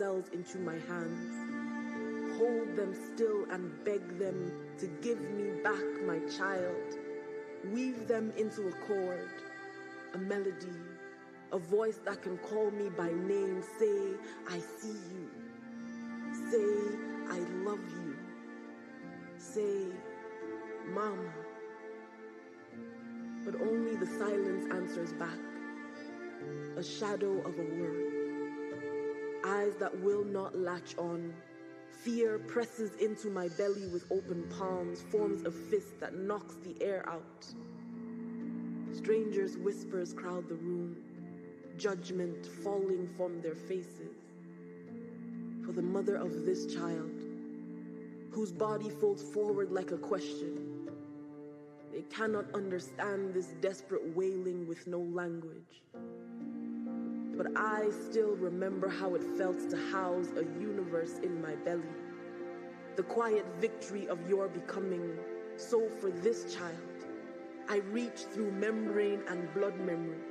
cells into my hands, hold them still and beg them to give me back my child, weave them into a chord, a melody, a voice that can call me by name, say, I see you, say, I love you, say, Mama. But only the silence answers back, a shadow of a word, eyes that will not latch on. Fear presses into my belly with open palms, forms a fist that knocks the air out. Strangers' whispers crowd the room, judgment falling from their faces. For the mother of this child, whose body folds forward like a question, they cannot understand this desperate wailing with no language. But I still remember how it felt to house a universe in my belly. The quiet victory of your becoming. So for this child, I reach through membrane and blood memory.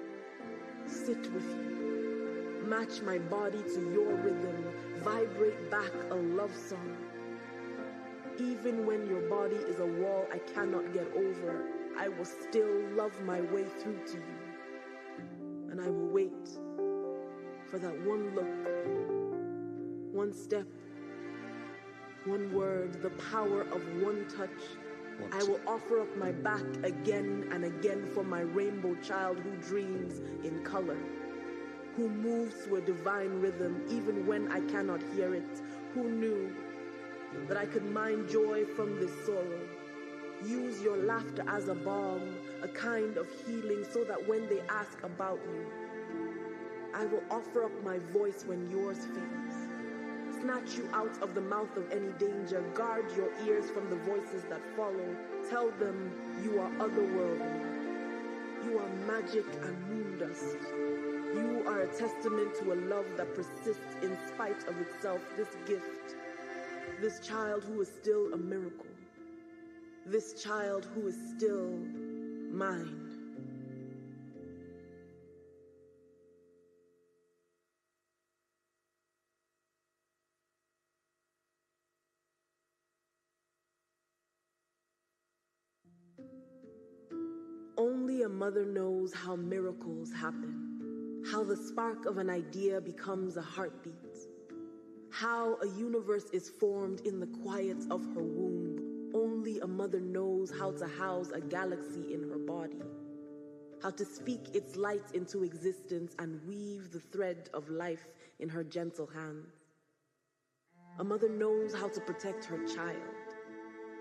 Sit with you. Match my body to your rhythm. Vibrate back a love song. Even when your body is a wall I cannot get over, I will still love my way through to you. And I will wait for that one look, one step, one word, the power of one touch. I will offer up my back again and again for my rainbow child who dreams in color, who moves to a divine rhythm even when I cannot hear it, who knew that I could mine joy from this sorrow. Use your laughter as a balm, a kind of healing, so that when they ask about you, I will offer up my voice when yours fails. Snatch you out of the mouth of any danger. Guard your ears from the voices that follow. Tell them you are otherworldly. You are magic and moon dust. You are a testament to a love that persists in spite of itself. This gift, this child who is still a miracle, this child who is still mine. Only a mother knows how miracles happen, how the spark of an idea becomes a heartbeat, how a universe is formed in the quiet of her womb. Only a mother knows how to house a galaxy in her body, how to speak its light into existence and weave the thread of life in her gentle hands. A mother knows how to protect her child,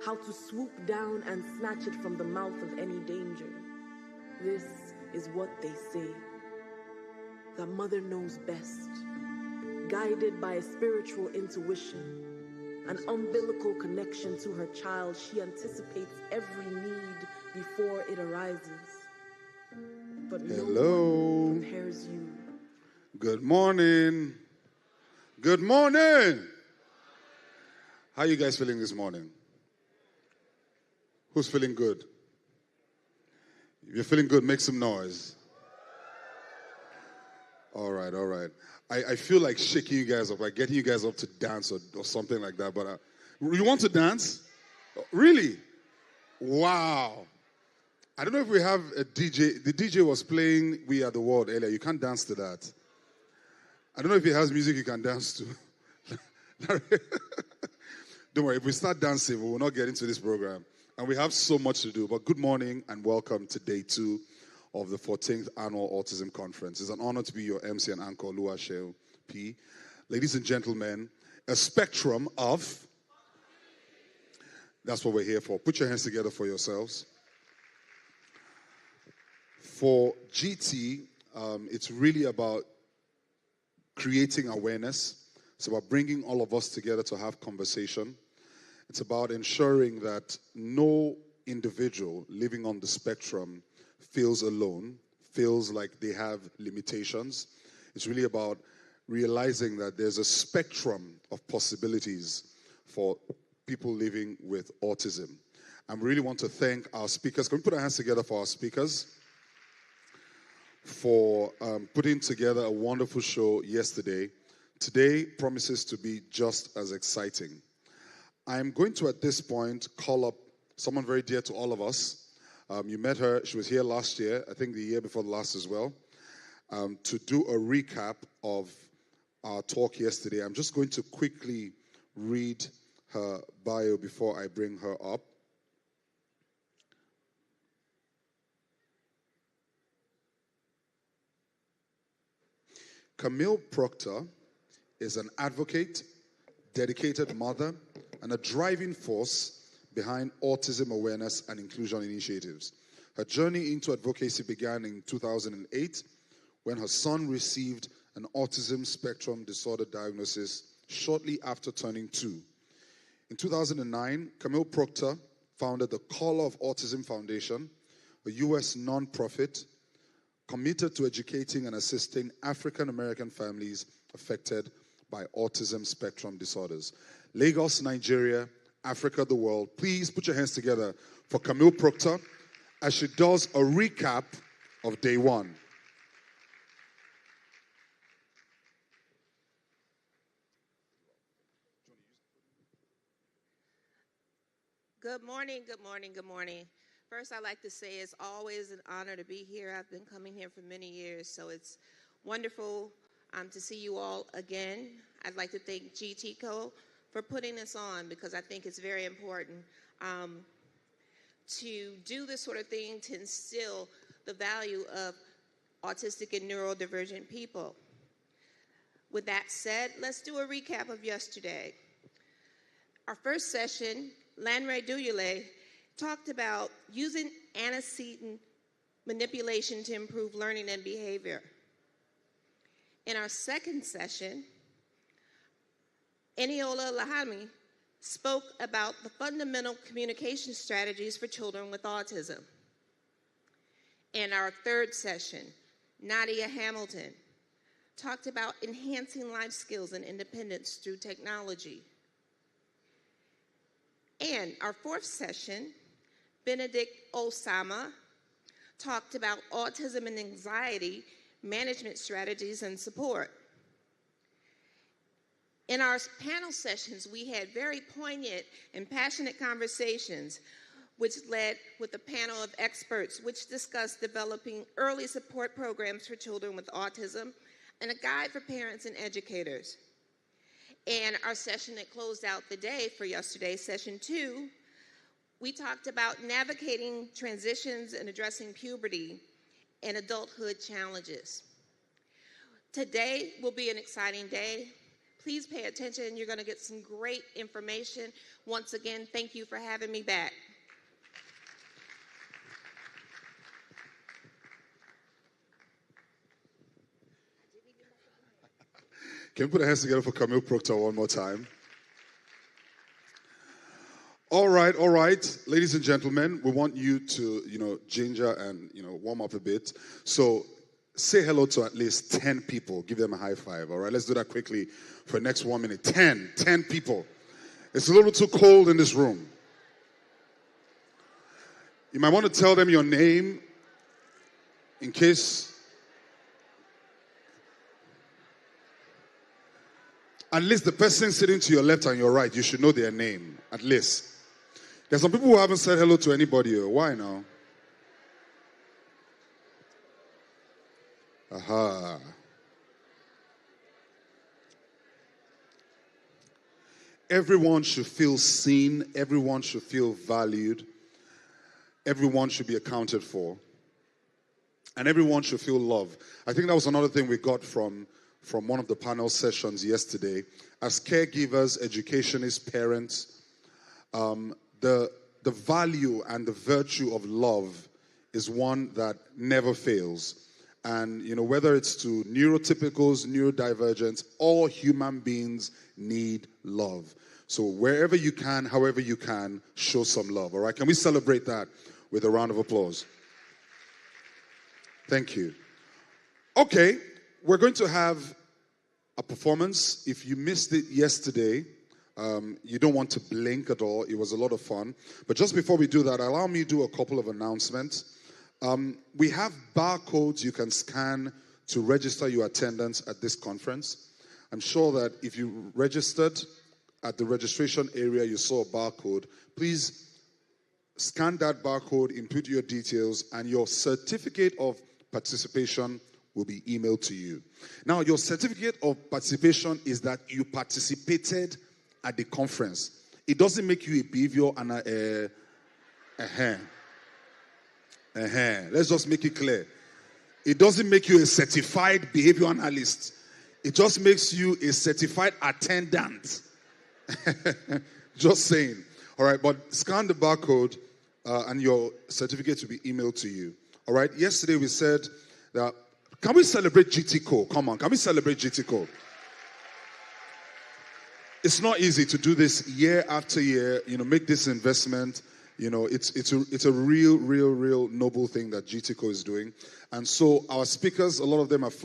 how to swoop down and snatch it from the mouth of any danger. This is what they say. The mother knows best, guided by a spiritual intuition, an umbilical connection to her child. She anticipates every need before it arises. But no one prepares you. Good morning. Good morning. How are you guys feeling this morning? Who's feeling good? If you're feeling good, make some noise. All right, all right. I feel like shaking you guys up, like getting you guys up to dance or something like that. But you want to dance? Really? Wow. I don't know if we have a DJ. The DJ was playing We Are the World earlier. You can't dance to that. I don't know if he has music you can dance to. Don't worry, if we start dancing, we will not get into this program. And we have so much to do. But good morning and welcome to day 2 of the 14th Annual Autism Conference. It's an honor to be your MC and anchor, Oluwaseun P. Ladies and gentlemen, a spectrum of... That's what we're here for. Put your hands together for yourselves. For GT, it's really about creating awareness. It's about bringing all of us together to have conversation. It's about ensuring that no individual living on the spectrum feels alone, feels like they have limitations. It's really about realizing that there's a spectrum of possibilities for people living with autism. And we really want to thank our speakers. Can we put our hands together for our speakers? For putting together a wonderful show yesterday, Today promises to be just as exciting. I am going to, at this point, call up someone very dear to all of us. You met her. She was here last year, I think the year before the last as well, to do a recap of our talk yesterday. I'm just going to quickly read her bio before I bring her up. Camille Proctor is an advocate, dedicated mother, and a driving force behind autism awareness and inclusion initiatives. Her journey into advocacy began in 2008 when her son received an autism spectrum disorder diagnosis shortly after turning 2. In 2009, Camille Proctor founded the Call of Autism Foundation, a U.S. nonprofit committed to educating and assisting African American families affected by autism spectrum disorders. Lagos, Nigeria, Africa, the world. Please put your hands together for Camille Proctor as she does a recap of day 1. Good morning, good morning, good morning. First, I'd like to say it's always an honor to be here. I've been coming here for many years, so it's wonderful to see you all again. I'd like to thank GTCO for putting this on because I think it's very important to do this sort of thing to instill the value of autistic and neurodivergent people. With that said, let's do a recap of yesterday. Our first session, Lanre Duyile talked about using antecedent manipulation to improve learning and behavior. In our second session, Eniola Lahami spoke about the fundamental communication strategies for children with autism. In our third session, Nadia Hamilton talked about enhancing life skills and independence through technology. And our fourth session, Benedict Osama talked about autism and anxiety management strategies and support. In our panel sessions, we had very poignant and passionate conversations, which led with a panel of experts, which discussed developing early support programs for children with autism and a guide for parents and educators. And our session that closed out the day for yesterday, session 2, we talked about navigating transitions and addressing puberty and adulthood challenges. Today will be an exciting day. Please pay attention. You're going to get some great information. Once again, thank you for having me back. Can we put our hands together for Camille Proctor one more time? All right. Ladies and gentlemen, we want you to, ginger and, warm up a bit. So say hello to at least 10 people. Give them a high five, all right? Let's do that quickly for the next 1 minute. 10 people. It's a little too cold in this room. You might want to tell them your name in case... At least the person sitting to your left and your right, you should know their name, at least. There's some people who haven't said hello to anybody. Why now? Aha. Everyone should feel seen. Everyone should feel valued. Everyone should be accounted for. And everyone should feel loved. I think that was another thing we got from one of the panel sessions yesterday. As caregivers, educationists, parents, the value and the virtue of love is one that never fails. And, whether it's to neurotypicals, neurodivergents, all human beings need love. So wherever you can, however you can, show some love, all right? Can we celebrate that with a round of applause? Thank you. Okay, we're going to have a performance. If you missed it yesterday, you don't want to blink at all. It was a lot of fun. But just before we do that, allow me to do a couple of announcements. We have barcodes you can scan to register your attendance at this conference. I'm sure that if you registered at the registration area, you saw a barcode. Please scan that barcode, input your details, and your certificate of participation will be emailed to you. Now, your certificate of participation is that you participated at the conference. It doesn't make you a behavior and let's just make it clear. It doesn't make you a certified behavior analyst. It just makes you a certified attendant. Just saying. All right, but scan the barcode and your certificate will be emailed to you. All right, yesterday we said that, can we celebrate GTCO? Come on, can we celebrate GTCO? It's not easy to do this year after year, make this investment. It's a real noble thing that GTCO is doing. And so our speakers, a lot of them have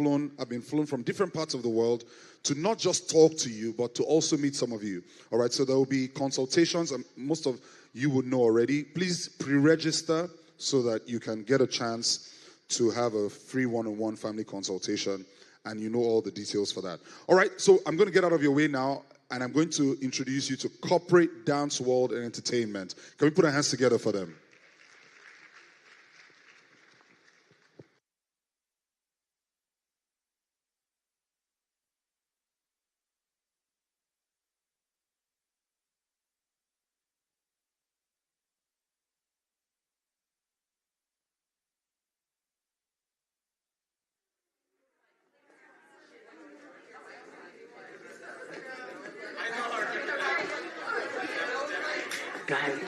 been flown from different parts of the world to not just talk to you, but to also meet some of you. All right, so there will be consultations, and most of you would know already. Please pre-register so that you can get a chance to have a free one-on-one family consultation, and you know all the details for that. All right, so I'm going to get out of your way now, and I'm going to introduce you to Corporate Dance World and Entertainment. Can we put our hands together for them? Guys.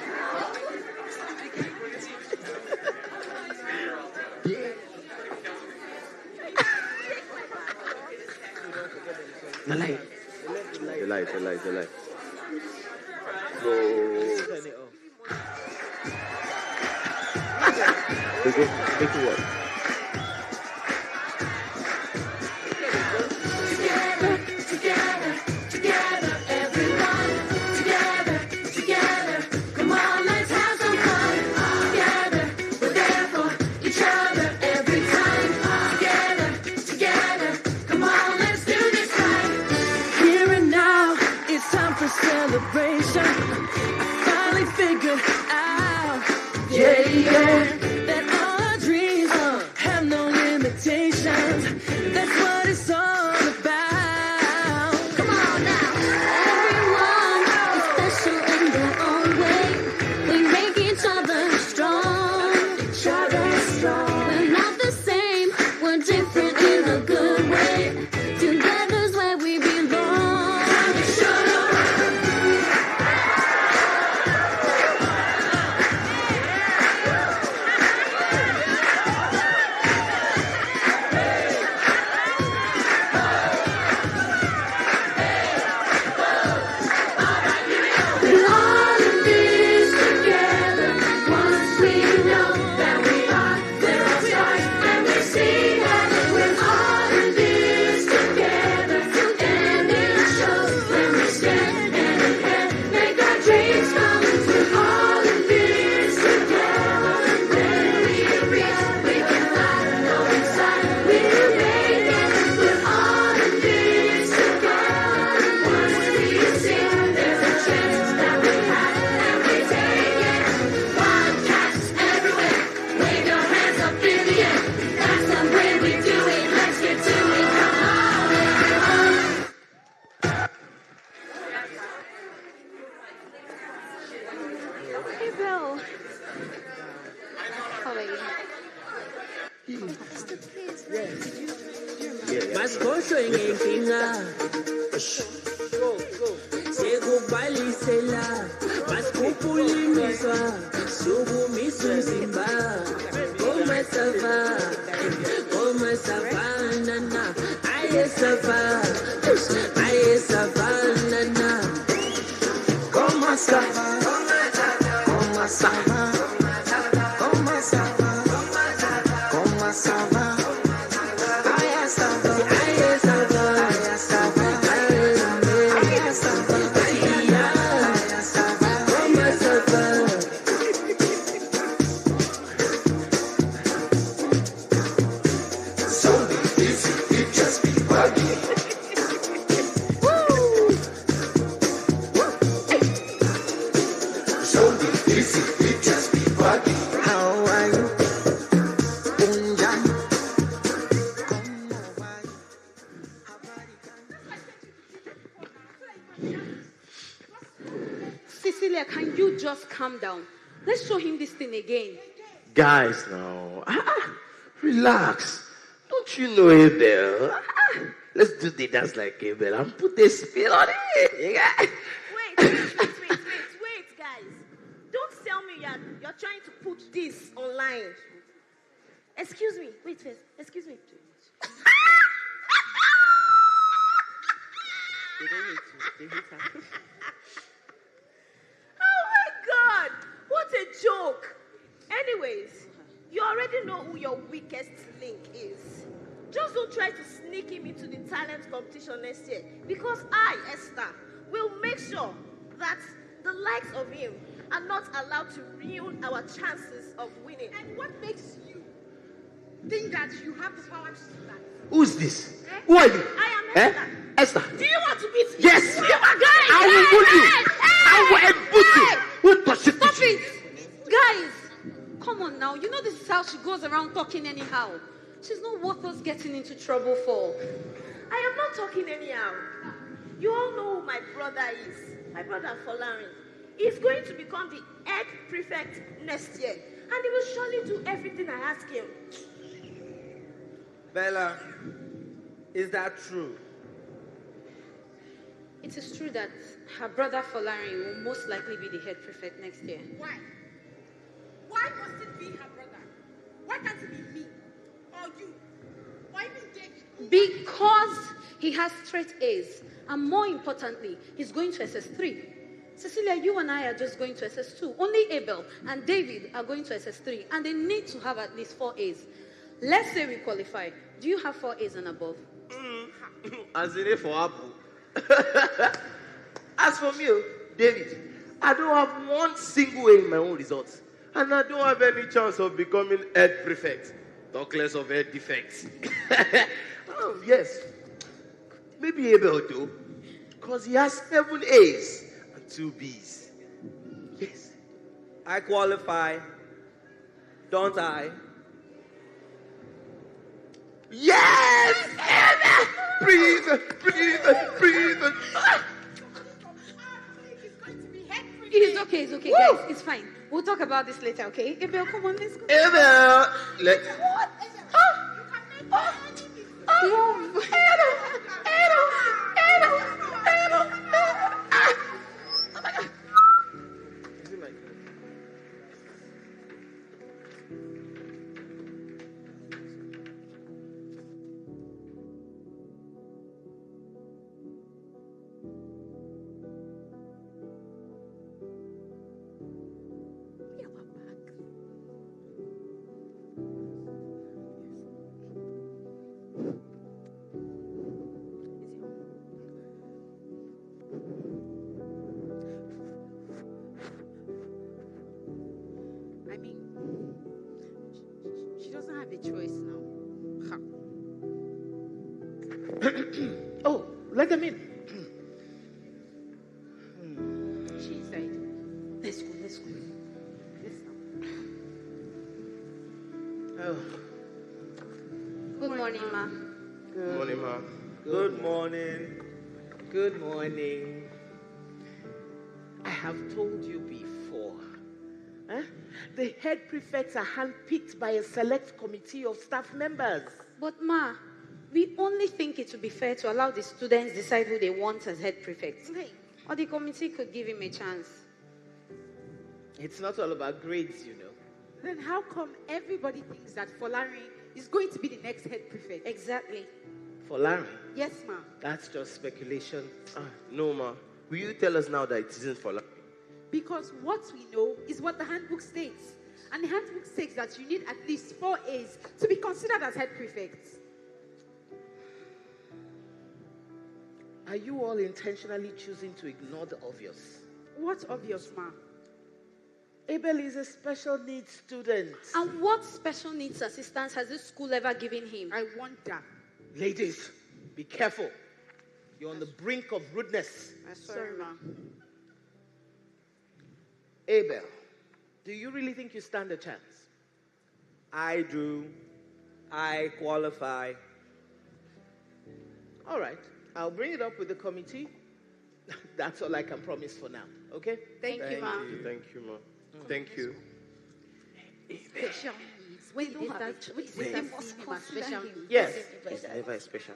The light. Go. Take what? Together, everyone. Together. Come on, let's have some fun. Together, we're there for each other every time. Together. Come on, let's do this right. Here and now, it's time for celebration. I finally figured out, that all our dreams have no limitations. That's what it's all about. Come on now. Everyone is special in their own way. We make each other strong. We're not the same. We're different in a good way. Together's where we belong. Time to show we're all in this together. Once we know that we are, we're all stars, and we see that we're all in this together. And it shows when we stand hand in hand, make our dreams come true. We're all in this together. When we reach, we can fly, know inside we'll make it. We're all in this together. Once we sing, there's a chance that we have, and we take it. Podcasts everywhere, wave your hands up in the air. That's the way we do it. Let's get to it. Come on, everyone. Hey, Bill. How are you? Masikhohlwe sekubhalisela masikhuphul'imiswa sukumisa umzimba komasavanana ayesavanana Cecilia, can you just calm down? Let's show him this thing again. Guys, now, relax. Don't you know Abel? Let's do the dance like Abel and put a spin on it. Wait, guys. Don't tell me you're trying to put this online. Excuse me. Wait first. Excuse me. Oh my God! What a joke! Anyways, you already know who your weakest link is. Just don't try to sneak him into the talent competition next year, because I, Esther, will make sure that the likes of him are not allowed to ruin our chances of winning. And what makes you think that you have the power to do that? Who's this? Who are you? I am Esther. Esther. Do you want to beat me? Yes. You are guys. I will put you. I will put you. Who touched you? Stop it! Guys, come on now. You know this is how she goes around talking anyhow. She's not worth us getting into trouble for. I am not talking anyhow. You all know who my brother is. My brother Lanre. He's going to become the head prefect next year. And he will surely do everything I ask him. Bella, is that true? It is true that her brother Lanre will most likely be the head prefect next year. Why? Why must it be her brother? Why can't it be me? Or you? Or even David? Because he has straight A's. And more importantly, he's going to SS3. Cecilia, you and I are just going to SS2. Only Abel and David are going to SS3. And they need to have at least 4 A's. Let's say we qualify. Do you have 4 A's and above? As in it for Apple. As for me, David, I don't have one single A in my own results. And I don't have any chance of becoming head prefect. Talk less of head defects. Oh, yes. Maybe Abel though. Because he has 7 A's and 2 B's. Yes. I qualify, don't I? Yes! Abel! Breathe! Breathe! Breathe! It's okay, guys. It's fine. We'll talk about this later, okay? Abel, come on, let's go. Abel! Let's... What? I mean, she doesn't have a choice now. Oh, let them in. She inside. Let's go. Let's go. Oh. Good morning, ma. Good morning, Ma. Good morning. Good morning. I have told you before. The head prefects are handpicked by a select committee of staff members. But ma, we only think it would be fair to allow the students decide who they want as head prefects. Or the committee could give him a chance. It's not all about grades, you know. Then how come everybody thinks that Lanre is going to be the next head prefect? Exactly. For Lanre, Yes, ma. that's just speculation. No, Ma. Will you tell us now that it isn't for life? Because what we know is what the handbook states. And the handbook states that you need at least 4 A's to be considered as head prefects. Are you all intentionally choosing to ignore the obvious? What's obvious, ma? Abel is a special needs student. And what special needs assistance has this school ever given him? I wonder. Ladies, be careful. You're on the brink of rudeness. Sorry, ma. Abel, do you really think you stand a chance? I do. I qualify. All right, I'll bring it up with the committee. That's all I can promise for now. Okay? Thank you, Ma. Thank you, ma. Thank you. Special needs. When They you don't start, have when you they start must seeing him as consider special him. needs. Yes. Is there ever a special?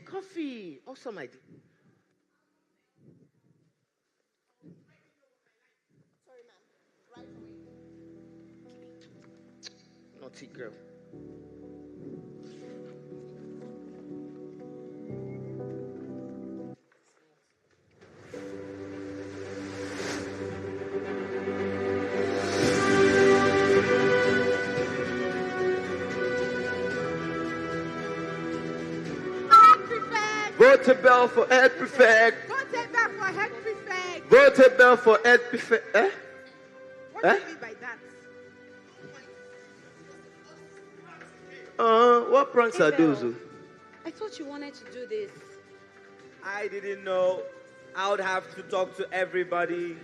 Coffee. Awesome idea. Naughty girl. Vote a bell for head prefect. Don't take that for head prefect. Vote a bell for head prefect. Eh? What Eh? do you mean by that? What pranks are Abel. those? I thought you wanted to do this. I didn't know I would have to talk to everybody.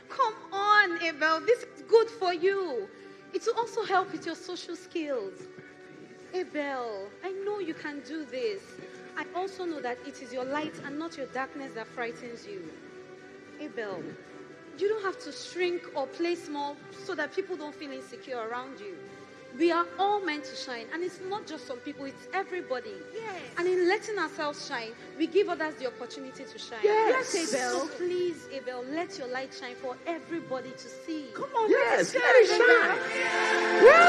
Come on, Abel. This is good for you. It will also help with your social skills. Abel, I know you can do this. I also know that it is your light and not your darkness that frightens you. Abel, you don't have to shrink or play small so that people don't feel insecure around you. We are all meant to shine, and it's not just some people, it's everybody. Yes. And in letting ourselves shine, we give others the opportunity to shine. Yes. Yes, Abel. So please, Abel, let your light shine for everybody to see. Come on, Yes, let let it it shine. shine.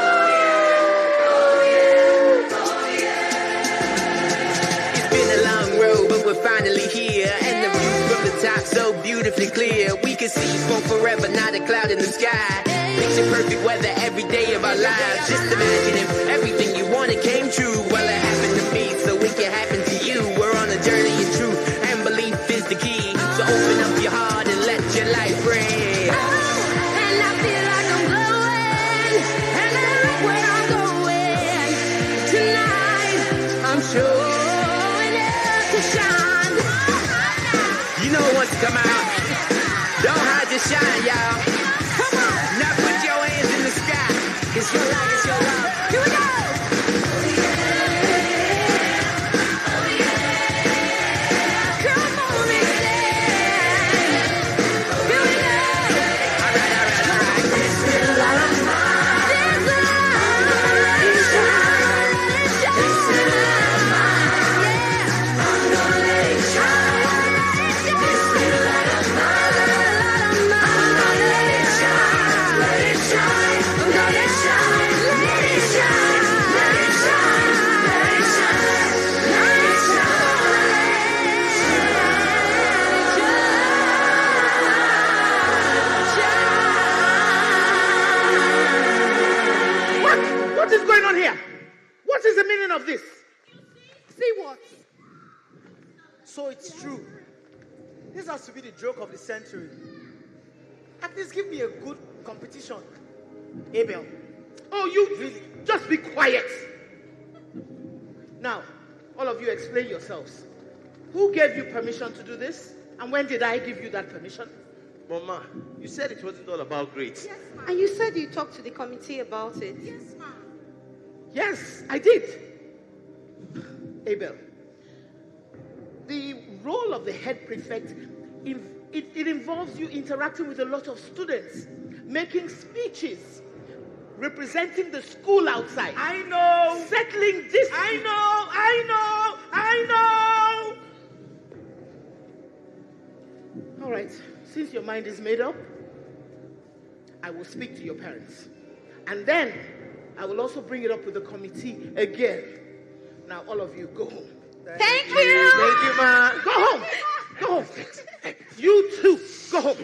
It's been a long road, but we're finally here. And the view from the top so beautifully clear. We can see for forever, not a cloud in the sky. Picture perfect weather every day of our lives. Just imagine if everything you wanted came true. Well, it happened to me, so it can happen to you. We're on a journey of truth, and belief is the key. So open up your heart and let your light ring. And I feel like I'm glowing, and I look where I'm going. Tonight, I'm showing up to shine. You know what's come out. Don't hide your shine, y'all. Come on, Now put your hands in the sky. It's your light, it's your love. here we go. Come on and stand. Here we go. All right. This light, this light, yeah. I'm gonna let it shine. This light of mine, I'm gonna let it shine, let it shine, let it shine, let it shine, let it shine, let it shine, let it What is going on here? What is the meaning of this? See what? So it's true. This has to be the joke of the century. At least give me a good competition. Abel. Oh, you really just be quiet. Now, all of you explain yourselves. Who gave you permission to do this? And when did I give you that permission? Mama, you said it wasn't all about grades. Yes, ma'am. And you said you talked to the committee about it. Yes, ma'am. Yes, I did. Abel, the role of the head prefect, it involves you interacting with a lot of students, making speeches, representing the school outside. I know. Settling this. I know. All right, since your mind is made up, I will speak to your parents. And then I will also bring it up with the committee again. Now, all of you, go home. Thank you. Thank you, ma. Go home. Go home. You too, go home.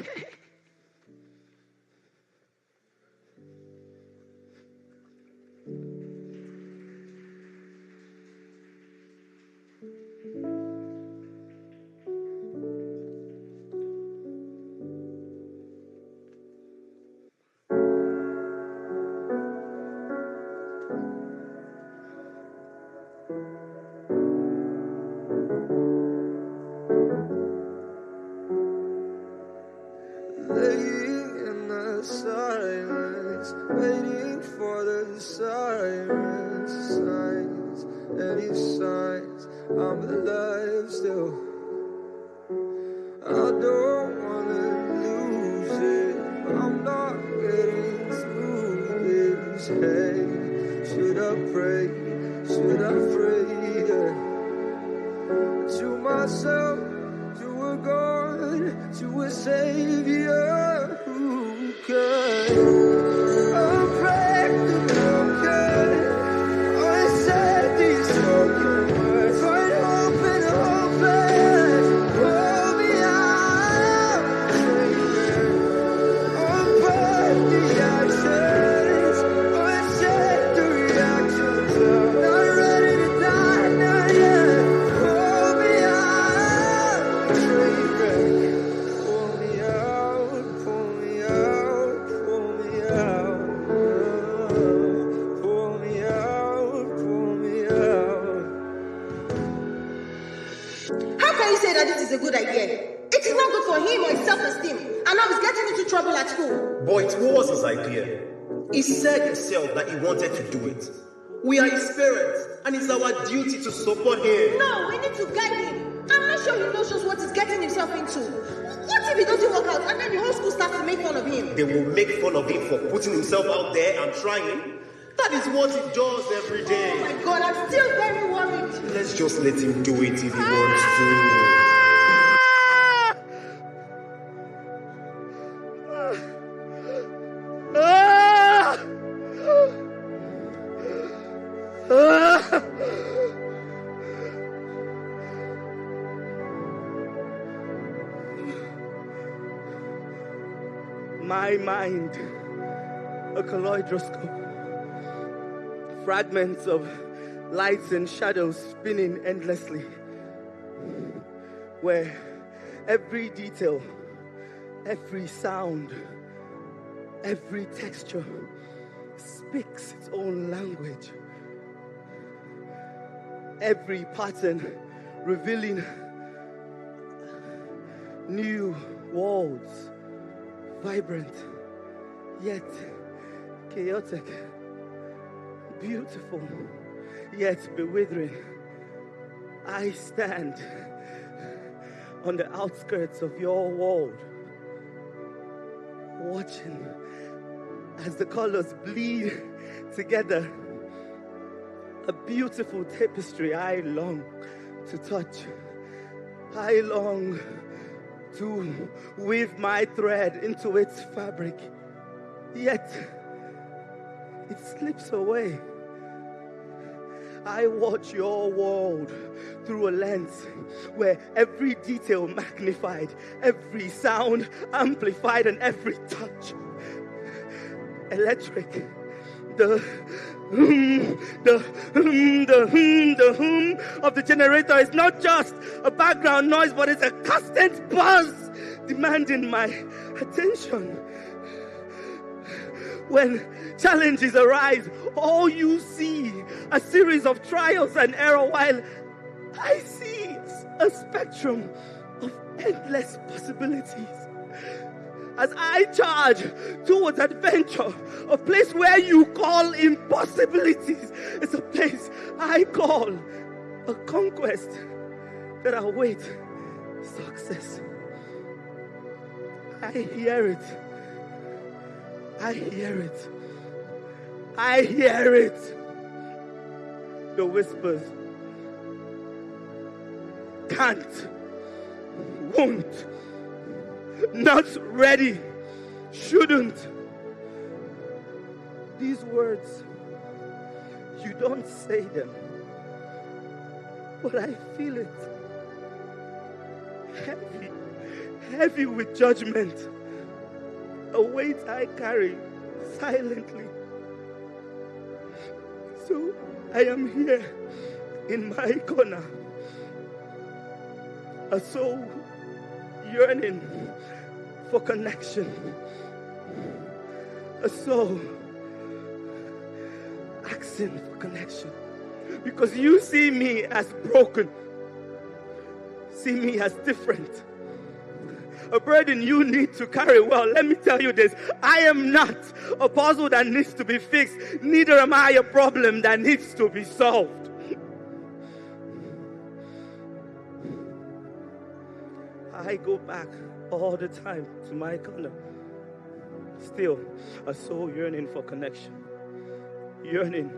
Laying in the silence, waiting for the sirens, signs, any signs I'm alive still. I don't wanna lose it. I'm not getting through this. Hey, should I pray? Should I pray? Yeah. To myself, to a God, to a Savior who can unpractical can unsaid these spoken words. Find hope in the hopeless. Hold me out, unpack the actions, unsaid the reactions. I'm not ready to die, not yet. Hold me out, pull me out, pull me out, pull me out, pull me out, pull me out. How can you say that this is a good idea? It is not good for him or his self-esteem, and now he's getting into trouble at school. But it was his idea. He said himself that he wanted to do it. We are his parents, and it's our duty to support him. No, we need to guide him. I'm not sure he knows just what he's getting himself into. What if he doesn't work out and then the whole school starts to make fun of him? They will make fun of him for putting himself out there and trying. That is what he does every day. Oh my God, I'm still very worried. Let's just let him do it if he wants to. My mind, a kaleidoscope, fragments of lights and shadows spinning endlessly, where every detail, every sound, every texture speaks its own language. Every pattern revealing new worlds, vibrant, yet chaotic, beautiful, yet bewildering. I stand on the outskirts of your world, watching as the colors bleed together. A beautiful tapestry I long to touch. I long to weave my thread into its fabric. Yet, it slips away. I watch your world through a lens where every detail magnified, every sound amplified, and every touch electric. The hum of the generator is not just a background noise, but it's a constant buzz demanding my attention. When challenges arise, all you see a series of trials and error, while I see a spectrum of endless possibilities. As I charge towards adventure, a place where you call impossibilities is a place I call a conquest that awaits success. I hear it. I hear it. I hear it. The whispers. Can't. Won't. Not ready. Shouldn't. These words, you don't say them, but I feel it. Heavy. Heavy with judgment. A weight I carry silently. So I am here in my corner, a soul yearning for connection, a soul asking for connection, because you see me as broken, see me as different, a burden you need to carry. Well, let me tell you this, I am not a puzzle that needs to be fixed, neither am I a problem that needs to be solved. I go back all the time to my corner. Still, a soul yearning for connection, yearning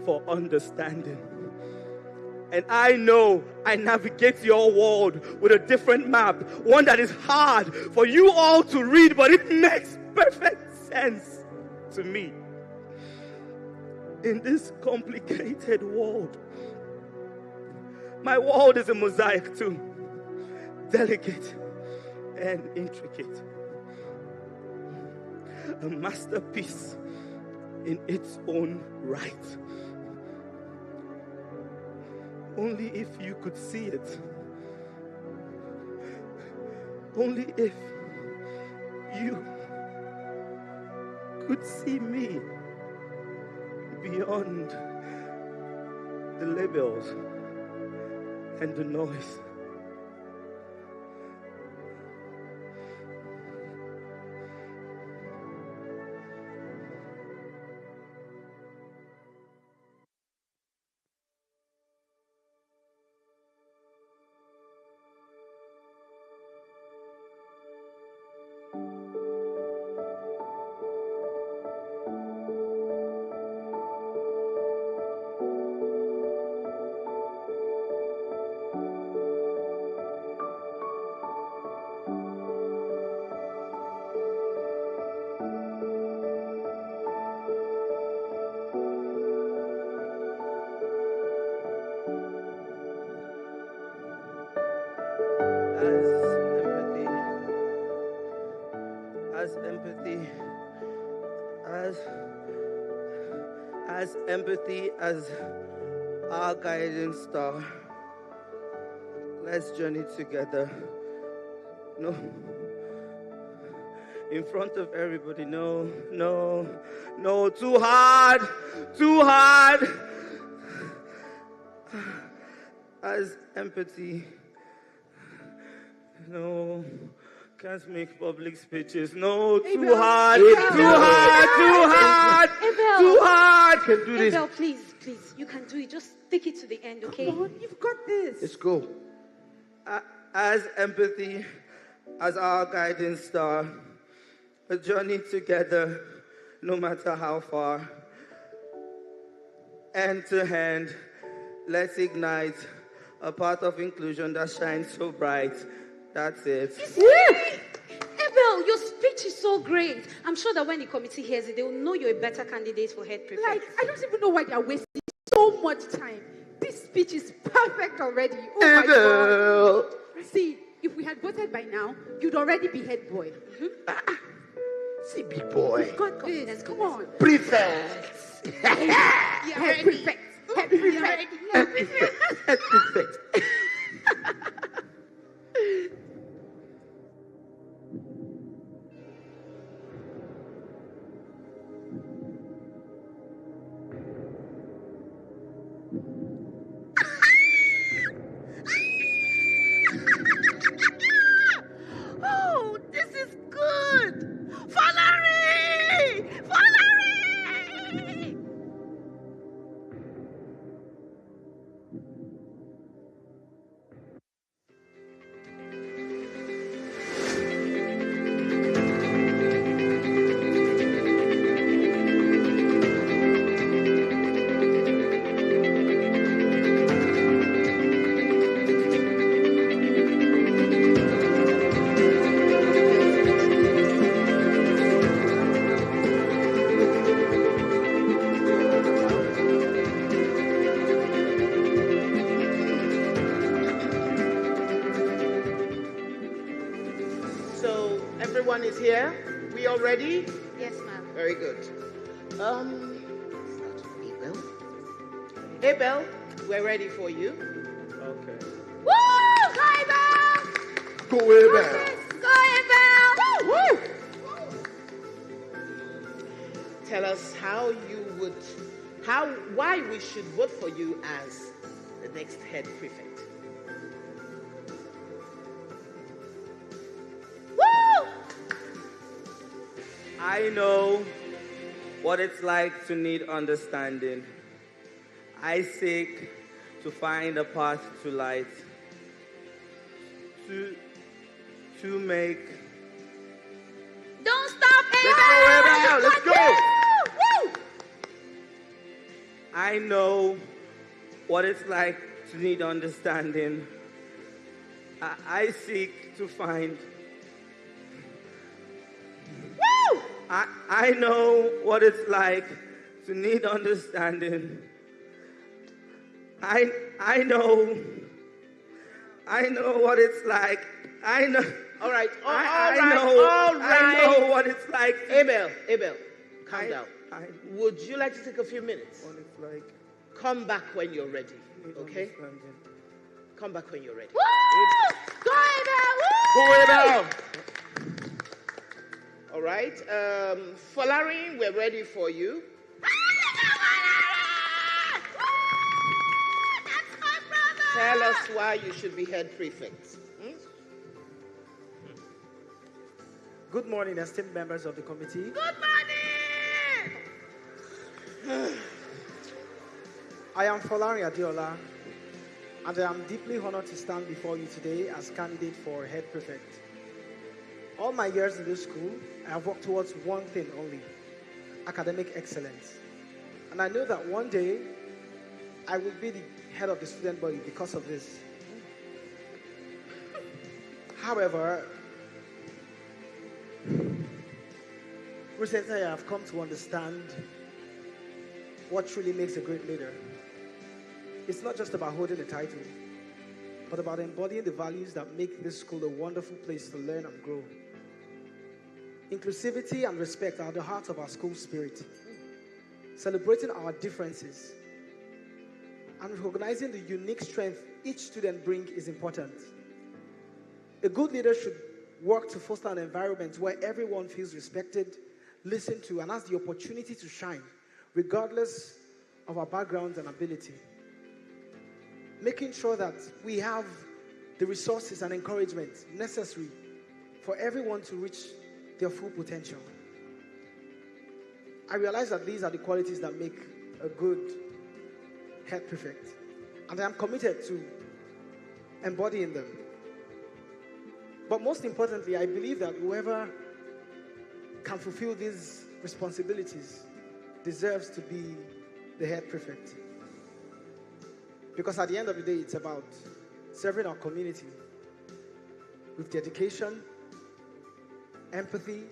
for understanding. And I know I navigate your world with a different map, one that is hard for you all to read, but it makes perfect sense to me. In this complicated world, my world is a mosaic too, delicate and intricate. A masterpiece in its own right. Only if you could see it. Only if you could see me beyond the labels and the noise. As empathy as our guiding star. Let's journey together. No. In front of everybody. No. Too hard. As empathy. No. Can't make public speeches. No, too hard. Can do this. Abel, please. You can do it. Just take it to the end, okay? Come on, you've got this. Let's go. As empathy, as our guiding star, a journey together, no matter how far. Hand to hand, let's ignite a path of inclusion that shines so bright. That's it. Abel, your speech is so great. I'm sure that when the committee hears it, they will know you're a better candidate for head prefect. Like, I don't even know why they're wasting so much time. This speech is perfect already. Oh my God. See, if we had voted by now, you'd already be head boy. See, big boy. You've got this. Come on. Prefects. Head prefect. Head prefect. Head prefect. Oh, this is good. Valerie! Everyone is here? We all ready? Yes, ma'am. Very good. Abel, we're ready for you. Okay. Woo! Go, Abel! Go, Abel! Go, Abel! Woo! Tell us why we should vote for you as the next head prefect. I know what it's like to need understanding. I seek to find a path to light, to to make. Don't stop, Abel! Let's go, Abel! Let's go! Woo! I know what it's like to need understanding. I seek to find. Woo! I know what it's like to need understanding. I know what it's like. I know. All right, I know what it's like. Abel, calm down. Would you like to take a few minutes? What it's like. Come back when you're ready, okay? Come back when you're ready. Woo! Go, Abel! Woo! Go, Abel! All right, Folarin, we're ready for you. That's my brother! Tell us why you should be head prefect. Good morning, esteemed members of the committee. Good morning! I am Folarin Adiola, and I am deeply honored to stand before you today as candidate for head prefect. All my years in this school, I have worked towards one thing only: academic excellence. And I know that one day, I will be the head of the student body because of this. However, recently I have come to understand what truly makes a great leader. It's not just about holding a title, but about embodying the values that make this school a wonderful place to learn and grow. Inclusivity and respect are the heart of our school spirit. Celebrating our differences and recognizing the unique strength each student brings is important. A good leader should work to foster an environment where everyone feels respected, listened to, and has the opportunity to shine, regardless of our backgrounds and ability. Making sure that we have the resources and encouragement necessary for everyone to reach their full potential. I realize that these are the qualities that make a good head prefect, and I am committed to embodying them. But most importantly, I believe that whoever can fulfill these responsibilities deserves to be the head prefect. Because at the end of the day, it's about serving our community with dedication, empathy,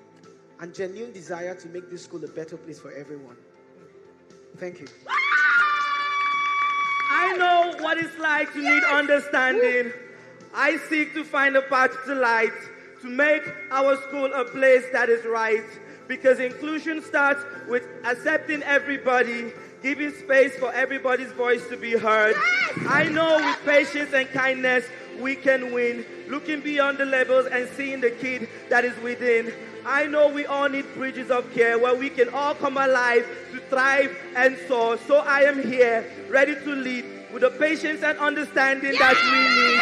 and genuine desire to make this school a better place for everyone. Thank you. I know what it's like to need understanding. I seek to find a path to light, to make our school a place that is right. Because inclusion starts with accepting everybody, giving space for everybody's voice to be heard. I know with patience and kindness, we can win. Looking beyond the labels and seeing the kid that is within. I know we all need bridges of care where we can all come alive to thrive and soar. So I am here, ready to lead with the patience and understanding that we need.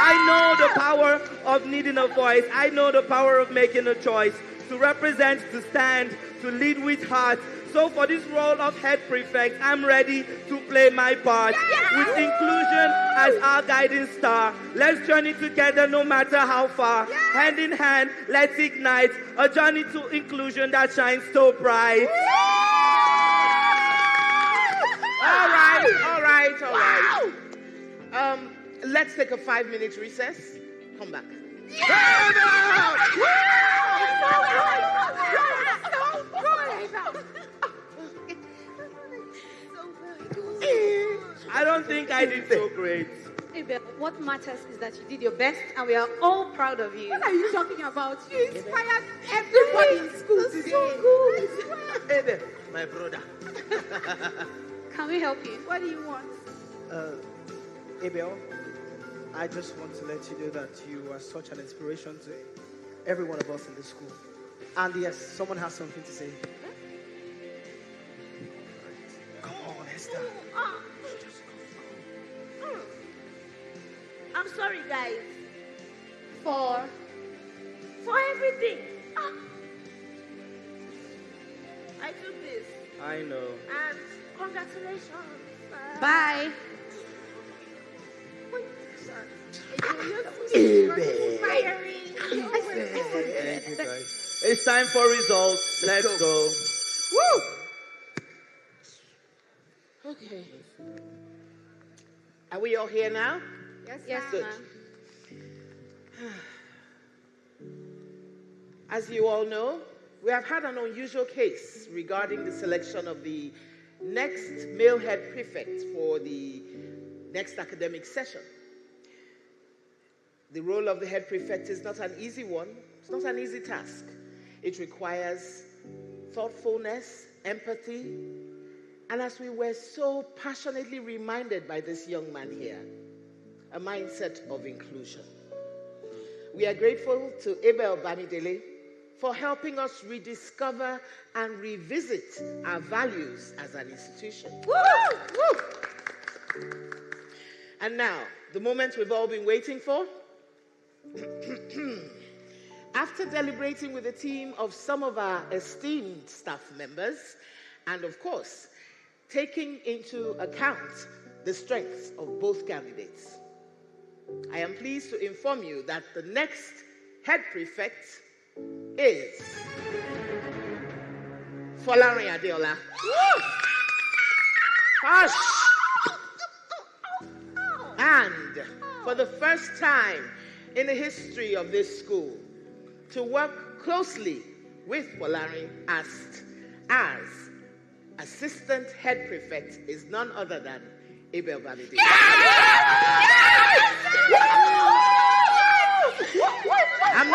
I know the power of needing a voice. I know the power of making a choice. To represent, to stand, to lead with heart. So for this role of head prefect, I'm ready to play my part. With inclusion as our guiding star. Let's journey together no matter how far. Hand in hand, let's ignite a journey to inclusion that shines so bright. All right. Let's take a 5-minute recess. Come back. I don't think I did so great. Abel, what matters is that you did your best and we are all proud of you. What are you talking about? You inspired everybody in school today. So good. Abel, my brother. Can we help you? What do you want? Abel, I just want to let you know that you are such an inspiration to every one of us in this school. And yes, someone has something to say. Come on, Esther. I'm sorry, guys. For everything. I took this. I know. And congratulations. bye. You're so inspiring. Thank you, guys. It's time for results. Let's go. Woo! Okay. Are we all here now? Yes, Good. ma'am. As you all know, we have had an unusual case regarding the selection of the next male head prefect for the next academic session. The role of the head prefect is not an easy one. It's not an easy task. It requires thoughtfulness, empathy, and as we were so passionately reminded by this young man here, a mindset of inclusion. We are grateful to Abel Bamidele for helping us rediscover and revisit our values as an institution. Woo! Woo! And now, the moment we've all been waiting for. After deliberating with a team of some of our esteemed staff members, and of course, taking into account the strengths of both candidates, I am pleased to inform you that the next head prefect is Lanre Adeola. Hush! And for the first time in the history of this school, to work closely with Lanre as assistant head prefect is none other than Abel Bamidele. I'm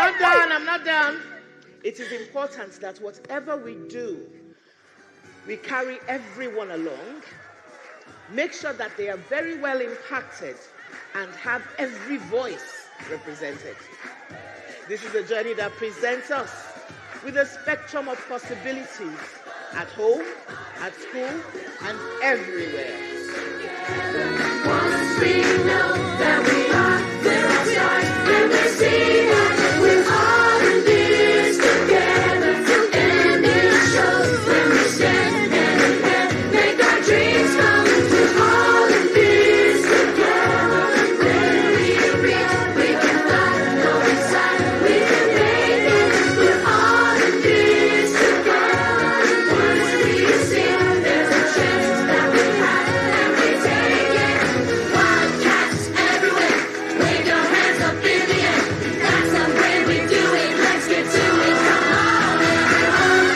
not done. It is important that whatever we do, we carry everyone along, make sure that they are very well impacted, and have every voice represented. This is a journey that presents us with a spectrum of possibilities at home, at school, and everywhere. Once we know that we are, there are stars, and we see that we're all in this together. And it shows when we stand hand in hand, make our dreams come true. All in this together. When we reach, we can fly, go inside, we can make it. We're all in this together. Once we see, there's a chance that we have, and we take it. Wildcats everywhere, wave your hands up in the air. That's the way we do it. Let's get to it. Come on, everyone.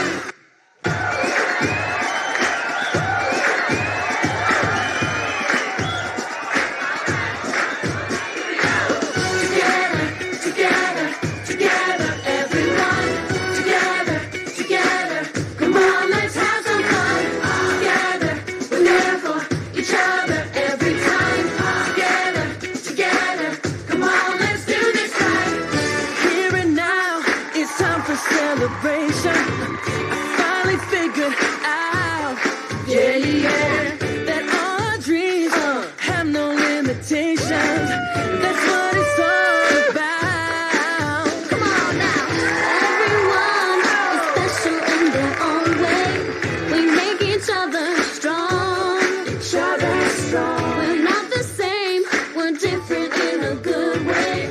Together, everyone. Together. Come on, let's have some fun. Together, we're there for each other every time. Together. Come on, let's do this right. Here and now, it's time for celebration. I finally figured out, that our dreams have no limitations. That's what it's all about. Come on now. Everyone is special in their own way. We make each other strong. We're not the same. We're different in a good way.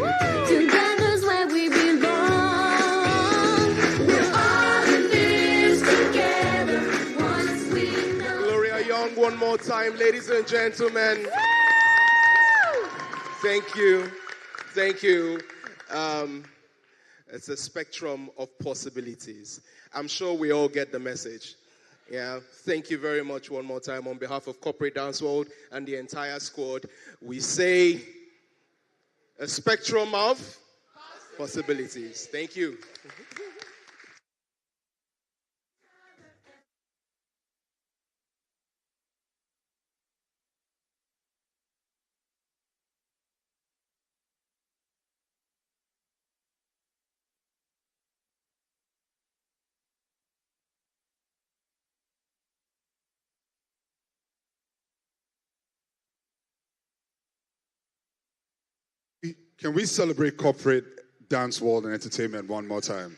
Together's where we belong. We're all in this together. Once we know. Gloria Young, one more time, ladies and gentlemen. Thank you. It's a spectrum of possibilities. I'm sure we all get the message. Yeah, thank you very much one more time on behalf of Corporate Dance World and the entire squad. We say a spectrum of possibilities. Thank you. Can we celebrate corporate dance world and entertainment one more time?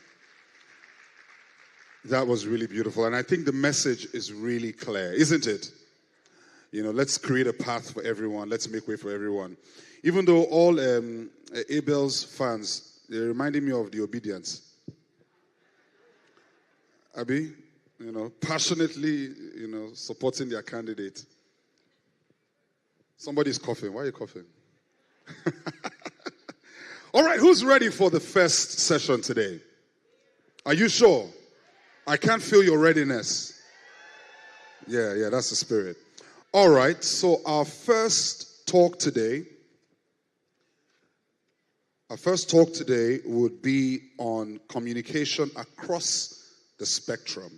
That was really beautiful. And I think the message is really clear, isn't it? Let's create a path for everyone. Let's make way for everyone. Even though all Abel's fans, they're reminding me of the obedience. Abi, passionately, supporting their candidate. Somebody's coughing. Why are you coughing? All right, who's ready for the first session today? Are you sure? I can't feel your readiness. Yeah, that's the spirit. All right, so our first talk today would be on communication across the spectrum.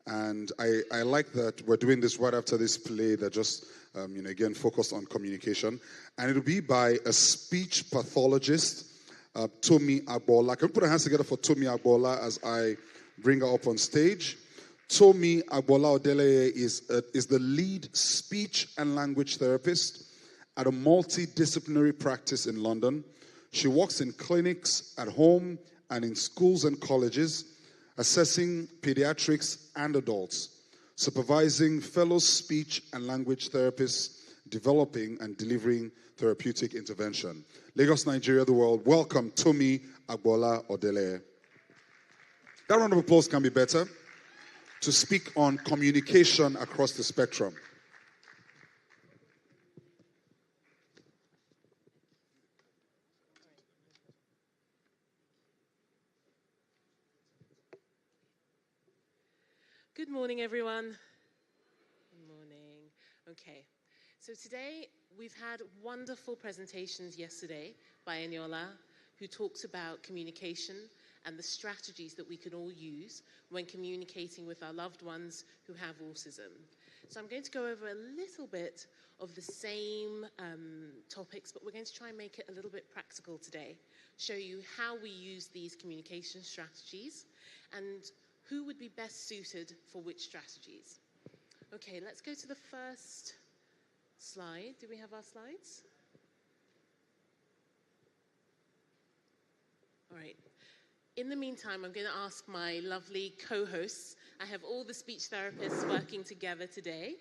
And I like that we're doing this right after this play that just, again, focused on communication. And it'll be by a speech pathologist, Tomi Agbola. Can we put our hands together for Tomi Agbola as I bring her up on stage? Tomi Agbola Odele is the lead speech and language therapist at a multidisciplinary practice in London. She works in clinics, at home, and in schools and colleges, assessing pediatrics and adults, supervising fellow speech and language therapists, developing and delivering therapeutic intervention. Lagos, Nigeria, the world, welcome Tomi Agbola Odele. That round of applause can be better. To speak on communication across the spectrum. Good morning, everyone. Good morning. Okay, so today we've had wonderful presentations yesterday by Eniola, who talks about communication and the strategies that we can all use when communicating with our loved ones who have autism. So I'm going to go over a little bit of the same topics, but we're going to try and make it a little bit practical today, show you how we use these communication strategies and who would be best suited for which strategies. Okay, let's go to the first slide. Do we have our slides? All right. In the meantime, I'm going to ask my lovely co-hosts. I have all the speech therapists working together today.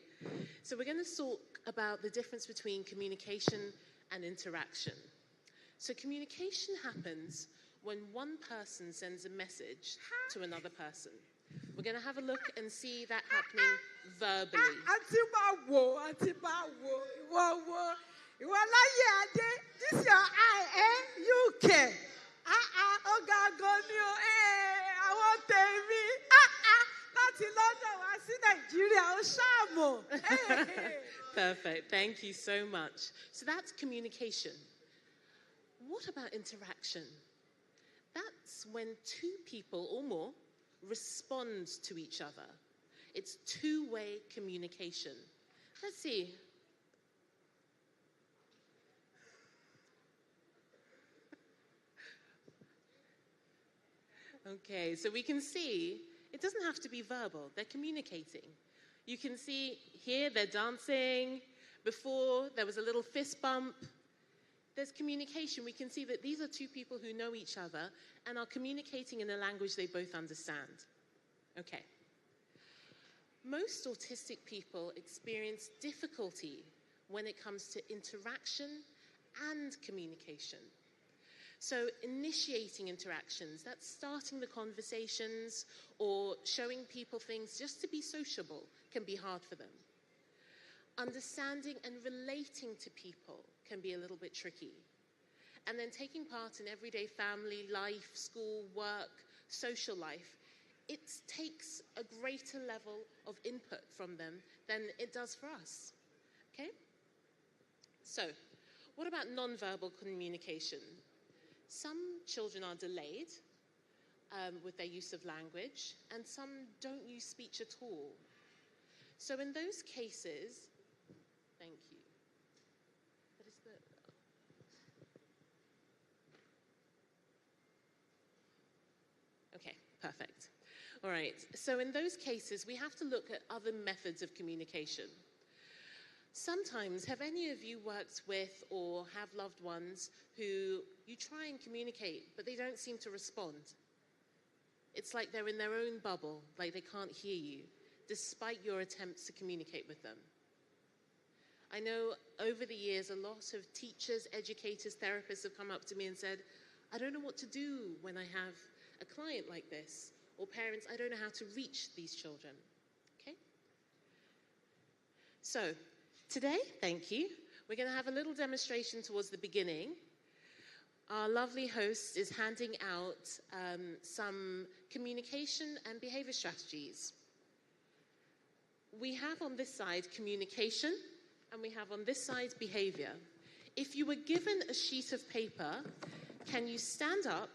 So we're going to talk about the difference between communication and interaction. So communication happens when one person sends a message to another person. We're going to have a look and see that happening verbally. This your eye, you care. Oh God, I want to be. Not in London, I see Nigeria, Perfect, thank you so much. So that's communication. What about interaction? That's when two people or more respond to each other. It's two-way communication. Let's see. Okay, so we can see it doesn't have to be verbal. They're communicating. You can see here they're dancing. Before, there was a little fist bump. There's communication. We can see that these are two people who know each other and are communicating in a language they both understand. Okay. Most autistic people experience difficulty when it comes to interaction and communication. So initiating interactions, that's starting the conversations or showing people things just to be sociable, can be hard for them. Understanding and relating to people can be a little bit tricky. And then taking part in everyday family life, school, work, social life, it takes a greater level of input from them than it does for us. Okay? So, what about nonverbal communication? Some children are delayed with their use of language, and some don't use speech at all. So in those cases, thank you. What is the... Okay, perfect. All right, so in those cases, we have to look at other methods of communication. Sometimes, have any of you worked with or have loved ones who you try and communicate, but they don't seem to respond? It's like they're in their own bubble, like they can't hear you, despite your attempts to communicate with them. I know over the years, a lot of teachers, educators, therapists have come up to me and said, I don't know what to do when I have a client like this, or parents, I don't know how to reach these children. Okay? So, today, thank you, we're going to have a little demonstration towards the beginning. Our lovely host is handing out some communication and behavior strategies. We have on this side communication, and we have on this side behavior. If you were given a sheet of paper, can you stand up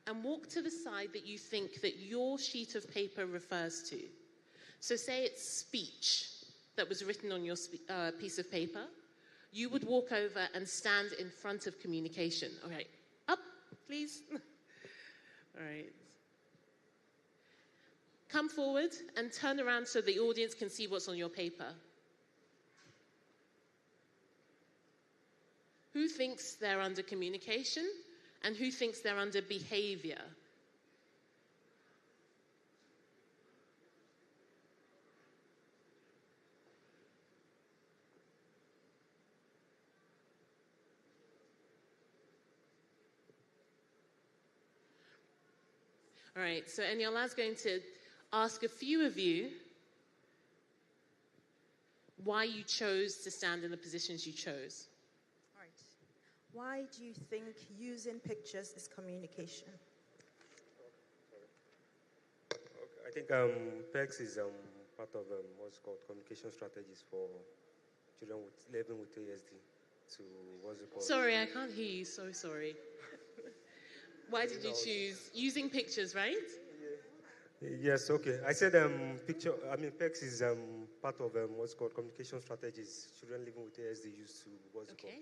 and walk to the side that you think that your sheet of paper refers to? So say it's speech that was written on your piece of paper. You would walk over and stand in front of communication. All right, up, please. All right. Come forward and turn around so the audience can see what's on your paper. Who thinks they're under communication and who thinks they're under behavior? All right, so Eniola's going to ask a few of you why you chose to stand in the positions you chose. All right. Why do you think using pictures is communication? I think PECS is part of what's called communication strategies for children living with ASD. To what's it called? Sorry, I can't hear you. So sorry. Why did you choose using pictures, right? Yes, okay. I said PECS is part of what's called communication strategies children living with ASD use to what's it called?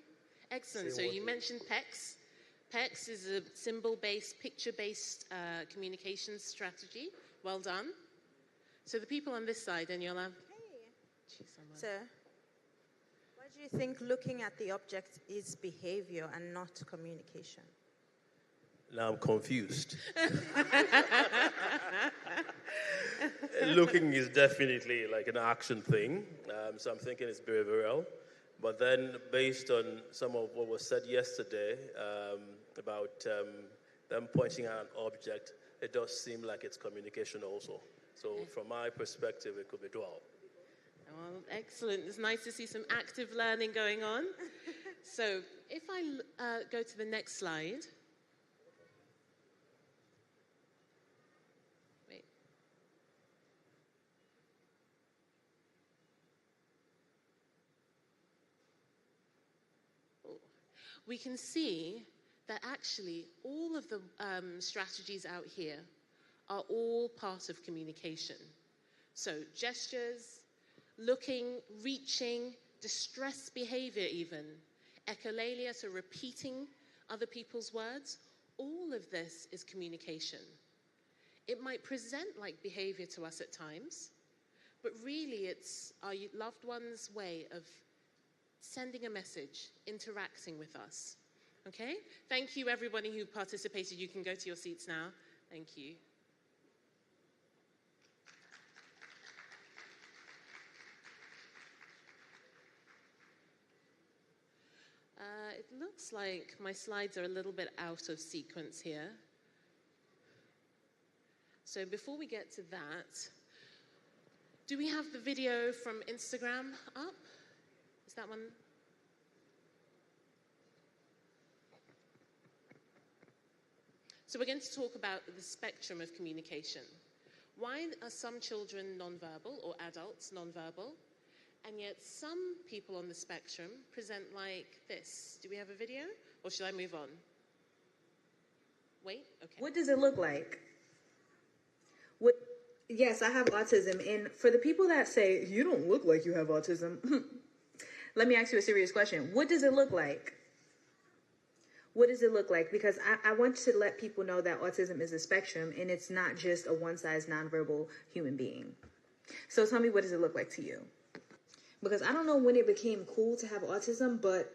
Excellent. So you mentioned PECS. PECS is a symbol-based, picture-based communications strategy. Well done. So the people on this side, Eniola. Hey. Sir, why do you think looking at the object is behavior and not communication? Now I'm confused. Looking is definitely like an action thing, so I'm thinking it's behavioral. But then, based on some of what was said yesterday about them pointing at an object, it does seem like it's communication also. So, from my perspective, it could be dual. Well, excellent. It's nice to see some active learning going on. So, if I go to the next slide. We can see that actually all of the strategies out here are all part of communication. So gestures, looking, reaching, distress behavior even, echolalia, so repeating other people's words, all of this is communication. It might present like behavior to us at times, but really it's our loved one's way of sending a message, interacting with us. Okay? Thank you, everybody who participated. You can go to your seats now. Thank you. It looks like my slides are a little bit out of sequence here. So before we get to that, do we have the video from Instagram up? Is that one? So we're going to talk about the spectrum of communication. Why are some children nonverbal or adults nonverbal? And yet some people on the spectrum present like this. Do we have a video? Or should I move on? Wait, okay. What does it look like? Yes, I have autism. And for the people that say, you don't look like you have autism, let me ask you a serious question. What does it look like? What does it look like? Because I want to let people know that autism is a spectrum and it's not just a one-size nonverbal human being. So tell me, what does it look like to you? Because I don't know when it became cool to have autism, but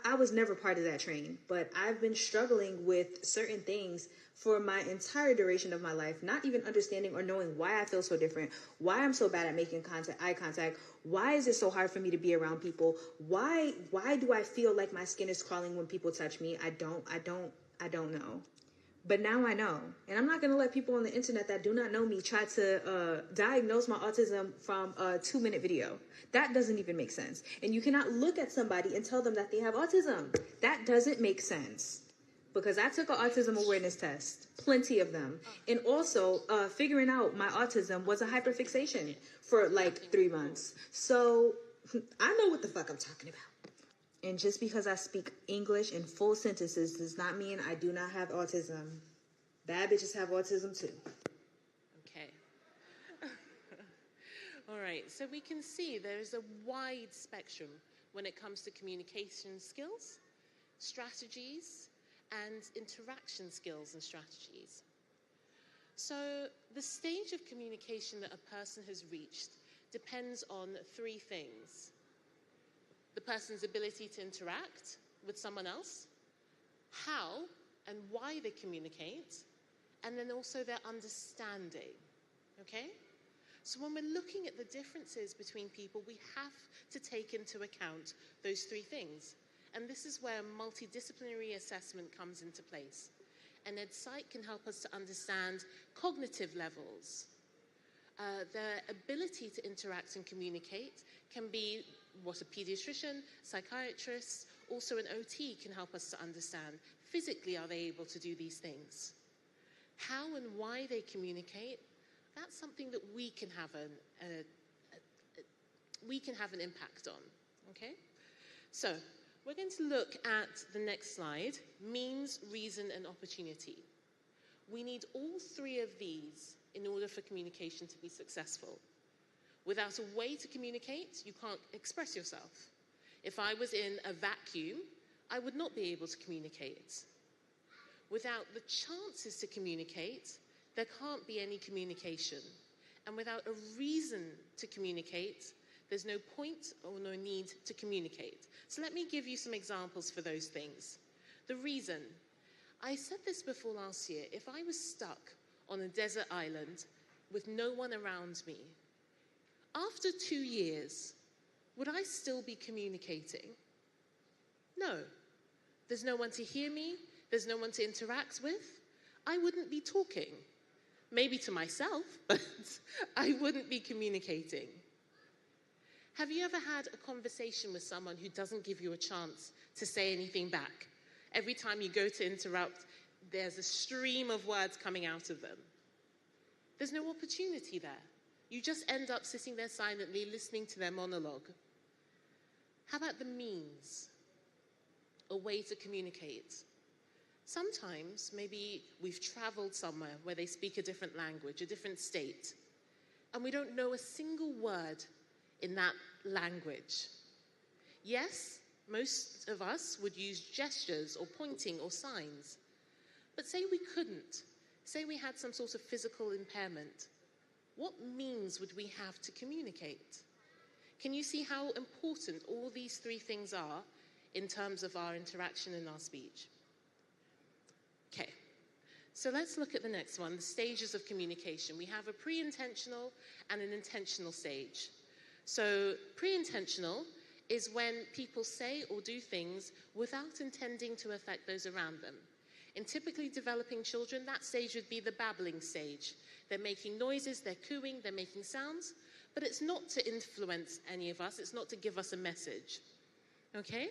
I was never part of that train. But I've been struggling with certain things for my entire duration of my life, not even understanding or knowing why I feel so different, why I'm so bad at making eye contact, why is it so hard for me to be around people, why do I feel like my skin is crawling when people touch me? I don't know. But now I know. And I'm not going to let people on the internet that do not know me try to diagnose my autism from a 2-minute video. That doesn't even make sense. And you cannot look at somebody and tell them that they have autism. That doesn't make sense. Because I took an autism awareness test, plenty of them. And also, figuring out my autism was a hyperfixation for like 3 months. So I know what the fuck I'm talking about. And just because I speak English in full sentences does not mean I do not have autism. Bad bitches have autism too. Okay. All right, so we can see there is a wide spectrum when it comes to communication skills, strategies, and interaction skills and strategies. So the stage of communication that a person has reached depends on 3 things. The person's ability to interact with someone else, how and why they communicate, and then also their understanding, okay? So when we're looking at the differences between people, we have to take into account those 3 things. And this is where multidisciplinary assessment comes into place. And EdPsych can help us to understand cognitive levels. Their ability to interact and communicate can be what a pediatrician, psychiatrist, also an OT can help us to understand. Physically, are they able to do these things? How and why they communicate, that's something that we can have an impact on, okay? So, we're going to look at the next slide, means, reason, and opportunity. We need all 3 of these in order for communication to be successful. Without a way to communicate, you can't express yourself. If I was in a vacuum, I would not be able to communicate. Without the chances to communicate, there can't be any communication. And without a reason to communicate, there's no point or no need to communicate. So let me give you some examples for those things. The reason. I said this before last year. If I was stuck on a desert island with no one around me, after 2 years, would I still be communicating? No. There's no one to hear me. There's no one to interact with. I wouldn't be talking. Maybe to myself, but I wouldn't be communicating. Have you ever had a conversation with someone who doesn't give you a chance to say anything back? Every time you go to interrupt, there's a stream of words coming out of them. There's no opportunity there. You just end up sitting there silently listening to their monologue. How about the means? A way to communicate. Sometimes, maybe we've traveled somewhere where they speak a different language, a different state, and we don't know a single word in that language. Yes, most of us would use gestures or pointing or signs. But say we couldn't. Say we had some sort of physical impairment. What means would we have to communicate? Can you see how important all these 3 things are in terms of our interaction and our speech? Okay, so let's look at the next one, the stages of communication. We have a pre-intentional and an intentional stage. So pre-intentional is when people say or do things without intending to affect those around them. In typically developing children, that stage would be the babbling stage. They're making noises, they're cooing, they're making sounds, but it's not to influence any of us, it's not to give us a message. Okay?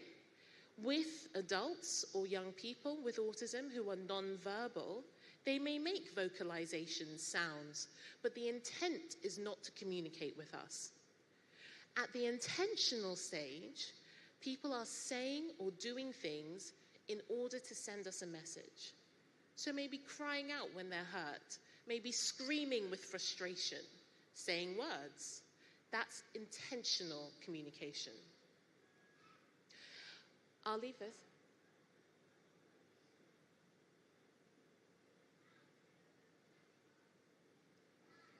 With adults or young people with autism who are non-verbal, they may make vocalizations, sounds, but the intent is not to communicate with us. At the intentional stage, people are saying or doing things in order to send us a message. So maybe crying out when they're hurt, maybe screaming with frustration, saying words. That's intentional communication. I'll leave this.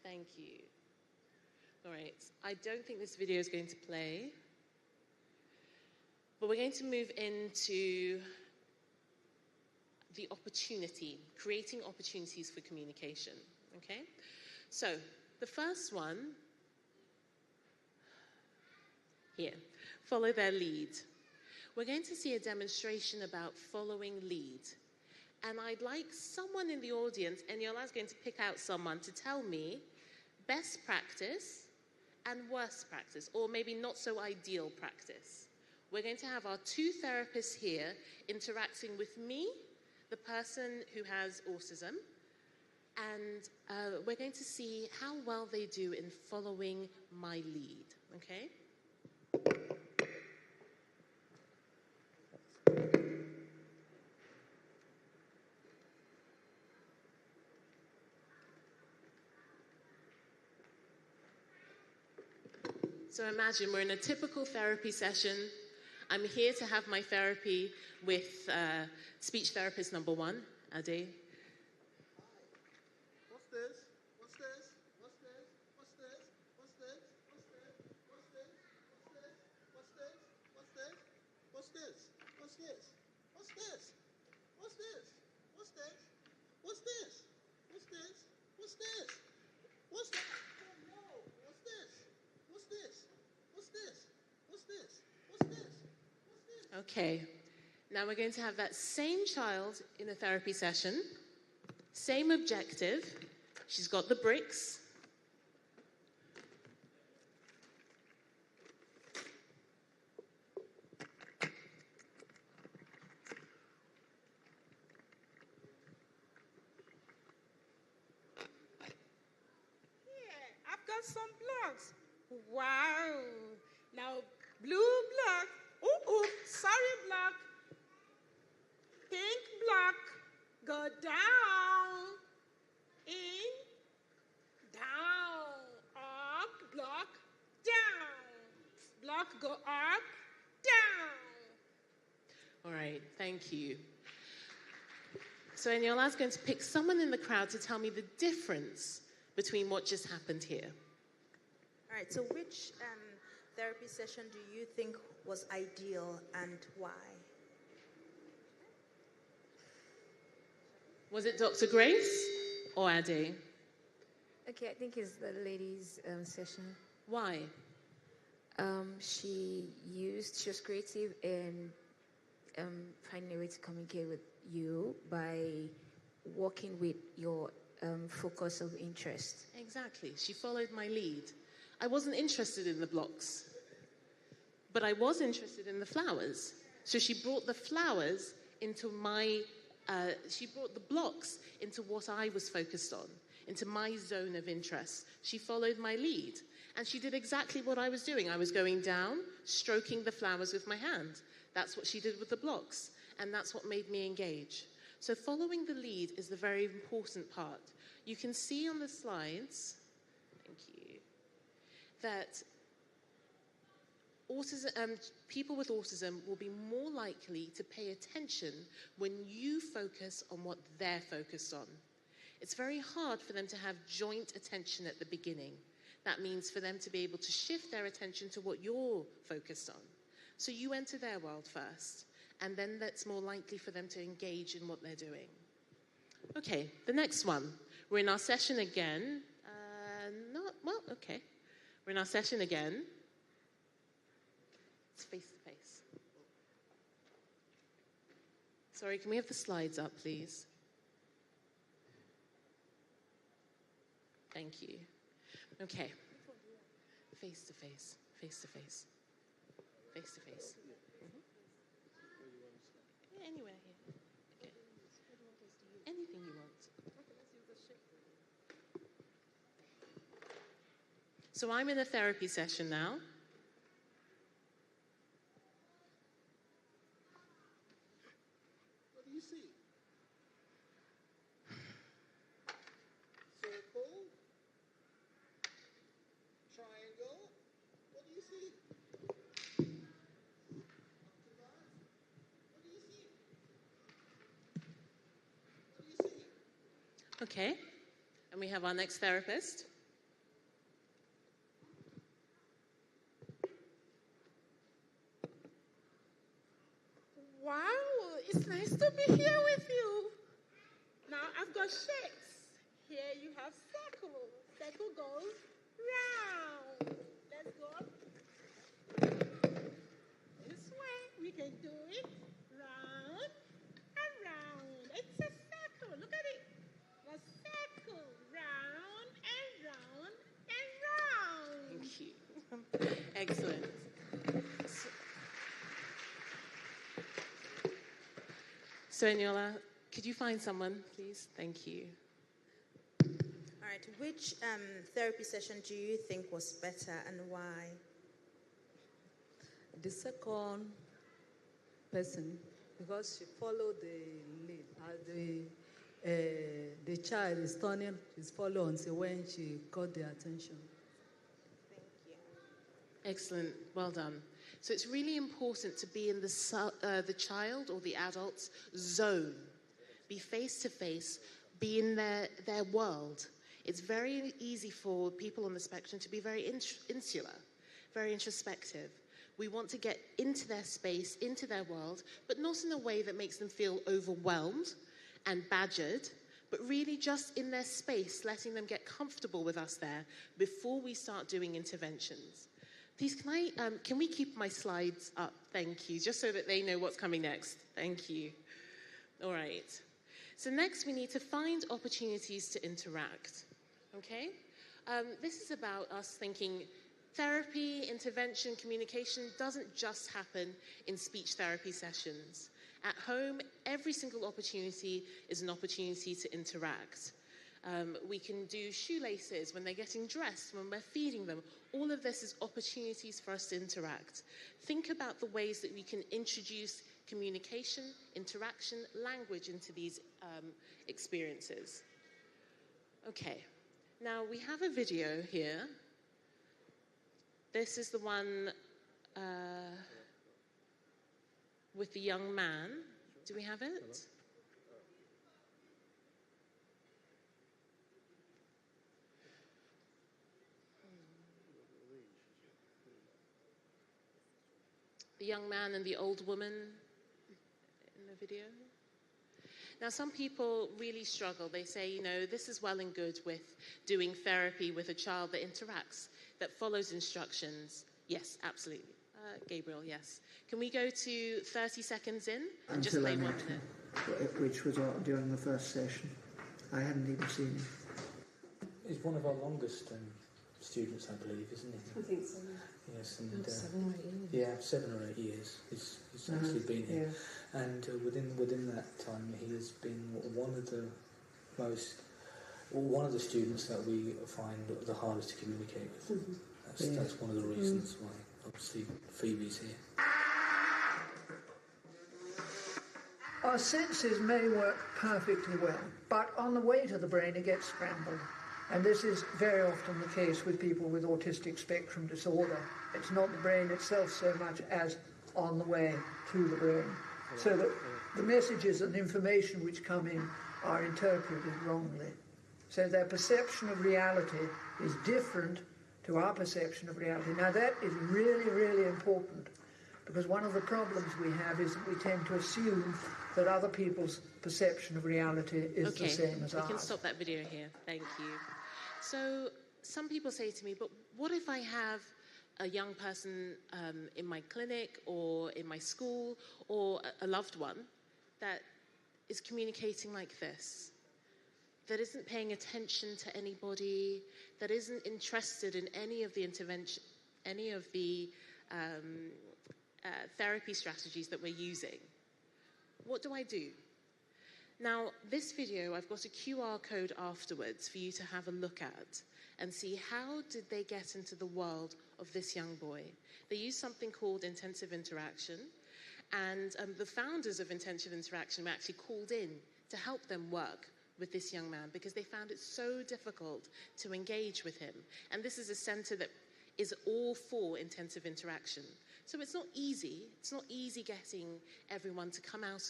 Thank you. All right, I don't think this video is going to play, but we're going to move into the opportunity, creating opportunities for communication, okay? So, the first one, here, follow their lead. We're going to see a demonstration about following lead. And I'd like someone in the audience, and Yola's going to pick out someone to tell me best practice and worst practice, or maybe not so ideal practice. We're going to have our two therapists here interacting with me, the person who has autism, and we're going to see how well they do in following my lead, okay? So imagine we're in a typical therapy session. I'm here to have my therapy with speech therapist number 1, Ade. What's this? What's this? What's this? What's this? What's this? What's this? What's this? What's this? What's this? What's this? What's this? What's this? What's this? What's this? What's this? What's this? What's this? What's this? Oh no! What's this? What's this? What's this? What's this? What's this? What's this? Okay. Now we're going to have that same child in a therapy session. Same objective. She's got the bricks. I've got some blocks. Wow. Now, blue block. Ooh, sorry block. Pink block. Go down. In. Down. Up. Block. Down. Block. Go up. Down. All right, thank you. So Eniola's going to pick someone in the crowd to tell me the difference between what just happened here. All right, so which therapy session do you think was ideal and why? Was it Dr. Grace or Ade? Okay, I think it's the ladies' session. Why? She was creative in finding a way to communicate with you by working with your focus of interest. Exactly. She followed my lead. I wasn't interested in the blocks, but I was interested in the flowers. So she brought the flowers into she brought the blocks into what I was focused on, into my zone of interest. She followed my lead, and she did exactly what I was doing. I was going down, stroking the flowers with my hand. That's what she did with the blocks, and that's what made me engage. So following the lead is the very important part. You can see on the slides, thank you, that people with autism will be more likely to pay attention when you focus on what they're focused on. It's very hard for them to have joint attention at the beginning. That means for them to be able to shift their attention to what you're focused on. So you enter their world first, and then that's more likely for them to engage in what they're doing. Okay, the next one. We're in our session again. Okay. We're in our session again. It's face to face. Sorry, can we have the slides up, please? Thank you. Okay. Face to face, face to face, face to face. Yeah, anywhere here. Okay. Anything you want. So I'm in a therapy session now. What do you see? Circle. Triangle. What do you see? Octagon. What do you see? What do you see? Okay. And we have our next therapist. Wow, it's nice to be here with you. Now I've got shapes. Here you have circle. Circle goes round. Let's go. This way we can do it round and round. It's a So, Eniola, could you find someone, please? Thank you. All right. Which therapy session do you think was better and why? The second person, because she followed the lead. The child is turning his follow until when she got the attention. Excellent. Well done. So it's really important to be in the child or the adult's zone. Be face-to-face. Be in their world. It's very easy for people on the spectrum to be very insular, very introspective. We want to get into their space, into their world, but not in a way that makes them feel overwhelmed and badgered, but really just in their space, letting them get comfortable with us there before we start doing interventions. Please, can we keep my slides up? Thank you, just so that they know what's coming next. Thank you. All right. So next, we need to find opportunities to interact. Okay? This is about us thinking therapy, intervention, communication doesn't just happen in speech therapy sessions. At home, every single opportunity is an opportunity to interact. We can do shoelaces when they're getting dressed, when we're feeding them. All of this is opportunities for us to interact. Think about the ways that we can introduce communication, interaction, language into these experiences. Okay, now we have a video here. This is the one with the young man. Do we have it? The young man and the old woman in the video. Now, some people really struggle. They say, you know, this is well and good with doing therapy with a child that interacts, that follows instructions. Yes, absolutely. Gabriel, yes. Can we go to 30 seconds in and just play 1 minute? Which was during the first session. I hadn't even seen him. He's one of our longest students, I believe, isn't he? I think so. Yes, and 7 or 8 years. yeah, 7 or 8 years. He's actually been here, and within that time, he has been one of the students that we find the hardest to communicate with. Mm-hmm. That's one of the reasons why, obviously, Phoebe's here. Our senses may work perfectly well, but on the way to the brain it gets scrambled. And this is very often the case with people with autistic spectrum disorder. It's not the brain itself so much as on the way to the brain. So that the messages and information which come in are interpreted wrongly. So their perception of reality is different to our perception of reality. Now that is really, really important, because one of the problems we have is that we tend to assume that other people's perception of reality is the same as ours. We can stop that video here. Thank you. So some people say to me, but what if I have a young person in my clinic or in my school or a loved one that is communicating like this, that isn't paying attention to anybody, that isn't interested in any of the intervention, any of the therapy strategies that we're using? What do I do? Now, this video, I've got a QR code afterwards for you to have a look at and see how did they get into the world of this young boy. They used something called intensive interaction, and the founders of intensive interaction were actually called in to help them work with this young man because they found it so difficult to engage with him. And this is a center that is all for intensive interaction. So it's not easy. It's not easy getting everyone to come out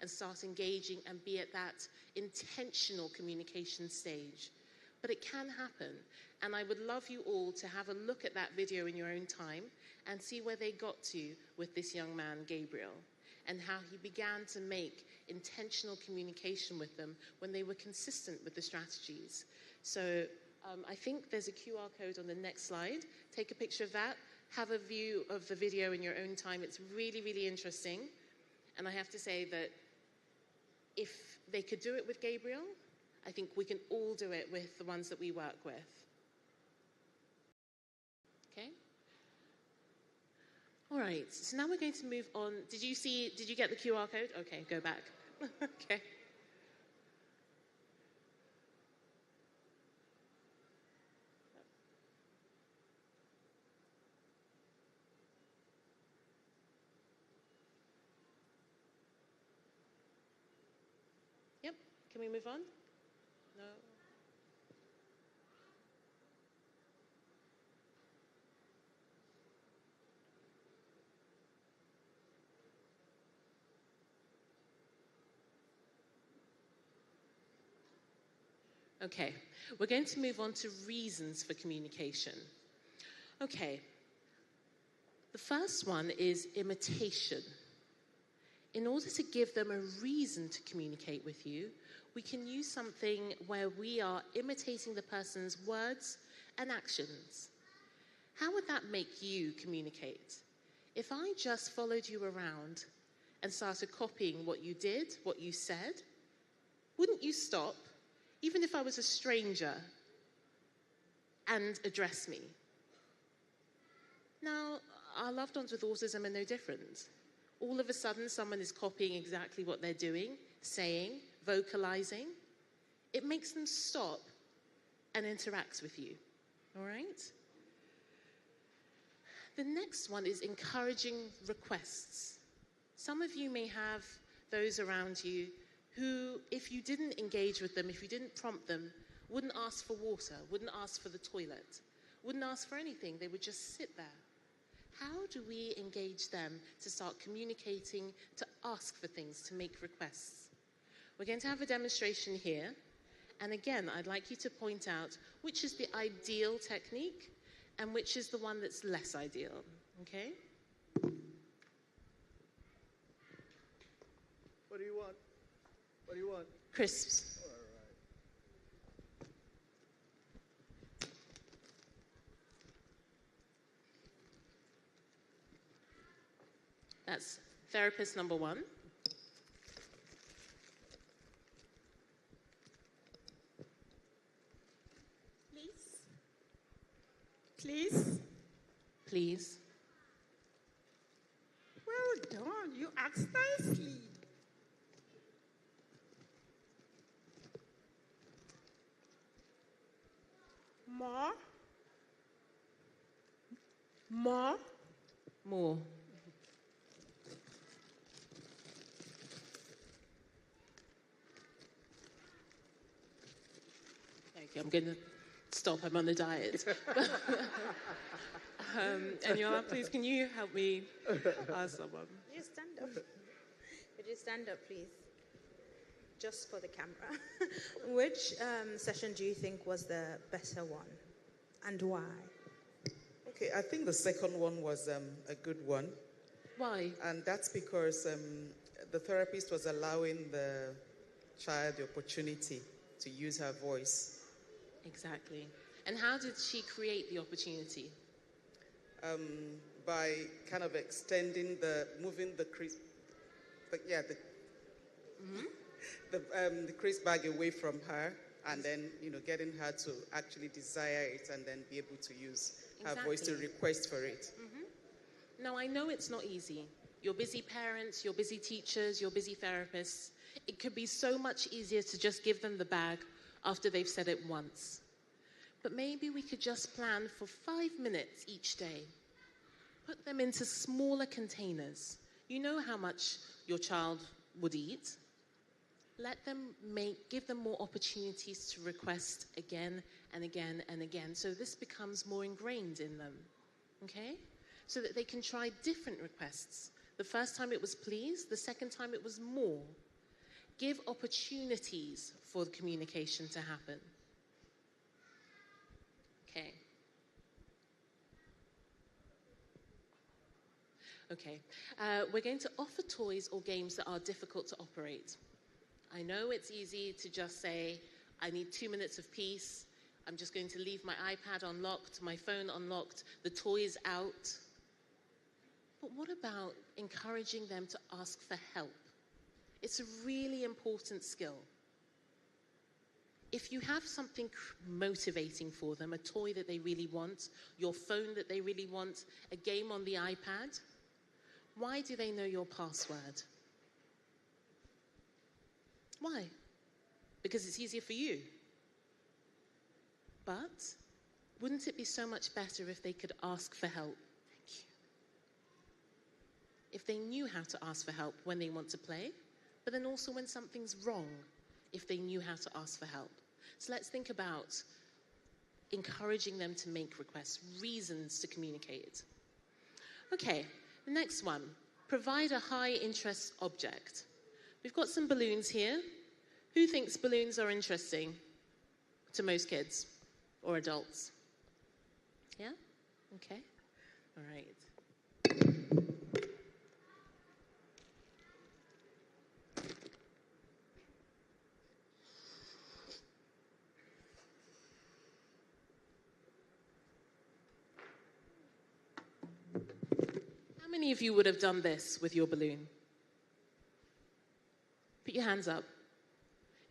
and start engaging and be at that intentional communication stage. But it can happen. And I would love you all to have a look at that video in your own time and see where they got to with this young man, Gabriel, and how he began to make intentional communication with them when they were consistent with the strategies. So I think there's a QR code on the next slide. Take a picture of that. Have a view of the video in your own time. It's really, really interesting. And I have to say that if they could do it with Gabriel, I think we can all do it with the ones that we work with. Okay? All right, so now we're going to move on. Did you get the QR code? Okay, go back. Okay. Yep. Can we move on? No. Okay, we're going to move on to reasons for communication. Okay, the first one is imitation. In order to give them a reason to communicate with you, we can use something where we are imitating the person's words and actions. How would that make you communicate? If I just followed you around and started copying what you did, what you said, wouldn't you stop? Even if I was a stranger, and address me. Now, our loved ones with autism are no different. All of a sudden, someone is copying exactly what they're doing, saying, vocalizing. It makes them stop and interact with you, all right? The next one is encouraging requests. Some of you may have those around you who, if you didn't engage with them, if you didn't prompt them, wouldn't ask for water, wouldn't ask for the toilet, wouldn't ask for anything. They would just sit there. How do we engage them to start communicating, to ask for things, to make requests? We're going to have a demonstration here. And again, I'd like you to point out which is the ideal technique and which is the one that's less ideal, okay? What do you want? What do you want? Crisps. All right. That's therapist number one. Please. Please. Well done. You asked nicely. More. More. More. Okay, I'm going to stop. I'm on a diet. Annual, please, can you help me ask someone? You stand up. Could you stand up, please? Just for the camera. Which session do you think was the better one, and why? Okay, I think the second one was a good one. Why? And that's because the therapist was allowing the child the opportunity to use her voice. Exactly. And how did she create the opportunity? By kind of extending moving the crease, the crease bag away from her, and then getting her to actually desire it, and then be able to use her voice to request for it. Mm-hmm. Now I know it's not easy. You're busy parents, you're busy teachers, you're busy therapists. It could be so much easier to just give them the bag after they've said it once. But maybe we could just plan for 5 minutes each day. Put them into smaller containers. You know how much your child would eat. Let them give them more opportunities to request again and again and again. So this becomes more ingrained in them, okay? So that they can try different requests. The first time it was please, the second time it was more. Give opportunities for the communication to happen. Okay. Okay. We're going to offer toys or games that are difficult to operate. I know it's easy to just say, I need 2 minutes of peace. I'm just going to leave my iPad unlocked, my phone unlocked, the toys out. But what about encouraging them to ask for help? It's a really important skill. If you have something motivating for them, a toy that they really want, your phone that they really want, a game on the iPad, why do they know your password? Why? Because it's easier for you. But wouldn't it be so much better if they could ask for help? Thank you. If they knew how to ask for help when they want to play, but then also when something's wrong, if they knew how to ask for help. So let's think about encouraging them to make requests, reasons to communicate. Okay, the next one, provide a high interest object. We've got some balloons here. Who thinks balloons are interesting to most kids or adults? Yeah? Okay. All right. How many of you would have done this with your balloon? Put your hands up.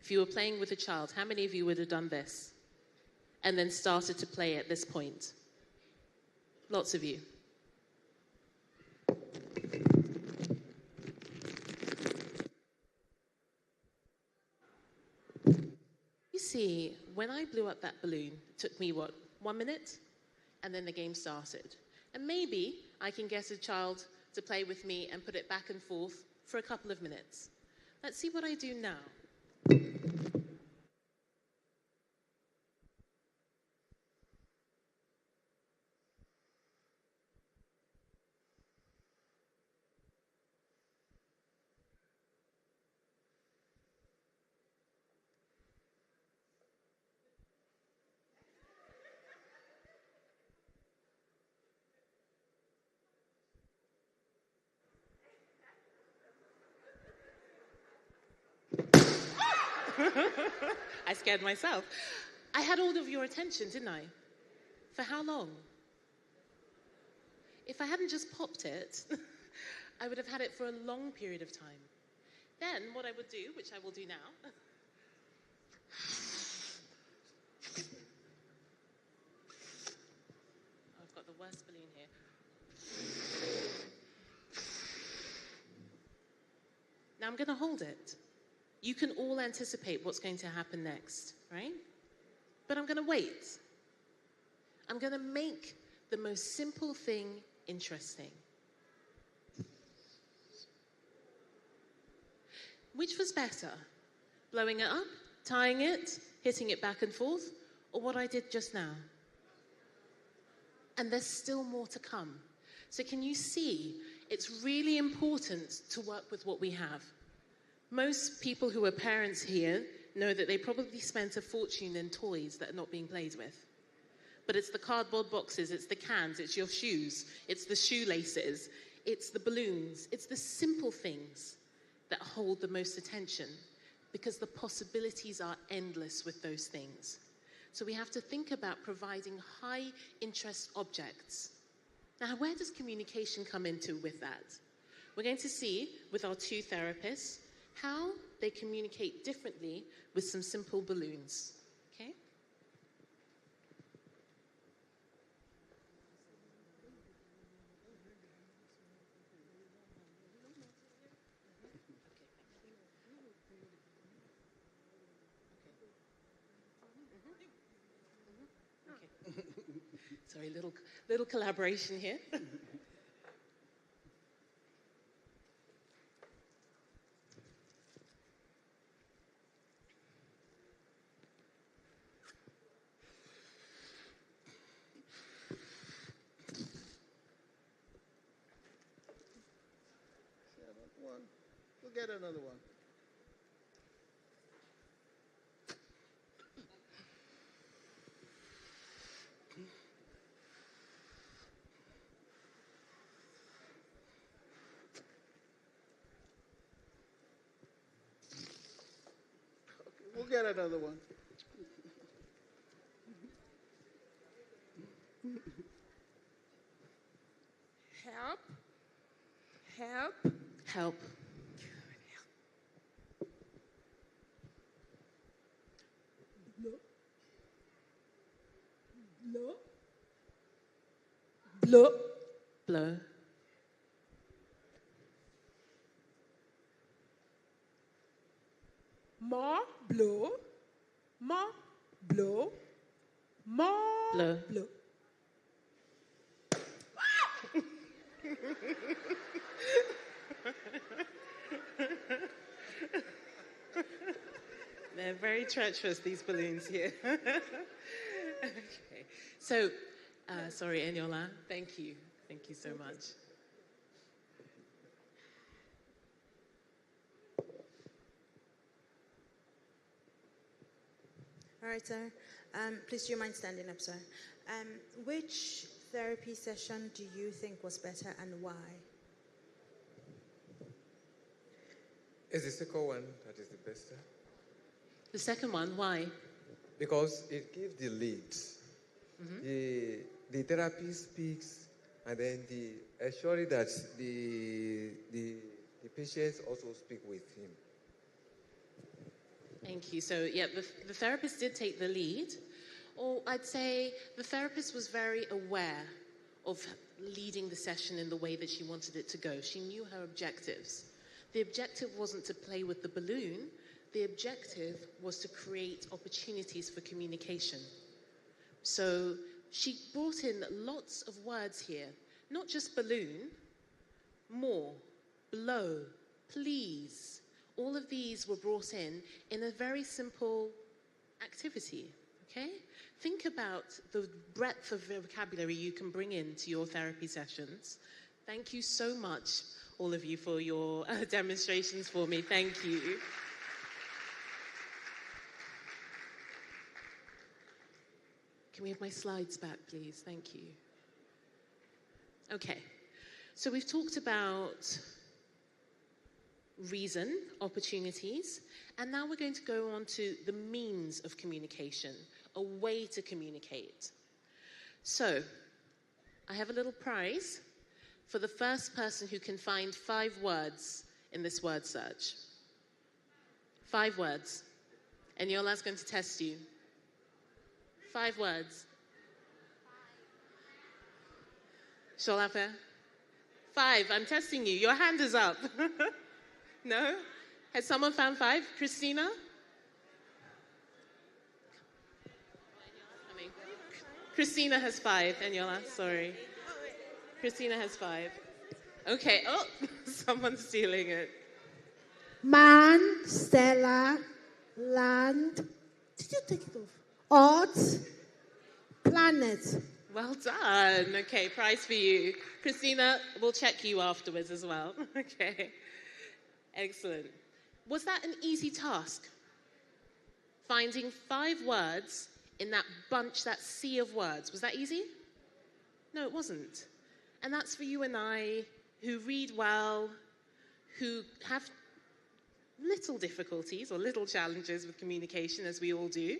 If you were playing with a child, how many of you would have done this? And then started to play at this point? Lots of you. You see, when I blew up that balloon, it took me, 1 minute? And then the game started. And maybe I can get a child to play with me and put it back and forth for a couple of minutes. Let's see what I do now. I scared myself. I had all of your attention, didn't I? For how long? If I hadn't just popped it, I would have had it for a long period of time. Then what I would do, which I will do now, I've got the worst balloon here. Now I'm going to hold it. You can all anticipate what's going to happen next, right? But I'm going to wait. I'm going to make the most simple thing interesting. Which was better? Blowing it up, tying it, hitting it back and forth, or what I did just now? And there's still more to come. So can you see, it's really important to work with what we have. Most people who are parents here know that they probably spent a fortune in toys that are not being played with. But it's the cardboard boxes, it's the cans, it's your shoes, it's the shoelaces, it's the balloons, it's the simple things that hold the most attention because the possibilities are endless with those things. So we have to think about providing high interest objects. Now, where does communication come into with that? We're going to see with our two therapists how they communicate differently with some simple balloons. Okay? Sorry, little collaboration here. We'll get another one. We'll get another one. Help. Help. Help. Blow. Blow. Blow. More blow. More blow. More Blow. blow. They're very treacherous, these balloons here. Okay. So, sorry, Eniola. Thank you. Thank you so much. All right, sir. Please do you mind standing up, sir? Which therapy session do you think was better and why? It's the second one that is the best. The second one, why? Because it gives the lead. The therapist speaks, and then the assuring that the patients also speak with him. Thank you. So, yeah, the therapist did take the lead, or I'd say the therapist was very aware of leading the session in the way that she wanted it to go. She knew her objectives. The objective wasn't to play with the balloon. The objective was to create opportunities for communication. So she brought in lots of words here, not just balloon, more, blow, please. All of these were brought in a very simple activity, okay? Think about the breadth of vocabulary you can bring into your therapy sessions. Thank you so much, all of you, for your demonstrations for me. Thank you. Can we have my slides back, please? Thank you. Okay, so we've talked about reason, opportunities, and now we're going to go on to the means of communication, a way to communicate. So, I have a little prize for the first person who can find 5 words in this word search. 5 words. And Yola's going to test you. 5 words. Solape? 5. I'm testing you. Your hand is up. No? Has someone found 5? Christina? Christina has 5. Eniola, sorry. Christina has 5. Okay. Oh, someone's stealing it. Man, Stella, land. Did you take it off? Earth, planet. Well done. Okay, prize for you. Christina, we'll check you afterwards as well. Okay. Excellent. Was that an easy task? Finding 5 words in that bunch, that sea of words. Was that easy? No, it wasn't. And that's for you and I, who read well, who have little difficulties or little challenges with communication, as we all do.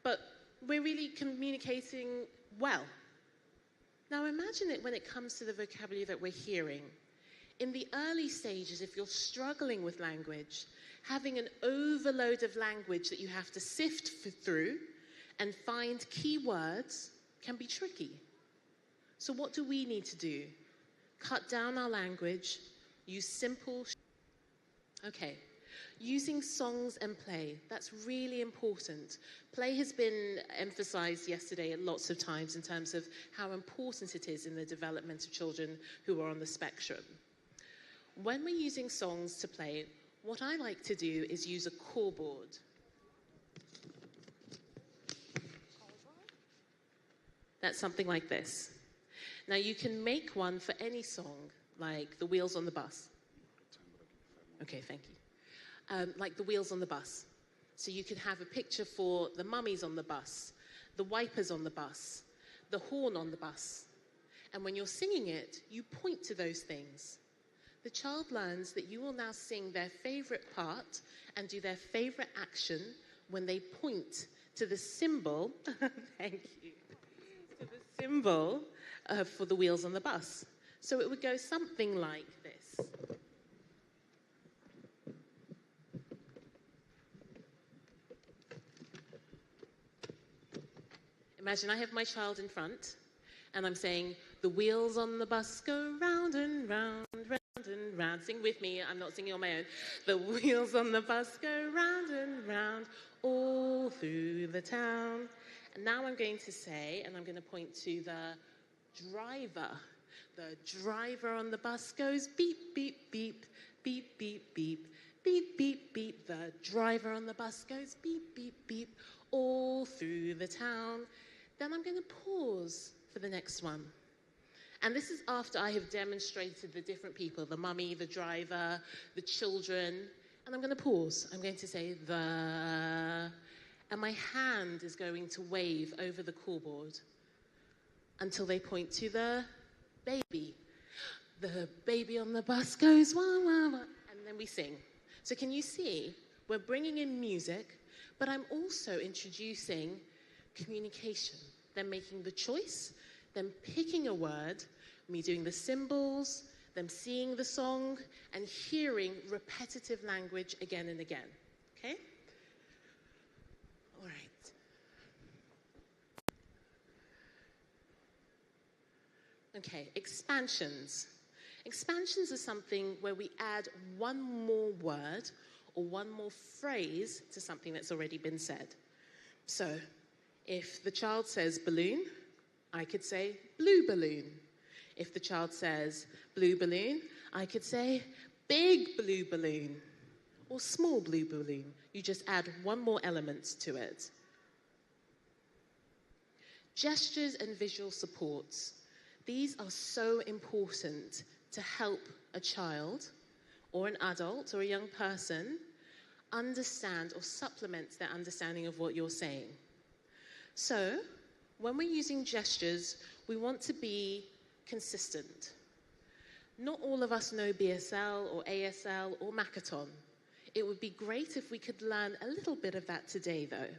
But we're really communicating well. Now imagine it when it comes to the vocabulary that we're hearing. In the early stages, if you're struggling with language, having an overload of language that you have to sift through and find key words can be tricky. So what do we need to do? Cut down our language, use simple... Okay, using songs and play, that's really important. Play has been emphasized yesterday lots of times in terms of how important it is in the development of children who are on the spectrum. When we're using songs to play, what I like to do is use a core board. That's something like this. Now you can make one for any song, like The Wheels on the Bus. Okay, thank you. Like The Wheels on the Bus. So you could have a picture for the mummies on the bus, the wipers on the bus, the horn on the bus. And when you're singing it, you point to those things. The child learns that you will now sing their favorite part and do their favorite action when they point to the symbol, thank you, to the symbol for the wheels on the bus. So it would go something like this. Imagine I have my child in front, And I'm saying, the wheels on the bus go round and round, round and round. Sing with me, I'm not singing on my own. The wheels on the bus go round and round, all through the town. And now I'm going to say, and I'm going to point to the driver. The driver on the bus goes beep, beep, beep, beep, beep, beep, beep, beep, beep. The driver on the bus goes beep, beep, beep, all through the town. Then I'm going to pause for the next one. And this is after I have demonstrated the different people, the mummy, the driver, the children. And I'm going to pause. I'm going to say the... And my hand is going to wave over the callboard until they point to the baby. The baby on the bus goes wah, wah, wah, and then we sing. So can you see, we're bringing in music, but I'm also introducing communication. Them making the choice, them picking a word, me doing the symbols, them seeing the song, and hearing repetitive language again and again. Okay? All right. Okay, expansions. Expansions are something where we add one more word or one more phrase to something that's already been said. So, if the child says balloon, I could say blue balloon. If the child says blue balloon, I could say big blue balloon or small blue balloon. You just add one more element to it. Gestures and visual supports. These are so important to help a child or an adult or a young person understand or supplement their understanding of what you're saying. So, when we're using gestures, we want to be consistent. Not all of us know BSL or ASL or Makaton. It would be great if we could learn a little bit of that today, though.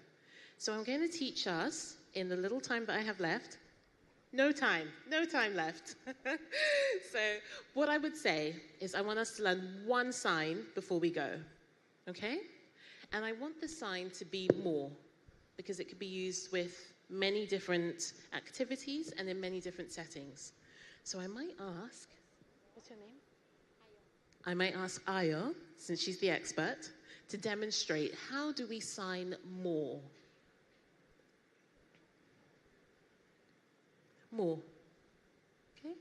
So I'm going to teach us, in the little time that I have left, no time left. So what I would say is I want us to learn one sign before we go, okay? And I want the sign to be more, because it could be used with many different activities and in many different settings. So I might ask, what's your name? I might ask Ayo, since she's the expert, to demonstrate how do we sign more. More. Okay?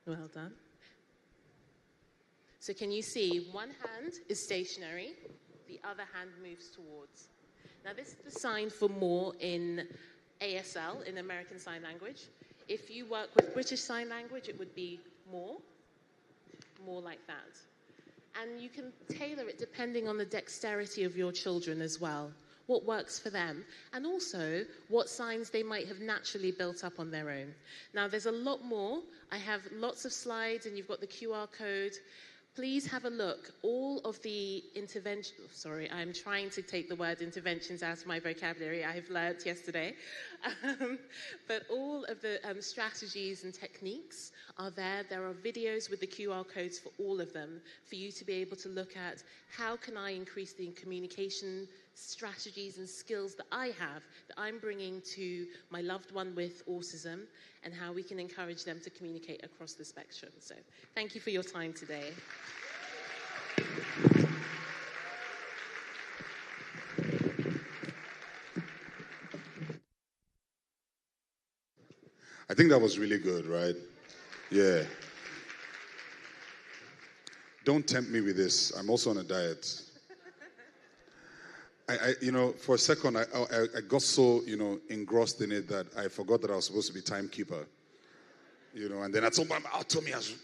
Well done. So can you see one hand is stationary, the other hand moves towards. Now this is the sign for more in ASL, in American Sign Language. If you work with British Sign Language, it would be more like that. And you can tailor it depending on the dexterity of your children as well, what works for them, and also what signs they might have naturally built up on their own. Now, there's a lot more. I have lots of slides, and you've got the QR code. Please have a look. All of the I'm trying to take the word interventions out of my vocabulary. I have learnt yesterday. But all of the strategies and techniques are there. There are videos with the QR codes for all of them for you to be able to look at how can I increase the communication strategies and skills that I have, that I'm bringing to my loved one with autism, and how we can encourage them to communicate across the spectrum. So thank you for your time today. I think that was really good, right? Yeah. Don't tempt me with this. I'm also on a diet. For a second, I got so, engrossed in it that I forgot that I was supposed to be timekeeper. And then I told Tommy has,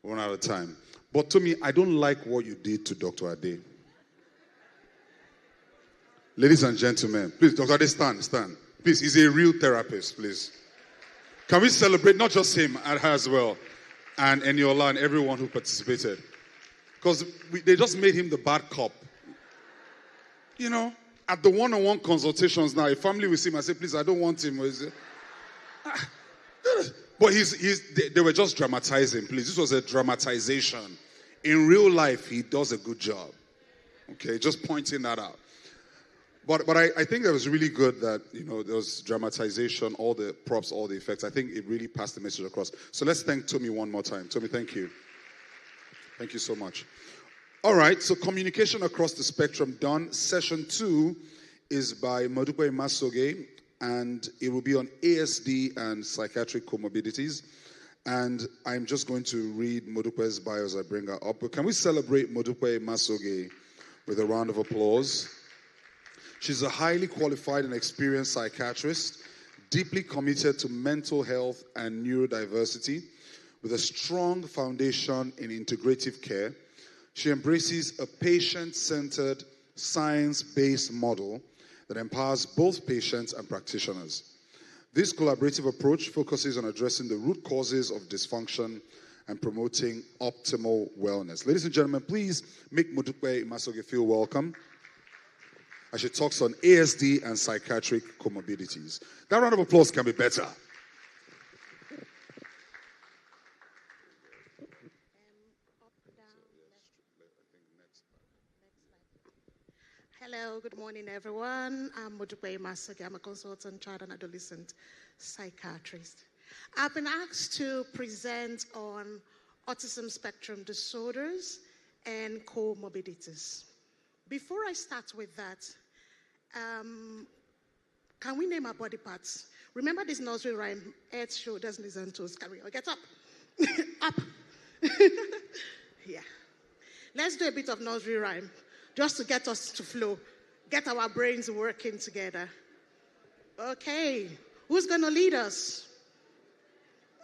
run out of time. But Tommy, I don't like what you did to Dr. Ade. Ladies and gentlemen, please, Dr. Ade, stand. Please, he's a real therapist, please. Can we celebrate not just him, and her as well, and Eniola and everyone who participated? Because they just made him the bad cop. At the one-on-one consultations now, a family will see him and say, please, I don't want him. But they were just dramatizing, please. This was a dramatization. In real life, he does a good job. Okay, just pointing that out. But I think that was really good that, there was dramatization, all the props, all the effects. I think it really passed the message across. So let's thank Tommy one more time. Tommy, thank you. Thank you so much. All right, so communication across the spectrum done. Session 2 is by Modupe Masoge, and it will be on ASD and psychiatric comorbidities. And I'm just going to read Modupe's bio as I bring her up. But can we celebrate Modupe Masoge with a round of applause? She's a highly qualified and experienced psychiatrist, deeply committed to mental health and neurodiversity, with a strong foundation in integrative care. She embraces a patient-centered, science-based model that empowers both patients and practitioners. This collaborative approach focuses on addressing the root causes of dysfunction and promoting optimal wellness. Ladies and gentlemen, please make Modupe Masoge feel welcome as she talks on ASD and psychiatric comorbidities. That round of applause can be better. Hello, good morning, everyone. I'm Modupe Masoge. I'm a consultant child and adolescent psychiatrist. I've been asked to present on autism spectrum disorders and comorbidities. Before I start with that, can we name our body parts? Remember this nursery rhyme, head, shoulders, knees, and toes. Carry on. Get up. Up. Yeah. Let's do a bit of nursery rhyme just to get us to flow, get our brains working together. Okay. Who's going to lead us?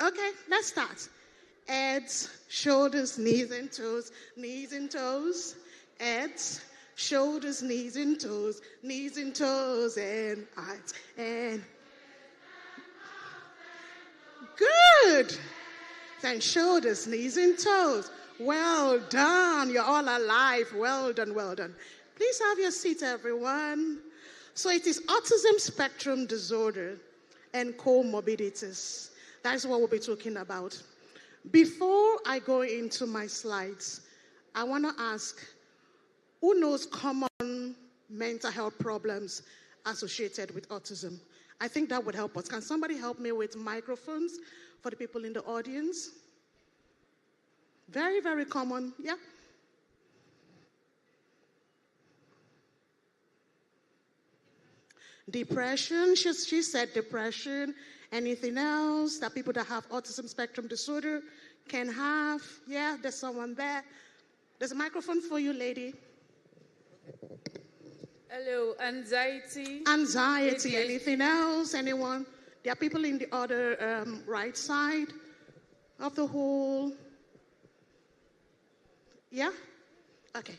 Okay, let's start. Heads, shoulders, knees, and toes, knees and toes. Heads, shoulders, knees and toes, and eyes. And good. Then shoulders, knees, and toes. Well done. You're all alive. Well done, well done. Please have your seat, everyone. So it is autism spectrum disorder and comorbidities. That's what we'll be talking about. Before I go into my slides, I want to ask, who knows common mental health problems associated with autism? I think that would help us. Can somebody help me with microphones for the people in the audience? Very, very common. Yeah. Depression. She said depression. Anything else that people that have autism spectrum disorder can have? Yeah, there's someone there. There's a microphone for you, lady. Hello, anxiety. Anxiety. Anything else? Anyone? There are people in the other right side of the hall. Yeah? Okay.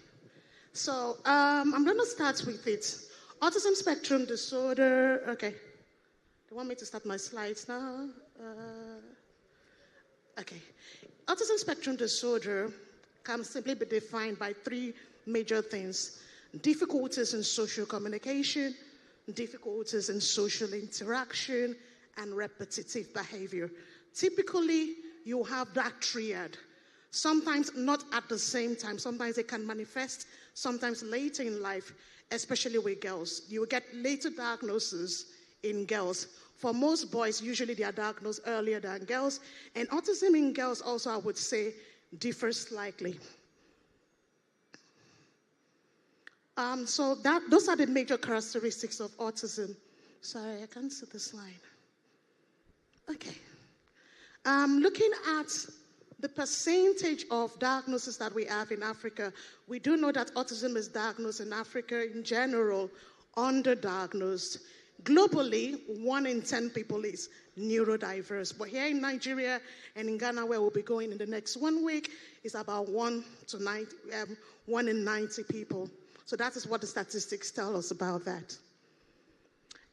So I'm going to start with it. Autism spectrum disorder. Okay. You want me to start my slides now? Okay. Autism spectrum disorder can simply be defined by three major things: difficulties in social communication, difficulties in social interaction, and repetitive behavior. Typically, you have that triad. Sometimes not at the same time. Sometimes it can manifest, sometimes later in life, especially with girls. You will get later diagnoses in girls. For most boys, usually they are diagnosed earlier than girls. And autism in girls also, I would say, differs slightly. So those are the major characteristics of autism. Sorry, I can't see the slide. Okay. Looking at the percentage of diagnoses that we have in Africa, we do know that autism is diagnosed in Africa in general, underdiagnosed. Globally, 1 in 10 people is neurodiverse. But here in Nigeria and in Ghana, where we'll be going in the next 1 week, is about 1 in 90 people. So that is what the statistics tell us about that.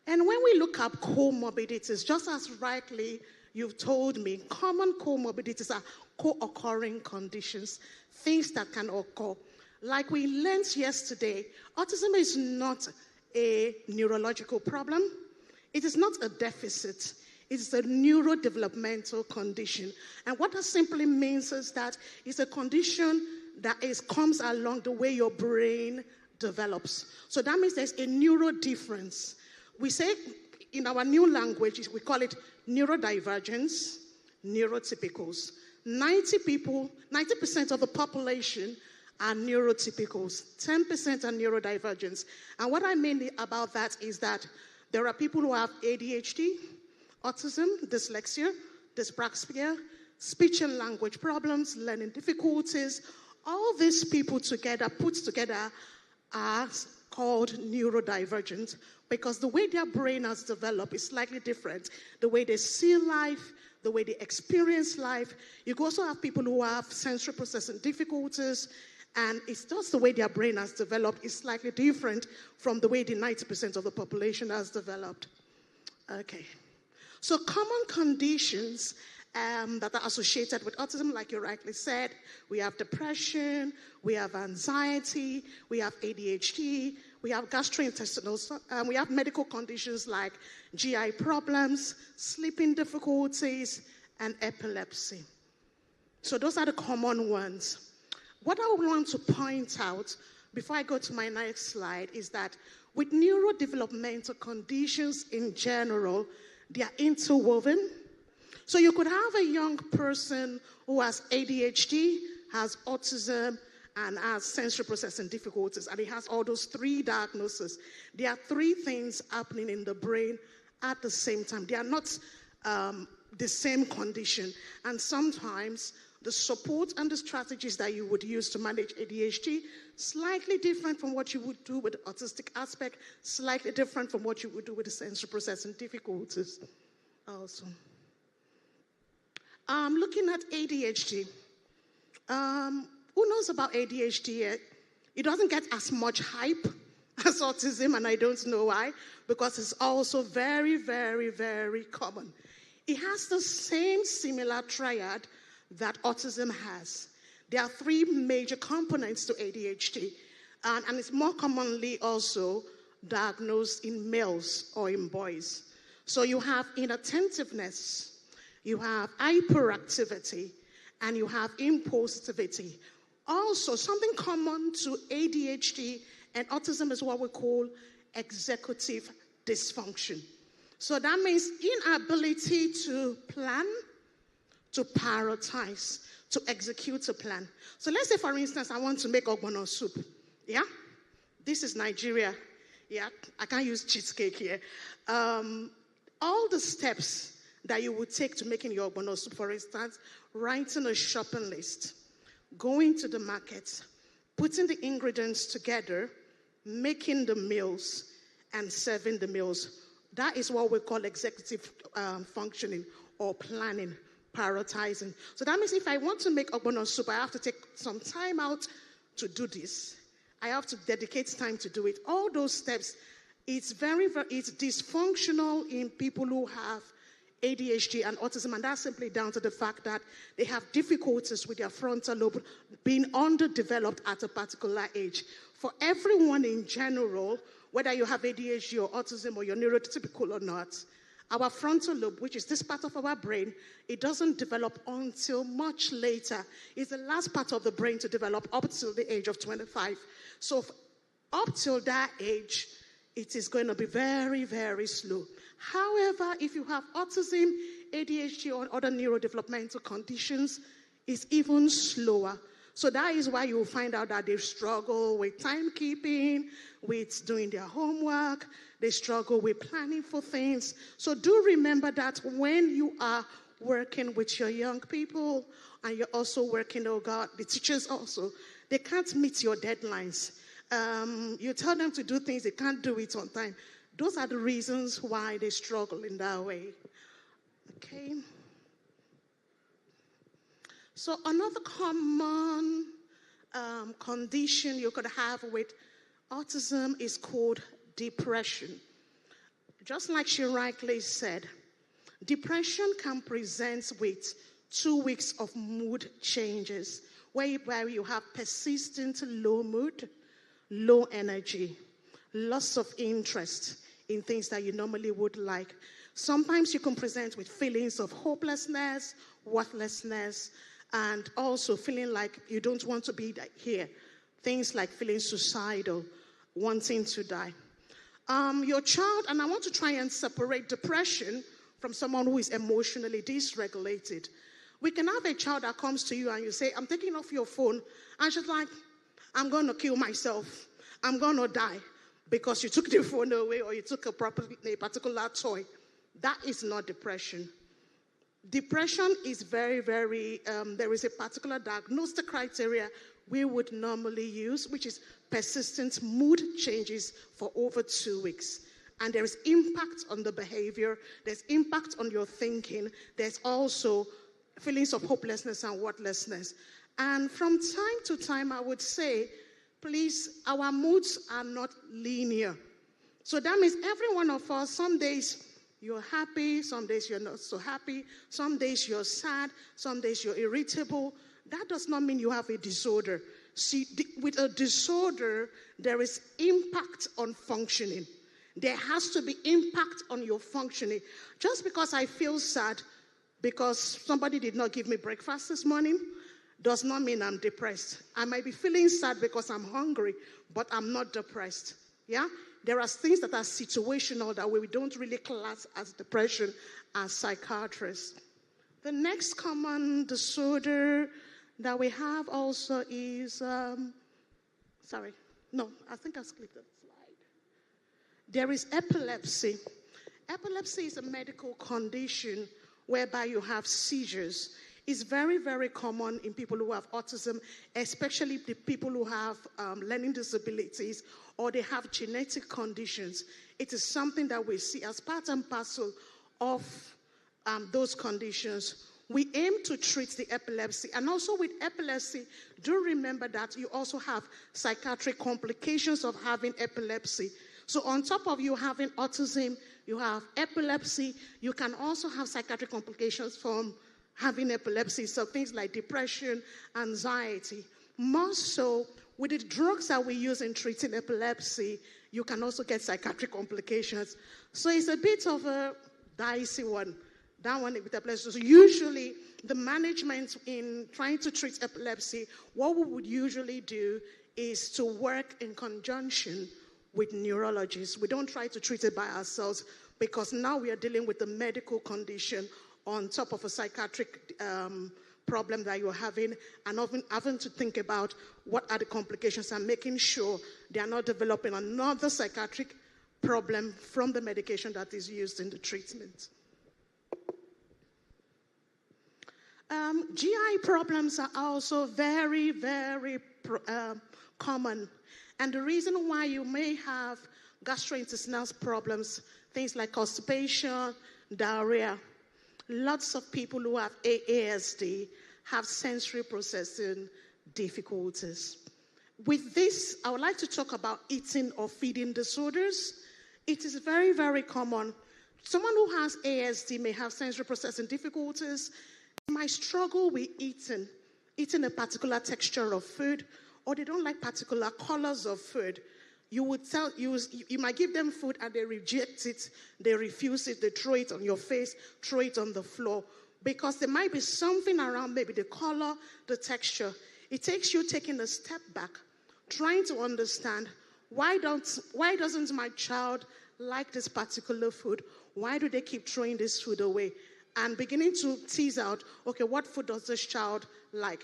And when we look up comorbidities, just as rightly you've told me, common comorbidities are co-occurring conditions, things that can occur. Like we learned yesterday, autism is not a neurological problem. It is not a deficit. It is a neurodevelopmental condition. And what that simply means is that it's a condition that comes along the way your brain develops. So that means there's a neuro difference. We say in our new language, we call it neurodivergence, neurotypicals. 90% of the population are neurotypicals, 10% are neurodivergence. And what I mean about that is that there are people who have ADHD, autism, dyslexia, dyspraxia, speech and language problems, learning difficulties. All these people together, put together, are called neurodivergent because the way their brain has developed is slightly different. The way they see life, the way they experience life. You can also have people who have sensory processing difficulties, and it's just the way their brain has developed is slightly different from the way the 90% of the population has developed. Okay. So common conditions that are associated with autism, like you rightly said, we have depression, we have anxiety, we have ADHD, we have gastrointestinal, we have medical conditions like GI problems, sleeping difficulties, and epilepsy. So those are the common ones. What I want to point out before I go to my next slide is that with neurodevelopmental conditions in general, they are interwoven. So you could have a young person who has ADHD, has autism, and has sensory processing difficulties, and he has all those three diagnoses. There are three things happening in the brain at the same time. They are not the same condition, and sometimes the support and the strategies that you would use to manage ADHD slightly different from what you would do with the autistic aspect, slightly different from what you would do with the sensory processing difficulties also. Looking at ADHD, who knows about ADHD yet? It doesn't get as much hype as autism, and I don't know why, because it's also very, very, very common. It has the same similar triad that autism has. There are three major components to ADHD, and it's more commonly also diagnosed in males or in boys. So you have inattentiveness, you have hyperactivity, and you have impulsivity. Also, something common to ADHD and autism is what we call executive dysfunction. So that means inability to plan, to prioritize, to execute a plan. So let's say, for instance, I want to make ogbono soup. Yeah? This is Nigeria. Yeah? I can't use cheesecake here. All the steps that you would take to making your ogbono soup, for instance, writing a shopping list, going to the market, putting the ingredients together, making the meals, and serving the meals. That is what we call executive functioning or planning, prioritizing. So that means if I want to make ogbono soup, I have to take some time out to do this. I have to dedicate time to do it. All those steps, it's it's dysfunctional in people who have ADHD and autism, and that's simply down to the fact that they have difficulties with their frontal lobe being underdeveloped at a particular age. For everyone in general, whether you have ADHD or autism or you're neurotypical or not, our frontal lobe, which is this part of our brain, it doesn't develop until much later. It's the last part of the brain to develop up till the age of 25. So up till that age, it is going to be very, very slow. However, if you have autism, ADHD, or other neurodevelopmental conditions, it's even slower. So that is why you will find out that they struggle with timekeeping, with doing their homework, they struggle with planning for things. So do remember that when you are working with your young people, and you're also working, oh God, the teachers also, they can't meet your deadlines. You tell them to do things, they can't do it on time. Those are the reasons why they struggle in that way. Okay. So another common condition you could have with autism is called depression. Just like she rightly said, depression can present with 2 weeks of mood changes, where you have persistent low mood, low energy, loss of interest in things that you normally would like. Sometimes you can present with feelings of hopelessness, worthlessness, and also feeling like you don't want to be here. Things like feeling suicidal. wanting to die. Your child, and I want to try and separate depression from someone who is emotionally dysregulated. We can have a child that comes to you and you say, I'm taking off your phone, and she's like, I'm going to kill myself. I'm going to die because you took the phone away or you took a particular toy. That is not depression. Depression is very, very, there is a particular diagnostic criteria we would normally use, which is persistent mood changes for over 2 weeks. And there is impact on the behavior, there's impact on your thinking, there's also feelings of hopelessness and worthlessness. And from time to time, I would say, please, our moods are not linear. So that means every one of us, some days you're happy, some days you're not so happy, some days you're sad, some days you're irritable. That does not mean you have a disorder. See, with a disorder, there is impact on functioning. There has to be impact on your functioning. Just because I feel sad because somebody did not give me breakfast this morning does not mean I'm depressed. I might be feeling sad because I'm hungry, but I'm not depressed. Yeah? There are things that are situational that we don't really class as depression as psychiatrists. The next common disorder that we have also is, I think I skipped that slide. There is epilepsy. Epilepsy is a medical condition whereby you have seizures. It's very, very common in people who have autism, especially the people who have learning disabilities or they have genetic conditions. It is something that we see as part and parcel of those conditions. We aim to treat the epilepsy. And also with epilepsy, do remember that you also have psychiatric complications of having epilepsy. So on top of you having autism, you have epilepsy. You can also have psychiatric complications from having epilepsy. So things like depression, anxiety. More so, with the drugs that we use in treating epilepsy, you can also get psychiatric complications. So it's a bit of a dicey one. That one with epilepsy. So usually, the management in trying to treat epilepsy, what we would usually do is to work in conjunction with neurologists. We don't try to treat it by ourselves because now we are dealing with a medical condition on top of a psychiatric problem that you're having, and often having to think about what are the complications and making sure they are not developing another psychiatric problem from the medication that is used in the treatment. GI problems are also very, very common. And the reason why you may have gastrointestinal problems, things like constipation, diarrhea, lots of people who have ASD have sensory processing difficulties. With this, I would like to talk about eating or feeding disorders. It is very, very common. Someone who has ASD may have sensory processing difficulties, might struggle with eating a particular texture of food, or they don't like particular colors of food. You might give them food and they reject it, they refuse it, they throw it on your face, throw it on the floor, because there might be something around, maybe the color, the texture. It takes you taking a step back, trying to understand why doesn't my child like this particular food? Why do they keep throwing this food away? And beginning to tease out, okay, what food does this child like?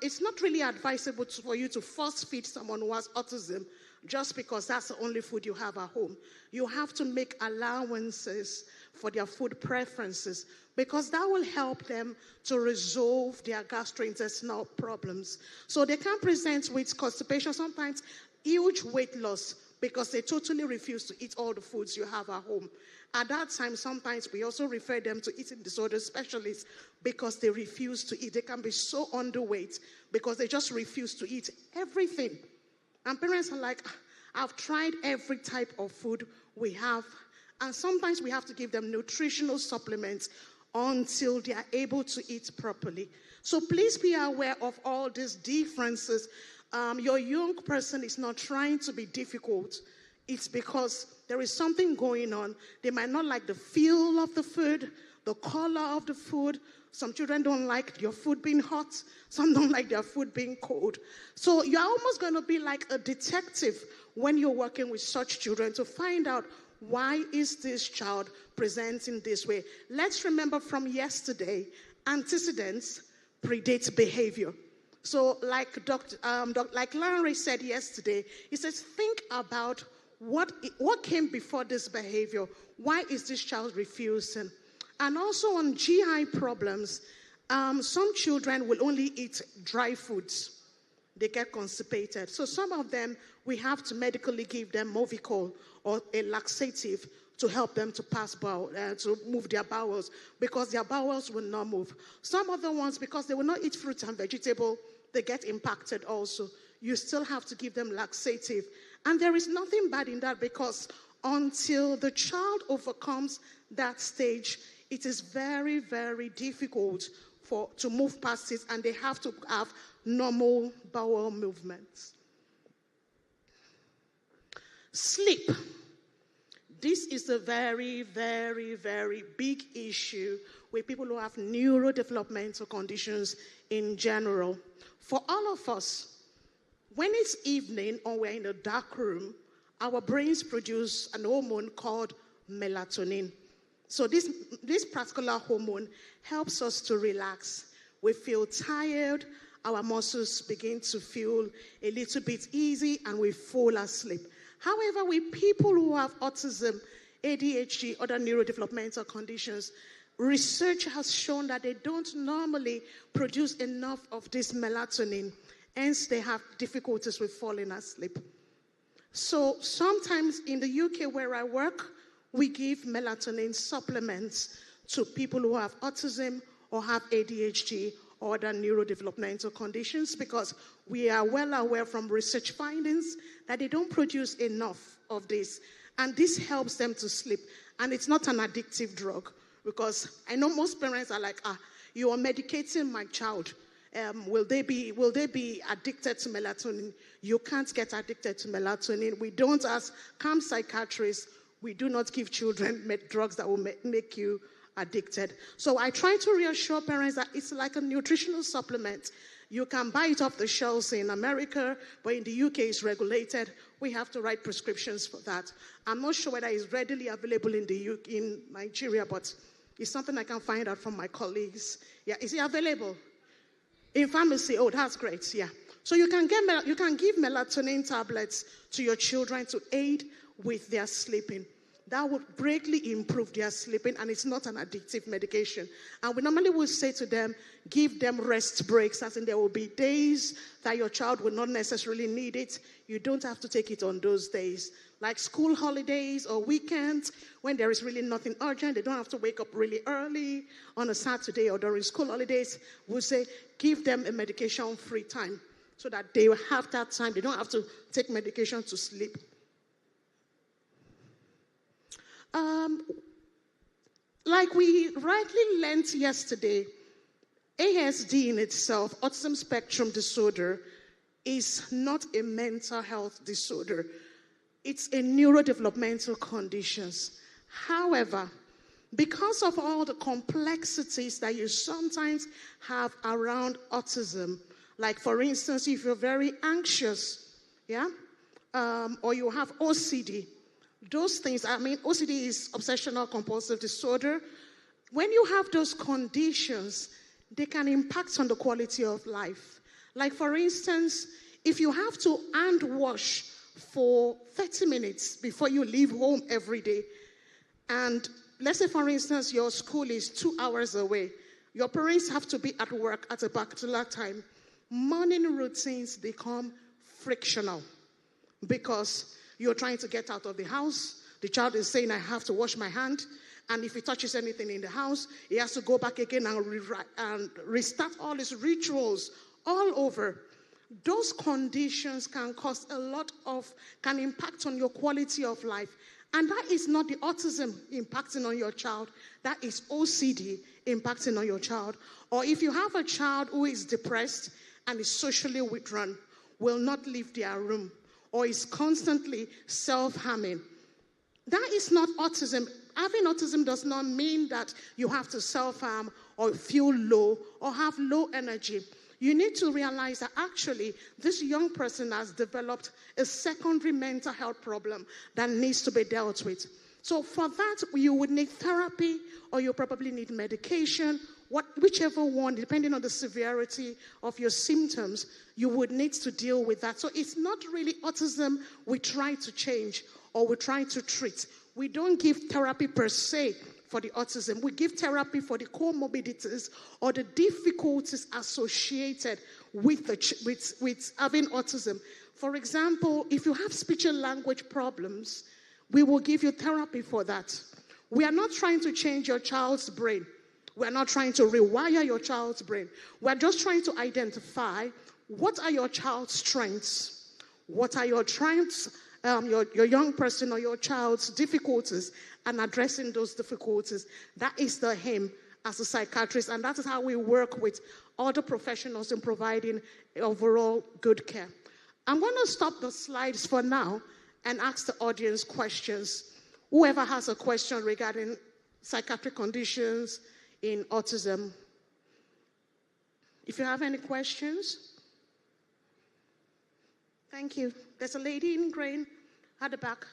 It's not really advisable for you to force feed someone who has autism just because that's the only food you have at home. You have to make allowances for their food preferences because that will help them to resolve their gastrointestinal problems. So they can present with constipation, sometimes huge weight loss, because they totally refuse to eat all the foods you have at home. At that time, sometimes we also refer them to eating disorder specialists because they refuse to eat. They can be so underweight because they just refuse to eat everything. And parents are like, I've tried every type of food we have. And sometimes we have to give them nutritional supplements until they are able to eat properly. So please be aware of all these differences. Your young person is not trying to be difficult. It's because there is something going on. They might not like the feel of the food, the color of the food. Some children don't like your food being hot. Some don't like their food being cold. So you're almost going to be like a detective when you're working with such children to find out, why is this child presenting this way? Let's remember from yesterday, antecedents predate behavior. So like like Lanre said yesterday, he says, think about what came before this behavior. Why is this child refusing? And also on GI problems, some children will only eat dry foods. They get constipated. So some of them, we have to medically give them Movicol or a laxative to help them to pass bowel, to move their bowels, because their bowels will not move. Some other ones, because they will not eat fruit and vegetable, they get impacted also. You still have to give them laxative. And there is nothing bad in that, because until the child overcomes that stage, it is very, very difficult to move past it, and they have to have normal bowel movements. Sleep. This is a very, very, very big issue with people who have neurodevelopmental conditions in general. For all of us, when it's evening or we're in a dark room, our brains produce an hormone called melatonin. So this particular hormone helps us to relax. We feel tired, our muscles begin to feel a little bit easy, and we fall asleep. However, with people who have autism, ADHD, other neurodevelopmental conditions, research has shown that they don't normally produce enough of this melatonin. Hence, they have difficulties with falling asleep. So sometimes in the UK where I work, we give melatonin supplements to people who have autism or have ADHD or other neurodevelopmental conditions, because we are well aware from research findings that they don't produce enough of this. And this helps them to sleep. And it's not an addictive drug, because I know most parents are like, you are medicating my child. Will they be addicted to melatonin? You can't get addicted to melatonin. We don't, as CAM psychiatrists, we do not give children drugs that will make you addicted. So I try to reassure parents that it's like a nutritional supplement. You can buy it off the shelves in America, but in the UK it's regulated. We have to write prescriptions for that. I'm not sure whether it's readily available in Nigeria, but it's something I can find out from my colleagues. Yeah, is it available? In pharmacy? Oh, that's great, yeah. So you can give melatonin tablets to your children to aid with their sleeping. That would greatly improve their sleeping, and it's not an addictive medication. And we normally will say to them, give them rest breaks, as in there will be days that your child will not necessarily need it. You don't have to take it on those days. Like school holidays or weekends, when there is really nothing urgent, they don't have to wake up really early on a Saturday or during school holidays. We'll say, give them a medication-free time so that they will have that time. They don't have to take medication to sleep. Like we rightly learned yesterday, ASD in itself, autism spectrum disorder, is not a mental health disorder. It's a neurodevelopmental condition. However, because of all the complexities that you sometimes have around autism, like for instance, if you're very anxious, or you have OCD, those things, OCD is obsessional compulsive disorder. When you have those conditions, they can impact on the quality of life. Like for instance, if you have to hand wash for 30 minutes before you leave home every day, and let's say for instance, your school is 2 hours away, your parents have to be at work at a particular time, morning routines become frictional because you're trying to get out of the house. The child is saying, I have to wash my hand. And if he touches anything in the house, he has to go back again and restart all his rituals all over. Those conditions can can impact on your quality of life. And that is not the autism impacting on your child. That is OCD impacting on your child. Or if you have a child who is depressed and is socially withdrawn, will not leave their room, or is constantly self-harming, that is not autism. having autism does not mean that you have to self-harm or feel low or have low energy. You need to realize that actually this young person has developed a secondary mental health problem that needs to be dealt with. So for that, you would need therapy or you probably need medication, whichever one, depending on the severity of your symptoms, you would need to deal with that. So it's not really autism we try to change or we try to treat. We don't give therapy per se for the autism. We give therapy for the comorbidities or the difficulties associated with having autism. For example, if you have speech and language problems, we will give you therapy for that. We are not trying to change your child's brain. We are not trying to rewire your child's brain. We are just trying to identify what are your child's strengths, what are your strengths, your young person or your child's difficulties, and addressing those difficulties. That is the aim as a psychiatrist, and that is how we work with other professionals in providing overall good care. I'm going to stop the slides for now and ask the audience questions. Whoever has a question regarding psychiatric conditions in autism. If you have any questions. Thank you. There's a lady in green at the back.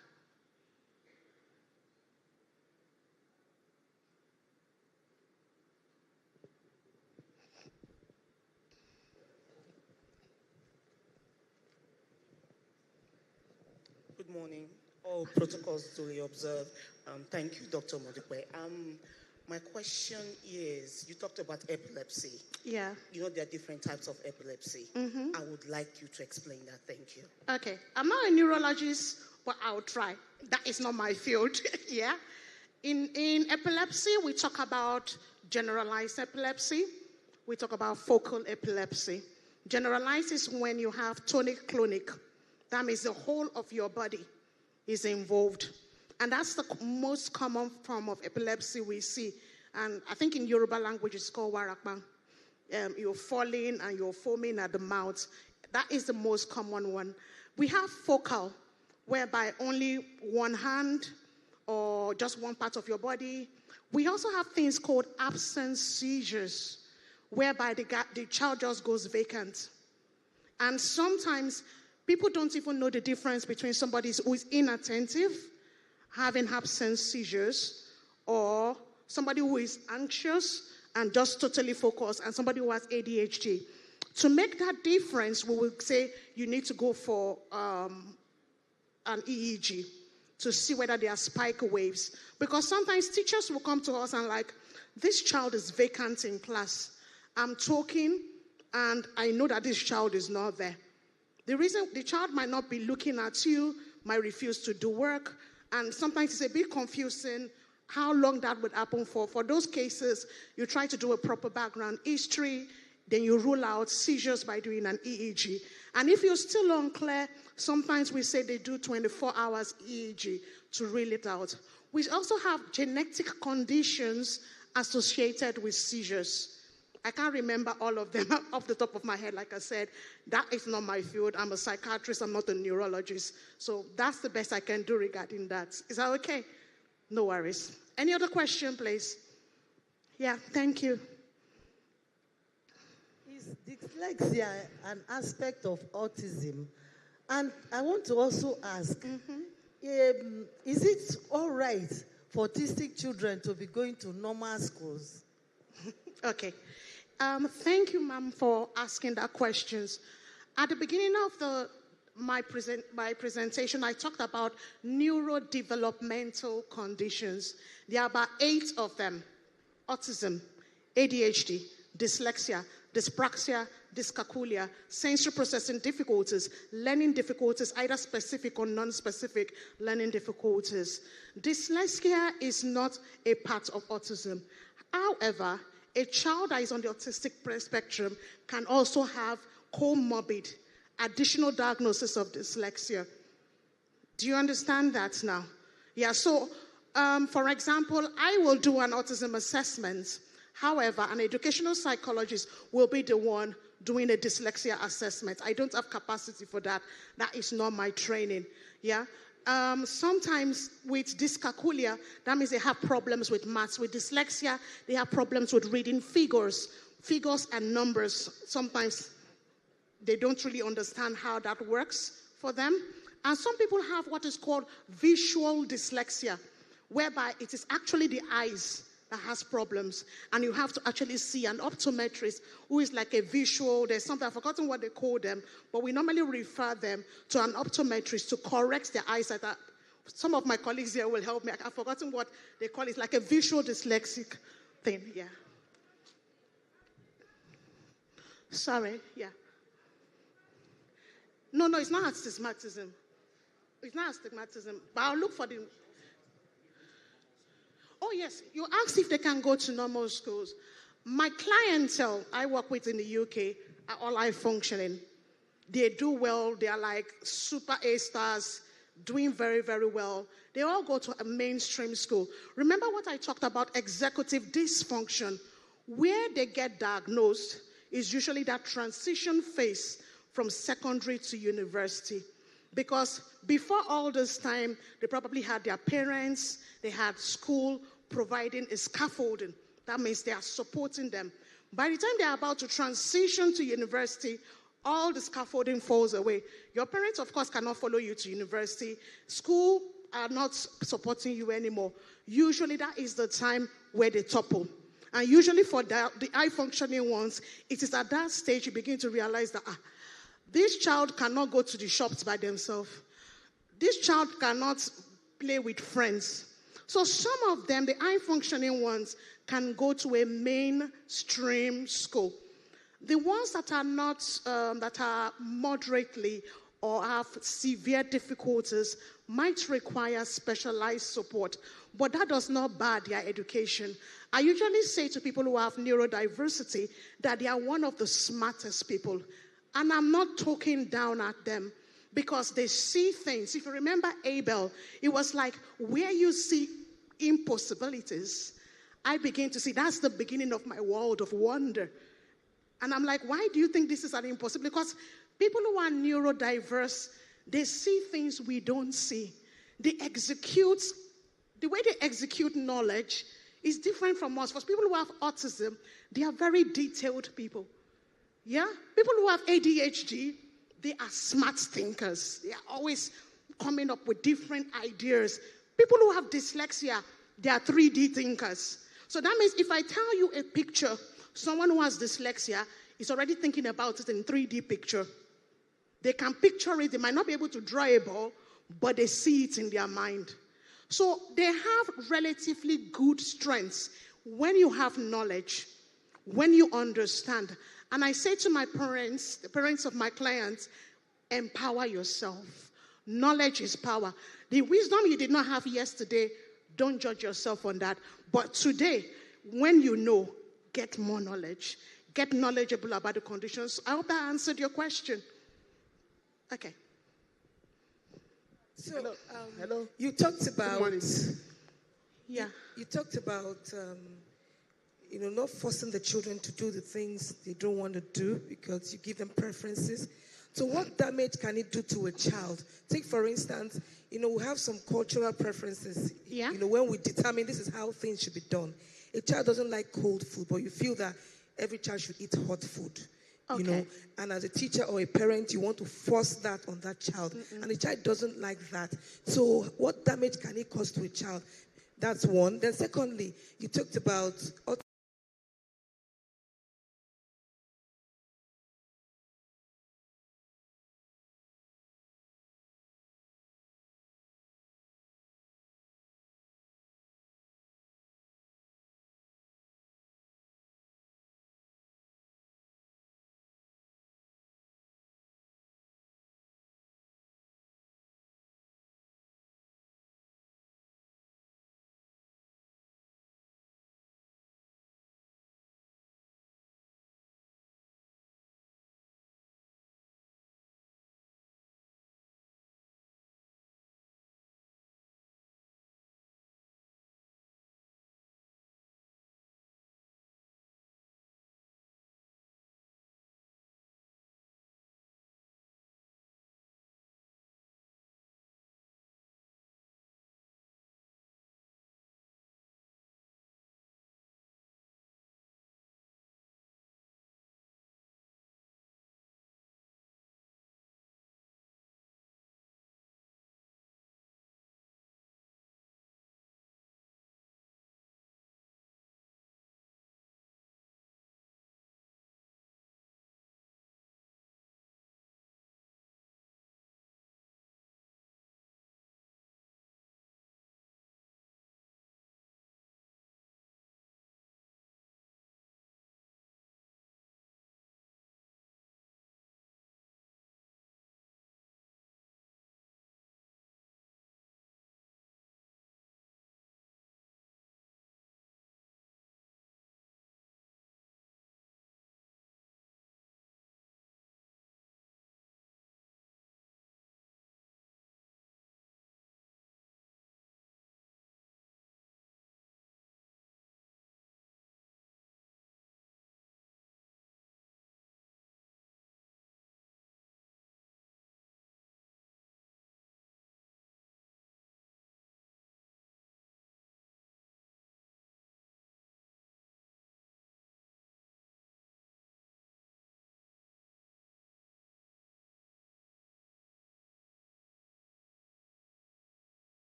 Good morning. All protocols duly observed. Thank you, Dr. Modipe. My question is, you talked about epilepsy. Yeah. You know there are different types of epilepsy. Mm-hmm. I would like you to explain that. Thank you. Okay. I'm not a neurologist, but I'll try. That is not my field. Yeah. In epilepsy, we talk about generalized epilepsy. We talk about focal epilepsy. Generalized is when you have tonic-clonic. That means the whole of your body is involved. And that's the most common form of epilepsy we see. And I think in Yoruba language it's called warakban. You're falling and you're foaming at the mouth. That is the most common one. We have focal, whereby only one hand or just one part of your body. We also have things called absence seizures, whereby the child just goes vacant. And sometimes people don't even know the difference between somebody who is inattentive, having absence seizures, or somebody who is anxious and just totally focused, and somebody who has ADHD. To make that difference, we will say you need to go for an EEG to see whether there are spike waves. Because sometimes teachers will come to us and like, this child is vacant in class. I'm talking, and I know that this child is not there. The reason the child might not be looking at you, might refuse to do work, and sometimes it's a bit confusing how long that would happen for. For those cases, you try to do a proper background history, then you rule out seizures by doing an EEG. And if you're still unclear, sometimes we say they do 24 hours EEG to rule it out. We also have genetic conditions associated with seizures. I can't remember all of them off the top of my head. Like I said, that is not my field. I'm a psychiatrist. I'm not a neurologist. So that's the best I can do regarding that. Is that okay? No worries. Any other question, please? Yeah, thank you. Is dyslexia an aspect of autism? And I want to also ask, is it all right for autistic children to be going to normal schools? Okay. Thank you, ma'am, for asking that questions. At the beginning of my presentation, I talked about neurodevelopmental conditions. There are about 8 of them: autism, ADHD, dyslexia, dyspraxia, dyscalculia, sensory processing difficulties, learning difficulties, either specific or non-specific learning difficulties. Dyslexia is not a part of autism. However, a child that is on the autistic spectrum can also have comorbid, additional diagnosis of dyslexia. Do you understand that now? Yeah, so for example, I will do an autism assessment. However, an educational psychologist will be the one doing a dyslexia assessment. I don't have capacity for that. That is not my training. Yeah. Sometimes with dyscalculia, that means they have problems with maths. With dyslexia, they have problems with reading figures and numbers. Sometimes they don't really understand how that works for them. And some people have what is called visual dyslexia, whereby it is actually the eyes that has problems. And you have to actually see an optometrist who is like a visual, there's something, I've forgotten what they call them, but we normally refer them to an optometrist to correct their eyesight. Some of my colleagues here will help me. I've forgotten what they call it, like a visual dyslexic thing, yeah. Sorry, yeah. No, it's not astigmatism. It's not astigmatism, but I'll look for the... Oh, yes, you asked if they can go to normal schools. My clientele I work with in the UK are all high functioning. They do well. They are like super A stars, doing very, very well. They all go to a mainstream school. Remember what I talked about, executive dysfunction? Where they get diagnosed is usually that transition phase from secondary to university. Because before all this time, they probably had their parents, they had school providing a scaffolding. That means they are supporting them. By the time they are about to transition to university, all the scaffolding falls away. Your parents, of course, cannot follow you to university. School are not supporting you anymore. Usually that is the time where they topple. And usually for the high-functioning ones, it is at that stage you begin to realize that this child cannot go to the shops by themselves. This child cannot play with friends. So some of them, the high-functioning ones, can go to a mainstream school. The ones that are not, that are moderately or have severe difficulties might require specialized support, but that does not bar their education. I usually say to people who have neurodiversity that they are one of the smartest people. And I'm not talking down at them because they see things. If you remember Abel, it was like where you see impossibilities, I begin to see that's the beginning of my world of wonder. And I'm like, why do you think this is an impossibility? Because people who are neurodiverse, they see things we don't see. The way they execute knowledge is different from us. For people who have autism, they are very detailed people. Yeah? People who have ADHD, they are smart thinkers. They are always coming up with different ideas. People who have dyslexia, they are 3D thinkers. So that means if I tell you a picture, someone who has dyslexia is already thinking about it in 3D picture. They can picture it. They might not be able to draw a ball, but they see it in their mind. So they have relatively good strengths when you have knowledge, when you understand. And I say to my parents, the parents of my clients, empower yourself. Knowledge is power. The wisdom you did not have yesterday, don't judge yourself on that. But today, when you know, get more knowledge. Get knowledgeable about the conditions. I hope I answered your question. Okay. So, hello. You talked about... Yeah. You talked about... not forcing the children to do the things they don't want to do because you give them preferences. So what damage can it do to a child? Take, for instance, we have some cultural preferences. Yeah. When we determine this is how things should be done. A child doesn't like cold food, but you feel that every child should eat hot food. Okay. And as a teacher or a parent, you want to force that on that child. And the child doesn't like that. So what damage can it cause to a child? That's one. Then secondly, you talked about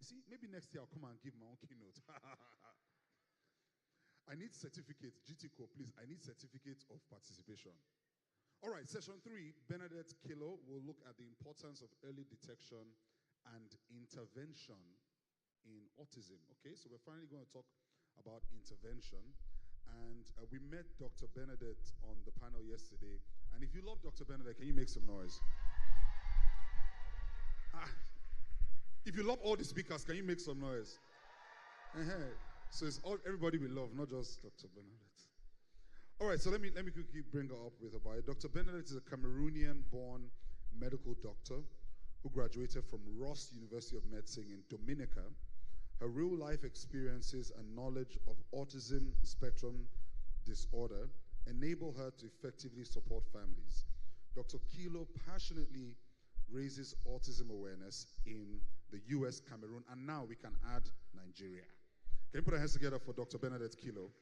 See, maybe next year I'll come and give my own keynote. I need certificates. GTCO, please. I need certificates of participation. All right, session 3, Bernadette Kilo will look at the importance of early detection and intervention in autism. Okay, so we're finally going to talk about intervention. And we met Dr. Bernadette on the panel yesterday. And if you love Dr. Bernadette, can you make some noise? If you love all the speakers, can you make some noise? So it's all everybody we love, not just Dr. Bernadette. All right, so let me quickly bring her up with her bio. Dr. Bernadette is a Cameroonian-born medical doctor who graduated from Ross University of Medicine in Dominica. Her real-life experiences and knowledge of autism spectrum disorder enable her to effectively support families. Dr. Kilo passionately raises autism awareness in the US, Cameroon, and now we can add Nigeria. Can you put our hands together for Dr. Bernadette Kilo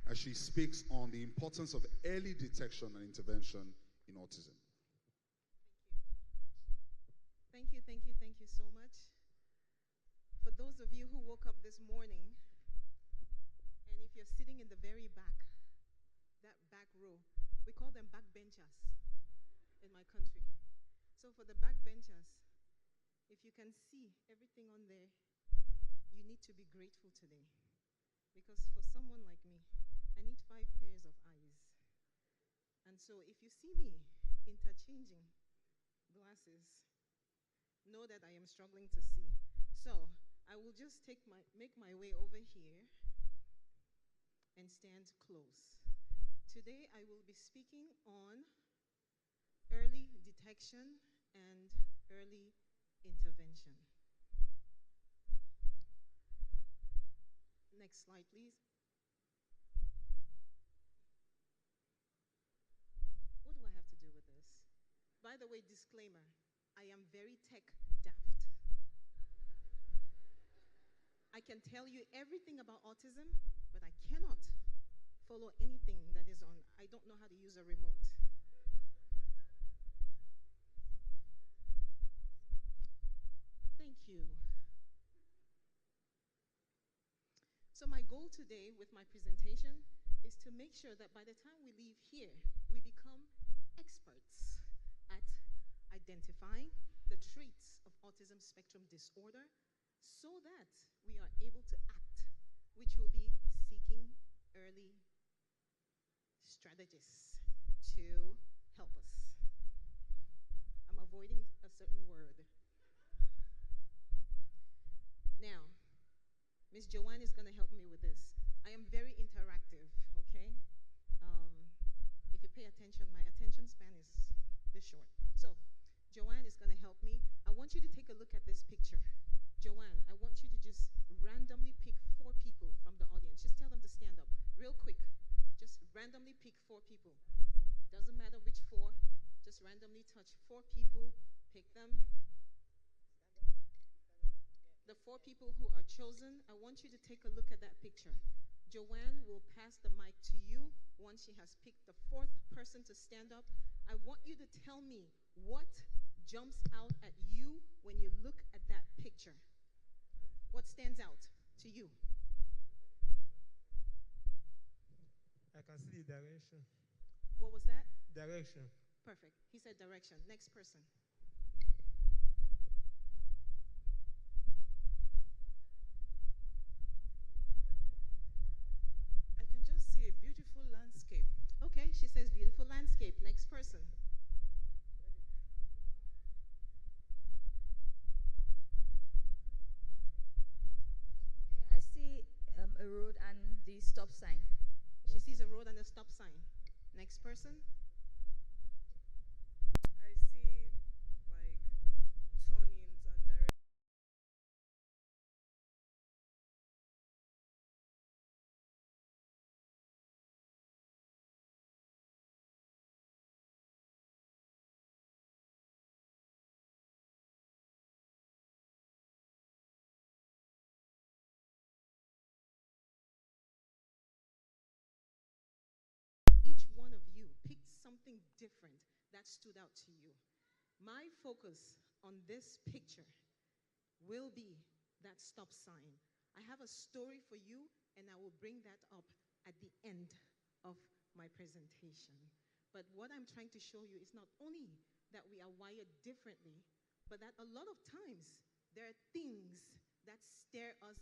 as she speaks on the importance of early detection and intervention in autism? Thank you so much. For those of you who woke up this morning, and if you're sitting in the very back, that back row, we call them backbenchers in my country. So for the backbenchers, if you can see everything on there, you need to be grateful today. Because for someone like me, I need 5 pairs of eyes. And so if you see me interchanging glasses, know that I am struggling to see. So I will just make my way over here and stand close. Today I will be speaking on early detection and early intervention. Next slide, please. What do I have to do with this? By the way, disclaimer, I am very tech daft. I can tell you everything about autism, but I cannot follow anything that is on. I don't know how to use a remote. Thank you. So my goal today with my presentation is to make sure that by the time we leave here, we become experts at identifying the traits of autism spectrum disorder so that we are able to act, which will be seeking early strategists to help us. I'm avoiding a certain word. Now, Ms. Joanne is going to help me with this. I am very interactive, okay? If you pay attention, my attention span is this short. So, Joanne is going to help me. I want you to take a look at this picture. Joanne, I want you to just randomly pick 4 people from the audience. Just tell them to stand up real quick. Just randomly pick 4 people. Doesn't matter which 4. Just randomly touch 4 people, pick them. The 4 people who are chosen, I want you to take a look at that picture. Joanne will pass the mic to you once she has picked the 4th person to stand up. I want you to tell me what jumps out at you when you look at that picture. What stands out to you? I can see the direction. What was that? Direction. Perfect. He said direction. Next person. I can just see a beautiful landscape. Okay, she says beautiful landscape. Next person. Yeah, I see a road and the stop sign. She sees a road and a stop sign. Next person. I see like turnings and directions. Each one of you picked something different that stood out to you. My focus on this picture will be that stop sign. I have a story for you, and I will bring that up at the end of my presentation. But what I'm trying to show you is not only that we are wired differently, but that a lot of times there are things that stare us.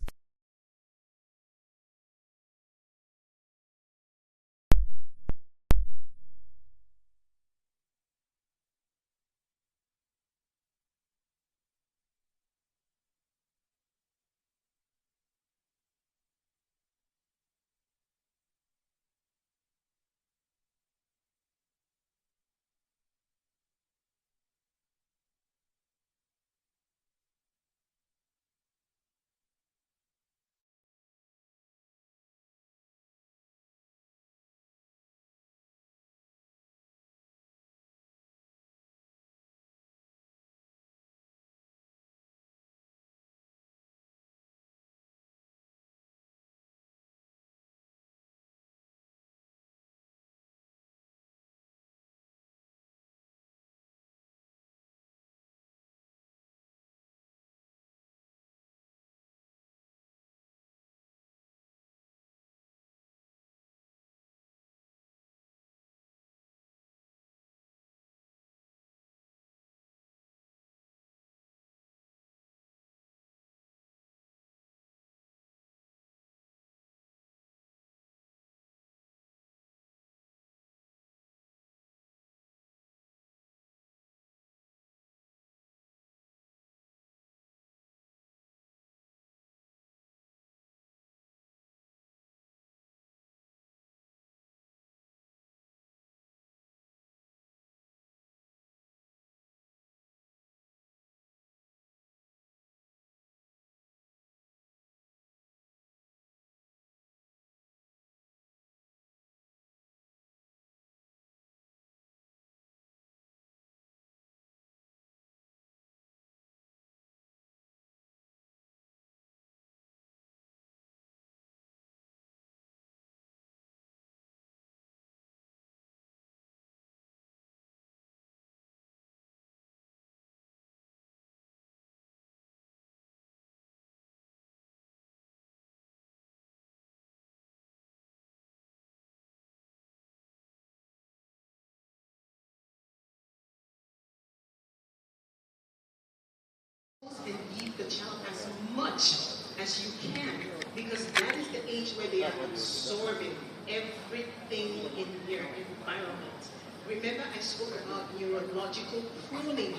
And give the child as much as you can, because that is the age where they are absorbing everything in their environment. Remember, I spoke about neurological pruning.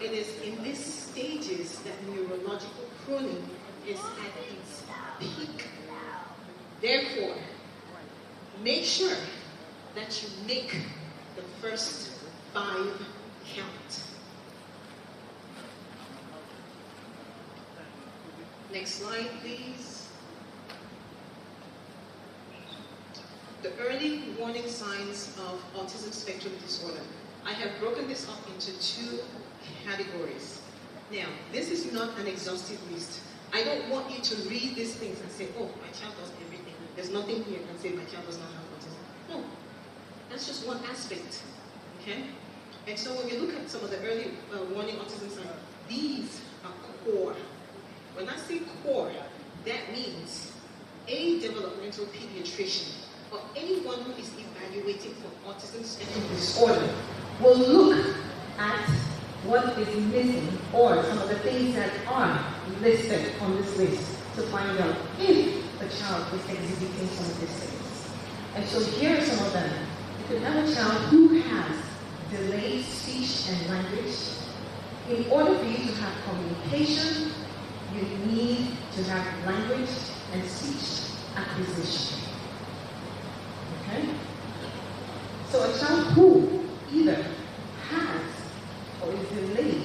It is in these stages that neurological pruning is at its peak. Therefore, make sure that you make the first 5 count. Next slide, please. The early warning signs of autism spectrum disorder. I have broken this up into 2 categories. Now, this is not an exhaustive list. I don't want you to read these things and say, oh, my child does everything. There's nothing here and say my child does not have autism. No, that's just one aspect, okay? And so when we look at some of the early warning autism signs, these are core. When I say core, that means a developmental pediatrician or anyone who is evaluating for autism spectrum disorder will look at what is missing or some of the things that are listed on this list to find out if a child is exhibiting some of these things. And so here are some of them. You could have a child who has delayed speech and language. In order for you to have communication, you need to have language and speech acquisition. Okay? So a child who either has or is delayed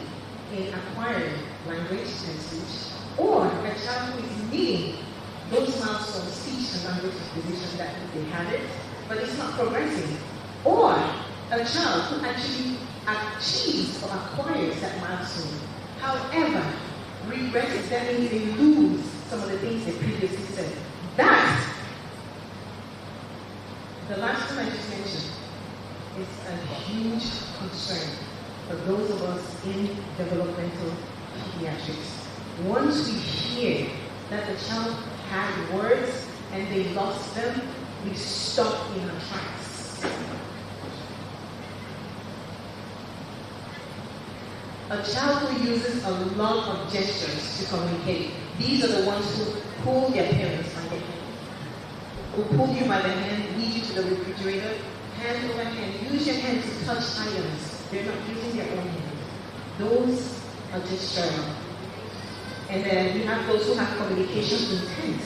in acquiring language and speech, or a child who is meeting those milestones, speech and language acquisition, that they have it, but it's not progressing, or a child who actually achieves or acquires that milestone. However, regrets, that means they lose some of the things they previously said. That, the last one I just mentioned, is a huge concern for those of us in developmental pediatrics. Once we hear that the child had words and they lost them, we stop in our tracks. A child who uses a lot of gestures to communicate, these are the ones who pull their parents by the hand, who pull you by the hand, lead you to the refrigerator, hand over hand. Use your hand to touch items. They're not using their own hand. Those are gestural. And then we have those who have communication intent.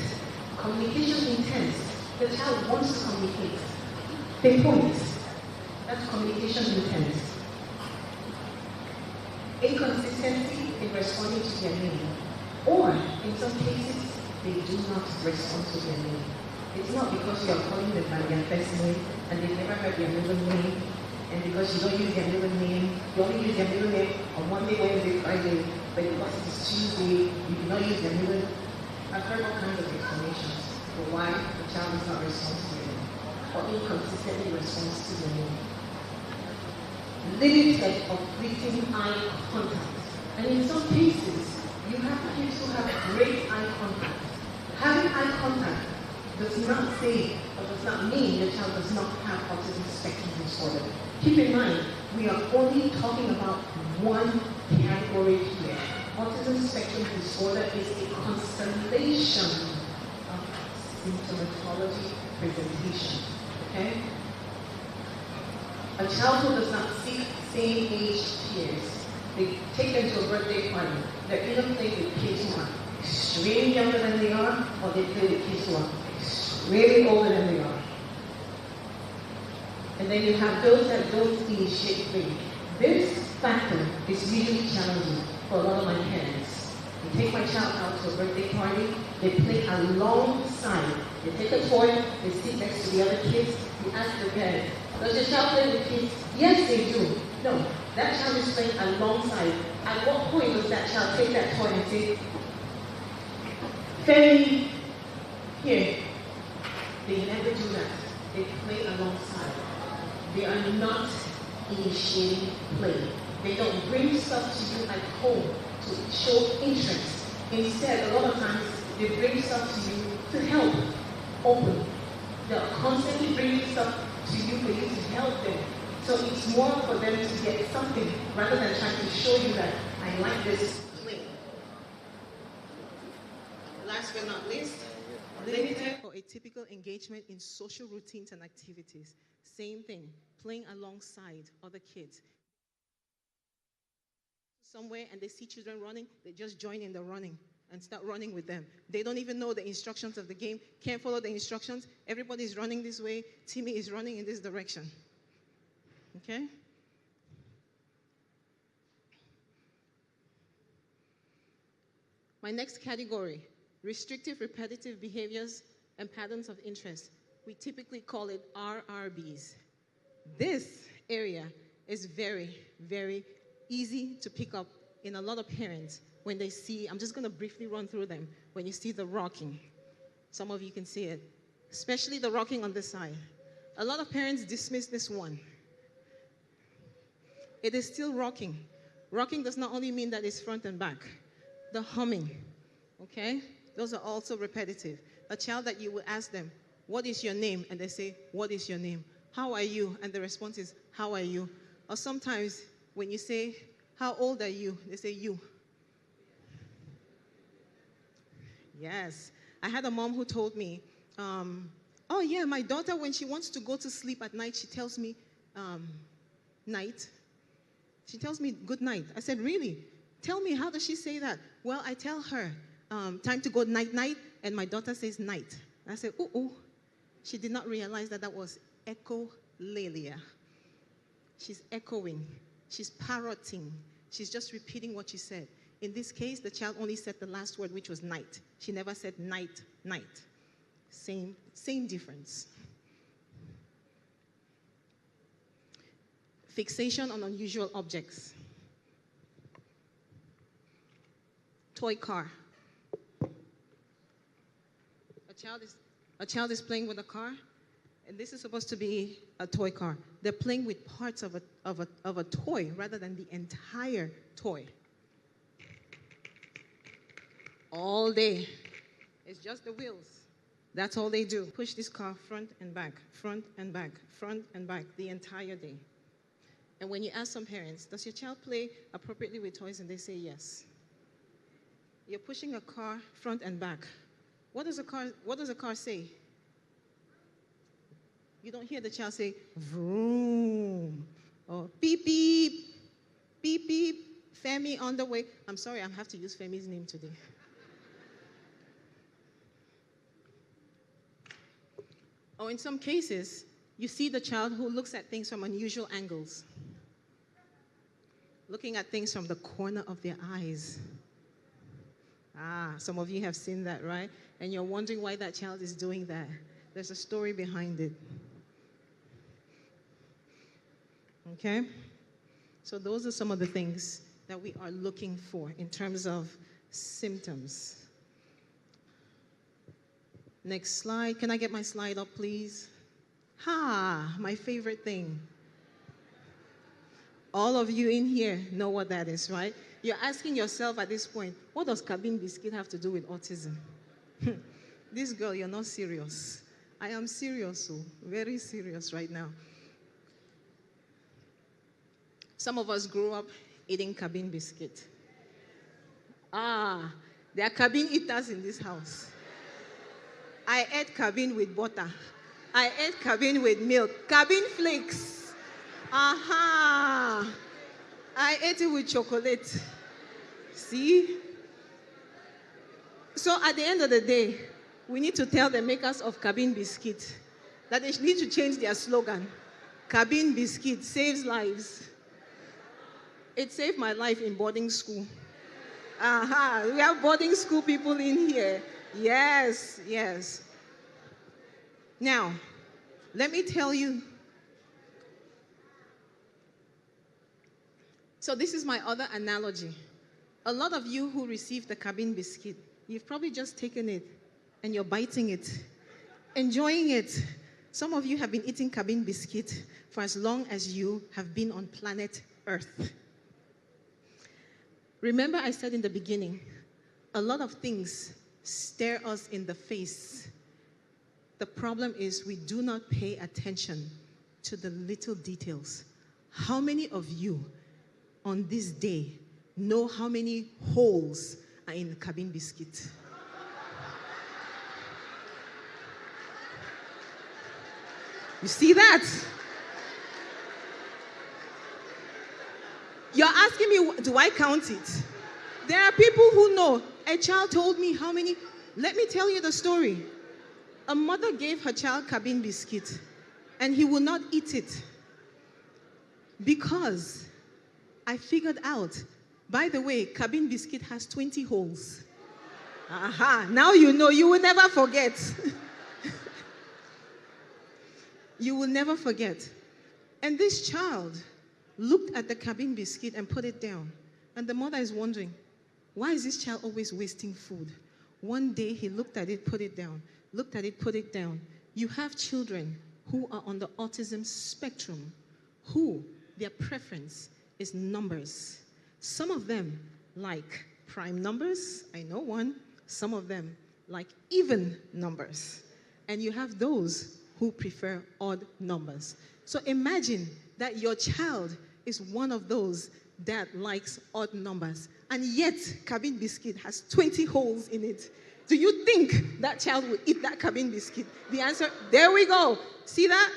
Communication intent. The child wants to communicate. They point. That's communication intent. Inconsistency in responding to their need. Or, in some cases, they do not respond to their need. It's not because you are calling them by their first name and they've never heard their middle name, and because you don't use their middle name, you only use their middle name on Monday, Wednesday, Friday, but because it is Tuesday, you do not use their middle. I've heard all kinds of explanations for why the child is not responding to them, or inconsistently responds to their need. Limited or fleeting eye contact. And in some cases, you have kids who have great eye contact. Having eye contact does not say or does not mean the child does not have autism spectrum disorder. Keep in mind, we are only talking about one category here. Autism spectrum disorder is a constellation of symptomatology presentation. Okay? A child who does not seek same-age peers, they take them to a birthday party. They're either playing with kids who are extremely younger than they are, or they play with kids who are extremely older than they are. And then you have those that don't initiate play. This factor is usually challenging for a lot of my parents. They take my child out to a birthday party, they play alongside. They take a toy, they sit next to the other kids, you ask the parent, does your child play with kids? Yes, they do. No, that child is playing alongside. At what point does that child take that toy and say, Femi, here? They never do that. They play alongside. They are not initiating play. They don't bring stuff to you at home to show interest. Instead, a lot of times, they bring stuff to you to help open. They're constantly bringing stuff to you for you to help them. So it's more for them to get something rather than trying to show you that I like this play. Last but not least, limited for a typical engagement in social routines and activities. Same thing, playing alongside other kids. Somewhere and they see children running, they just join in the running and start running with them. They don't even know the instructions of the game, can't follow the instructions. Everybody's running this way, Timmy is running in this direction. Okay? My next category, restrictive repetitive behaviors and patterns of interest. We typically call it RRBs. This area is very, very easy to pick up in a lot of parents when they see, I'm just going to briefly run through them, when you see the rocking. Some of you can see it, especially the rocking on this side. A lot of parents dismiss this one. It is still rocking. Rocking does not only mean that it's front and back. The humming, okay? Those are also repetitive. A child that you will ask them, what is your name? And they say, what is your name? How are you? And the response is, how are you? Or sometimes when you say, how old are you? They say, you. Yes. I had a mom who told me, oh yeah, my daughter, when she wants to go to sleep at night, she tells me, night. She tells me, good night. I said, really? Tell me, how does she say that? Well, I tell her, time to go night-night, and my daughter says night. I said, ooh. She did not realize that that was echolalia. She's echoing. She's parroting. She's just repeating what she said. In this case, the child only said the last word, which was night. She never said night, night. Same difference. Fixation on unusual objects. Toy car. A child is playing with a car, and this is supposed to be a toy car. They're playing with parts of a toy rather than the entire toy. all day. It's just the wheels. That's all they do. Push this car front and back, front and back, front and back the entire day. And when you ask some parents, does your child play appropriately with toys? And they say yes. You're pushing a car front and back. What does a car say? You don't hear the child say, vroom, or beep, beep, beep, beep, Femi on the way. I'm sorry, I have to use Femi's name today. Or in some cases, you see the child who looks at things from unusual angles, looking at things from the corner of their eyes. Some of you have seen that, right? And you're wondering why that child is doing that. There's a story behind it. Okay? So those are some of the things that we are looking for in terms of symptoms. Next slide. Can I get my slide up, please? My favorite thing. All of you in here know what that is, right? You're asking yourself at this point, what does cabin biscuit have to do with autism? This girl, you're not serious. I am serious, so very serious right now. Some of us grew up eating cabin biscuit. There are cabin eaters in this house. I ate cabin with butter. I ate cabin with milk. Cabin flakes. I ate it with chocolate. See? So at the end of the day, we need to tell the makers of cabin biscuit that they need to change their slogan. Cabin biscuit saves lives. It saved my life in boarding school. We have boarding school people in here. Yes, yes. Now, let me tell you. So this is my other analogy. A lot of you who received the cabin biscuit, you've probably just taken it and you're biting it, enjoying it. Some of you have been eating cabin biscuit for as long as you have been on planet Earth. Remember I said in the beginning, a lot of things stare us in the face. The problem is we do not pay attention to the little details. How many of you on this day know how many holes are in the cabin biscuit? You see that? You're asking me, do I count it? There are people who know. A child told me how many. Let me tell you the story. A mother gave her child cabin biscuit, and he will not eat it because I figured out, by the way, cabin biscuit has 20 holes. Now you know, you will never forget. You will never forget. And this child looked at the cabin biscuit and put it down. And the mother is wondering, why is this child always wasting food? One day he looked at it, put it down. Looked at it, put it down. You have children who are on the autism spectrum, who their preference is numbers. Some of them like prime numbers, I know one. Some of them like even numbers. And you have those who prefer odd numbers. So imagine that your child is one of those that likes odd numbers, and yet cabin biscuit has 20 holes in it. Do you think that child will eat that cabin biscuit? The answer, there we go. See that?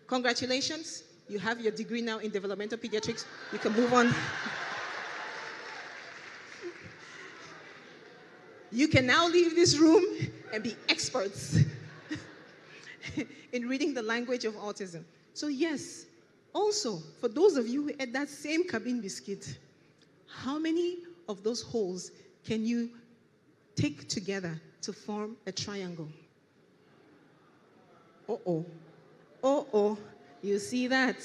Congratulations. You have your degree now in developmental pediatrics. You can move on. You can now leave this room and be experts in reading the language of autism. So yes, also, for those of you who ate that same cabin biscuit, how many of those holes can you take together to form a triangle? You see that?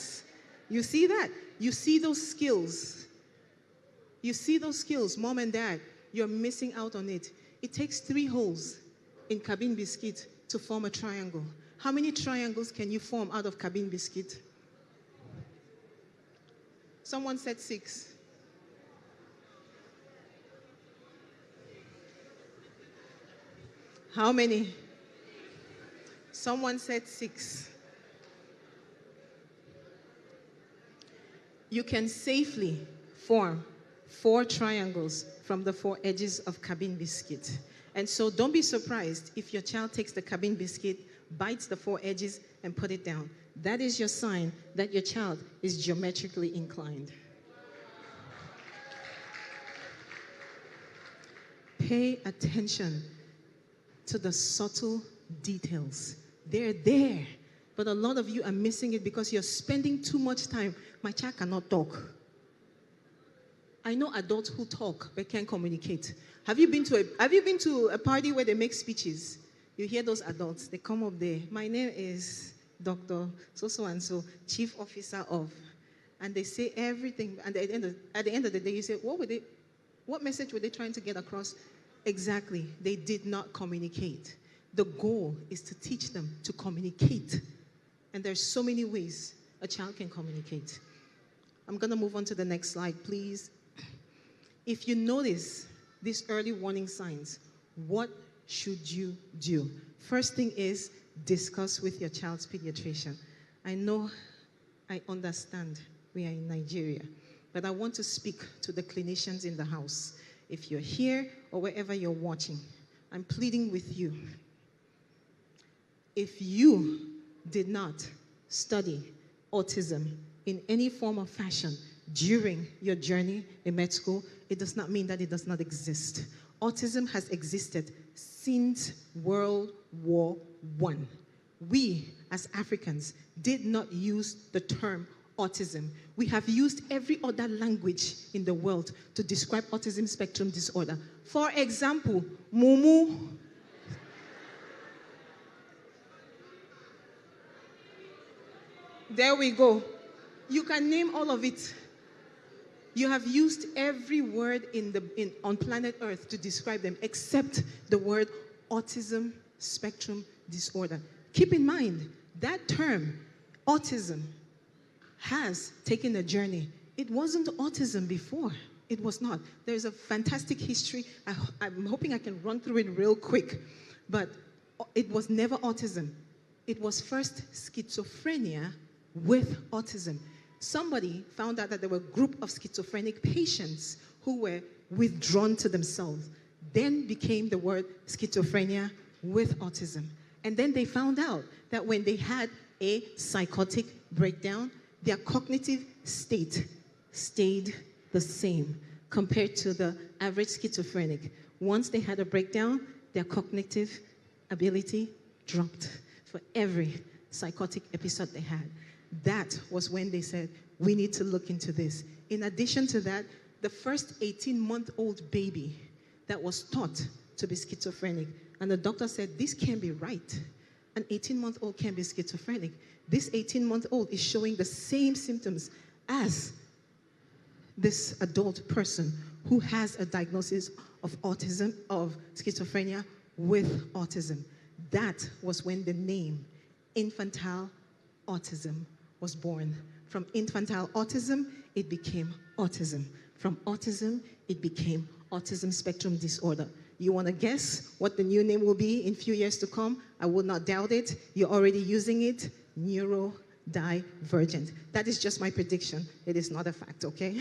You see that? You see those skills? You see those skills, mom and dad? You're missing out on it. It takes 3 holes in cabin biscuit to form a triangle. How many triangles can you form out of cabin biscuit? Someone said 6. How many? Someone said 6. You can safely form 4 triangles from the 4 edges of cabin biscuit. And so don't be surprised if your child takes the cabin biscuit, bites the 4 edges, and put it down. That is your sign that your child is geometrically inclined. Pay attention to the subtle details. They're there, but a lot of you are missing it because you're spending too much time. My child cannot talk. I know adults who talk but can't communicate. Have you been to a party where they make speeches? You hear those adults, they come up there. My name is Dr. So and so, Chief Officer of, and they say everything. And at the end of the day, you say, what message were they trying to get across? Exactly, they did not communicate. The goal is to teach them to communicate. And there's so many ways a child can communicate. I'm going to move on to the next slide, please. If you notice these early warning signs, what should you do? First thing is discuss with your child's pediatrician. I know, I understand we are in Nigeria, but I want to speak to the clinicians in the house. If you're here or wherever you're watching, I'm pleading with you. If you did not study autism in any form or fashion during your journey in med school, it does not mean that it does not exist. Autism has existed since World War I. We, as Africans, did not use the term autism. We have used every other language in the world to describe autism spectrum disorder. For example, Mumu. There we go. You can name all of it. You have used every word on planet Earth to describe them except the word autism spectrum disorder. Keep in mind, that term, autism, has taken a journey. It wasn't autism before. It was not. There's a fantastic history. I'm hoping I can run through it real quick. But it was never autism. It was first schizophrenia with autism. Somebody found out that there were a group of schizophrenic patients who were withdrawn to themselves. Then became the word schizophrenia with autism. And then they found out that when they had a psychotic breakdown, their cognitive state stayed the same compared to the average schizophrenic. Once they had a breakdown, their cognitive ability dropped for every psychotic episode they had. That was when they said, we need to look into this. In addition to that, the first 18-month-old baby that was thought to be schizophrenic, and the doctor said, this can't be right. An 18-month-old can't be schizophrenic. This 18-month-old is showing the same symptoms as this adult person who has a diagnosis of autism, of schizophrenia with autism. That was when the name infantile autism was born. From infantile autism, it became autism. From autism, it became autism spectrum disorder. You want to guess what the new name will be in a few years to come? I will not doubt it. You're already using it. Neurodivergent. That is just my prediction. It is not a fact, okay?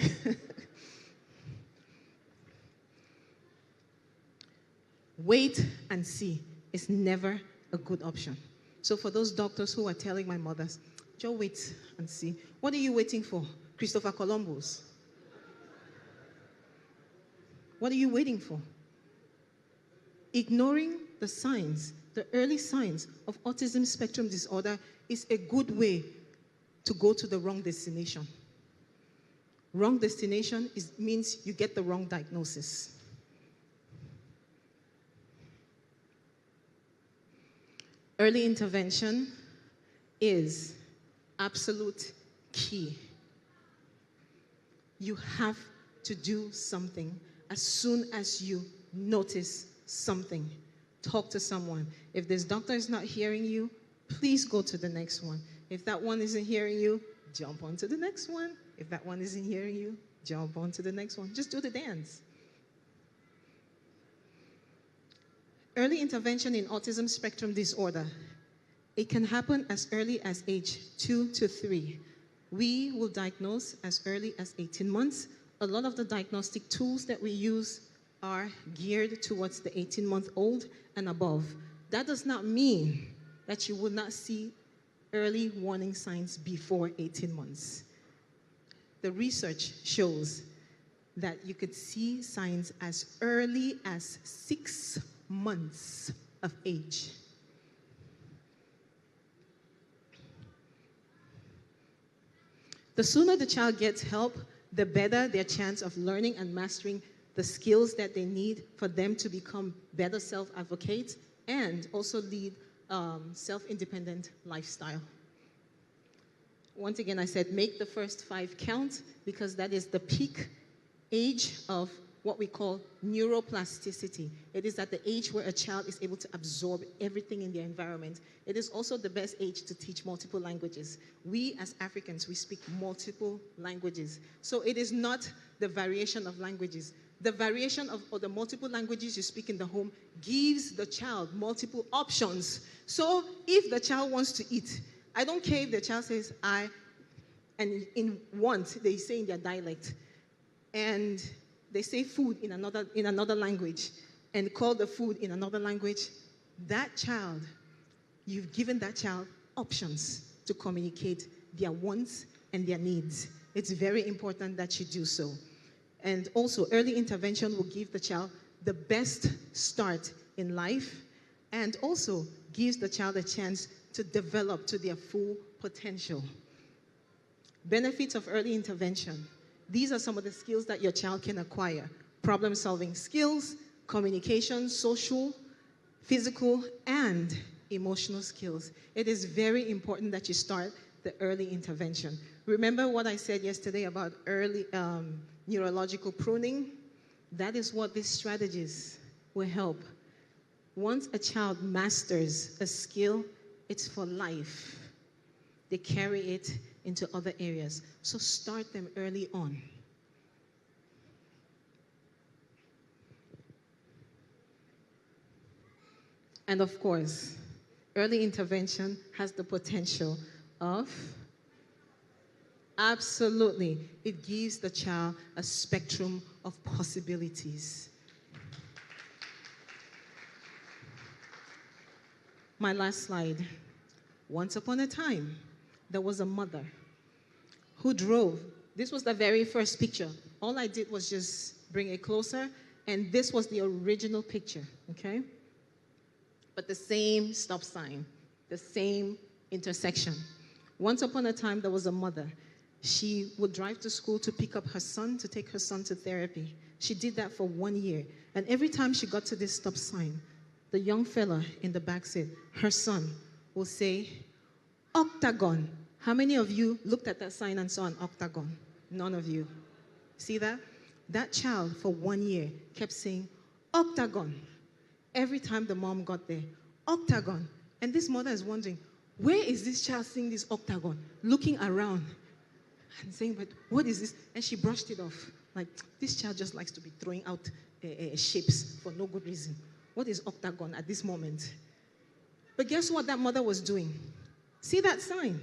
Wait and see is never a good option. So for those doctors who are telling my mothers, just wait and see. What are you waiting for? Christopher Columbus? What are you waiting for? Ignoring the signs, the early signs of autism spectrum disorder is a good way to go to the wrong destination. Wrong destination means you get the wrong diagnosis. Early intervention is absolute key. You have to do something as soon as you notice something. Talk to someone. If this doctor is not hearing you, please go to the next one. If that one isn't hearing you, jump on to the next one. If that one isn't hearing you, jump on to the next one. Just do the dance. Early intervention in autism spectrum disorder. It can happen as early as age 2 to 3. We will diagnose as early as 18 months. A lot of the diagnostic tools that we use are geared towards the 18-month-old and above. That does not mean that you will not see early warning signs before 18 months. The research shows that you could see signs as early as 6 months of age. The sooner the child gets help, the better their chance of learning and mastering the skills that they need for them to become better self-advocates and also lead self-independent lifestyle. Once again, I said make the first 5 count because that is the peak age of what we call neuroplasticity. It is at the age where a child is able to absorb everything in their environment. It is also the best age to teach multiple languages. We as Africans, we speak multiple languages. So it is not the variation of languages. The variation of or the multiple languages you speak in the home gives the child multiple options. So if the child wants to eat, I don't care if the child says I, and in want, they say in their dialect, and they say food in another language and call the food in another language, that child, you've given that child options to communicate their wants and their needs. It's very important that you do so. And also, early intervention will give the child the best start in life and also gives the child a chance to develop to their full potential. Benefits of early intervention. These are some of the skills that your child can acquire. Problem-solving skills, communication, social, physical, and emotional skills. It is very important that you start the early intervention. Remember what I said yesterday about early neurological pruning? That is what these strategies will help. Once a child masters a skill, it's for life. They carry it into other areas. So start them early on. And of course, early intervention has the potential of, absolutely, it gives the child a spectrum of possibilities. My last slide. Once upon a time, there was a mother who drove. This was the very first picture. All I did was just bring it closer, and this was the original picture, okay? But the same stop sign, the same intersection. Once upon a time, there was a mother. She would drive to school to pick up her son, to take her son to therapy. She did that for 1 year. And every time she got to this stop sign, the young fella in the back said, her son will say, octagon. How many of you looked at that sign and saw an octagon? None of you. See that? That child, for 1 year, kept saying, octagon. Every time the mom got there, octagon. And this mother is wondering, where is this child seeing this octagon? Looking around and saying, but what is this? And she brushed it off. Like, this child just likes to be throwing out shapes for no good reason. What is octagon at this moment? But guess what that mother was doing? See that sign?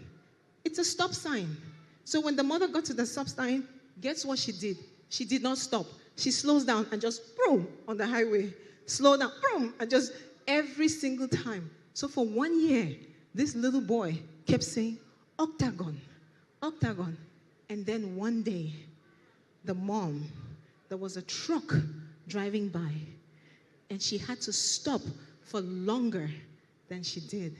It's a stop sign. So when the mother got to the stop sign, guess what she did? She did not stop. She slows down and just boom on the highway. Slow down, boom, and just every single time. So for 1 year, this little boy kept saying, octagon, octagon. And then one day, the mom, there was a truck driving by, and she had to stop for longer than she did.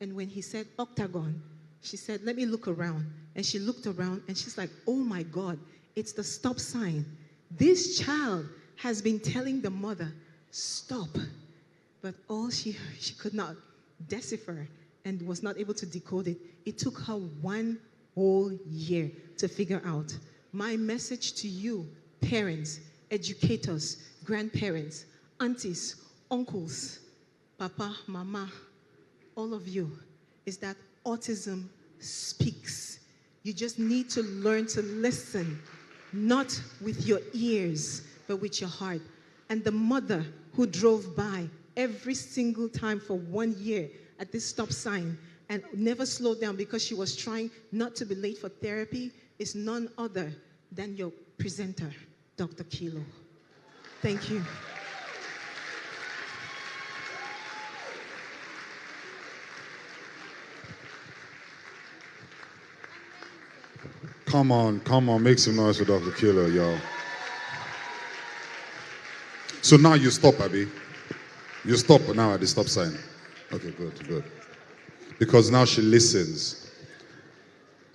And when he said octagon, she said, let me look around. And she looked around, and she's like, oh my God, it's the stop sign. This child has been telling the mother, stop. But all she could not decipher and was not able to decode it. It took her 1 whole year to figure out. My message to you, parents, educators, grandparents, aunties, uncles, papa, mama, all of you, is that autism speaks. You just need to learn to listen, not with your ears, but with your heart. And the mother who drove by every single time for 1 year at this stop sign and never slowed down because she was trying not to be late for therapy is none other than your presenter, Dr. Kilo. Thank you. Come on, make some noise for Dr. Kilo, yo. So now you stop, Abby. You stop now at the stop sign. Okay, good. Because now she listens.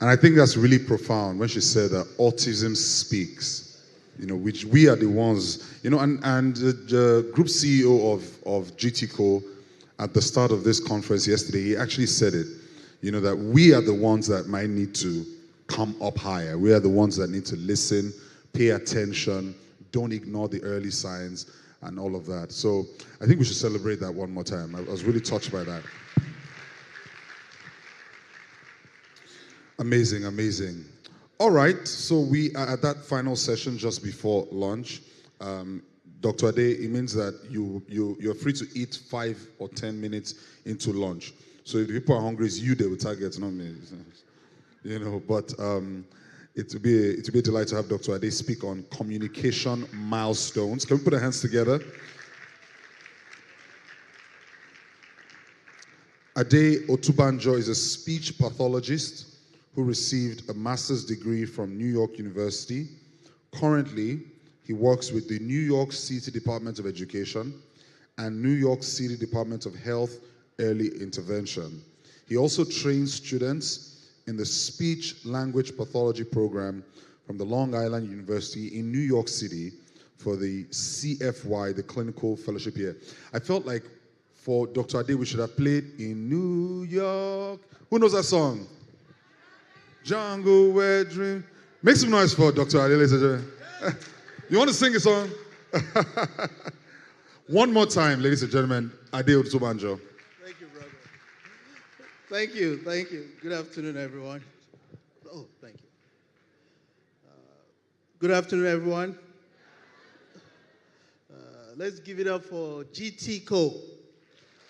And I think that's really profound when she said that autism speaks, which we are the ones, and the group CEO of GTCO at the start of this conference yesterday, he actually said it, that we are the ones that might need to come up higher. We are the ones that need to listen, pay attention, don't ignore the early signs and all of that. So I think we should celebrate that one more time. I was really touched by that. Amazing. All right, so we are at that final session just before lunch. Dr. Ade, it means that you're free to eat 5 or 10 minutes into lunch. So if people are hungry, it's you they will target, not me. But it will be a delight to have Dr. Ade speak on communication milestones. Can we put our hands together? Ade Otubanjo is a speech pathologist who received a master's degree from New York University. Currently, he works with the New York City Department of Education and New York City Department of Health Early Intervention. He also trains students in the speech language pathology program from the Long Island University in New York City for the CFY, the clinical fellowship year. I felt like for Dr. Ade, we should have played in New York. Who knows that song? Jungle Where Dream. Make some noise for Dr. Ade, ladies and gentlemen. You want to sing a song? One more time, ladies and gentlemen, Ade Otubanjo. Thank you, brother. Thank you. Good afternoon, everyone. Oh, thank you. Good afternoon, everyone. Let's give it up for GTCO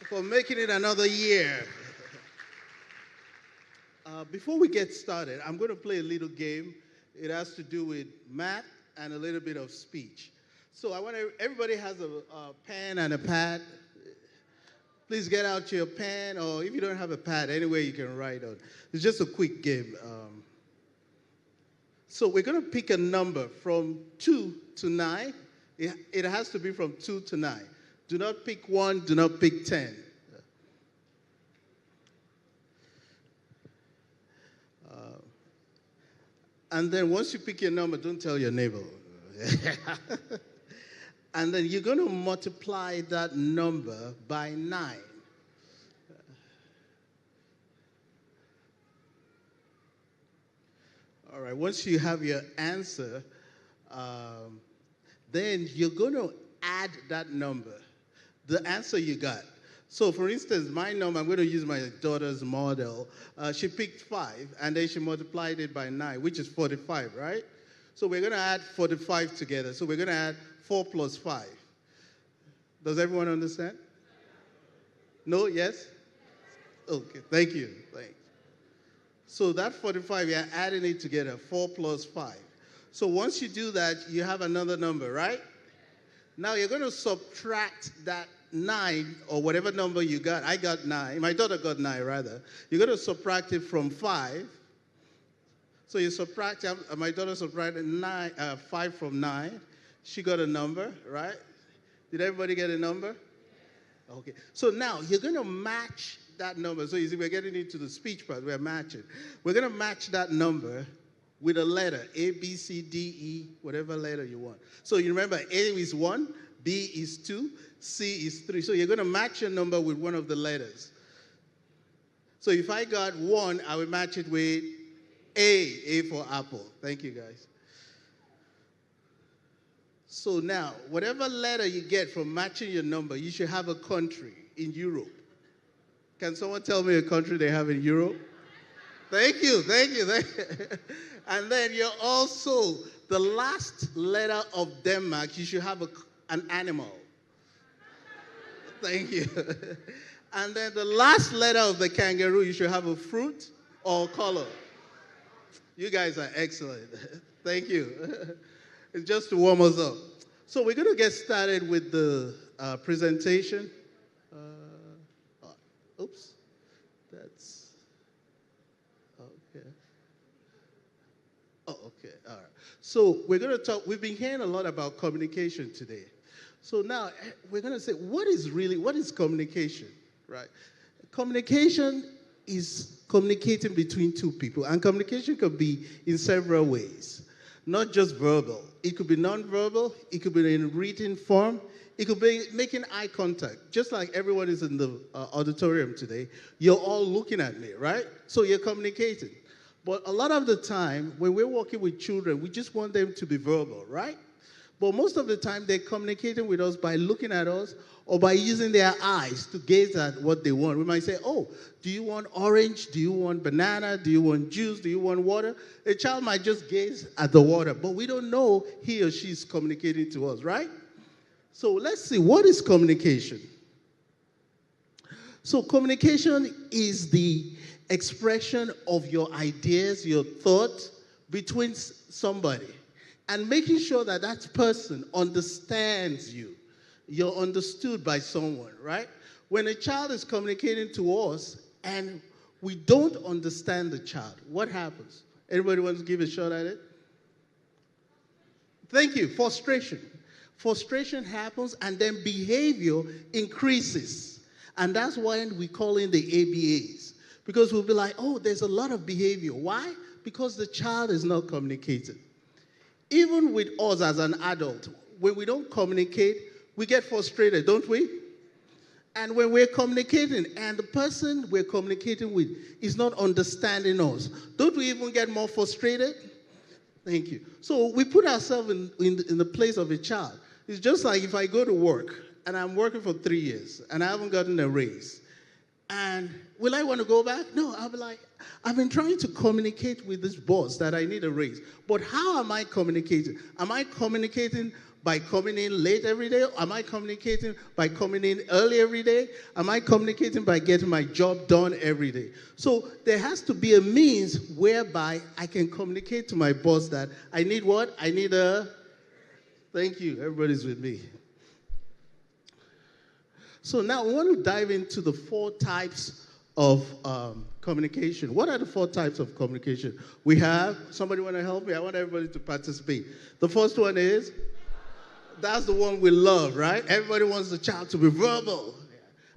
for making it another year. Before we get started, I'm going to play a little game. It has to do with math and a little bit of speech. So everybody has a pen and a pad. Please get out your pen, or if you don't have a pad, anyway you can write on. It's just a quick game. So we're going to pick a number from 2 to 9. It has to be from 2 to 9. Do not pick 1, do not pick 10. And then once you pick your number, don't tell your neighbor. And then you're going to multiply that number by 9. All right, once you have your answer, then you're going to add that number, the answer you got. So, for instance, my number, I'm going to use my daughter's model. She picked 5, and then she multiplied it by 9, which is 45, right? So we're going to add 45 together. So we're going to add 4 plus 5. Does everyone understand? No? Yes? Okay, thank you. Thanks. So that 45, you're adding it together, 4 plus 5. So once you do that, you have another number, right? Now you're going to subtract that 9 or whatever number you got. I got 9. My daughter got 9, rather. You're going to subtract it from 5. So you subtract, my daughter subtracted 5 from 9. She got a number, right? Did everybody get a number? Okay. So now you're going to match that number. So you see, we're getting into the speech part. We're matching. We're going to match that number with a letter, A, B, C, D, E, whatever letter you want. So you remember A is 1, B is 2, C is 3. So you're going to match your number with one of the letters. So if I got 1, I will match it with A for apple. Thank you, guys. So now, whatever letter you get from matching your number, you should have a country in Europe. Can someone tell me a country they have in Europe? Thank you. And then you're also, the last letter of Denmark, you should have an animal. Thank you. And then the last letter of the kangaroo, you should have a fruit or color. You guys are excellent. Thank you. It's just to warm us up. So we're going to get started with the presentation. Oops. That's okay. Oh, okay. All right. So we're going to talk. We've been hearing a lot about communication today. So now we're going to say, what is communication, right? Communication is communicating between two people, and communication could be in several ways, not just verbal. It could be non-verbal. It could be in written form. It could be making eye contact. Just like everyone is in the auditorium today, you're all looking at me, right? So you're communicating. But a lot of the time, when we're working with children, we just want them to be verbal, right? But most of the time, they're communicating with us by looking at us or by using their eyes to gaze at what they want. We might say, oh, do you want orange? Do you want banana? Do you want juice? Do you want water? A child might just gaze at the water, but we don't know he or she's communicating to us, right? So let's see, what is communication? So communication is the expression of your ideas, your thoughts between somebody, and making sure that that person understands you. You're understood by someone, right? When a child is communicating to us and we don't understand the child, what happens? Everybody wants to give a shot at it? Thank you. Frustration. Frustration happens, and then behavior increases. And that's why we call in the ABAs. Because we'll be like, oh, there's a lot of behavior. Why? Because the child is not communicating. Even with us as an adult, when we don't communicate, we get frustrated, don't we? And when we're communicating and the person we're communicating with is not understanding us, don't we even get more frustrated? Thank you. So we put ourselves in the place of a child. It's just like if I go to work and I'm working for 3 years and I haven't gotten a raise. And will I want to go back? No, I'll be like, I've been trying to communicate with this boss that I need a raise. But how am I communicating? Am I communicating by coming in late every day? Am I communicating by coming in early every day? Am I communicating by getting my job done every day? So there has to be a means whereby I can communicate to my boss that I need what? I need a... Thank you. Everybody's with me. So now we want to dive into the 4 types of communication. What are the 4 types of communication? We have, somebody want to help me? I want everybody to participate. The first one is, that's the one we love, right? Everybody wants the child to be verbal.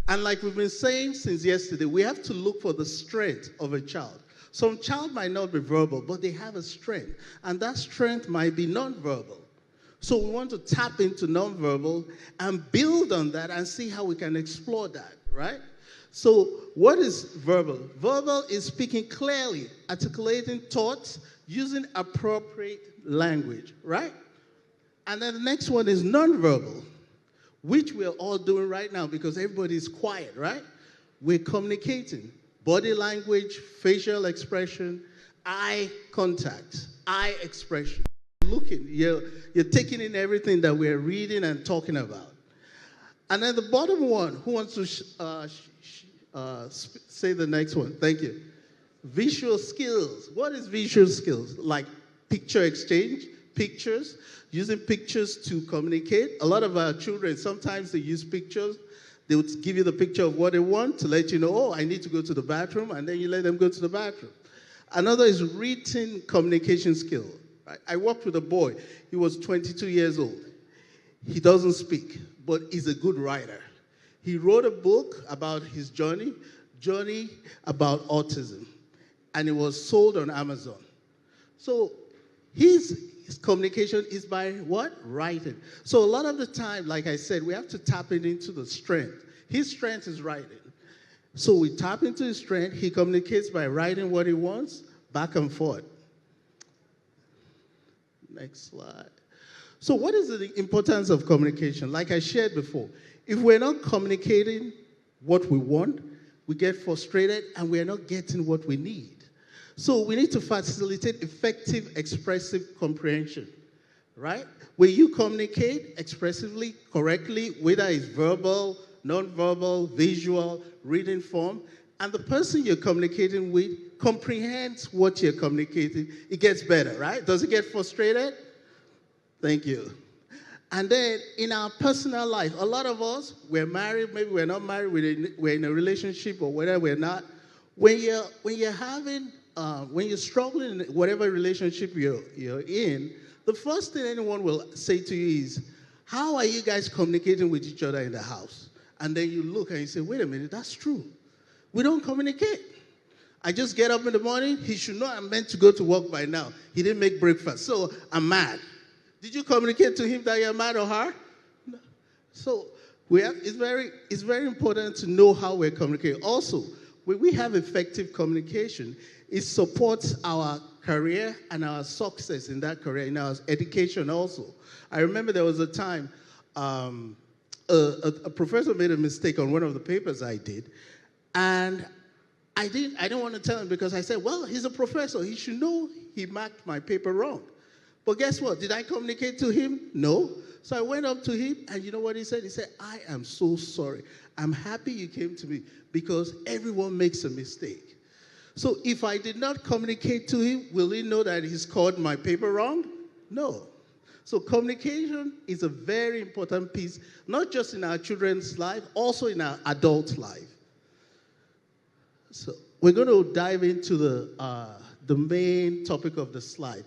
And like we've been saying since yesterday, we have to look for the strength of a child. Some child might not be verbal, but they have a strength. And that strength might be non-verbal. So we want to tap into nonverbal and build on that and see how we can explore that, right? So what is verbal? Verbal is speaking clearly, articulating thoughts, using appropriate language, right? And then the next one is nonverbal, which we're all doing right now because everybody is quiet, right? We're communicating. Body language, facial expression, eye contact, eye expression. Looking, you're taking in everything that we're reading and talking about. And then the bottom one, who wants to say the next one? Thank you. Visual skills. What is visual skills? Like picture exchange, pictures, using pictures to communicate. A lot of our children, sometimes they use pictures. They would give you the picture of what they want to let you know, oh, I need to go to the bathroom, and then you let them go to the bathroom. Another is written communication skill. I worked with a boy. He was 22 years old. He doesn't speak, but he's a good writer. He wrote a book about his journey about autism, and it was sold on Amazon. So his communication is by what? Writing. So a lot of the time, like I said, we have to tap into the strength. His strength is writing. So we tap into his strength. He communicates by writing what he wants, back and forth. Next slide. So what is the importance of communication? Like I shared before, if we're not communicating what we want, we get frustrated and we're not getting what we need. So we need to facilitate effective expressive comprehension, right? When you communicate expressively, correctly, whether it's verbal, nonverbal, visual, written form, and the person you're communicating with comprehends what you're communicating, it gets better, right? Does it get frustrated? Thank you. And then in our personal life, a lot of us, we're married, maybe we're not married, we're in a relationship or whatever, we're not. When you're struggling in whatever relationship you're in, the first thing anyone will say to you is, how are you guys communicating with each other in the house? And then you look and you say, wait a minute, that's true. We don't communicate. I just get up in the morning, he should know I'm meant to go to work by now. He didn't make breakfast, so I'm mad. Did you communicate to him that you're mad or her? No. So it's very important to know how we're communicating. Also, when we have effective communication, it supports our career and our success in that career, in our education also. I remember there was a time a professor made a mistake on one of the papers I did, and I didn't want to tell him because I said, well, he's a professor. He should know he marked my paper wrong. But guess what? Did I communicate to him? No. So I went up to him, and you know what he said? He said, I am so sorry. I'm happy you came to me because everyone makes a mistake. So if I did not communicate to him, will he know that he scored my paper wrong? No. So communication is a very important piece, not just in our children's life, also in our adult life. So we're going to dive into the main topic of the slide.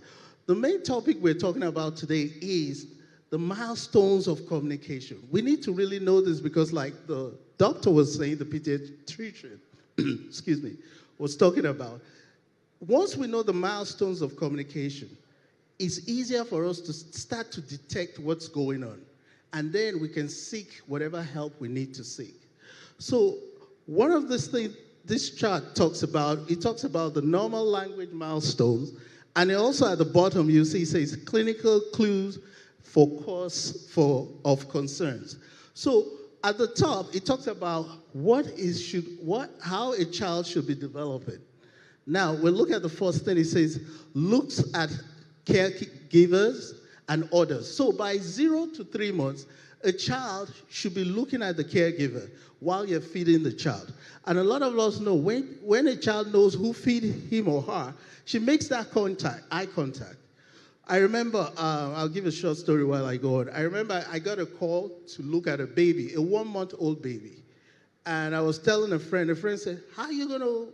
The main topic we're talking about today is the milestones of communication. We need to really know this because like the doctor was saying, the pediatrician, excuse me, was talking about, once we know the milestones of communication, it's easier for us to start to detect what's going on. And then we can seek whatever help we need to seek. So one of the things this chart talks about, it talks about the normal language milestones. And also at the bottom, you see, it says clinical clues for cause of concerns. So at the top, it talks about how a child should be developing. Now, we'll look at the first thing. It says, looks at caregivers and others. So by 0 to 3 months, a child should be looking at the caregiver while you're feeding the child. And a lot of us know when a child knows who feed him or her, she makes that eye contact. I remember, I'll give a short story while I go on. I remember I got a call to look at a baby, a 1-month-old baby. And I was telling a friend said, how are you going to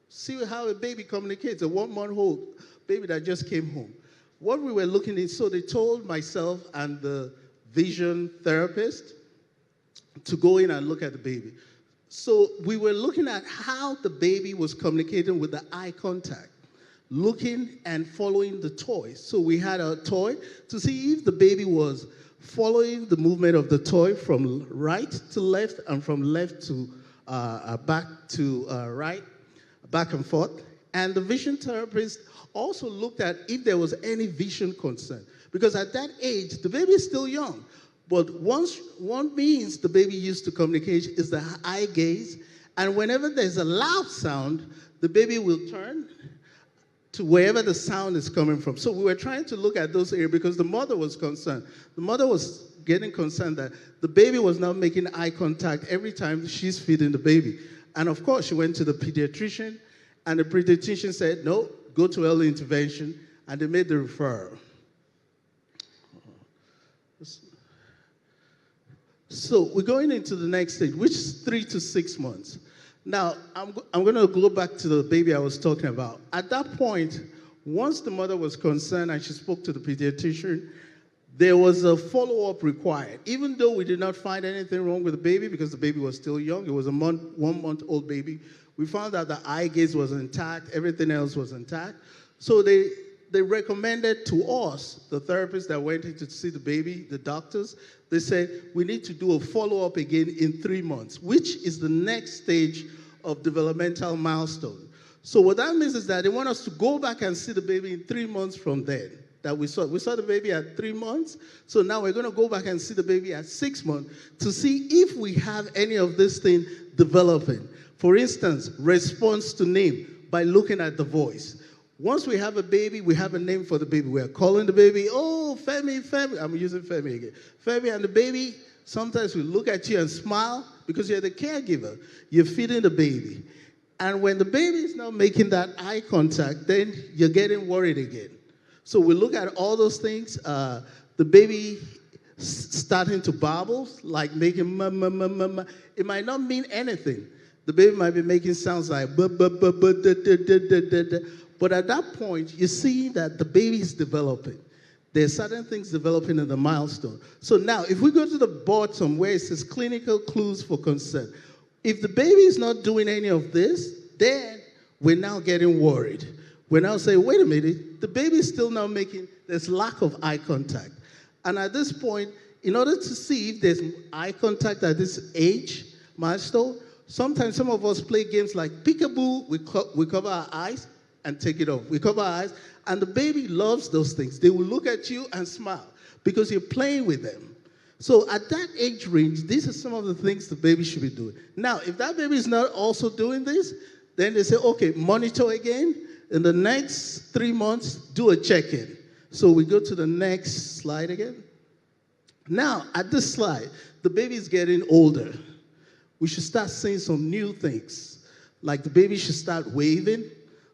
see how a baby communicates, a 1-month-old baby that just came home? What we were looking at, so they told myself and the vision therapist to go in and look at the baby. So we were looking at how the baby was communicating with the eye contact, looking and following the toy. So we had a toy to see if the baby was following the movement of the toy from right to left and from left to back to right, back and forth. And the vision therapist also looked at if there was any vision concern. Because at that age, the baby is still young. But one means the baby used to communicate is the eye gaze. And whenever there's a loud sound, the baby will turn to wherever the sound is coming from. So we were trying to look at those areas because the mother was concerned. The mother was getting concerned that the baby was not making eye contact every time she's feeding the baby. And of course, she went to the pediatrician, and the pediatrician said, no, go to early intervention, and they made the referral. So we're going into the next stage, which is 3 to 6 months. Now, I'm going to go back to the baby I was talking about. At that point, once the mother was concerned and she spoke to the pediatrician, there was a follow-up required. Even though we did not find anything wrong with the baby because the baby was still young, it was a 1-month-old baby, we found out the eye gaze was intact, everything else was intact. So they recommended to us, the therapists that went in to see the baby, the doctors, they said, we need to do a follow-up again in 3 months, which is the next stage of developmental milestone. So what that means is that they want us to go back and see the baby in 3 months from then. That we saw the baby at 3 months, so now we're going to go back and see the baby at 6 months to see if we have any of this thing developing. For instance, response to name by looking at the voice. Once we have a baby, we have a name for the baby. We're calling the baby, oh, Femi. I'm using Femi again. Femi, and the baby Sometimes we look at you and smile because you're the caregiver. You're feeding the baby. And when the baby is not making that eye contact, then you're getting worried again. So we look at all those things. The baby starting to babble, like making ma, ma, ma, ma, ma. It might not mean anything. The baby might be making sounds like ba, ba, ba, ba, da, da, da, da, da, da. But at that point, you see that the baby is developing. There are certain things developing in the milestone. So now, if we go to the bottom where it says clinical clues for consent, if the baby is not doing any of this, then we're now getting worried. We're now saying, wait a minute, the baby is still not making, there's lack of eye contact. And at this point, in order to see if there's eye contact at this age milestone, sometimes some of us play games like peekaboo, we cover our eyes and take it off. We cover our eyes, and the baby loves those things. They will look at you and smile because you're playing with them. So at that age range, these are some of the things the baby should be doing. Now, if that baby is not also doing this, then they say, okay, monitor again. In the next 3 months, do a check-in. So we go to the next slide again. Now, at this slide, the baby is getting older. We should start seeing some new things. Like the baby should start waving.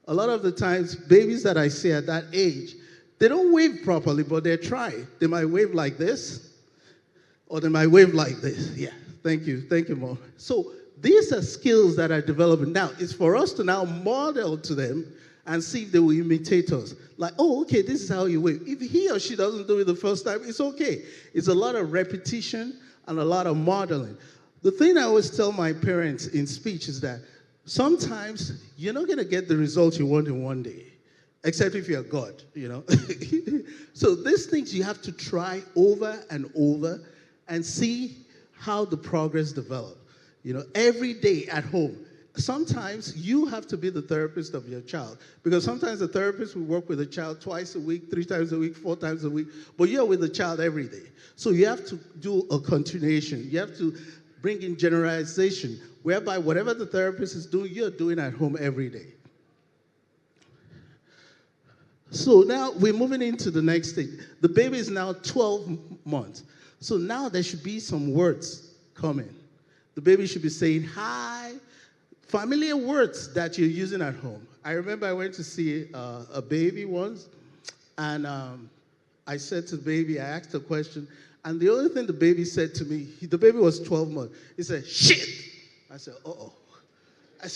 A lot of the times, babies that I see at that age, they don't wave properly, but they're trying. They might wave like this, or they might wave like this. Yeah, thank you, Mom. So these are skills that are developing. Now, it's for us to now model to them and see if they will imitate us. Like, oh, okay, this is how you wave. If he or she doesn't do it the first time, it's okay. It's a lot of repetition and a lot of modeling. The thing I always tell my parents in speech is that sometimes you're not going to get the results you want in one day, except if you're God, you know. So these things you have to try over and over and see how the progress develops. You know, every day at home. Sometimes you have to be the therapist of your child, because sometimes the therapist will work with the child twice a week, 3 times a week, 4 times a week, but you're with the child every day. So you have to do a continuation. You have to bring in generalization, whereby whatever the therapist is doing, you're doing at home every day. So now we're moving into the next stage. The baby is now 12 months. So now there should be some words coming. The baby should be saying hi, familiar words that you're using at home. I remember I went to see a baby once, and I said to the baby, I asked a question, and the only thing the baby said to me, the baby was 12 months, he said, shit. I said, uh-oh. I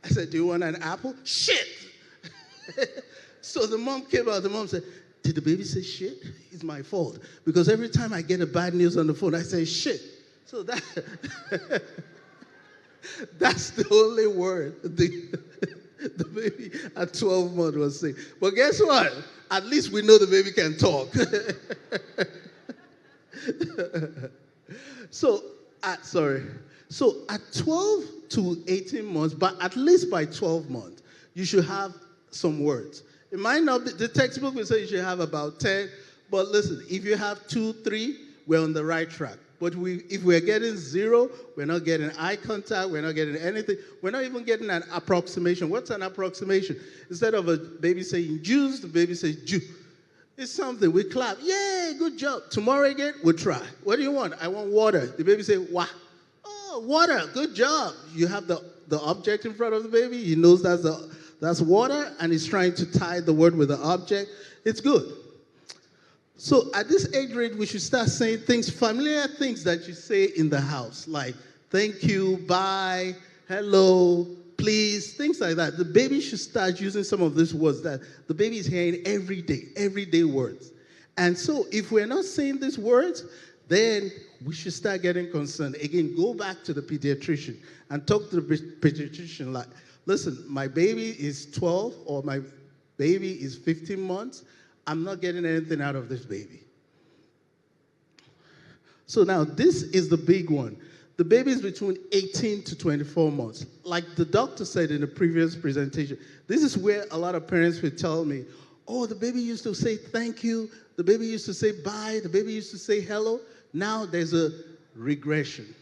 said, do you want an apple? Shit. So the mom came out, the mom said, did the baby say shit? It's my fault. Because every time I get a bad news on the phone, I say shit. So that's the only word the baby at 12 months was saying. But guess what? At least we know the baby can talk. So at 12 to 18 months, but at least by 12 months, you should have some words. It might not be, the textbook will say you should have about 10, but listen, if you have 2, 3, we're on the right track. But if we're getting 0, we're not getting eye contact, we're not getting anything. We're not even getting an approximation. What's an approximation? Instead of a baby saying juice, the baby says ju. It's something. We clap. Yay, good job. Tomorrow again, we'll try. What do you want? I want water. The baby say, wah. Oh, water. Good job. You have the object in front of the baby. He knows that's water, and he's trying to tie the word with the object. It's good. So at this age rate, we should start saying things, familiar things that you say in the house, like thank you, bye, hello, please, things like that. The baby should start using some of these words that the baby is hearing everyday words. And so if we're not saying these words, then we should start getting concerned. Again, go back to the pediatrician and talk to the pediatrician like, listen, my baby is 12 or my baby is 15 months. I'm not getting anything out of this baby. So now this is the big one. The baby is between 18 to 24 months. Like the doctor said in the previous presentation, this is where a lot of parents will tell me, oh, the baby used to say thank you, the baby used to say bye, the baby used to say hello. Now there's a regression.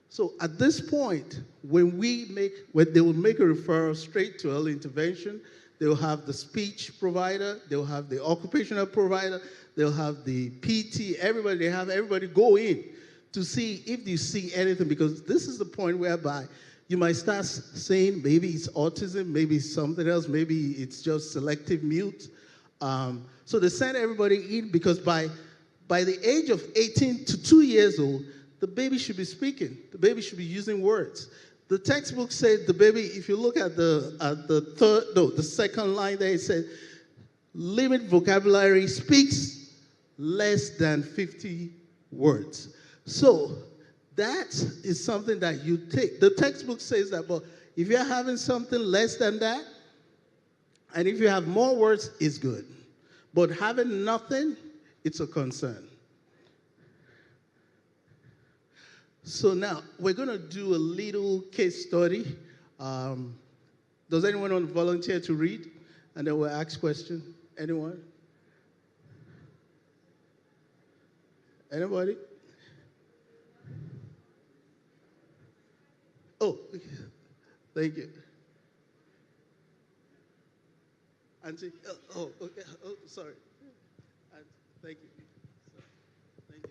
So at this point, when they will make a referral straight to early intervention, they'll have the speech provider, they'll have the occupational provider, they'll have the PT, everybody, they have everybody go in to see if you see anything, because this is the point whereby you might start saying maybe it's autism, maybe it's something else, maybe it's just selective mute. So they send everybody in because by the age of 18 to 2 years old, the baby should be speaking. The baby should be using words. The textbook said the baby, if you look at the second line there, it said, limit vocabulary, speaks less than 50 words. So that is something that you take. The textbook says that, but if you're having something less than that, and if you have more words, it's good. But having nothing, it's a concern. So now, we're going to do a little case study. Does anyone want to volunteer to read? And then we'll ask questions. Anyone? Anybody? Oh, thank you. Auntie, okay. Oh, sorry. Thank you. Thank you.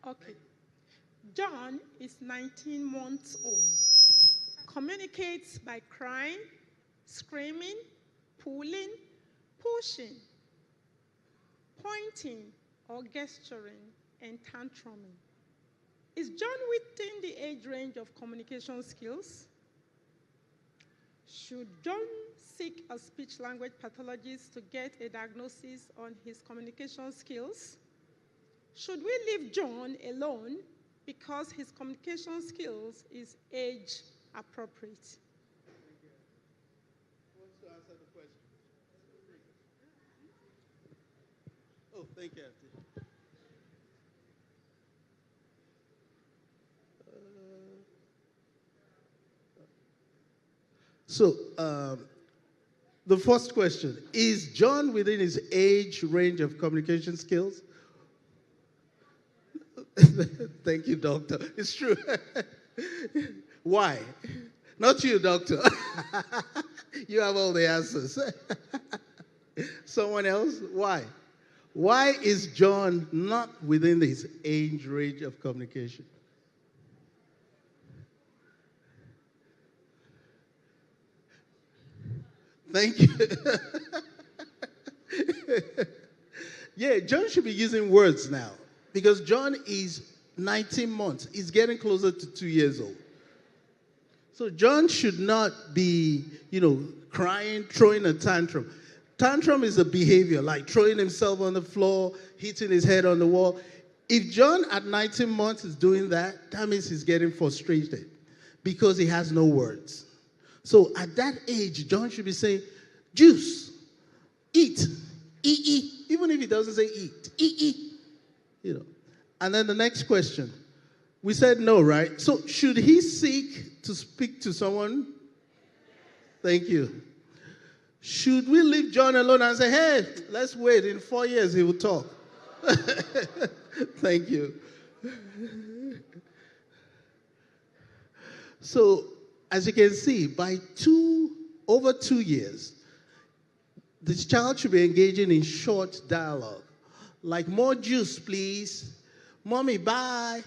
Okay. John is 19 months old. Communicates by crying, screaming, pulling, pushing, pointing or gesturing, and tantruming. Is John within the age range of communication skills? Should John seek a speech-language pathologist to get a diagnosis on his communication skills? Should we leave John alone because his communication skills is age appropriate? Who wants to answer the question? Oh, thank you, Auntie. So, the first question, is John within his age range of communication skills? Thank you, doctor. It's true. Why? Not you, doctor. You have all the answers. Someone else? Why? Why is John not within his age range of communication? Thank you. Yeah, John should be using words now because John is 19 months. He's getting closer to 2 years old. So John should not be, crying, throwing a tantrum. Tantrum is a behavior, like throwing himself on the floor, hitting his head on the wall. If John at 19 months is doing that, that means he's getting frustrated because he has no words. So at that age, John should be saying, juice, eat, eat, even if he doesn't say eat, eat. And then the next question, we said no, right? So should he seek to speak to someone? Thank you. Should we leave John alone and say, hey, let's wait, in 4 years he will talk? Thank you. So, as you can see, by over 2 years, the child should be engaging in short dialogue. Like, more juice, please. Mommy, bye.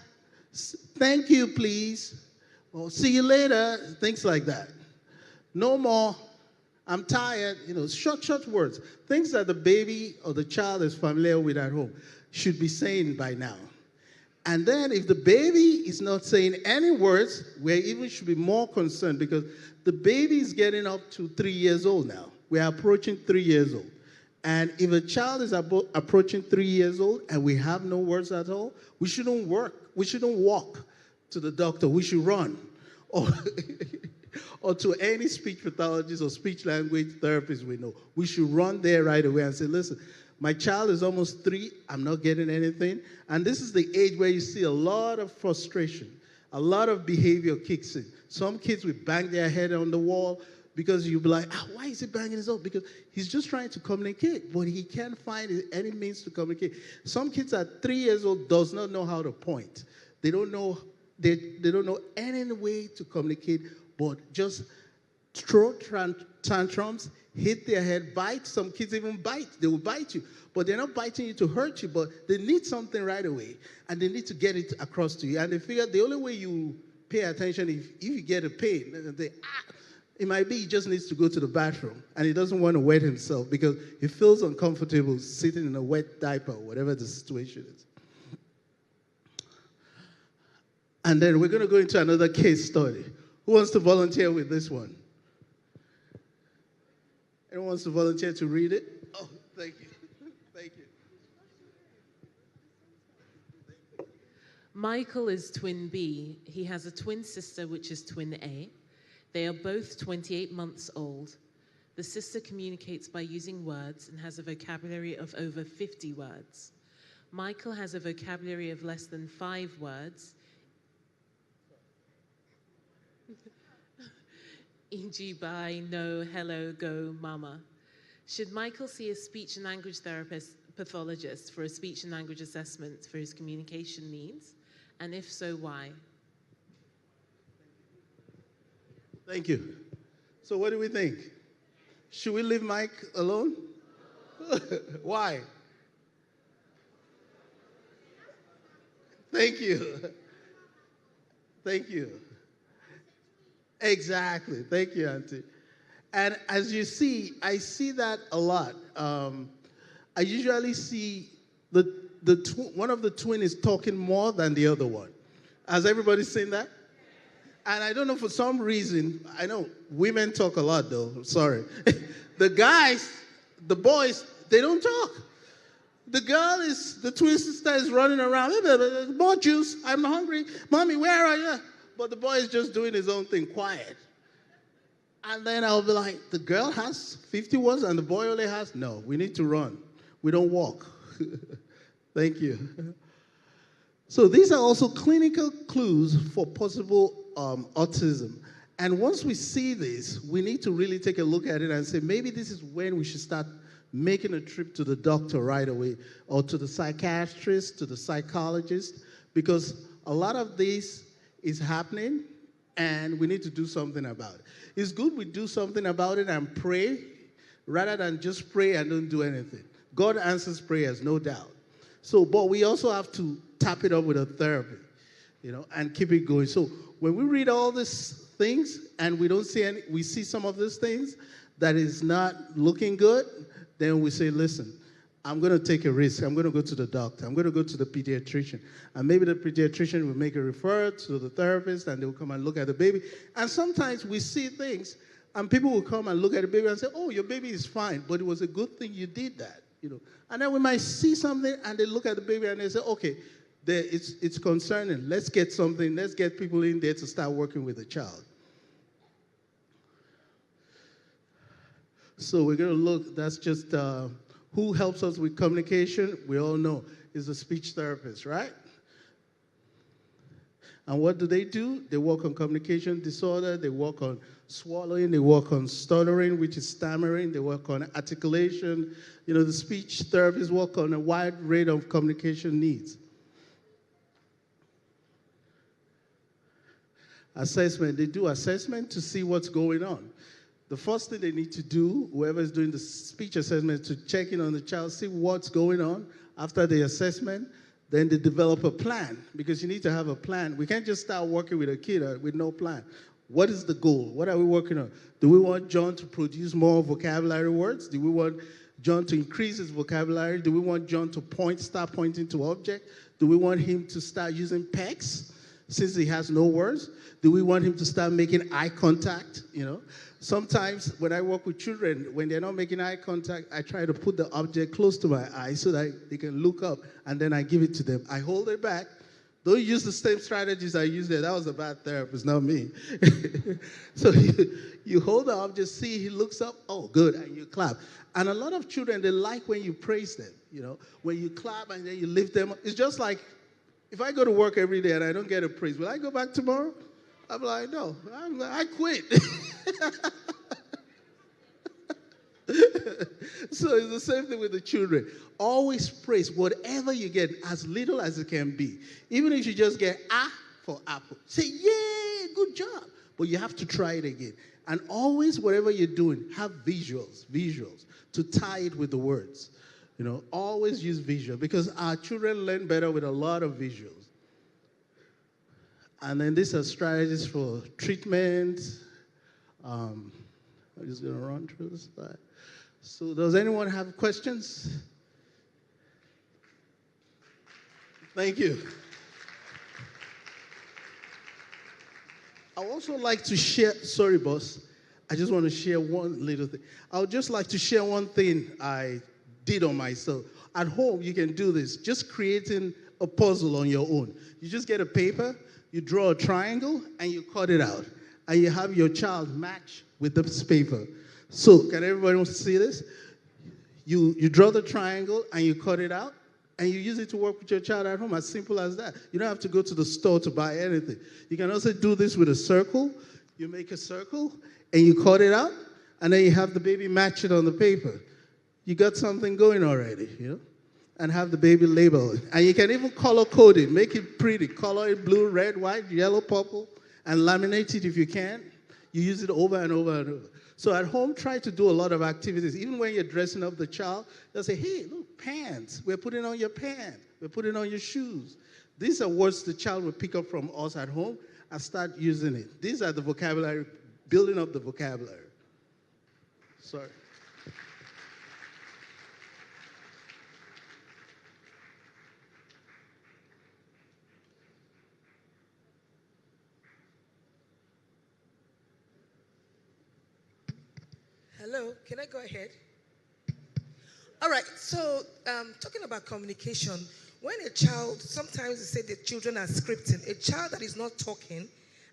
Thank you, please. Or see you later. Things like that. No more, I'm tired. Short words. Things that the baby or the child is familiar with at home should be saying by now. And then if the baby is not saying any words, we even should be more concerned because the baby is getting up to 3 years old now. We are approaching 3 years old. And if a child is approaching 3 years old and we have no words at all, we shouldn't walk to the doctor. We should run. Or to any speech pathologist or speech language therapist we know. We should run there right away and say, listen, my child is almost 3. I'm not getting anything. And this is the age where you see a lot of frustration. A lot of behavior kicks in. Some kids will bang their head on the wall. Because you'll be like, why is he banging his own? Because he's just trying to communicate, but he can't find any means to communicate. Some kids at 3 years old does not know how to point. They don't know any way to communicate, but just throw tantrums, hit their head, bite. Some kids even bite. They will bite you, but they're not biting you to hurt you, but they need something right away, and they need to get it across to you. And they figure the only way you pay attention if you get a pain, it might be he just needs to go to the bathroom, and he doesn't want to wet himself because he feels uncomfortable sitting in a wet diaper, whatever the situation is. And then we're going to go into another case study. Who wants to volunteer with this one? Anyone wants to volunteer to read it? Oh, thank you. Thank you. Michael is twin B. He has a twin sister, which is twin A. They are both 28 months old. The sister communicates by using words and has a vocabulary of over 50 words. Michael has a vocabulary of less than 5 words, e.g. bye, no, hello, go, mama. Should Michael see a speech and language therapist pathologist for a speech and language assessment for his communication needs? And if so, why? Thank you. So what do we think? Should we leave Mike alone? Why? Thank you. Thank you. Exactly. Thank you, Auntie. And as you see, I see that a lot. I usually see one of the twin is talking more than the other one. Has everybody seen that? And I don't know, for some reason, I know women talk a lot, though. I'm sorry. The guys, the boys, they don't talk. The twin sister is running around. More juice. I'm hungry. Mommy, where are you? But the boy is just doing his own thing, quiet. And then I'll be like, the girl has 50 words and the boy only has, no, we need to run. We don't walk. Thank you. So these are also clinical clues for possible autism. And once we see this, we need to really take a look at it and say, maybe this is when we should start making a trip to the doctor right away, or to the psychiatrist, to the psychologist, because a lot of this is happening and we need to do something about it. It's good we do something about it and pray rather than just pray and don't do anything. God answers prayers, no doubt. So, but we also have to tap it up with a therapy, and keep it going. So when we read all these things and we don't see we see some of these things that is not looking good, then we say, listen, I'm going to take a risk. I'm going to go to the doctor. I'm going to go to the pediatrician. And maybe the pediatrician will make a referral to the therapist, and they will come and look at the baby. And sometimes we see things, and people will come and look at the baby and say, oh, your baby is fine, but it was a good thing you did that. And then we might see something, and they look at the baby and they say, okay, it's concerning. Let's get something. Let's get people in there to start working with the child. So we're going to look, that's just who helps us with communication. We all know is a speech therapist, right? And what do? They work on communication disorder. They work on swallowing. They work on stuttering, which is stammering. They work on articulation. The speech therapists work on a wide range of communication needs. Assessment. They do assessment to see what's going on. The first thing they need to do, whoever is doing the speech assessment, is to check in on the child, see what's going on. After the assessment, then they develop a plan, because you need to have a plan. We can't just start working with a kid with no plan. What is the goal? What are we working on? Do we want John to produce more vocabulary words? Do we want John to increase his vocabulary? Do we want John to start pointing to objects? Do we want him to start using pecs since he has no words? Do we want him to start making eye contact? Sometimes when I work with children, when they're not making eye contact, I try to put the object close to my eye so that they can look up, and then I give it to them. I hold it back. Don't use the same strategies I used there. That was a bad therapist, not me. So you hold the object, see he looks up, oh, good, and you clap. And a lot of children, they like when you praise them, when you clap and then you lift them up. It's just like if I go to work every day and I don't get a praise, will I go back tomorrow? I'm like, no, I quit. So it's the same thing with the children. Always praise whatever you get, as little as it can be. Even if you just get A for apple, say, yay, good job. But you have to try it again. And always, whatever you're doing, have visuals to tie it with the words. You know, always use visual, because our children learn better with a lot of visuals. And then these are strategies for treatment. I'm just going to run through this slide. So does anyone have questions? Thank you. I would also like to share, sorry, boss. I just want to share one little thing. I would just like to share one thing I did on myself. At home, you can do this, just creating a puzzle on your own. You just get a paper, you draw a triangle, and you cut it out. And you have your child match with this paper. So, can everybody see this? You draw the triangle, and you cut it out, and you use it to work with your child at home, as simple as that. You don't have to go to the store to buy anything. You can also do this with a circle. You make a circle, and you cut it out, and then you have the baby match it on the paper. You got something going already, you know? And have the baby label it. And you can even color code it, make it pretty. Color it blue, red, white, yellow, purple, and laminate it if you can. You use it over and over and over. So at home, try to do a lot of activities. Even when you're dressing up the child, they'll say, hey, look, pants. We're putting on your pants. We're putting on your shoes. These are words the child will pick up from us at home and start using it. These are the vocabulary, building up the vocabulary. Sorry. Hello, can I go ahead? All right, so talking about communication, when a child, sometimes they say the children are scripting, a child that is not talking,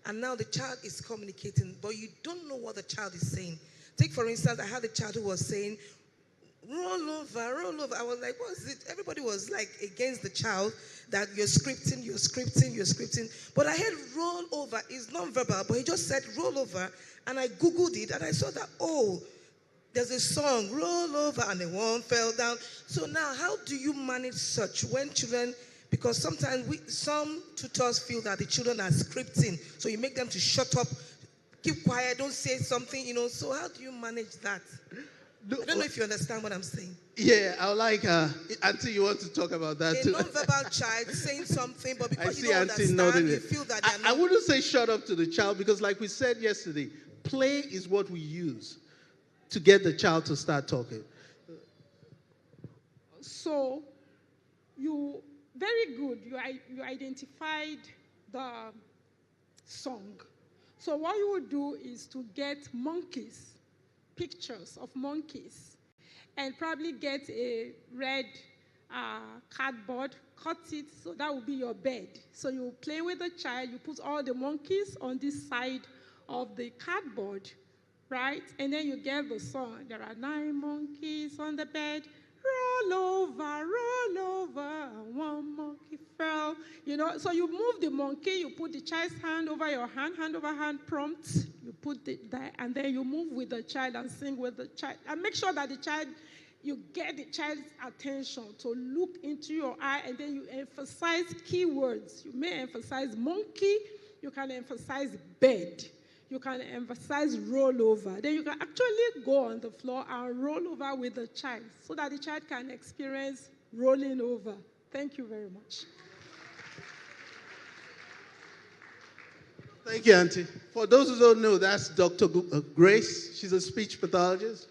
and now the child is communicating, but you don't know what the child is saying. Take, for instance, I had a child who was saying, roll over, roll over. I was like, what is it? Everybody was like against the child, that you're scripting, you're scripting, you're scripting. But I heard roll over. It's non-verbal, but he just said roll over, and I Googled it, and I saw that, oh, there's a song, roll over, and the one fell down. So now, how do you manage such when children, because sometimes some tutors feel that the children are scripting, so you make them to shut up, keep quiet, don't say something, you know. So how do you manage that? I don't know if you understand what I'm saying. Yeah, I would like, Auntie, you want to talk about that too? A non-verbal child saying something, but because you don't understand, you feel that they're not. I wouldn't say shut up to the child, because like we said yesterday, play is what we use to get the child to start talking. So, very good, you identified the song. So what you would do is to get monkeys, pictures of monkeys, and probably get a red cardboard, cut it, so that will be your bed. So you play with the child, you put all the monkeys on this side of the cardboard, right? And then you get the song. There are 9 monkeys on the bed. Roll over, one monkey fell. You know, so you move the monkey, you put the child's hand over your hand over hand prompt. You put it there, and then you move with the child and sing with the child. And make sure that the child, you get the child's attention to look into your eye, and then you emphasize keywords. You may emphasize monkey, you can emphasize bed. You can emphasize roll over. Then you can actually go on the floor and roll over with the child so that the child can experience rolling over. Thank you very much. Thank you, Auntie. For those who don't know, that's Dr. Grace. She's a speech pathologist.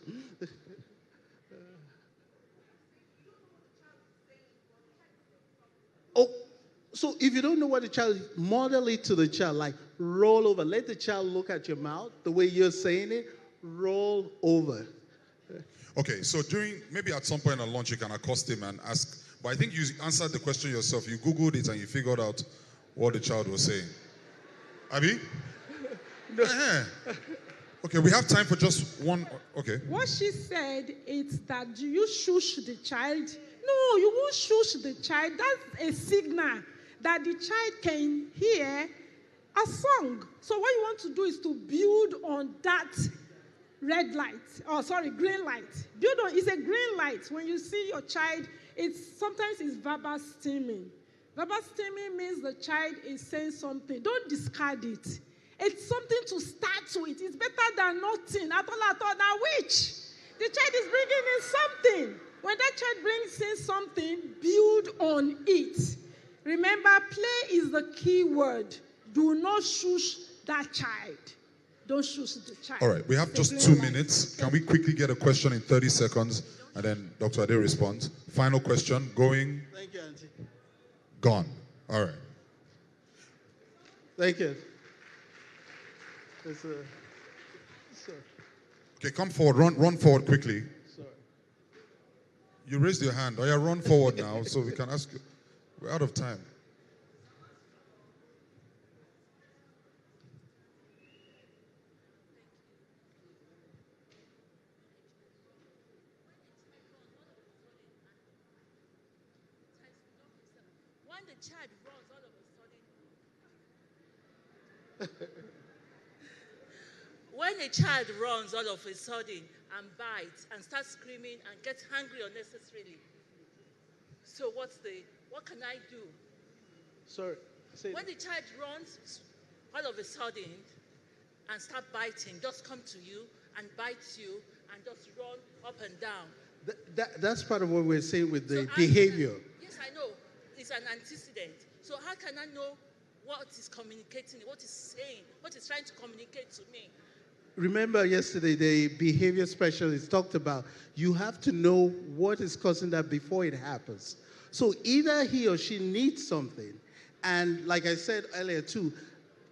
Oh, so if you don't know what the child is, model it to the child, like roll over. Let the child look at your mouth the way you're saying it. Roll over. Okay, so maybe at some point at lunch you can accost him and ask, but I think you answered the question yourself. You Googled it and you figured out what the child was saying. Abi? No. Okay, we have time for just one. Okay. What she said is that, do you shush the child? No, you won't shush the child. That's a signal that the child can hear a song. So what you want to do is to build on that red light, green light. Do you know it's a green light? When you see your child, sometimes it's verbal steaming. Verbal steaming means the child is saying something. Don't discard it. It's something to start with. It's better than nothing. At all, now which? The child is bringing in something. When that child brings in something, build on it. Remember, play is the key word. Do not shush that child. Don't shush the child. All right, we have just 2 minutes. Can we quickly get a question in 30 seconds? And then Dr. Ade responds. Final question, going. Thank you, Auntie. Gone. All right. Thank you. Okay, come forward. Run forward quickly. Sorry. You raised your hand. Oh, yeah, run forward now so we can ask you. We're out of time. When the child runs all of a sudden. When a child runs all of a sudden and bites and starts screaming and gets hungry unnecessarily. So what can I do? Sorry. When the child runs all of a sudden and start biting, just come to you and bites you and just run up and down. That's part of what we're saying with the behavior. Yes, I know. It's an antecedent. So how can I know what is communicating, what is saying, what is trying to communicate to me? Remember yesterday, the behavior specialist talked about you have to know what is causing that before it happens. So either he or she needs something, and like I said earlier too,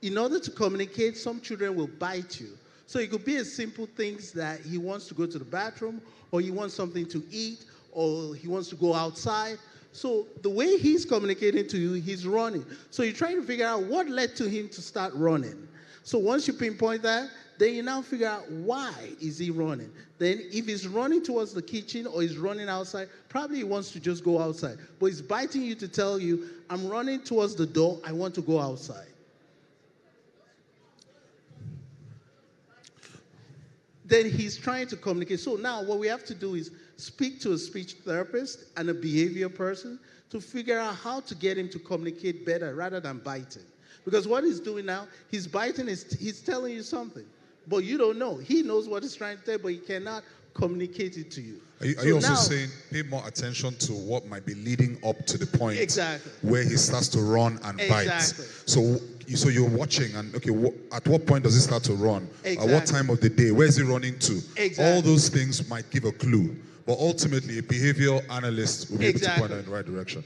in order to communicate, some children will bite you. So it could be as simple things that he wants to go to the bathroom, or he wants something to eat, or he wants to go outside. So the way he's communicating to you, he's running. So you're trying to figure out what led to him to start running. So once you pinpoint that, then you now figure out why is he running. Then if he's running towards the kitchen or he's running outside, probably he wants to just go outside. But he's biting you to tell you, I'm running towards the door, I want to go outside. Then he's trying to communicate. So now what we have to do is speak to a speech therapist and a behavior person to figure out how to get him to communicate better rather than biting. Because what he's doing now, he's biting, he's telling you something. But you don't know. He knows what he's trying to tell, but he cannot communicate it to you. Are you also saying pay more attention to what might be leading up to the point where he starts to run and bite? So you're watching and, okay, at what point does he start to run? At what time of the day? Where is he running to? All those things might give a clue. But ultimately, a behavioral analyst will be able to point in the right direction.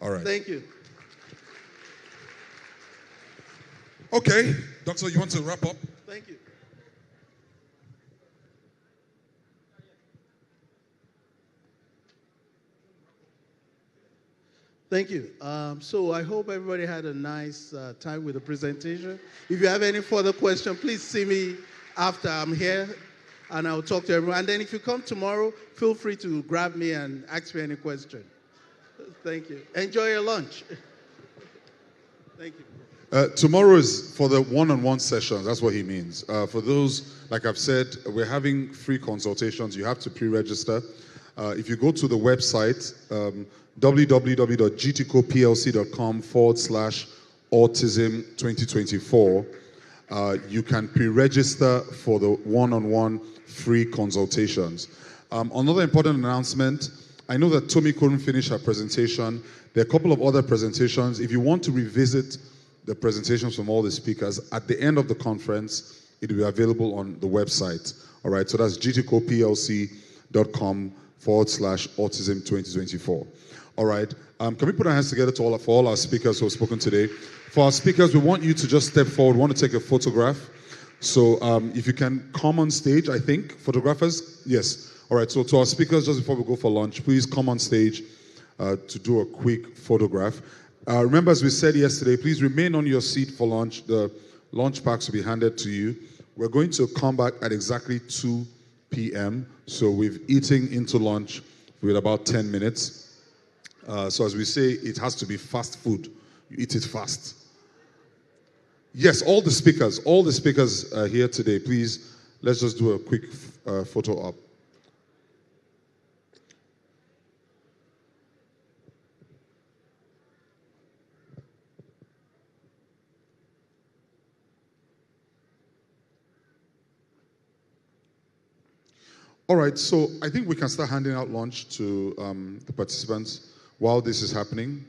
All right. Thank you. Okay. Doctor, you want to wrap up? Thank you. Thank you. So I hope everybody had a nice time with the presentation. If you have any further questions, please see me after I'm here, and I'll talk to everyone. And then if you come tomorrow, feel free to grab me and ask me any question. Thank you. Enjoy your lunch. Thank you. Tomorrow is for the one-on-one sessions. That's what he means. For those, like I've said, we're having free consultations. You have to pre-register. If you go to the website, www.gtcoplc.com/autism 2024, you can pre-register for the one-on-one free consultations. Another important announcement, I know that Tomi couldn't finish her presentation. There are a couple of other presentations. If you want to revisit the presentations from all the speakers, at the end of the conference, it will be available on the website. All right, so that's gtcoplc.com/autism 2024. All right, can we put our hands together for all our speakers who have spoken today? For our speakers, we want you to just step forward. We want to take a photograph. So if you can come on stage, I think. Photographers? Yes. All right, so to our speakers, just before we go for lunch, please come on stage to do a quick photograph. Remember, as we said yesterday, please remain on your seat for lunch. The lunch packs will be handed to you. We're going to come back at exactly 2 p.m. So we've eaten into lunch with about 10 minutes. So as we say, it has to be fast food. You eat it fast. Yes, all the speakers here today, please let's just do a quick photo op. All right, so I think we can start handing out lunch to the participants while this is happening.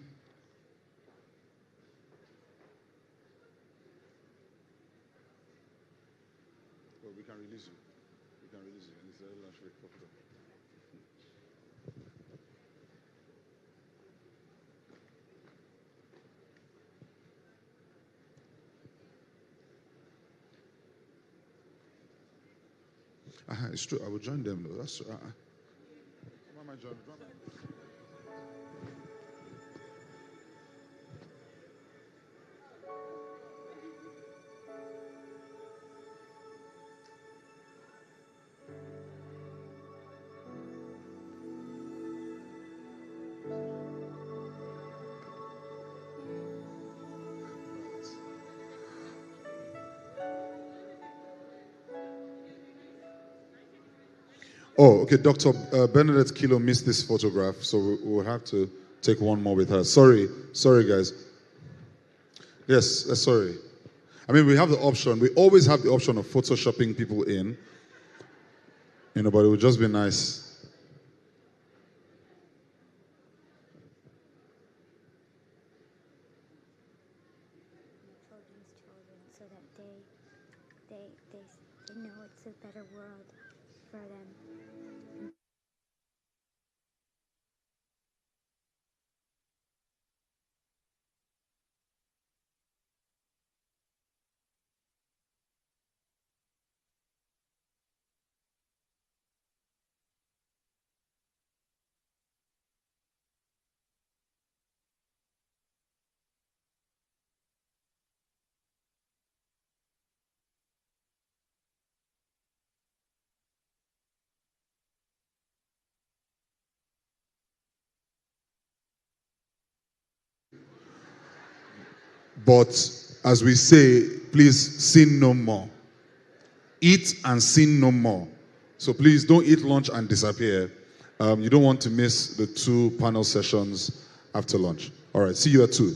Well, we can release you. We can release you. And it's a lunch break. It's true. I will join them though. That's true. Why am I joining? Oh, okay. Dr. Bernadette Kilo missed this photograph, so we'll have to take one more with her. Sorry, guys. Yes, sorry. I mean, we have the option. We always have the option of photoshopping people in, but it would just be nice. So that they know it's a better world for them. But as we say, please sin no more. Eat and sin no more. So please don't eat lunch and disappear. You don't want to miss the 2 panel sessions after lunch. All right, see you at 2.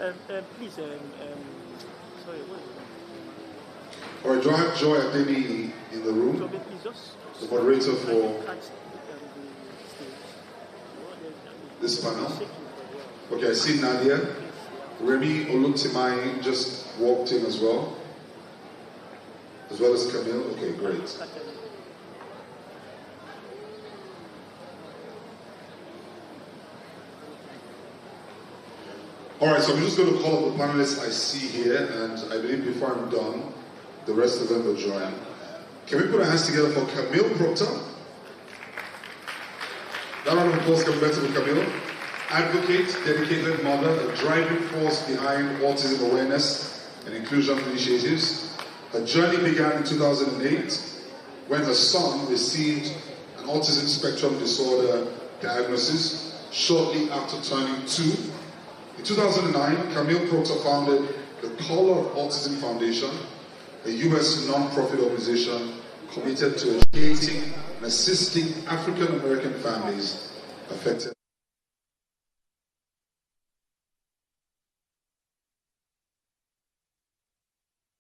Please, sorry, what is it? All right, do I have Joy Adeni in the room? So, please just The moderator for catch this panel. Okay, I see Nadia. Remy Olutimai just walked in as well as Camille. Okay, great. All right, so I'm just going to call up the panelists I see here, and I believe before I'm done, the rest of them will join. Can we put our hands together for Camille Proctor? That round of applause can be better with Camille. Advocate, dedicated mother, a driving force behind autism awareness and inclusion initiatives. Her journey began in 2008 when her son received an autism spectrum disorder diagnosis shortly after turning 2. In 2009, Camille Proctor founded the Color of Autism Foundation, a U.S. non-profit organization committed to educating and assisting African American families affected.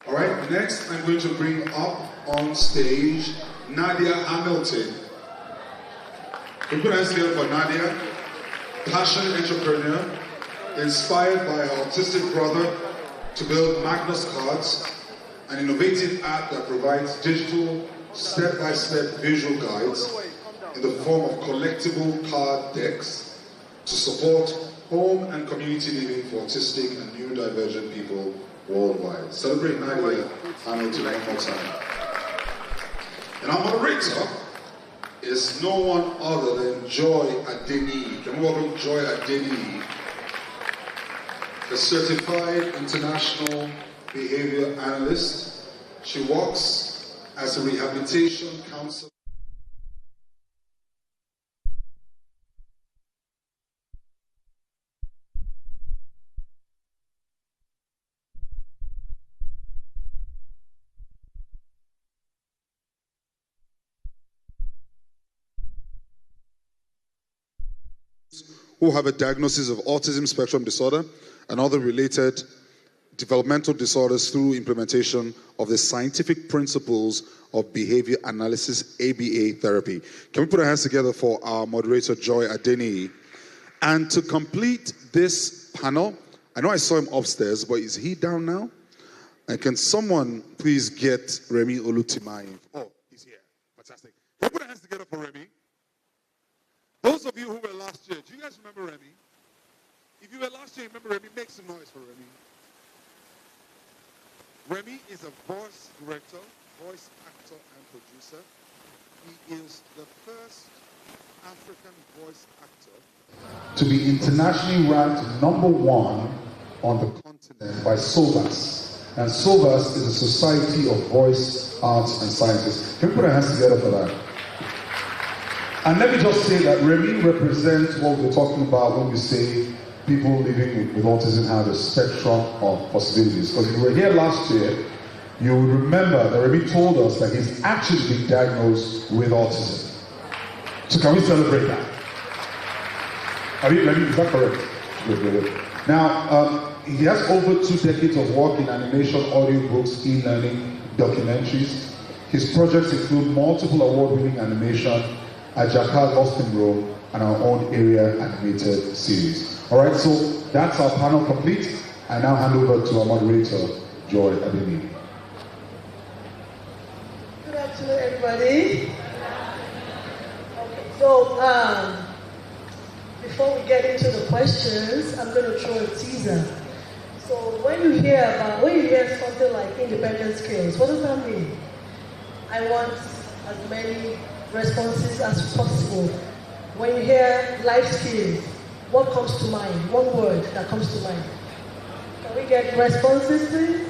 All right, next I'm going to bring up on stage Nadia Hamilton. We put our hands together for Nadia, passionate entrepreneur, inspired by her autistic brother to build Magnus cards, an innovative app that provides digital, step-by-step visual guides in the form of collectible card decks to support home and community living for autistic and neurodivergent people worldwide. Celebrate Nadia Hamilton one more time. And our moderator is no one other than Joy Adeni. Can we welcome Joy Adeni, a certified international behavior analyst. She works as a rehabilitation counselor. Who have a diagnosis of autism spectrum disorder and other related developmental disorders through implementation of the scientific principles of behavior analysis, ABA therapy. Can we put our hands together for our moderator, Joy Adeni? And to complete this panel, I know I saw him upstairs, but is he down now? And can someone please get Remy Olutimai? Oh, he's here. Fantastic. Can we put our hands together for Remy? Those of you who were last year, do you guys remember Remy? If you were last year, remember Remy? Make some noise for Remy. Remy is a voice director, voice actor, and producer. He is the first African voice actor to be internationally ranked #1 on the continent by SOVAS. And SOVAS is a Society of Voice, Arts, and Sciences. Can we put our hands together for that? And let me just say that Remy represents what we're talking about when we say people living with autism have a spectrum of possibilities. Because if you were here last year, you would remember that Remy told us that he's actually been diagnosed with autism. So can we celebrate that? Are you ready? Is that correct? Good. Now, he has over 2 decades of work in animation, audiobooks, e-learning, documentaries. His projects include multiple award-winning animation, Ajaka Lost in Rome, and our own area animated series. All right, so that's our panel complete. I now hand over to our moderator, Joy Adeni. Good afternoon, everybody. Okay, so before we get into the questions, I'm going to throw a teaser. So when you hear something like independent skills, what does that mean? I want as many responses as possible. When you hear life skills, what comes to mind? One word that comes to mind. Can we get responses, please?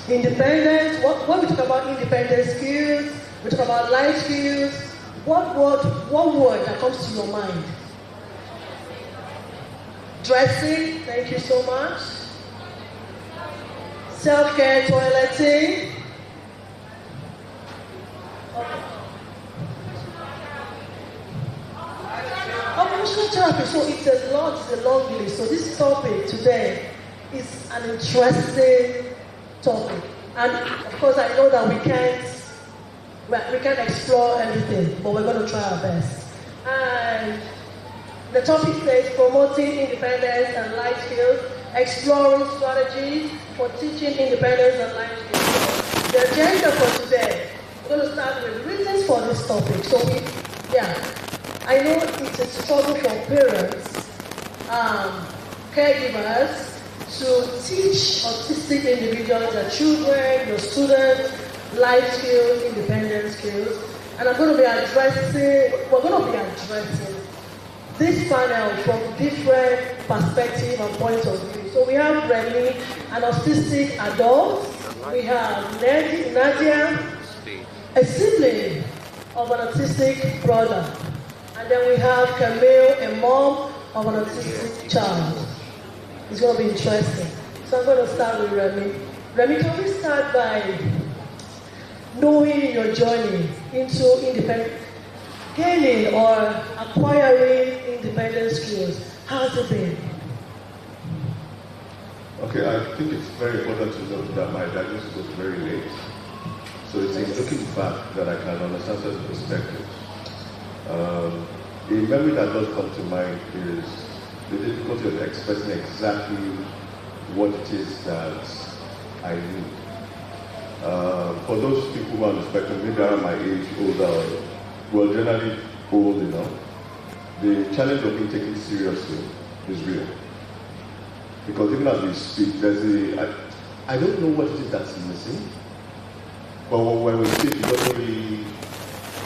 Independent. When we talk about independent skills, we talk about life skills. One word that comes to your mind? Dressing. Thank you so much. Self-care, toileting. Okay, Occupational therapy, so it's a long list. So this topic today is an interesting topic. And of course I know that we can't explore everything, but we're going to try our best. And the topic says promoting independence and life skills, exploring strategies for teaching independence and life skills. The agenda for today, we're going to start with reasons for this topic. So I know it's a struggle for parents, caregivers, to teach autistic individuals, their children, your students, life skills, independence skills. And we're going to be addressing this panel from different perspectives and points of view. So we have Remy, an autistic adult. We have Nadia, a sibling of an autistic brother. And then we have Camille, a mom of an autistic child. It's going to be interesting. So I'm going to start with Remy. Remy, can we start by knowing your journey into gaining or acquiring independent skills? How's it been? Okay, I think it's very important to note that my diagnosis was very late. So it's in looking back that I can understand certain perspectives. The memory that does come to mind is the difficulty of expressing exactly what it is that I need. For those people who are on the spectrum, maybe around my age, older, well, generally old enough, the challenge of being taken seriously is real. Because even as we speak, I don't know what it is that's missing, but when we speak, it doesn't really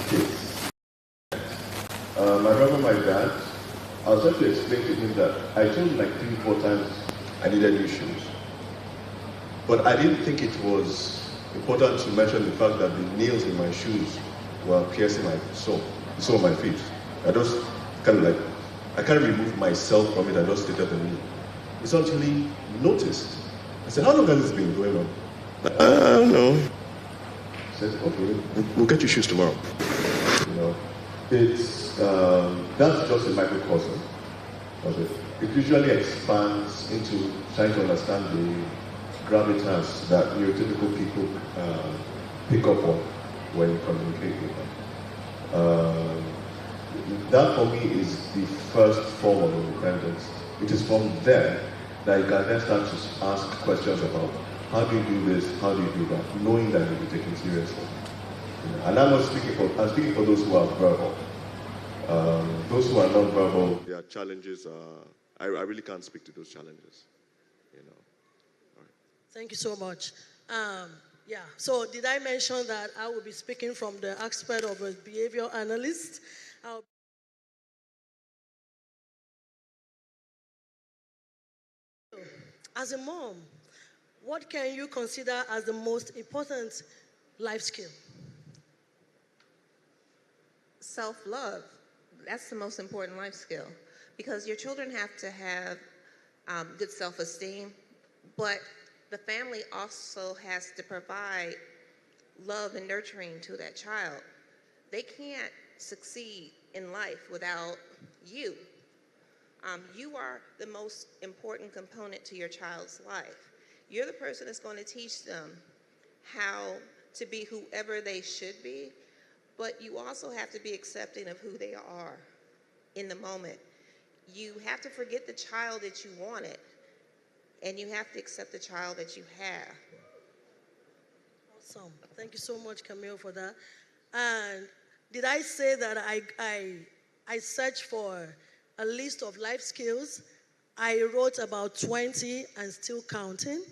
fit. I remember my dad, I was trying to explain to him that I told him like 3-4 times I needed new shoes. But I didn't think it was important to mention the fact that the nails in my shoes were piercing my sole of my feet. I just I can't remove myself from it, I just stated the need. It's until he noticed. I said, how long has this been going on? I don't know. He said, okay, we'll get you shoes tomorrow. You know, that's just a microcosm of it. It usually expands into trying to understand the gravitas that neurotypical people pick up on when you communicate with them. That for me is the first form of independence. It is from there that you can then start to ask questions about how do you do this, how do you do that, knowing that you'll be taken seriously. And I'm speaking for those who are verbal. Those who are not verbal, their challenges I really can't speak to those challenges. You know. All right. Thank you so much. So did I mention that I will be speaking from the aspect of a behavior analyst? As a mom, what can you consider as the most important life skill? Self-love. That's the most important life skill, because your children have to have good self-esteem, but the family also has to provide love and nurturing to that child. They can't succeed in life without you. You are the most important component to your child's life. You're the person that's going to teach them how to be whoever they should be, but you also have to be accepting of who they are in the moment. You have to forget the child that you wanted, and you have to accept the child that you have. Awesome. Thank you so much, Camille, for that. And did I say that I searched for a list of life skills? I wrote about 20 and still counting.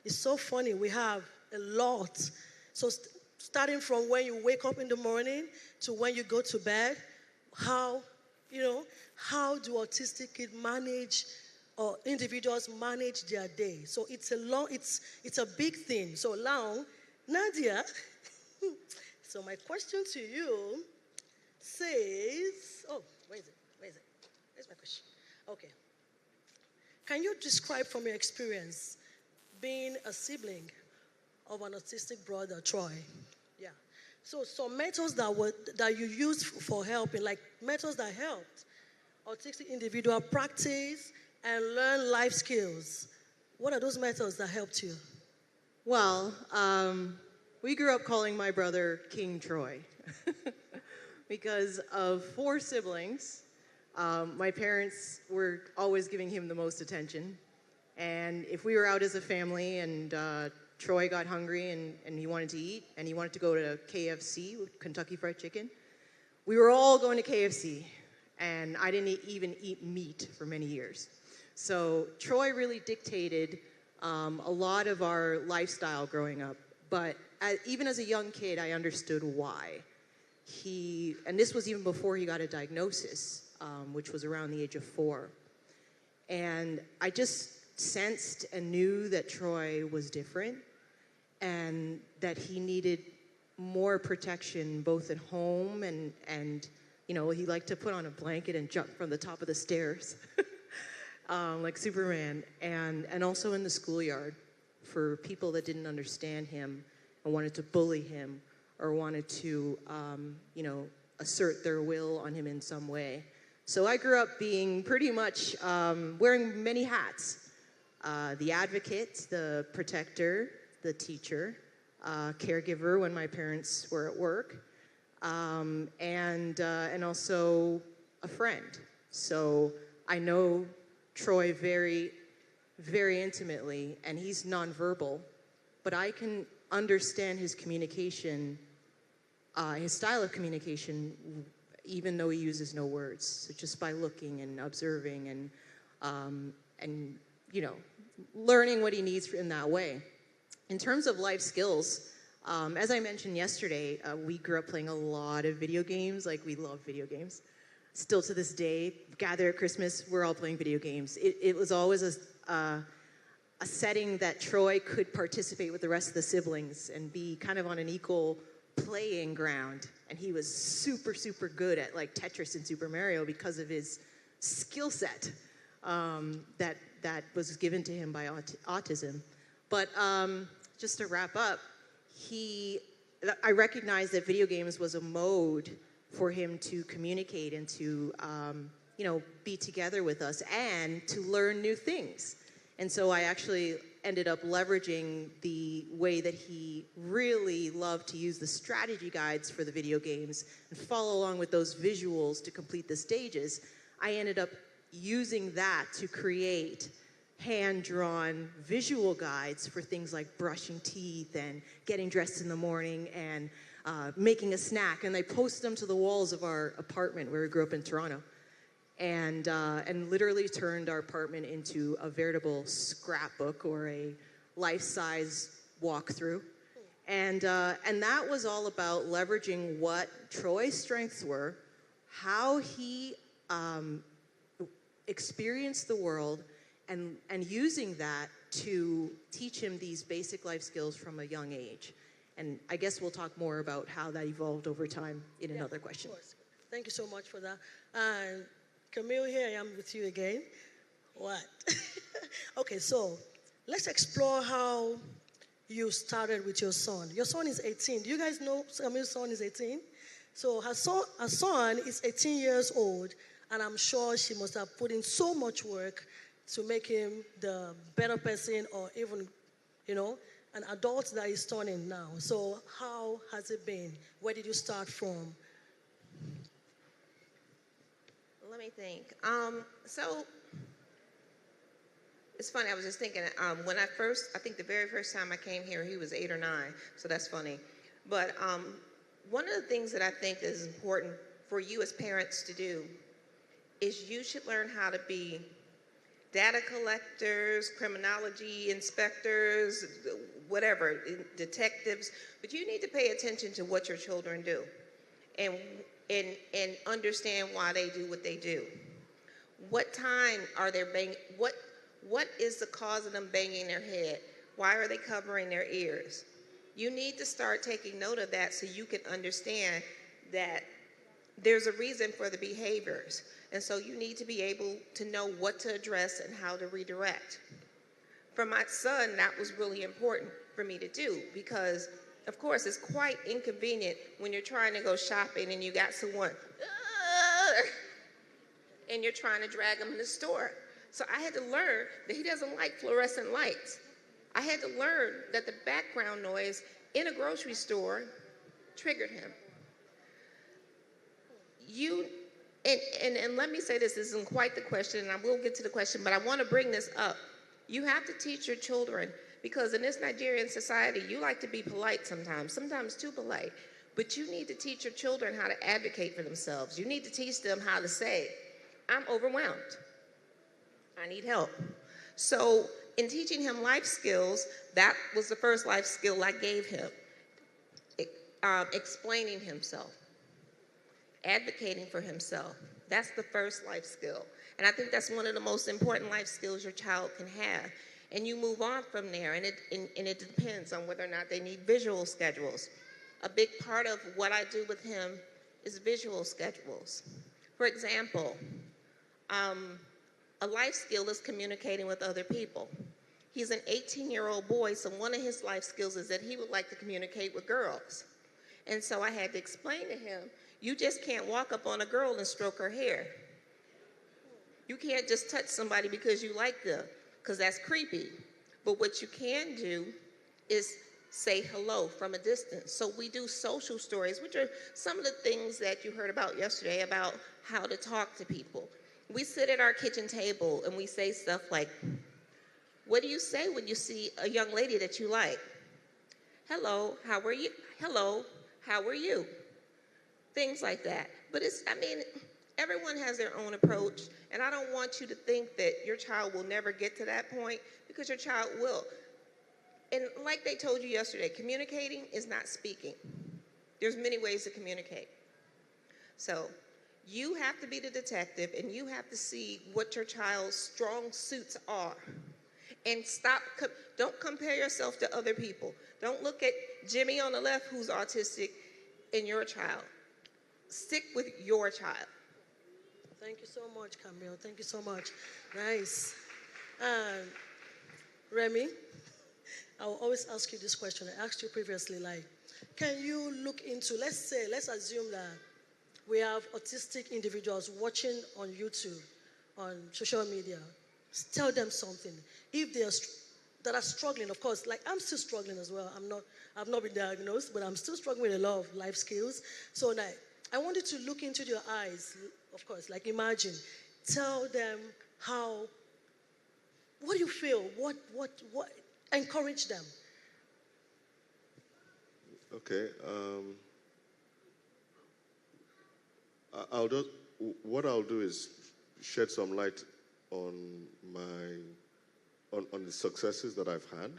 It's so funny. We have a lot. So starting from when you wake up in the morning to when you go to bed, how do autistic kids manage or individuals manage their day? So it's a big thing. So now, Nadia, so my question to you says, where is it? Where's my question? Okay. Can you describe from your experience being a sibling of an autistic brother, Troy? Yeah. So some methods that you used for helping, like methods that helped, autistic individual practice and learn life skills? What are those methods that helped you? Well, we grew up calling my brother King Troy because of 4 siblings. My parents were always giving him the most attention. And if we were out as a family and Troy got hungry and he wanted to eat and he wanted to go to KFC, Kentucky Fried Chicken, we were all going to KFC. And I didn't even eat meat for many years. So Troy really dictated a lot of our lifestyle growing up. But even as a young kid, I understood why. And this was even before he got a diagnosis, which was around the age of 4. And I just sensed and knew that Troy was different and that he needed more protection both at home and you know, he liked to put on a blanket and jump from the top of the stairs like Superman, and also in the schoolyard for people that didn't understand him and wanted to bully him or wanted to, you know, assert their will on him in some way. So I grew up being pretty much wearing many hats. The advocate, the protector, the teacher, caregiver when my parents were at work, and also a friend. So I know Troy very, very intimately, and he's nonverbal, but I can understand his communication, his style of communication, even though he uses no words. So just by looking and observing and you know, learning what he needs in that way. In terms of life skills, as I mentioned yesterday, we grew up playing a lot of video games. Like, we love video games. Still to this day, gather at Christmas, we're all playing video games. It was always a setting that Troy could participate with the rest of the siblings and be kind of on an equal playing ground. And he was super, super good at like Tetris and Super Mario because of his skill set that was given to him by autism. But just to wrap up, I recognized that video games was a mode for him to communicate and to, you know, be together with us and to learn new things. And so I actually ended up leveraging the way that he really loved to use the strategy guides for the video games and follow along with those visuals to complete the stages. I ended up using that to create hand-drawn visual guides for things like brushing teeth and getting dressed in the morning and making a snack. And I posted them to the walls of our apartment where we grew up in Toronto, and literally turned our apartment into a veritable scrapbook or a life-size walkthrough. And that was all about leveraging what Troy's strengths were, how he experienced the world, and using that to teach him these basic life skills from a young age. And I guess we'll talk more about how that evolved over time in another question. Of course. Thank you so much for that. And Camille, here I am with you again. What? Okay, so let's explore how you started with your son. Your son is 18. Do you guys know Camille's son is 18? So her son is 18 years old, and I'm sure she must have put in so much work to make him the better person, or even, you know, an adult that is turning now. So how has it been? Where did you start from? Let me think. So it's funny, I was just thinking, when I think the very first time I came here, he was 8 or 9, so that's funny. But one of the things that I think is important for you as parents to do is you should learn how to be data collectors, criminology inspectors, whatever, detectives, but you need to pay attention to what your children do and understand why they do what they do. What time are they banging? What is the cause of them banging their head? Why are they covering their ears? You need to start taking note of that so you can understand that there's a reason for the behaviors. And so you need to be able to know what to address and how to redirect. For my son, that was really important for me to do because, of course, it's quite inconvenient when you're trying to go shopping and you got someone, and you're trying to drag him in the store. So I had to learn that he doesn't like fluorescent lights. I had to learn that the background noise in a grocery store triggered him. And let me say this isn't quite the question, and I will get to the question, but I want to bring this up. You have to teach your children, because in this Nigerian society, you like to be polite sometimes too polite, but you need to teach your children how to advocate for themselves. You need to teach them how to say, I'm overwhelmed. I need help. So in teaching him life skills, that was the first life skill I gave him. Explaining himself, advocating for himself. That's the first life skill. And I think that's one of the most important life skills your child can have. And you move on from there, and it depends on whether or not they need visual schedules. A big part of what I do with him is visual schedules. For example, a life skill is communicating with other people. He's an 18-year-old boy, so one of his life skills is that he would like to communicate with girls. And so I had to explain to him, you just can't walk up on a girl and stroke her hair. You can't just touch somebody because you like them, because that's creepy. But what you can do is say hello from a distance. So we do social stories, which are some of the things that you heard about yesterday about how to talk to people. We sit at our kitchen table and we say stuff like, what do you say when you see a young lady that you like? Hello, how are you? Hello, how are you? Things like that. But everyone has their own approach, and I don't want you to think that your child will never get to that point, because your child will. And like they told you yesterday, communicating is not speaking. There's many ways to communicate. So you have to be the detective, and you have to see what your child's strong suits are. And don't compare yourself to other people. Don't look at Jimmy on the left who's autistic and your child. Stick with your child. Thank you so much, Camille. Thank you so much. Nice. Remy, I will always ask you this question. I asked you previously, can you look into, let's assume that we have autistic individuals watching on YouTube, on social media. Tell them something. If they are struggling, of course, I'm still struggling as well. I've not been diagnosed, but I'm still struggling with a lot of life skills. So I wanted to look into their eyes, of course, imagine. Tell them what do you feel? What, encourage them. Okay. What I'll do is shed some light on on the successes that I've had.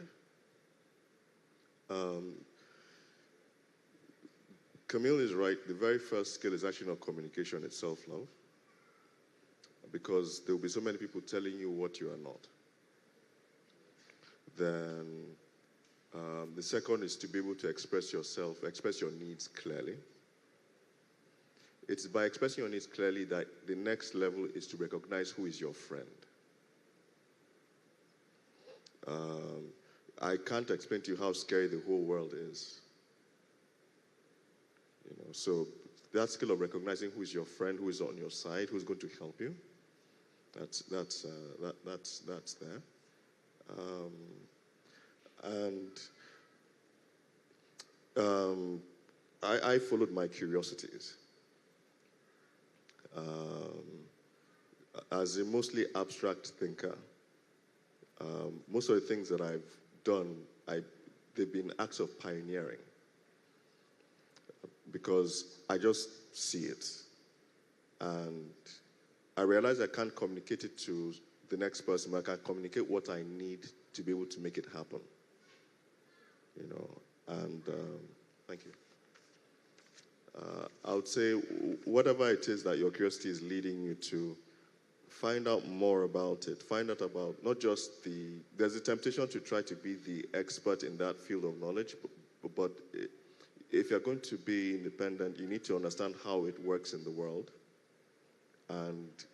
Camille is right. The very first skill is actually not communication, it's self-love. Because there will be so many people telling you what you are not. Then the second is to be able to express yourself, express your needs clearly. It's by expressing your needs clearly that the next level is to recognize who is your friend. I can't explain to you how scary the whole world is. So that skill of recognizing who is your friend, who is on your side, who's going to help you, that's there. I followed my curiosities. As a mostly abstract thinker, most of the things that I've done, they've been acts of pioneering. Because I just see it. And I realize I can't communicate it to the next person, but I can communicate what I need to be able to make it happen. And thank you. I would say whatever it is that your curiosity is leading you to, find out more about it. Find out about not just there's a temptation to try to be the expert in that field of knowledge, but if you're going to be independent, you need to understand how it works in the world and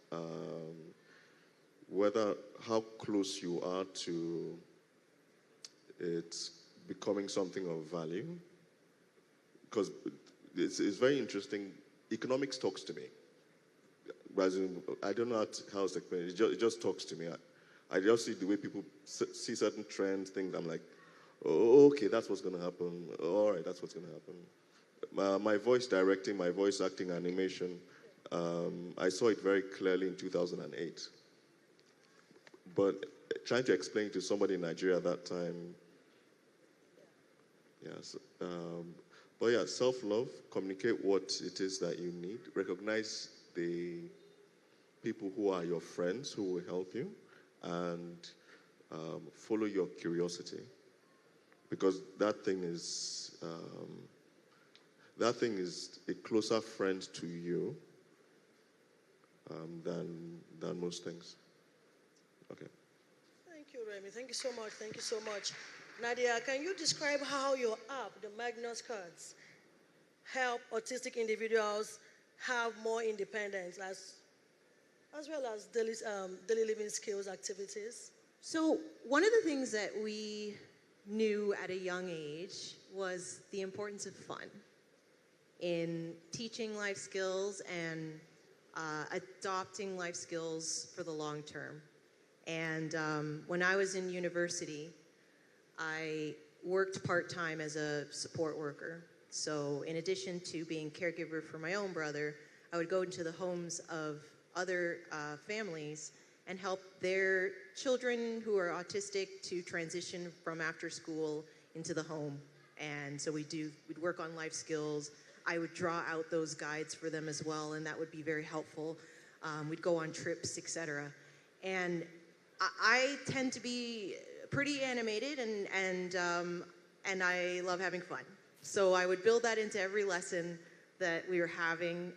how close you are to it becoming something of value. Because it's very interesting. Economics talks to me. I don't know how to explain it. It just talks to me. I just see the way people see certain trends, things. I'm like, oh, okay, that's what's going to happen. All right, that's what's going to happen. My voice directing, my voice acting, animation, I saw it very clearly in 2008. But trying to explain to somebody in Nigeria at that time, yes. But yeah, self-love, communicate what it is that you need, recognize the people who are your friends who will help you, and follow your curiosity, because that thing is a closer friend to you than most things. Okay. Thank you, Remy. Thank you so much. Thank you so much. Nadia, can you describe how your app, the Magnus Cards, help autistic individuals have more independence as well as daily living skills activities? So one of the things that we knew at a young age was the importance of fun in teaching life skills and adopting life skills for the long term. And when I was in university, I worked part-time as a support worker. So in addition to being caregiver for my own brother, I would go into the homes of other families and help their children who are autistic to transition from after school into the home. And so we'd work on life skills. I would draw out those guides for them as well, and that would be very helpful. We'd go on trips, etc. And I tend to be pretty animated, and I love having fun. So I would build that into every lesson that we were having,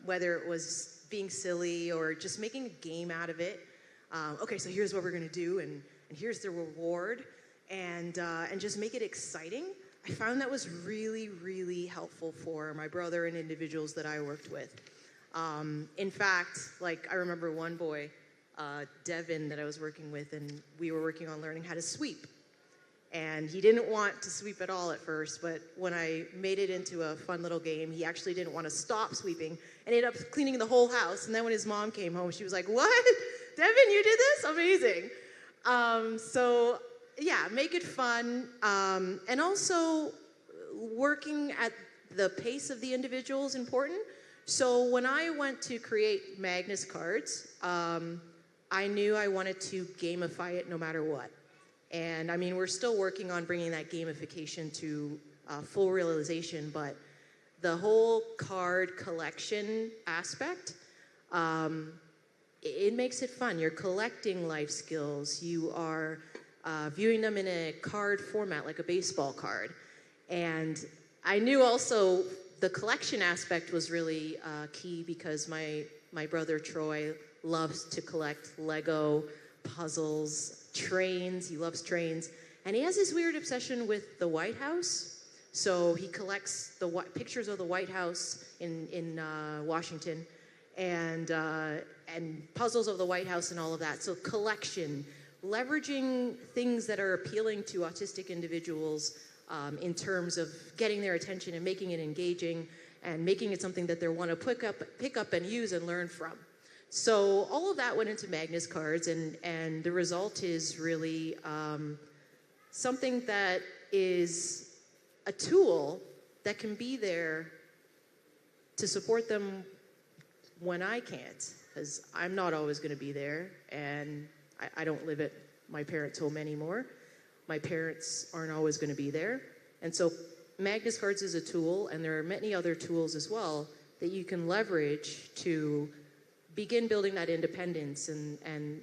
whether it was being silly or just making a game out of it. Okay, so here's what we're gonna do, and here's the reward, and just make it exciting. I found that was really, really helpful for my brother and individuals that I worked with. In fact, like I remember one boy, Devin, that I was working with, and we were working on learning how to sweep. And he didn't want to sweep at all at first, but when I made it into a fun little game, he actually didn't want to stop sweeping and ended up cleaning the whole house. And then when his mom came home, she was like, "What? Devin, you did this? Amazing." So yeah, make it fun. And also working at the pace of the individual is important. So when I went to create Magnus cards, I knew I wanted to gamify it no matter what. And I mean, we're still working on bringing that gamification to full realization, but the whole card collection aspect, it makes it fun. You're collecting life skills. You are viewing them in a card format, like a baseball card. And I knew also the collection aspect was really key, because my brother Troy loves to collect Lego, puzzles, trains. He loves trains. And he has this weird obsession with the White House. So he collects the pictures of the White House in Washington, and puzzles of the White House and all of that. So collection, leveraging things that are appealing to autistic individuals in terms of getting their attention and making it engaging and making it something that they want to pick up and use and learn from. So all of that went into Magnus cards, and the result is really something that is a tool that can be there to support them when I can't, because I'm not always going to be there, and I don't live at my parents' home anymore. My parents aren't always going to be there. And so Magnus cards is a tool, and there are many other tools as well that you can leverage to begin building that independence and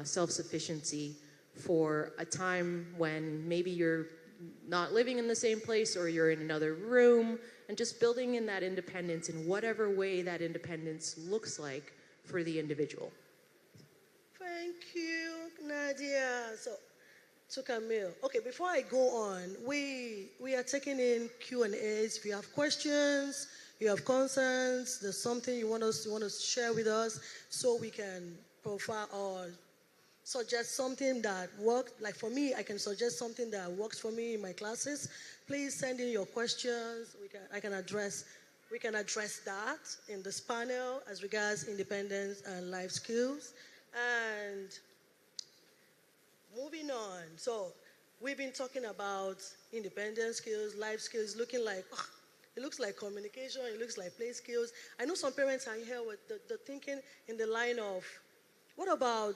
self-sufficiency for a time when maybe you're not living in the same place or you're in another room, and just building in that independence in whatever way that independence looks like for the individual. Thank you, Nadia. So, to Camille. Okay, before I go on, we are taking in Q&As. If you have questions, you have concerns, there's something you want to share with us, so we can profile or suggest something that works. Like for me, I can suggest something that works for me in my classes. Please send in your questions. I can address we can address that in this panel as regards independence and life skills. And moving on, so we've been talking about independence skills, life skills, looking like, it looks like communication, it looks like play skills. I know some parents are here with the thinking in the line of, what about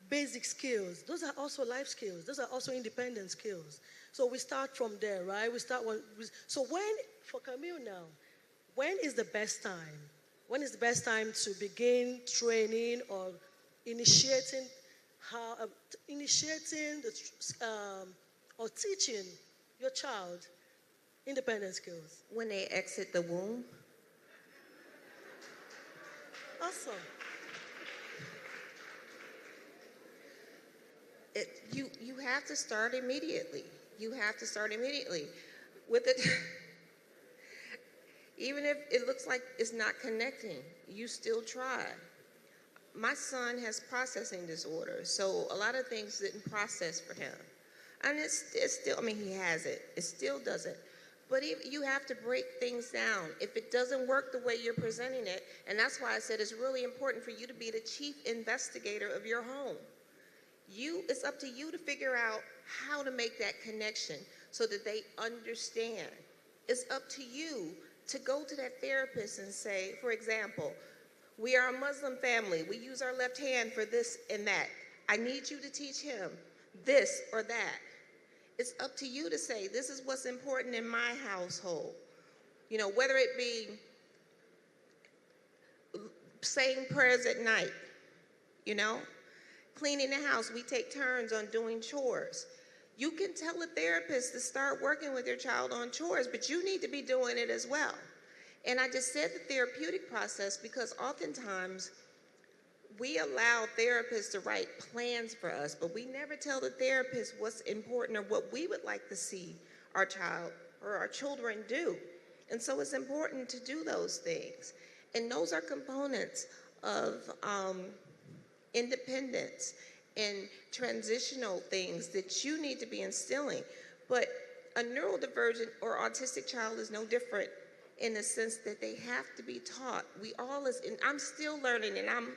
basic skills? Those are also life skills. Those are also independent skills. So we start from there, right? So for Camille now, when is the best time? When is the best time to begin training or initiating or teaching your child independent skills? When they exit the womb. Awesome. You have to start immediately. You have to start immediately with it. Even if it looks like it's not connecting, you still try. My son has processing disorder, so a lot of things didn't process for him. And it's still, I mean, he has it. It still doesn't. But you have to break things down. If it doesn't work the way you're presenting it, and that's why I said it's really important for you to be the chief investigator of your home. It's up to you to figure out how to make that connection so that they understand. It's up to you to go to that therapist and say, for example, we are a Muslim family. We use our left hand for this and that. I need you to teach him this or that. It's up to you to say, this is what's important in my household. You know, whether it be saying prayers at night, you know, cleaning the house. We take turns on doing chores. You can tell a therapist to start working with your child on chores, but you need to be doing it as well. And I just said the therapeutic process because oftentimes we allow therapists to write plans for us, but we never tell the therapist what's important or what we would like to see our child or our children do. And so it's important to do those things. And those are components of independence and transitional things that you need to be instilling. But a neurodivergent or autistic child is no different in the sense that they have to be taught. And I'm still learning, and I'm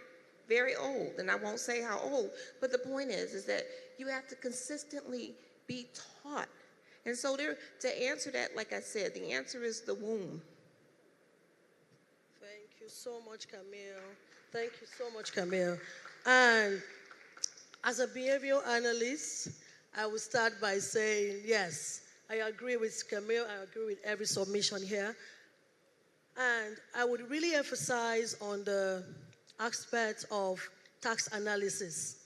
very old, and I won't say how old, but the point is that you have to consistently be taught. And so to answer that, like I said, the answer is the womb. Thank you so much, Camille. Thank you so much, Camille. And as a behavioral analyst, I will start by saying, yes, I agree with Camille. I agree with every submission here. And I would really emphasize on the aspect of task analysis.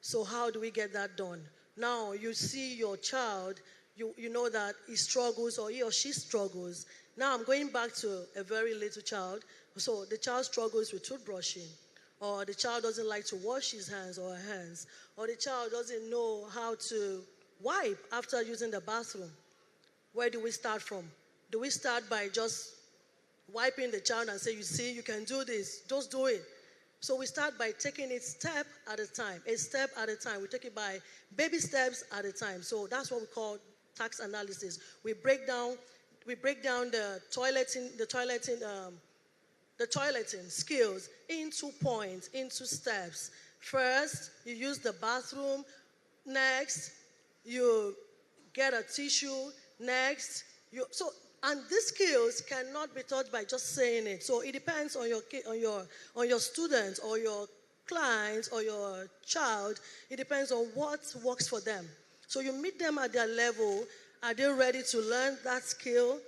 So how do we get that done? Now, you see your child, you know that he struggles or he or she struggles. Now I'm going back to a very little child. So the child struggles with toothbrushing, or the child doesn't like to wash his hands or her hands, or the child doesn't know how to wipe after using the bathroom. Where do we start from? Do we start by just wiping the child and say, you see, you can do this, just do it? So we start by taking it step at a time, a step at a time. We take it by baby steps at a time. So that's what we call task analysis. We break down the toileting skills into points, into steps. First, you use the bathroom. Next, you get a tissue. Next, and these skills cannot be taught by just saying it. So it depends on your students or your clients or your child. It depends on what works for them. So you meet them at their level. Are they ready to learn that skill?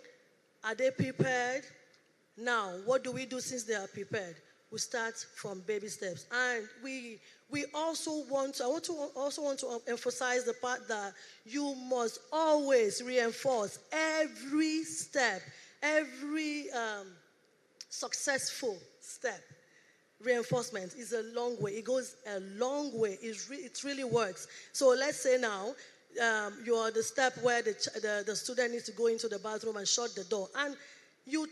Are they prepared? Now, what do we do since they are prepared? We start from baby steps. And I also want to emphasize the part that you must always reinforce every step, every successful step. Reinforcement is a long way. It goes a long way. It really works. So let's say now you are the step where the student needs to go into the bathroom and shut the door. And you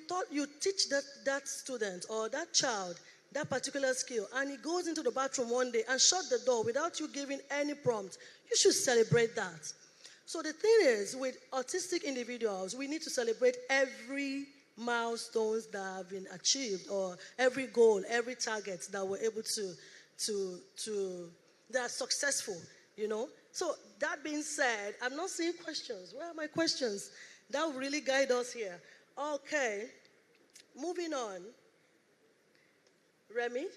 teach that student or that child that particular skill, and he goes into the bathroom one day and shut the door without you giving any prompt. You should celebrate that. So the thing is, with autistic individuals, we need to celebrate every milestones that have been achieved, or every goal, every target that we're able that are successful, you know. So that being said, I'm not seeing questions. Where are my questions? That will really guide us here. Okay, moving on. Remy,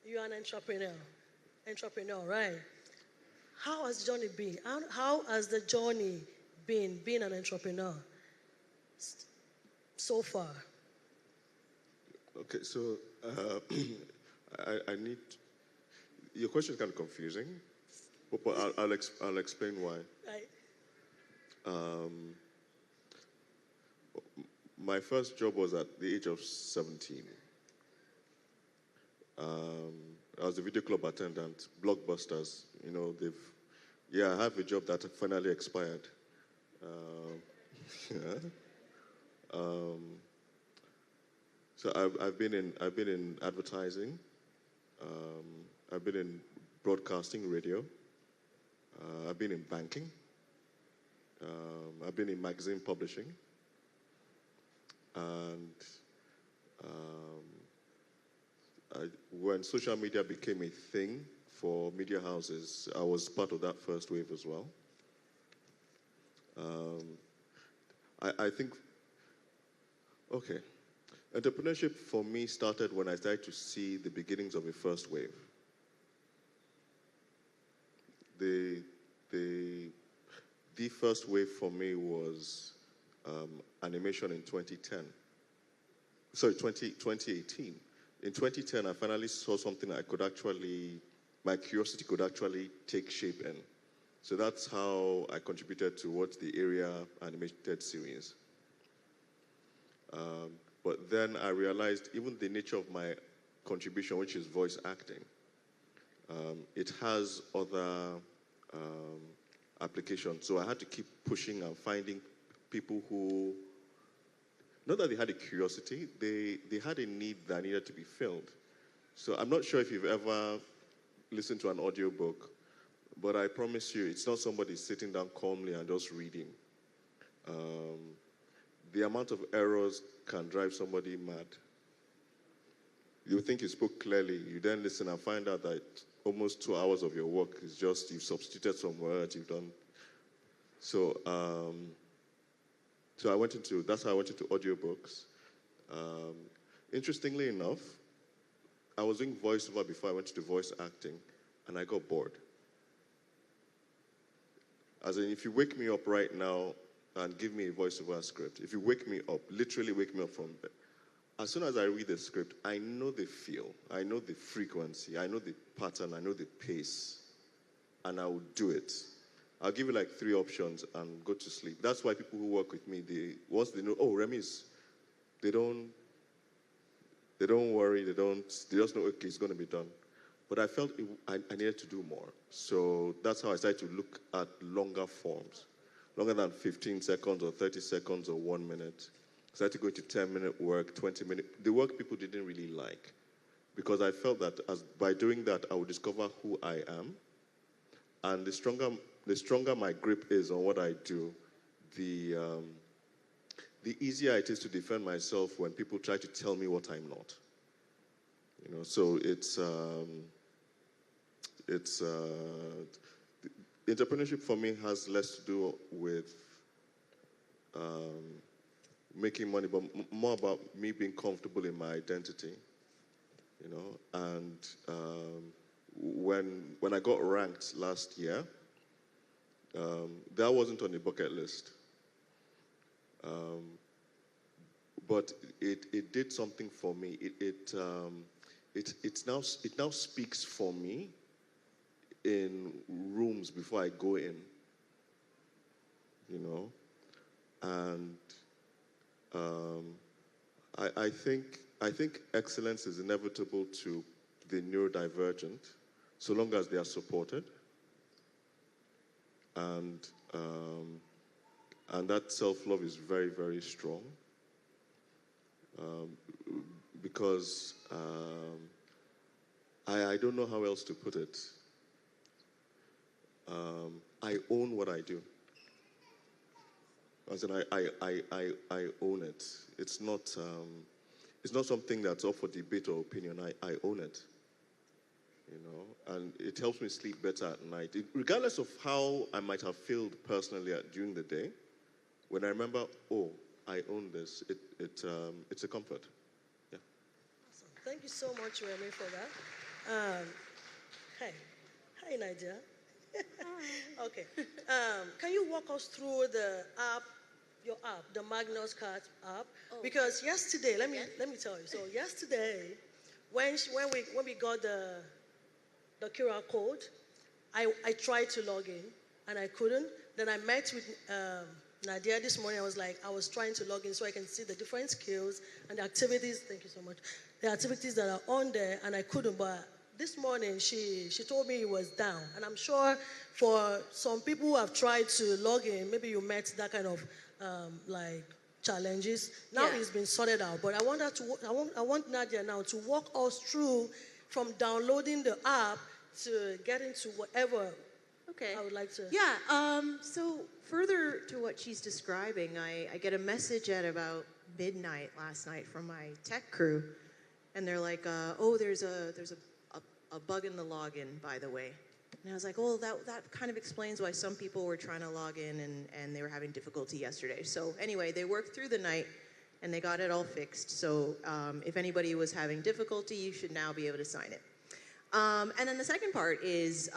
you're an entrepreneur, right? How has the journey been? How has the journey been being an entrepreneur so far? Okay, so I need. Your question is kind of confusing, but I'll explain why. Right. My first job was at the age of 17. I was a video club attendant, Blockbusters. You know, I have a job that finally expired. So I've been in advertising. I've been in broadcasting, radio. I've been in banking. I've been in magazine publishing. And when social media became a thing for media houses, I was part of that first wave as well. I think, okay, entrepreneurship for me started when I started to see the beginnings of a first wave. The first wave for me was animation in 2010. Sorry, 2018. In 2010, I finally saw something my curiosity could actually take shape in. So that's how I contributed towards the area animated series. But then I realized even the nature of my contribution, which is voice acting, it has other applications. So I had to keep pushing and finding people who, not that they had a curiosity, they had a need that needed to be filled. So I'm not sure if you've ever listened to an audiobook, but I promise you, it's not somebody sitting down calmly and just reading. The amount of errors can drive somebody mad. You think you spoke clearly, you then listen and find out that almost 2 hours of your work is just, you've substituted some words, you've done. So that's how I went into audiobooks. Interestingly enough, I was doing voiceover before I went to voice acting, and I got bored. As in, if you wake me up right now and give me a voiceover script, if you wake me up, literally wake me up from bed, as soon as I read the script, I know the feel, I know the frequency, I know the pattern, I know the pace, and I will do it. I'll give you like 3 options and go to sleep. That's why people who work with me, once they know, oh, Remy's, they don't worry, they just know, okay, it's going to be done. But I felt I needed to do more. So that's how I started to look at longer forms, longer than 15 seconds or 30 seconds or 1 minute. I started to go to 10-minute work, 20-minute, the work people didn't really like. Because I felt that by doing that, I would discover who I am. And the stronger my grip is on what I do, the easier it is to defend myself when people try to tell me what I'm not. You know, so entrepreneurship for me has less to do with making money, but more about me being comfortable in my identity. You know, and when I got ranked last year, that wasn't on the bucket list. But it did something for me. It now speaks for me in rooms before I go in. You know, and I think excellence is inevitable to the neurodivergent, so long as they are supported, and that self-love is very, very strong. Because I don't know how else to put it. I own what I do. As in, I own it. It's not something that's up for debate or opinion. I own it. You know, and it helps me sleep better at night. Regardless of how I might have felt personally during the day, when I remember, oh, I own this, it's a comfort. Yeah. Awesome. Thank you so much, Remy, for that. Hi, Nadia. Okay. Can you walk us through the app, your app, the Magnus Card app? Oh, because yesterday, let me tell you. So yesterday, when we got the QR code, I tried to log in and I couldn't. Then I met with Nadia this morning. I was trying to log in so I can see the different skills and the activities. Thank you so much. The activities that are on there, and I couldn't. But this morning she told me it was down, and I'm sure for some people who have tried to log in, maybe you met that kind of challenges. Now it's been sorted out. But I want Nadia now to walk us through from downloading the app to getting to whatever. Okay. I would like to. Yeah. So further to what she's describing, I get a message at about midnight last night from my tech crew, and they're like, "Oh, there's a bug in the login, by the way." And I was like, "Oh, that kind of explains why some people were trying to log in and they were having difficulty yesterday." So anyway, they worked through the night and they got it all fixed. So if anybody was having difficulty, you should now be able to sign it. And then the second part is,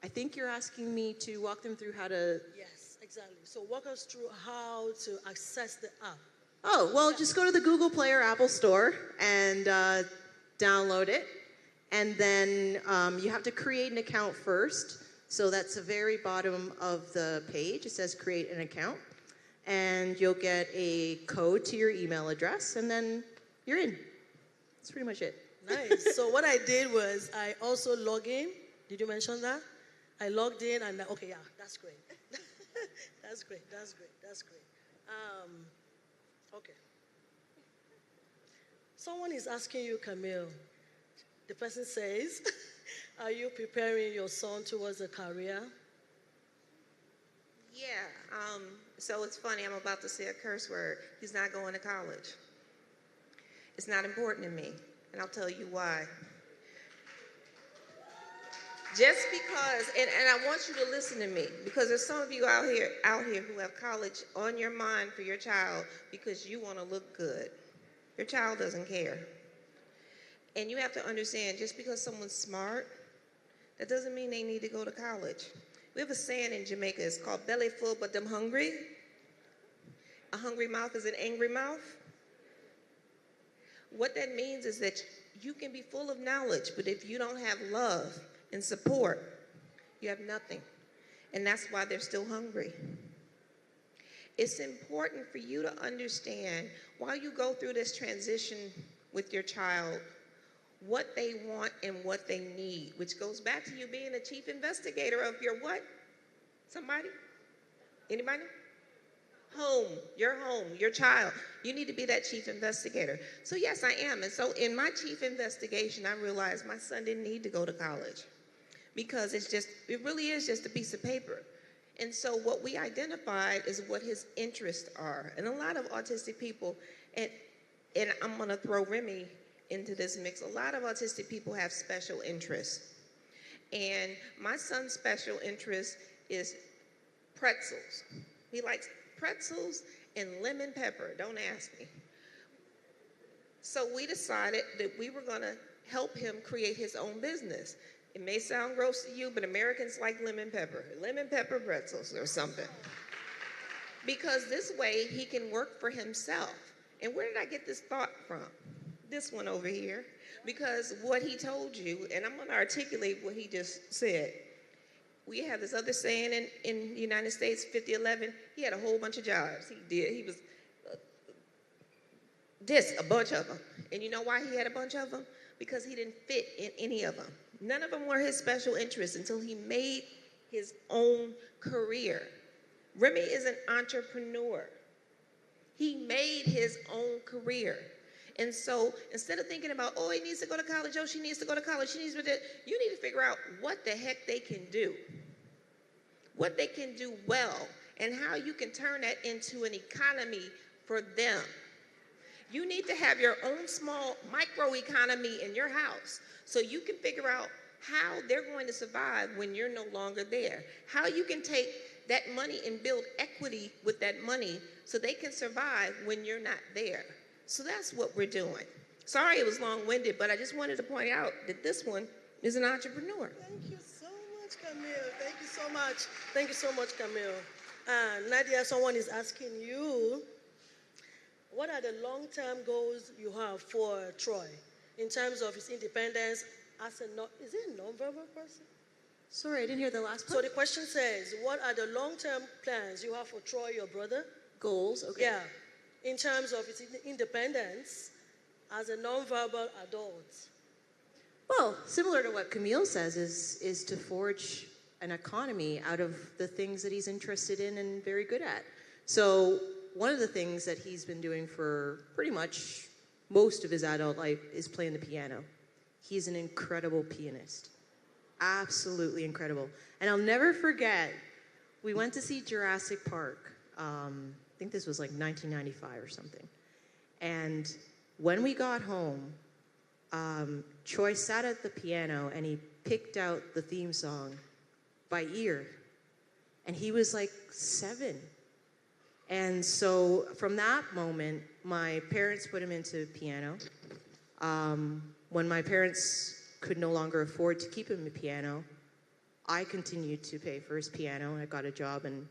I think you're asking me to walk them through how to... Yes, exactly. So walk us through how to access the app. Oh, well, just go to the Google Play or Apple Store and download it. And then you have to create an account first. So that's the very bottom of the page. It says create an account. And you'll get a code to your email address, and then you're in. That's pretty much it. Nice. So what I did was I also logged in. Did you mention that? I logged in and okay, yeah, that's great. That's great. Okay. Someone is asking you, Camille. The person says, "Are you preparing your son towards a career?" Yeah. So it's funny. I'm about to say a curse word. He's not going to college. It's not important to me, and I'll tell you why. Just because, and I want you to listen to me, because there's some of you out here who have college on your mind for your child because you want to look good. Your child doesn't care. And you have to understand, just because someone's smart, that doesn't mean they need to go to college. We have a saying in Jamaica, it's called belly full but them hungry. A hungry mouth is an angry mouth. What that means is that you can be full of knowledge, but if you don't have love and support, you have nothing. And that's why they're still hungry. It's important for you to understand, while you go through this transition with your child, what they want and what they need, which goes back to you being the chief investigator of your what? Somebody? Anybody? Home, your child. You need to be that chief investigator. So yes, I am. And so in my chief investigation, I realized my son didn't need to go to college because it really is just a piece of paper. And so what we identified is what his interests are. And a lot of autistic people, and I'm gonna throw Remy into this mix, a lot of autistic people have special interests. And my son's special interest is pretzels. He likes pretzels and lemon pepper, don't ask me. So we decided that we were gonna help him create his own business. It may sound gross to you, but Americans like lemon pepper pretzels or something. Because this way he can work for himself. And where did I get this thought from? This one over here. Because what he told you, and I'm gonna articulate what he just said. We have this other saying in the United States, 50-11, he had a whole bunch of jobs. He was a bunch of them. And you know why he had a bunch of them? Because he didn't fit in any of them. None of them were his special interests until he made his own career. Remy is an entrepreneur. He made his own career. And so instead of thinking about, oh, he needs to go to college, oh, she needs to go to college, you need to figure out what the heck they can do. What they can do well. and how you can turn that into an economy for them. You need to have your own small micro economy in your house so you can figure out how they're going to survive when you're no longer there. How you can take that money and build equity with that money so they can survive when you're not there. So that's what we're doing. Sorry it was long-winded, but I just wanted to point out that this one is an entrepreneur. Thank you so much, Camille. Thank you so much. Thank you so much, Camille. Nadia, someone is asking you, what are the long-term goals you have for Troy in terms of his independence as is he a non-verbal person? Sorry, I didn't hear the last part. So the question says, what are the long-term plans you have for Troy, your brother? Goals, okay. Yeah, in terms of his independence as a non-verbal adult. Well, similar to what Camille says, is to forge an economy out of the things that he's interested in and very good at. So one of the things that he's been doing for pretty much most of his adult life is playing the piano. He's an incredible pianist. Absolutely incredible. And I'll never forget, we went to see Jurassic Park. I think this was like 1995 or something. And when we got home, Troy sat at the piano and he picked out the theme song by ear. And he was like 7. And so from that moment, my parents put him into piano. When my parents could no longer afford to keep him in piano, I continued to pay for his piano. I got a job, and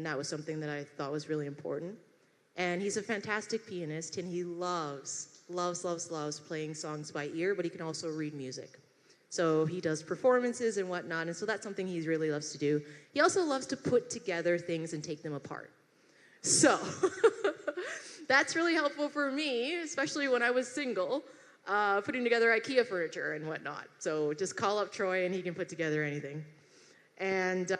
that was something that I thought was really important. And he's a fantastic pianist, and he loves playing songs by ear, but he can also read music. So he does performances and whatnot, and so that's something he really loves to do. He also loves to put together things and take them apart. So that's really helpful for me, especially when I was single, putting together IKEA furniture and whatnot. So just call up Troy and he can put together anything. And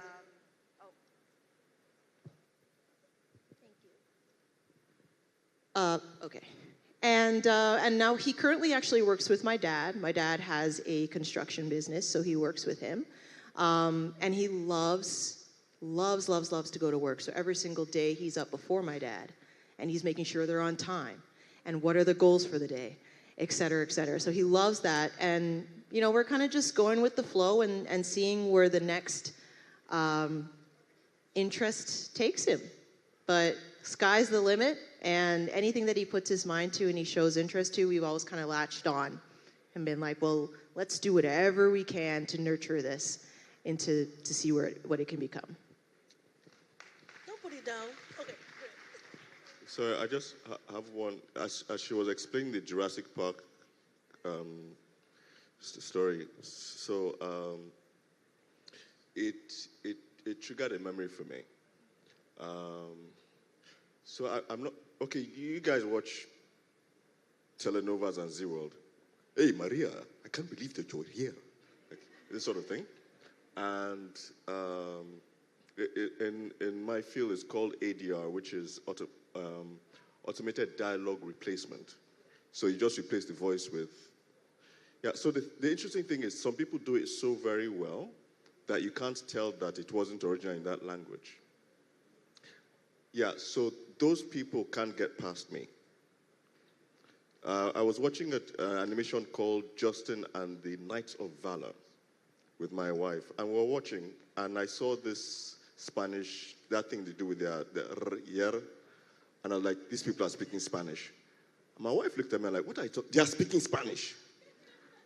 okay. And now he currently actually works with my dad. My dad has a construction business, so he works with him. And he loves to go to work. So every single day he's up before my dad and he's making sure they're on time. And what are the goals for the day, et cetera, et cetera. So he loves that. And, you know, we're kind of just going with the flow and seeing where the next interest takes him. But sky's the limit, and anything that he puts his mind to and he shows interest to, we've always kind of latched on and been like, well, let's do whatever we can to nurture this and to see what it can become. Don't put it down. Okay. So I just have one. As she was explaining the Jurassic Park story, so it triggered a memory for me. So I'm not okay. You guys watch telenovas and Z-World. Hey Maria, I can't believe that you're here. Like, this sort of thing. And in my field, it's called ADR, which is automated dialogue replacement. So you just replace the voice with... Yeah, so the interesting thing is some people do it so very well that you can't tell that it wasn't original in that language. Yeah, so those people can't get past me. I was watching an animation called Justin and the Knights of Valor with my wife, and we were watching, and I saw this Spanish, that thing to do with the yer, and I was like, these people are speaking Spanish. My wife looked at me like, what are you talking? They are speaking Spanish.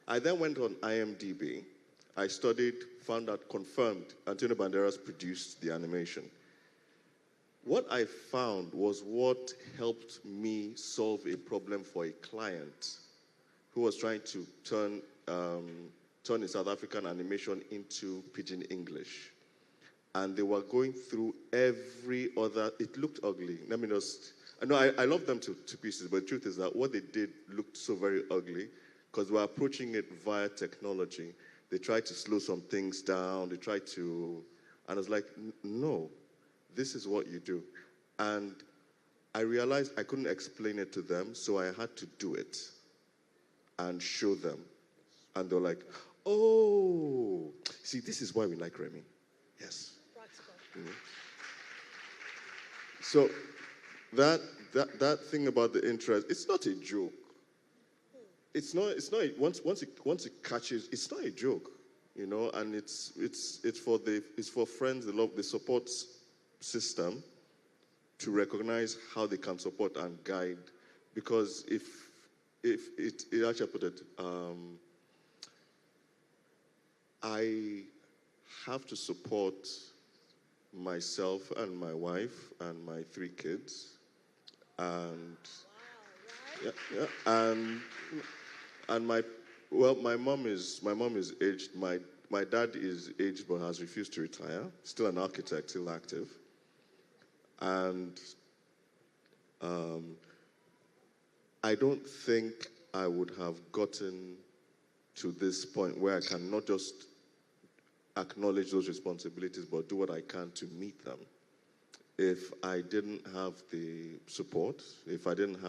I then went on IMDb. I studied, found out, confirmed, Antonio Banderas produced the animation. What I found was what helped me solve a problem for a client who was trying to turn a South African animation into Pidgin English. And they were going through every other, it looked ugly. Let me just, I love them to pieces, but the truth is that what they did looked so very ugly because we're approaching it via technology. They tried to slow some things down, they tried to, and I was like, no, this is what you do. And I realized I couldn't explain it to them, so I had to do it and show them. And they're like, oh, see, this is why we like Remy. Yes. Practical. So that thing about the interest, it's not a joke. It's not once it catches, it's not a joke, you know, and it's for friends, the support system to recognize how they can support and guide, because if it actually put it, I have to support myself and my wife and my 3 kids, and and my mom is aged. My dad is aged but has refused to retire. Still an architect, still active, and I don't think I would have gotten to this point where I can not just acknowledge those responsibilities, but do what I can to meet them, if I didn't have the support, if I didn't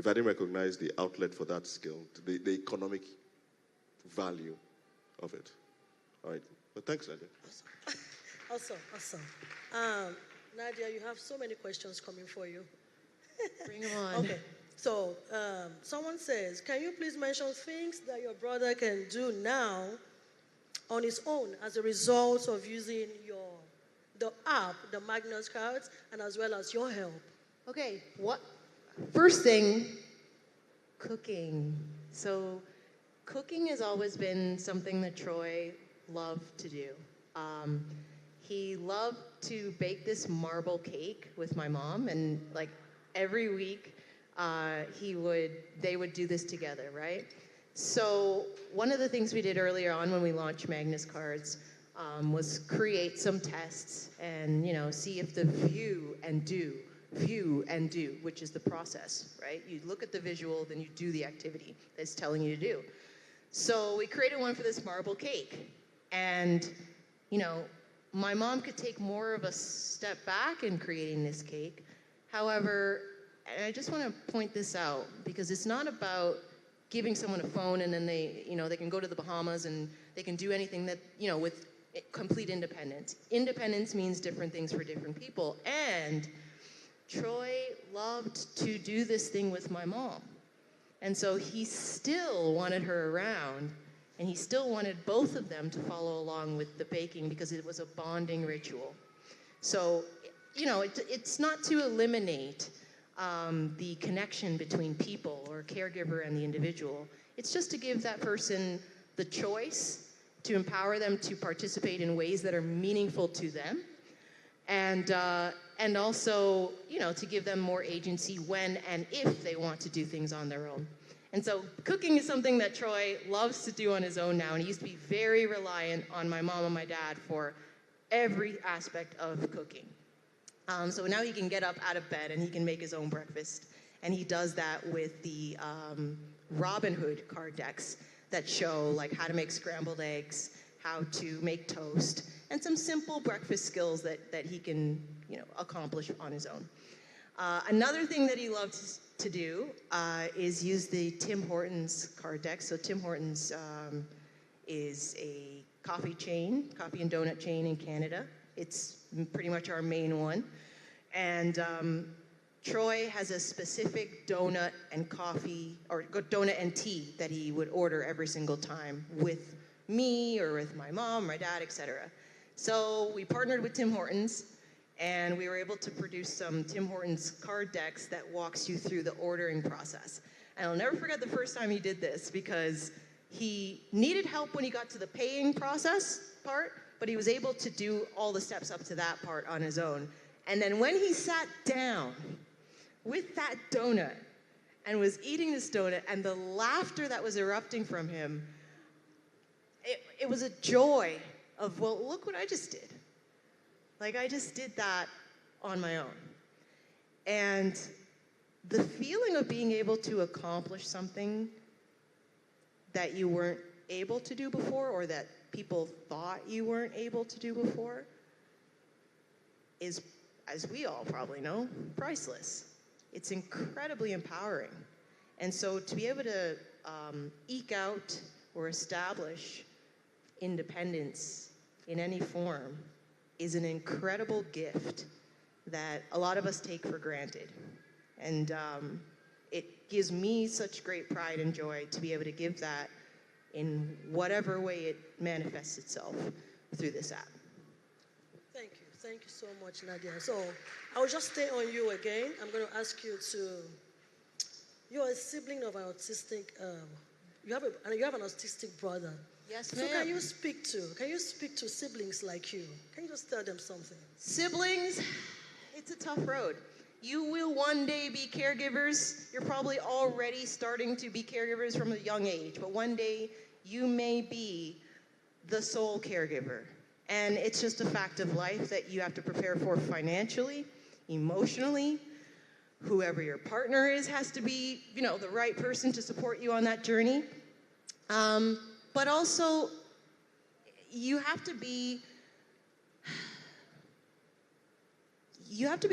recognize the outlet for that skill, the economic value of it. All right, but thanks, Nadia. Awesome. Nadia, you have so many questions coming for you. Bring them on. Okay, so someone says, can you please mention things that your brother can do now on his own as a result of using the app, the Magnus cards, and as well as your help? Okay, first thing, cooking. So cooking has always been something that Troy loved to do. He loved to bake this marble cake with my mom, and like every week they would do this together, right? So one of the things we did earlier on when we launched Magnus cards was create some tests and, you know, see if the view and do, which is the process, right? You look at the visual, then you do the activity that's telling you to do. So we created one for this marble cake. And, you know, my mom could take more of a step back in creating this cake. However, and I just want to point this out, because it's not about giving someone a phone and then they can go to the Bahamas and they can do anything that, you know, with complete independence. Independence means different things for different people. And Troy loved to do this thing with my mom. And so he still wanted her around, and he still wanted both of them to follow along with the baking because it was a bonding ritual. So, you know, it's not to eliminate the connection between people or caregiver and the individual. It's just to give that person the choice, to empower them to participate in ways that are meaningful to them, and also, you know, to give them more agency when and if they want to do things on their own. And so cooking is something that Troy loves to do on his own now, and he used to be very reliant on my mom and my dad for every aspect of cooking. So now he can get up out of bed and he can make his own breakfast. And he does that with the Robin Hood card decks that show like how to make scrambled eggs, how to make toast, and some simple breakfast skills that he can, you know, accomplish on his own. Another thing that he loves to do is use the Tim Hortons card deck. So Tim Hortons is a coffee and donut chain in Canada. It's pretty much our main one. And Troy has a specific donut and coffee, or donut and tea that he would order every single time with me or with my mom, my dad, etc. So we partnered with Tim Hortons, and we were able to produce some Tim Hortons card decks that walks you through the ordering process. And I'll never forget the first time he did this, because he needed help when he got to the paying process part, but he was able to do all the steps up to that part on his own. And then when he sat down with that donut and was eating this donut, and the laughter that was erupting from him, it was a joy of, well, look what I just did. Like, I just did that on my own. And the feeling of being able to accomplish something that you weren't able to do before, or that people thought you weren't able to do before, is, as we all probably know, priceless. It's incredibly empowering. And so to be able to eke out or establish independence in any form is an incredible gift that a lot of us take for granted. And it gives me such great pride and joy to be able to give that in whatever way it manifests itself through this app. Thank you so much, Nadia. So I'll just stay on you again. I'm going to ask you to, you're a sibling of an autistic, you have an autistic brother. Yes, ma'am. So can you speak to siblings like you? Can you just tell them something? Siblings, it's a tough road. You will one day be caregivers. You're probably already starting to be caregivers from a young age, but one day you may be the sole caregiver. And it's just a fact of life that you have to prepare for financially, emotionally. Whoever your partner is has to be, the right person to support you on that journey. But also, you have to be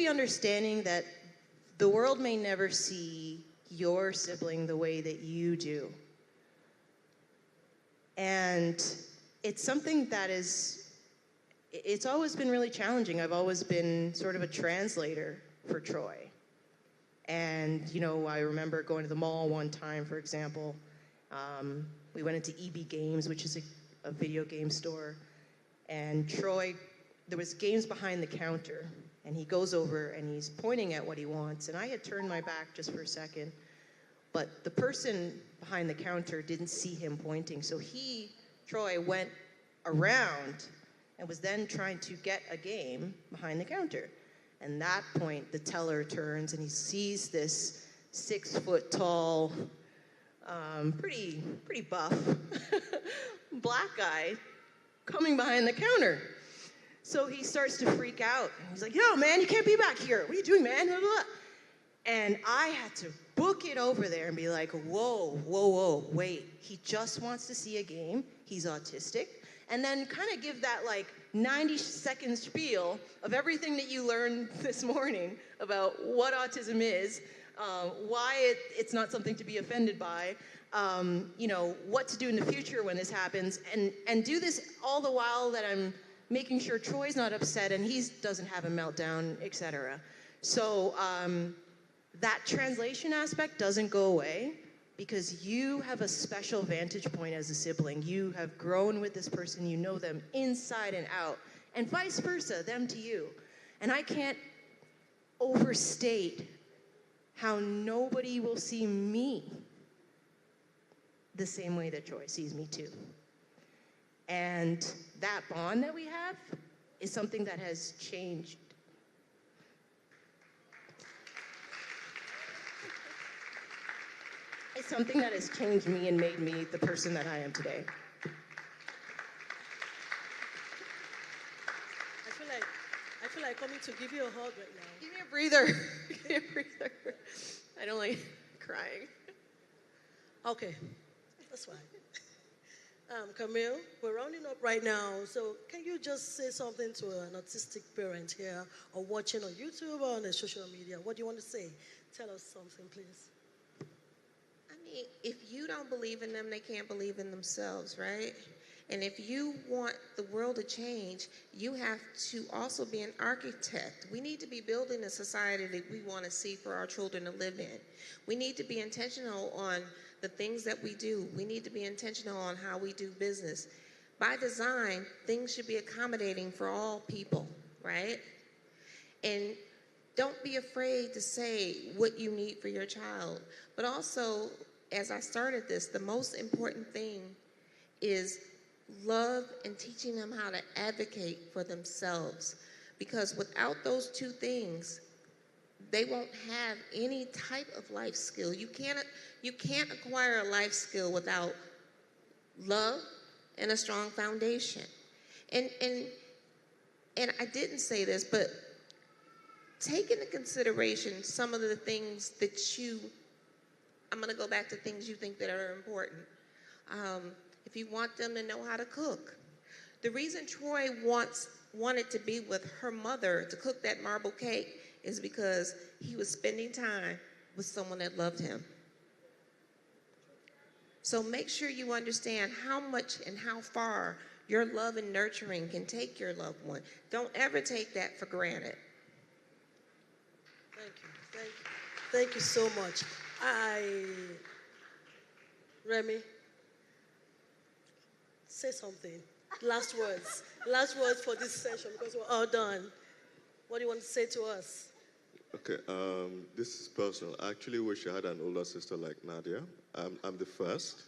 understanding that the world may never see your sibling the way that you do. And it's something that it's always been really challenging. I've always been sort of a translator for Troy. And, I remember going to the mall one time, for example. We went into EB Games, which is a video game store. And Troy, there was games behind the counter. And he goes over and he's pointing at what he wants. And I had turned my back just for a second. But the person behind the counter didn't see him pointing. So Troy, went around and was then trying to get a game behind the counter. And that point, the teller turns and he sees this 6-foot-tall, pretty buff black guy coming behind the counter. So he starts to freak out. He's like, "Yo, man, you can't be back here. What are you doing, man?" Blah, blah, blah. And I had to book it over there and be like, whoa, wait. He just wants to see a game. He's autistic. And then kind of give that 90-second spiel of everything that you learned this morning about what autism is, why it's not something to be offended by, what to do in the future when this happens, and do this all the while that I'm making sure Troy's not upset and he doesn't have a meltdown, etc. So that translation aspect doesn't go away because you have a special vantage point as a sibling. You have grown with this person, you know them inside and out, and vice versa, them to you. And I can't overstate how nobody will see me the same way that Troy sees me too. And that bond that we have is something that has changed. It's something that has changed me and made me the person that I am today. I feel like coming to give you a hug right now. Give me a breather. Give me a breather. I don't like crying. Okay, that's fine. Camille, we're rounding up right now, so can you just say something to an autistic parent here or watching on YouTube or on the social media? What do you want to say? Tell us something, please. If you don't believe in them, they can't believe in themselves, right? And if you want the world to change, you have to also be an architect. We need to be building a society that we want to see for our children to live in. We need to be intentional on the things that we do. We need to be intentional on how we do business. By design, things should be accommodating for all people, right? And don't be afraid to say what you need for your child. But also, as I started this, the most important thing is love and teaching them how to advocate for themselves. Because without those two things, they won't have any type of life skill. You can't acquire a life skill without love and a strong foundation. And I didn't say this, but take into consideration some of the things that I'm going to go back to things you think that are important. If you want them to know how to cook. The reason Troy wanted to be with her mother to cook that marble cake is because he was spending time with someone that loved him. So make sure you understand how much and how far your love and nurturing can take your loved one. Don't ever take that for granted. Thank you so much. Remy, say something. Last words. Last words for this session because we're all done. What do you want to say to us? Okay, this is personal. I actually wish I had an older sister like Nadia. I'm the first.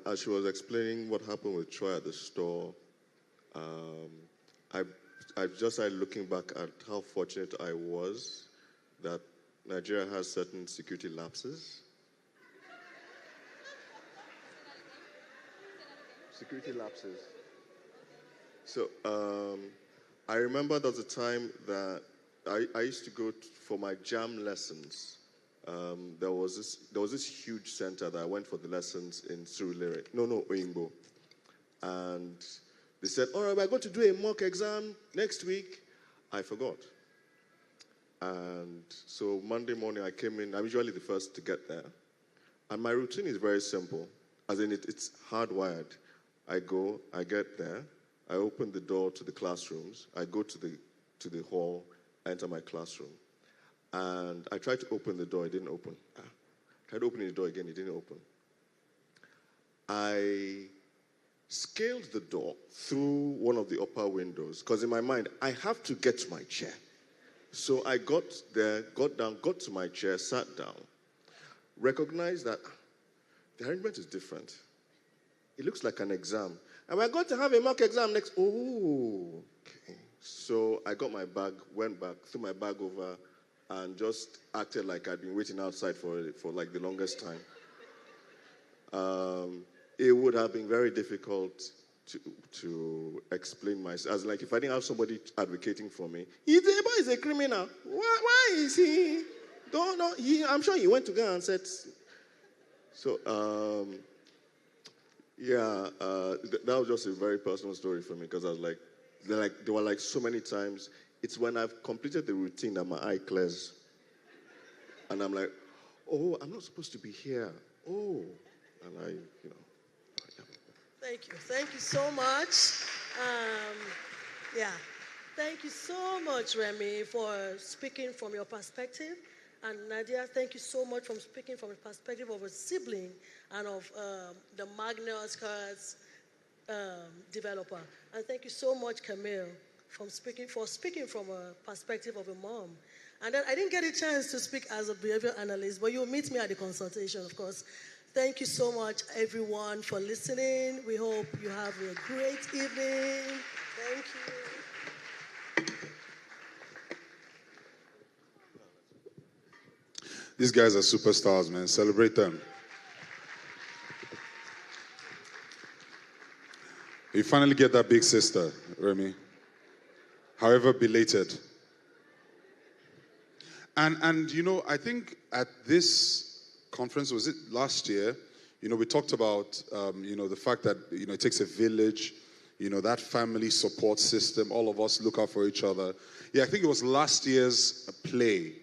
As she was explaining what happened with Troy at the store, I just started looking back at how fortunate I was that Nigeria has certain security lapses. Security lapses. So I remember there was a time that I used to go for my jam lessons. There was this huge center that I went for the lessons in Surulere. Oyingbo. And they said, all right, we're going to do a mock exam next week. I forgot. And so Monday morning I came in. I'm usually the first to get there. And my routine is very simple. As in it's hardwired. I go, I get there. I open the door to the classrooms. I go to the hall, I enter my classroom. And I tried to open the door, it didn't open. Tried opening the door again, it didn't open. I scaled the door through one of the upper windows, because in my mind, I have to get to my chair. So I got there, got down, got to my chair, sat down, recognized that the arrangement is different. It looks like an exam. And we're going to have a mock exam next. Oh, okay. So I got my bag, went back, threw my bag over, and just acted like I'd been waiting outside for like the longest time. It would have been very difficult to explain myself. As like if I didn't have somebody advocating for me, he's a criminal. Why is he? Don't know. I'm sure he went to go and said. So. That was just a very personal story for me because I was like, there were like so many times. It's when I've completed the routine that my eye clears, and I'm like, oh, I'm not supposed to be here. Oh, and Thank you so much. Thank you so much, Remy, for speaking from your perspective. And Nadia, thank you so much for speaking from the perspective of a sibling and of the Magnus Cards developer. And thank you so much, Camille, for speaking from a perspective of a mom. And then I didn't get a chance to speak as a behavior analyst, but you'll meet me at the consultation, of course. Thank you so much, everyone, for listening. We hope you have a great evening. Thank you. These guys are superstars, man. Celebrate them. You finally get that big sister, Remy. However belated. And you know, I think at this conference, was it last year, you know, we talked about, you know, the fact that, you know, it takes a village, you know, that family support system, all of us look out for each other. Yeah, I think it was last year's play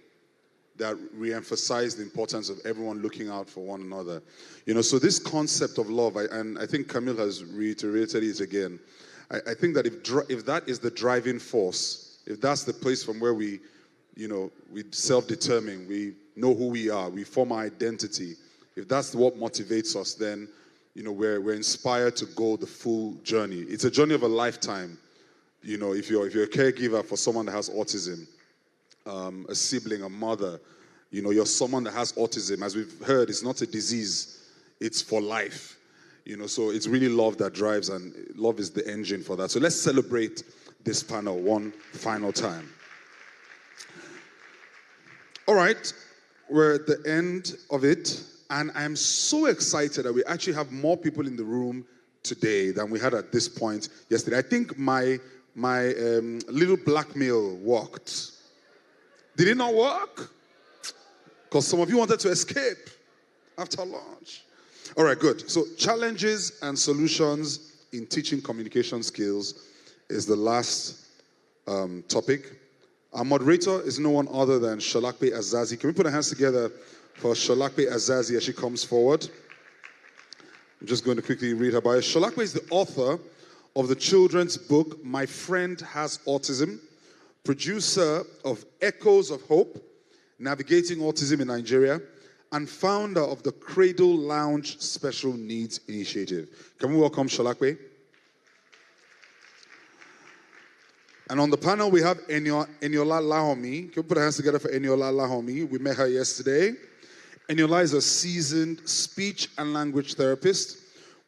that re-emphasized the importance of everyone looking out for one another. You know, so this concept of love, and I think Camille has reiterated it again, I think that if that is the driving force, if that's the place from where we, you know, we self-determine, we know who we are, we form our identity, if that's what motivates us, then, you know, we're inspired to go the full journey. It's a journey of a lifetime. You know, if you're a caregiver for someone that has autism, a sibling, a mother, you know, you're someone that has autism. As we've heard, it's not a disease, it's for life. You know, so it's really love that drives, and love is the engine for that. So let's celebrate this panel one final time. All right, we're at the end of it, and I'm so excited that we actually have more people in the room today than we had at this point yesterday. I think my little blackmail worked. Did it not work? Because some of you wanted to escape after lunch. All right, good. So challenges and solutions in teaching communication skills is the last topic. Our moderator is no one other than Solape Azazi. Can we put our hands together for Solape Azazi as she comes forward? I'm just going to quickly read her bio. Solape is the author of the children's book, My Friend Has Autism, producer of Echoes of Hope, Navigating Autism in Nigeria, and founder of the Cradle Lounge Special Needs Initiative. Can we welcome Solape? And on the panel, we have Eniola Lahomi. Can we put our hands together for Eniola Lahomi? We met her yesterday. Eniola is a seasoned speech and language therapist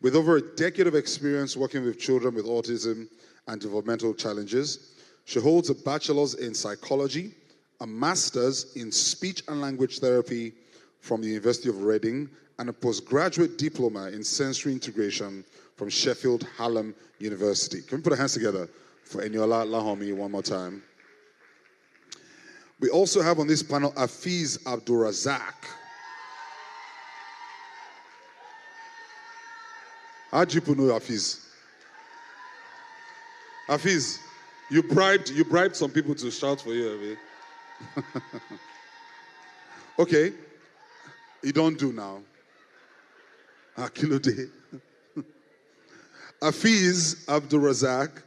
with over a decade of experience working with children with autism and developmental challenges. She holds a bachelor's in psychology, a master's in speech and language therapy from the University of Reading, and a postgraduate diploma in sensory integration from Sheffield Hallam University. Can we put our hands together for Eniola Lahomi one more time? We also have on this panel Afiz Abdulrazak. How do you know Afiz? Afiz, you bribed some people to shout for you. Okay. You don't do now. Akilode. Afiz Abdulrazak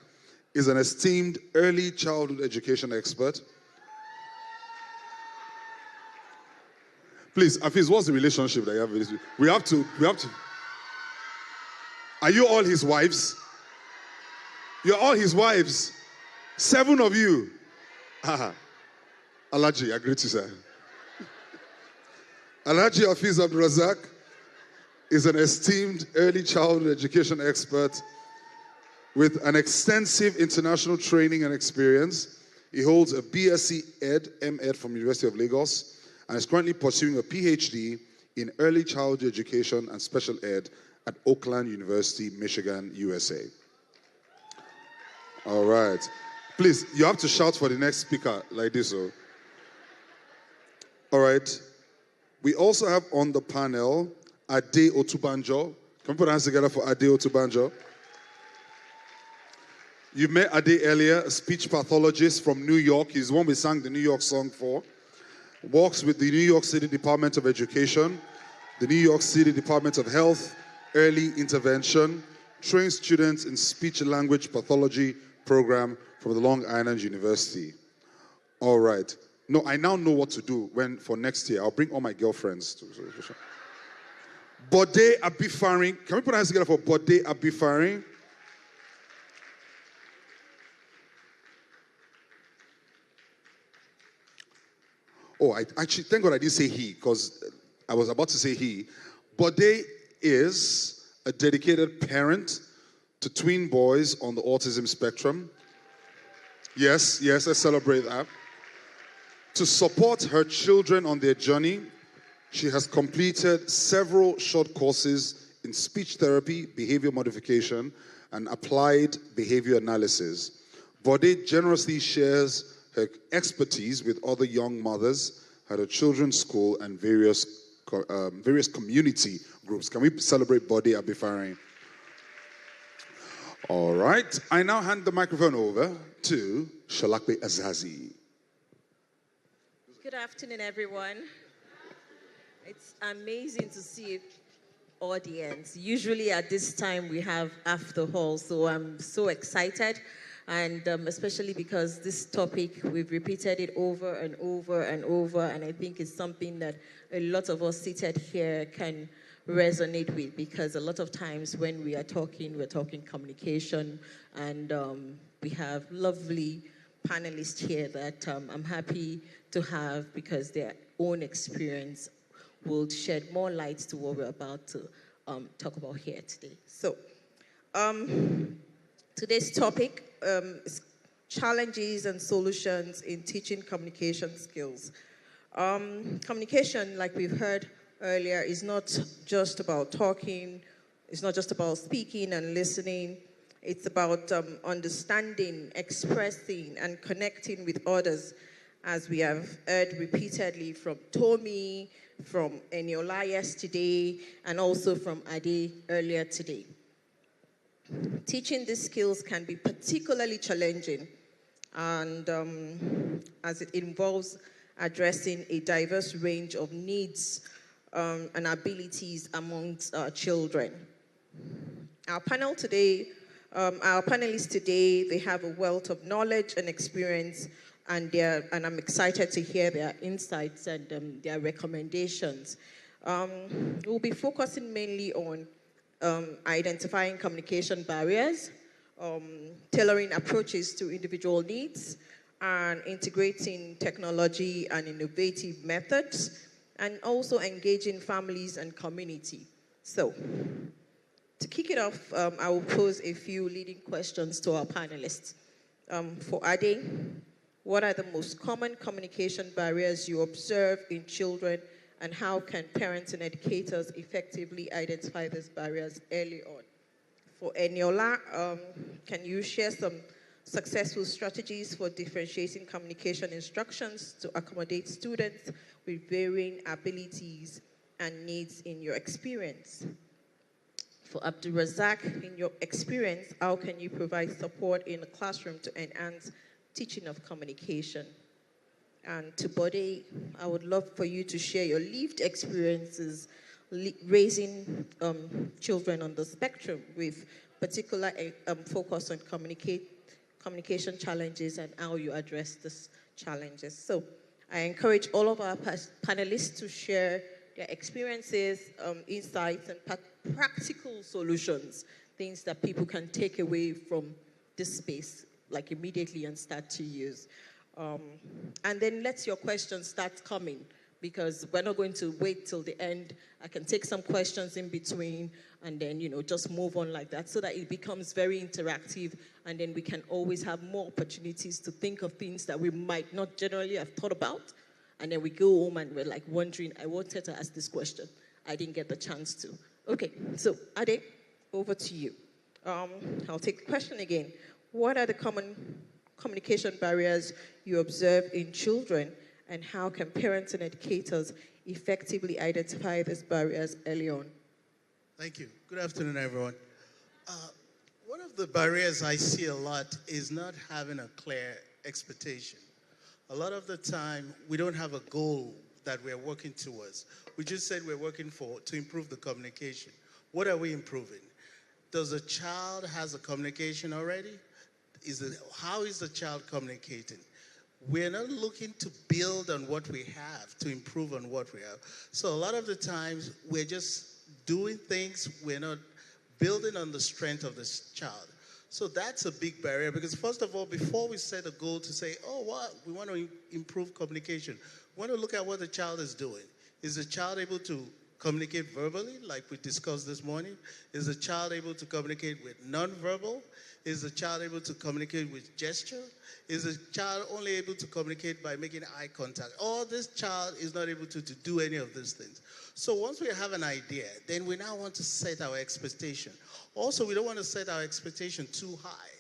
is an esteemed early childhood education expert. Please, Afiz, what's the relationship that you have with this? We have to. Are you all his wives? You're all his wives. 7 of you. Alaji, I greet you, sir. Alaji Afiz Abdulrazak is an esteemed early childhood education expert with an extensive international training and experience. He holds a BSc Ed, M.Ed from University of Lagos, and is currently pursuing a PhD in early childhood education and special ed at Oakland University, Michigan, USA. All right. Please, you have to shout for the next speaker like this. All right. We also have on the panel Ade Otubanjo. Can we put our hands together for Ade Otubanjo? You met Ade earlier, a speech pathologist from New York. He's the one we sang the New York song for. Works with the New York City Department of Education, the New York City Department of Health, Early Intervention, trains students in speech and language pathology program from the Long Island University. All right. No, I now know what to do for next year. I'll bring all my girlfriends. Bode Abifarin. Can we put our hands together for Bode Abifarin? Oh, actually, thank God I didn't say he, because I was about to say he. Bode is a dedicated parent to twin boys on the autism spectrum. Yes, let's celebrate that. To support her children on their journey, she has completed several short courses in speech therapy, behavior modification, and applied behavior analysis. Bode generously shares her expertise with other young mothers at her children's school and various community groups. Can we celebrate Bode Abifarin? All right. I now hand the microphone over to Solape Azazi. Good afternoon, everyone. It's amazing to see audience. Usually at this time we have after hall, so I'm so excited. And especially because this topic, we've repeated it over and over and over, and I think it's something that a lot of us seated here can resonate with, because a lot of times when we are talking, we're talking communication, and we have lovely panelists here that I'm happy to have, because their own experience will shed more light to what we're about to talk about here today. So, today's topic is challenges and solutions in teaching communication skills. Communication, like we've heard earlier, is not just about talking, it's not just about speaking and listening. It's about understanding, expressing, and connecting with others, as we have heard repeatedly from Tommy, from Eniola yesterday, and also from Ade earlier today. Teaching these skills can be particularly challenging, and as it involves addressing a diverse range of needs and abilities amongst children. Our panelists today, they have a wealth of knowledge and experience and I'm excited to hear their insights and their recommendations. We'll be focusing mainly on identifying communication barriers, tailoring approaches to individual needs, and integrating technology and innovative methods, and also engaging families and community. So, to kick it off, I will pose a few leading questions to our panelists. For Ade, what are the most common communication barriers you observe in children, and how can parents and educators effectively identify these barriers early on? For Eniola, can you share some successful strategies for differentiating communication instructions to accommodate students with varying abilities and needs in your experience? For Abdulrazak, in your experience, how can you provide support in the classroom to enhance teaching of communication? And to Bode, I would love for you to share your lived experiences raising children on the spectrum with particular focus on communication challenges and how you address these challenges. So I encourage all of our panelists to share their experiences, insights, and practical solutions, things that people can take away from this space, like immediately and start to use. And then let your questions start coming, because we're not going to wait till the end. I can take some questions in between and then, just move on like that so that it becomes very interactive, and then we can always have more opportunities to think of things that we might not generally have thought about. And then we go home and we're like wondering, I wanted to ask this question. I didn't get the chance to. Okay, so Ade, over to you. I'll take the question again. What are the common communication barriers you observe in children, and how can parents and educators effectively identify these barriers early on? Thank you. Good afternoon, everyone. One of the barriers I see a lot is not having a clear expectation. A lot of the time, we don't have a goal that we're working towards. We just said we're working to improve the communication. What are we improving? Does a child has a communication already? How is the child communicating? We're not looking to build on what we have, to improve on what we have. So a lot of the times, we're just doing things, we're not building on the strength of this child. So that's a big barrier, because first of all, before we set a goal to say, we want to improve communication, we want to look at what the child is doing. Is the child able to communicate verbally, like we discussed this morning? Is the child able to communicate with nonverbal? Is the child able to communicate with gesture? Is the child only able to communicate by making eye contact? Or this child is not able to do any of these things. So once we have an idea, then we now want to set our expectation. Also, we don't want to set our expectation too high.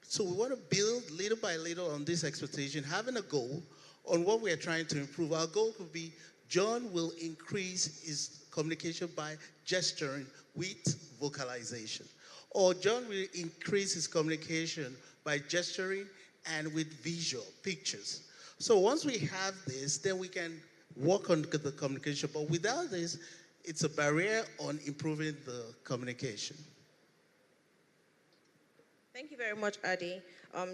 So we want to build little by little on this expectation, having a goal on what we are trying to improve. Our goal could be John will increase his communication by gesturing with vocalization. Or John will increase his communication by gesturing and with visual pictures. So once we have this, then we can work on the communication. But without this, it's a barrier on improving the communication. Thank you very much, Adi.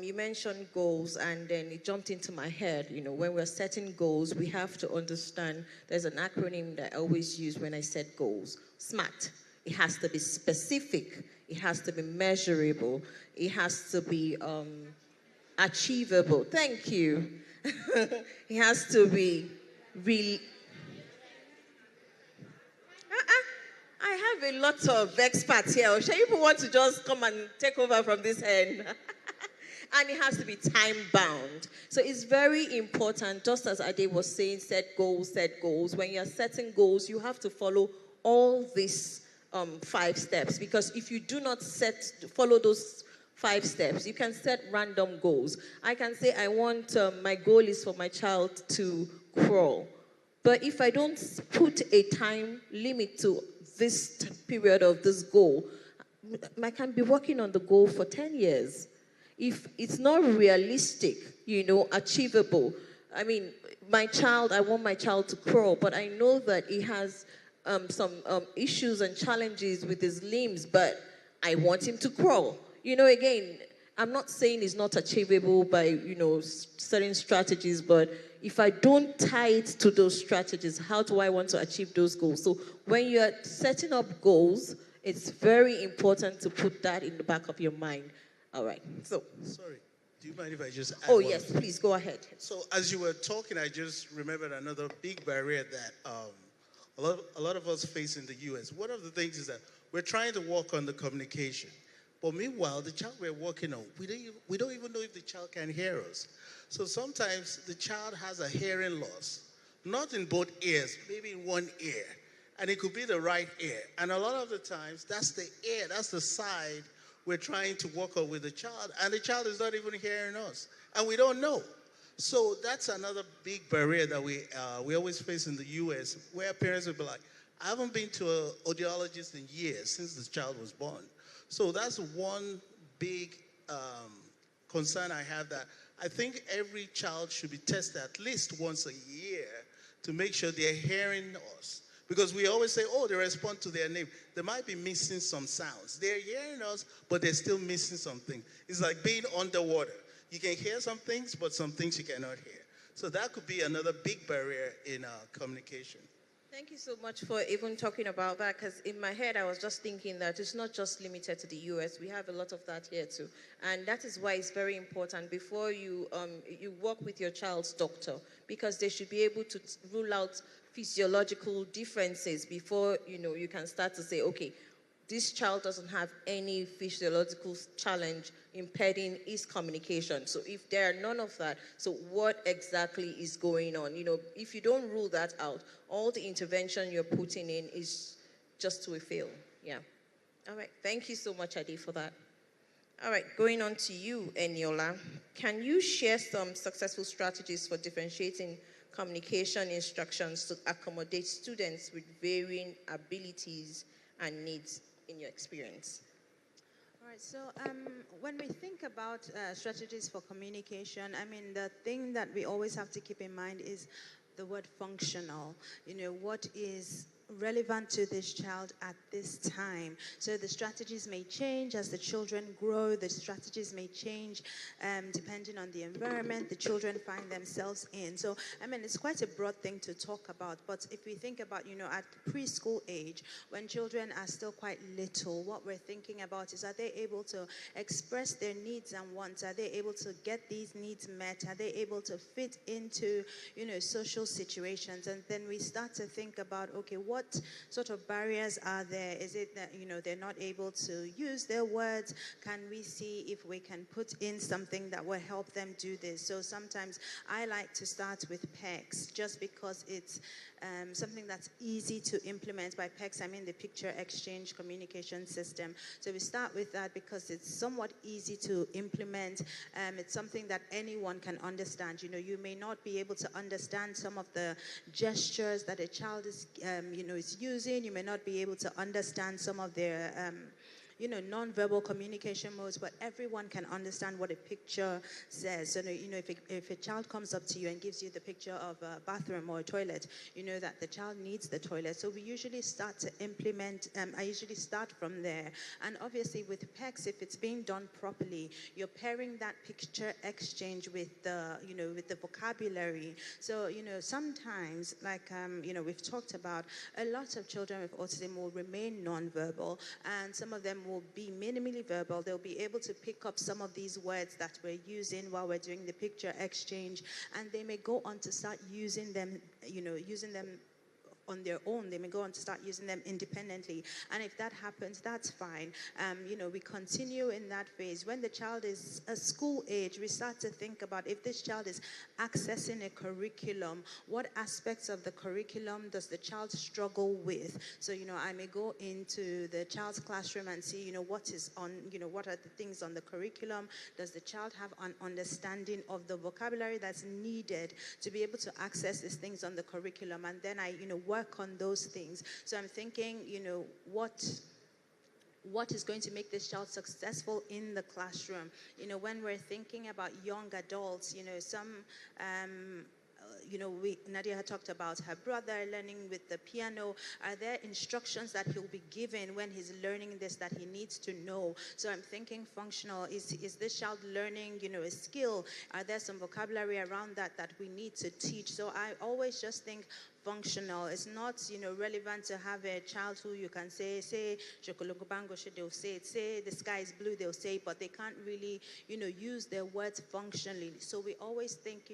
You mentioned goals, and then it jumped into my head. When we're setting goals, we have to understand there's an acronym that I always use when I set goals. SMART. It has to be specific. It has to be measurable. It has to be achievable. Thank you. It has to be really. I have a lot of experts here. I'm sure people want to just come and take over from this end. And it has to be time-bound. So it's very important, just as Ade was saying, set goals, set goals. When you're setting goals, you have to follow all these 5 steps. Because if you do not follow those 5 steps, you can set random goals. I can say, my goal is for my child to crawl. But if I don't put a time limit to this period of this goal, I can be working on the goal for 10 years. If it's not realistic, achievable. I mean, I want my child to crawl, but I know that he has some issues and challenges with his limbs, but I want him to crawl. Again, I'm not saying it's not achievable by, certain strategies, but if I don't tie it to those strategies, how do I want to achieve those goals? So when you're setting up goals, it's very important to put that in the back of your mind. All right, so. Sorry, do you mind if I just add Oh, one yes, thing? please, go ahead. So as you were talking, I just remembered another big barrier that a lot of us face in the U.S. One of the things is that we're trying to work on the communication. But meanwhile, the child we're working on, we don't even know if the child can hear us. So sometimes the child has a hearing loss, not in both ears, maybe in one ear. And it could be the right ear. And a lot of the times, that's the ear, that's the side we're trying to work on with the child. And the child is not even hearing us. And we don't know. So that's another big barrier that we always face in the U.S., where parents will be like, I haven't been to an audiologist in years since this child was born. So that's one big concern I have, that I think every child should be tested at least once a year to make sure they're hearing us. Because we always say, oh, they respond to their name. They might be missing some sounds. They're hearing us, but they're still missing something. It's like being underwater. You can hear some things, but some things you cannot hear. So that could be another big barrier in communication. Thank you so much for even talking about that, because in my head I was just thinking that it's not just limited to the US. We have a lot of that here too. And that is why it's very important before you work with your child's doctor, because they should be able to rule out physiological differences before you can start to say, okay, this child doesn't have any physiological challenge impeding his communication. So if there are none of that, so what exactly is going on? If you don't rule that out, all the intervention you're putting in is just to a fail. Yeah. All right. Thank you so much, Adi, for that. All right. Going on to you, Eniola. Can you share some successful strategies for differentiating communication instructions to accommodate students with varying abilities and needs in your experience? All right, so when we think about strategies for communication, the thing that we always have to keep in mind is the word functional. What is relevant to this child at this time. So the strategies may change as the children grow. The strategies may change depending on the environment the children find themselves in. So, it's quite a broad thing to talk about. But if we think about, at preschool age, when children are still quite little, what we're thinking about is, are they able to express their needs and wants? Are they able to get these needs met? Are they able to fit into, social situations? And then we start to think about, okay, what sort of barriers are there? Is it that, they're not able to use their words? Can we see if we can put in something that will help them do this? So sometimes I like to start with PECS, just because it's something that's easy to implement. By PECS, I mean the picture exchange communication system. So we start with that because it's somewhat easy to implement. It's something that anyone can understand. You may not be able to understand some of the gestures that a child is, is using. You may not be able to understand some of their non-verbal communication modes, but everyone can understand what a picture says. So, if a child comes up to you and gives you the picture of a bathroom or a toilet, you know that the child needs the toilet. So we usually start to implement, I usually start from there. And obviously with PECS, if it's being done properly, you're pairing that picture exchange with the, with the vocabulary. So, sometimes, like, we've talked about, a lot of children with autism will remain non-verbal, and some of them will be minimally verbal. They'll be able to pick up some of these words that we're using while we're doing the picture exchange, and they may go on to start using them, using them on their own. They may go on to start using them independently. And if that happens, that's fine. We continue in that phase. When the child is a school age, we start to think about, if this child is accessing a curriculum, what aspects of the curriculum does the child struggle with? So, I may go into the child's classroom and see, what is on, what are the things on the curriculum? Does the child have an understanding of the vocabulary that's needed to be able to access these things on the curriculum? And then I, work on those things. So I'm thinking, what is going to make this child successful in the classroom? When we're thinking about young adults, some Nadia had talked about her brother learning with the piano. Are there instructions that he'll be given when he's learning this that he needs to know? So I'm thinking functional. Is this child learning, a skill? Are there some vocabulary around that we need to teach? So I always just think functional. It's not, relevant to have a child who you can say Shokolongobango, they'll say it, say the sky is blue, they'll say it, but they can't really, use their words functionally. So we always think,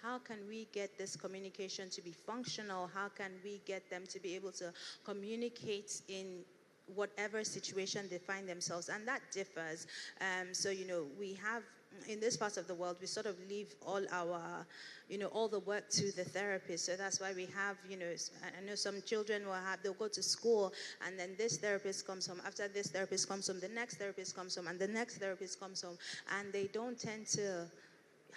how can we get this communication to be functional? How can we get them to be able to communicate in whatever situation they find themselves? And that differs. So, we have, in this part of the world, we sort of leave all our, all the work to the therapist. So that's why we have, I know some children they'll go to school, and then this therapist comes home. After this therapist comes home, the next therapist comes home, and the next therapist comes home. And they don't tend to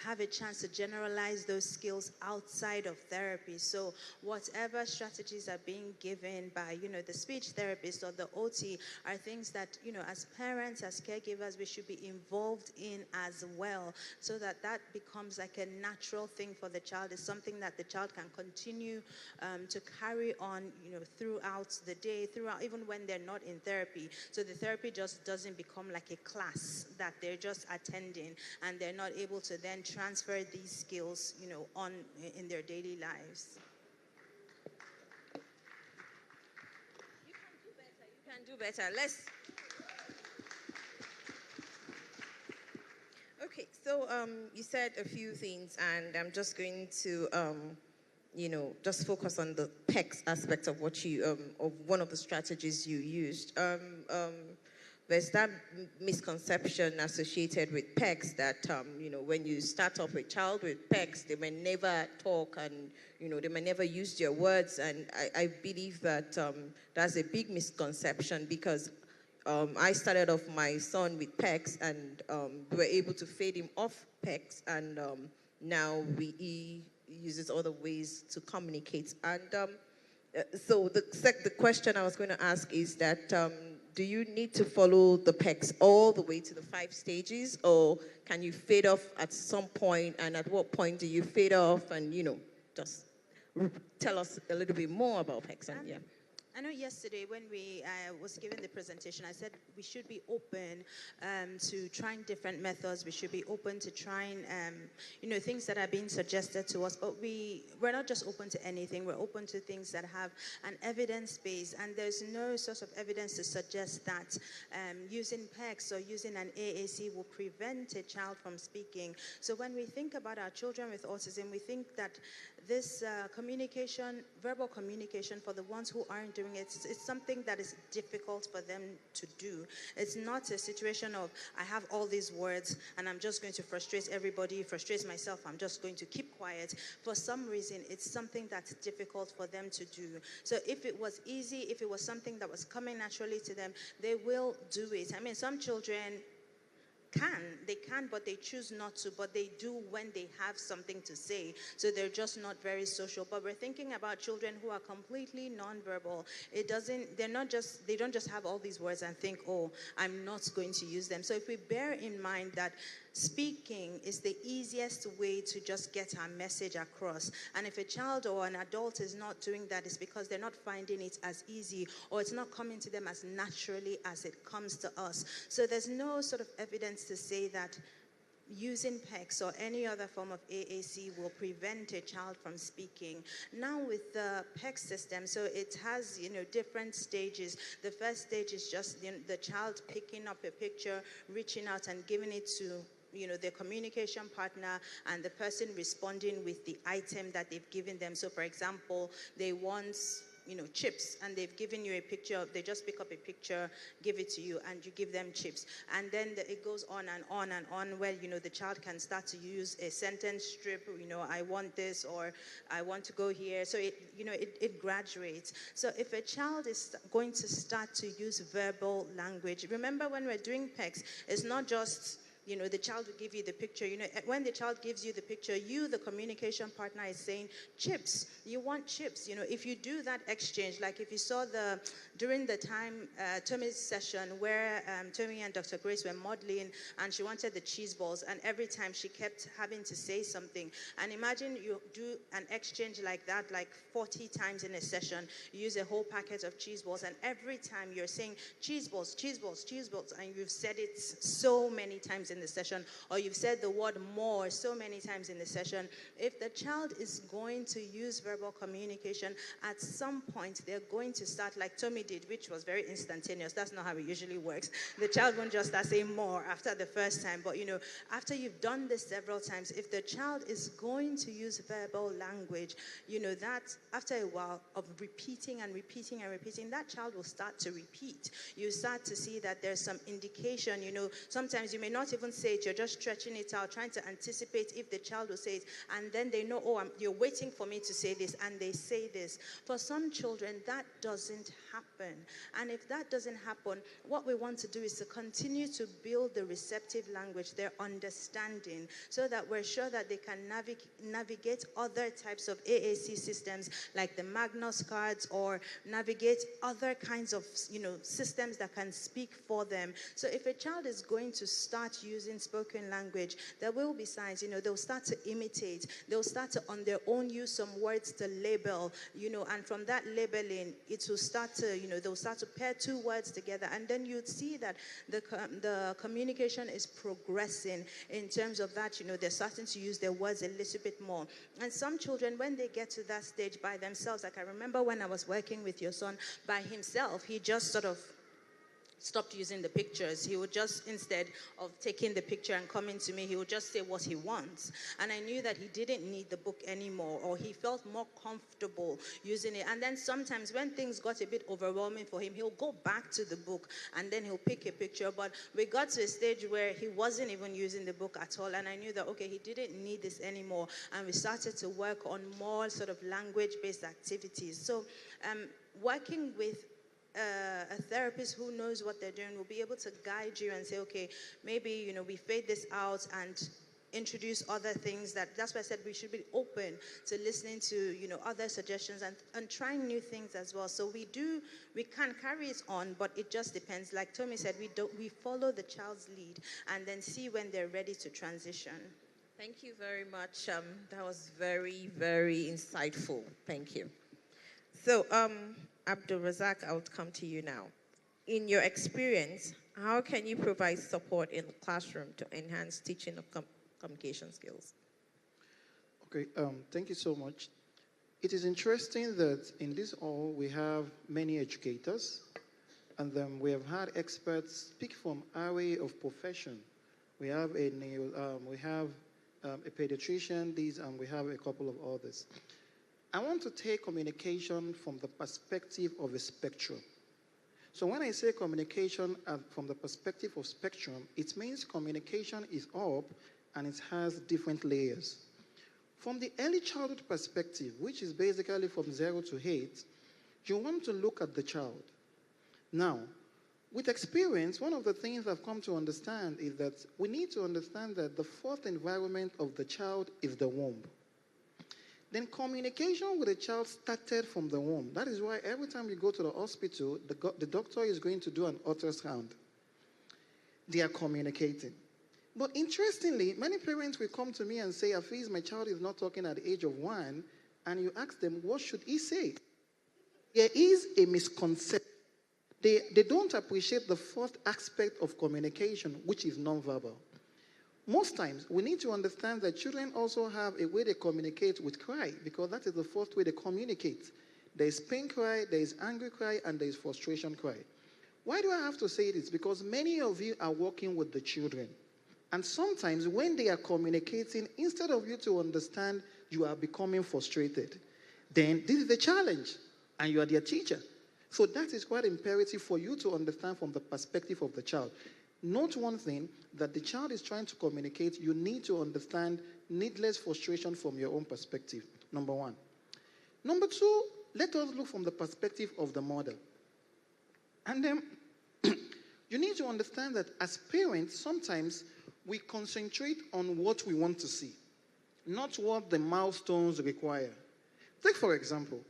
have a chance to generalize those skills outside of therapy. So whatever strategies are being given by, the speech therapist or the OT are things that, as parents, as caregivers, we should be involved in as well, so that becomes like a natural thing for the child. It's something that the child can continue to carry on, throughout the day, throughout even when they're not in therapy. So the therapy just doesn't become like a class that they're just attending, and they're not able to then transfer these skills, on in their daily lives. You can do better. Let's. Okay, so you said a few things, and I'm just going to, just focus on the PECS aspect of what you, of one of the strategies you used. There's that misconception associated with PECS that, when you start off a child with PECS, they may never talk and, they may never use their words. And I believe that that's a big misconception, because I started off my son with PECS, and we were able to fade him off PECS, and now he uses other ways to communicate. And so the question I was going to ask is that, do you need to follow the PECS all the way to the 5 stages, or can you fade off at some point, and at what point do you fade off? And, just tell us a little bit more about PECS. And, yeah. I know yesterday when we was given the presentation, I said we should be open to trying different methods. We should be open to trying, things that are being suggested to us. But we're not just open to anything. We're open to things that have an evidence base. And there's no source of evidence to suggest that using PECS or using an AAC will prevent a child from speaking. So when we think about our children with autism, we think that this communication, verbal communication, for the ones who aren't doing it, it's something that is difficult for them to do. It's not a situation of, I have all these words and I'm just going to frustrate everybody, frustrate myself, I'm just going to keep quiet. For some reason, it's something that's difficult for them to do. So if it was easy, if it was something that was coming naturally to them, they will do it. I mean, some children they can, but they choose not to, but they do when they have something to say. So they're just not very social. But we're thinking about children who are completely nonverbal. They don't just have all these words and think, oh, I'm not going to use them. So if we bear in mind that speaking is the easiest way to just get our message across. And if a child or an adult is not doing that, it's because they're not finding it as easy, or it's not coming to them as naturally as it comes to us. So there's no sort of evidence to say that using PECS or any other form of AAC will prevent a child from speaking. Now with the PECS system, so it has, different stages. The first stage is just the child picking up a picture, reaching out and giving it to their communication partner, and the person responding with the item that they've given them. So for example, they want chips, and they've given you a picture. They just pick up a picture, give it to you, and you give them chips. And then it goes on and on and on, where, the child can start to use a sentence strip, I want this, or I want to go here. So it graduates. So if a child is going to start to use verbal language, remember when we're doing PECS, it's not just the child will give you the picture. When the child gives you the picture, you, the communication partner, is saying, chips, you want chips. If you do that exchange, like if you saw during the time, Tommy's session where Tommy and Dr. Grace were modeling, and she wanted the cheese balls, and every time she kept having to say something. And imagine you do an exchange like that, like 40 times in a session. You use a whole packet of cheese balls, and every time you're saying cheese balls, cheese balls, cheese balls, and you've said it so many times in the session, or you've said the word more so many times in the session. If the child is going to use verbal communication, at some point they're going to start like Tommy did, which was very instantaneous. That's not how it usually works. The child won't just start saying more after the first time, but after you've done this several times, if the child is going to use verbal language, that after a while of repeating and repeating and repeating, that child will start to repeat. You start to see that there's some indication. Sometimes you may not even say it, you're just stretching it out, trying to anticipate if the child will say it, and then they know, you're waiting for me to say this, and they say this. For some children, that doesn't happen. And if that doesn't happen, what we want to do is to continue to build the receptive language, their understanding, so that we're sure that they can navigate other types of AAC systems like the Magnus cards, or navigate other kinds of systems that can speak for them. So if a child is going to start using spoken language, there will be signs. They'll start to imitate. They'll start to on their own use some words to label, and from that labeling, it will start to, they'll start to pair two words together, and then you'd see that the communication is progressing in terms of that, they're starting to use their words a little bit more. And some children, when they get to that stage by themselves, like I remember when I was working with your son by himself, he just sort of stopped using the pictures. He would just, instead of taking the picture and coming to me, he would just say what he wants. And I knew that he didn't need the book anymore, or he felt more comfortable using it. And then sometimes when things got a bit overwhelming for him, he'll go back to the book and then he'll pick a picture. But we got to a stage where he wasn't even using the book at all. And I knew that, okay, he didn't need this anymore. And we started to work on more sort of language-based activities. So working with a therapist who knows what they're doing will be able to guide you and say, okay, maybe, we fade this out and introduce other things. That's why I said we should be open to listening to, other suggestions and trying new things as well. So we can carry it on, but it just depends. Like Tommy said, we follow the child's lead and then see when they're ready to transition. Thank you very much. That was very, very insightful. Thank you. So, Abdul Razak, I'll come to you now. In your experience, how can you provide support in the classroom to enhance teaching of communication skills? Okay, thank you so much. It is interesting that in this hall we have many educators, and then we have had experts speak from array of profession. We have a pediatrician, and we have a couple of others. I want to take communication from the perspective of a spectrum. So when I say communication from the perspective of spectrum, it means communication is up and it has different layers. From the early childhood perspective, which is basically from 0 to 8, you want to look at the child. Now, with experience, one of the things I've come to understand is that we need to understand that the fourth environment of the child is the womb. Then communication with the child started from the womb. That is why every time you go to the hospital, the doctor is going to do an ultrasound. They are communicating. But interestingly, many parents will come to me and say, Afiz, my child is not talking at the age of 1, and you ask them, what should he say? There is a misconception. They don't appreciate the first aspect of communication, which is nonverbal. Most times, we need to understand that children also have a way they communicate with cry, because that is the first way they communicate. There is pain cry, there is angry cry, and there is frustration cry. Why do I have to say this? Because many of you are working with the children. And sometimes when they are communicating, instead of you to understand, you are becoming frustrated. Then this is the challenge, and you are their teacher. So that is quite imperative for you to understand from the perspective of the child. Note one thing, that the child is trying to communicate, you need to understand needless frustration from your own perspective, number one. Number two, let us look from the perspective of the mother. And then you need to understand that as parents, sometimes we concentrate on what we want to see, not what the milestones require. Take, for example,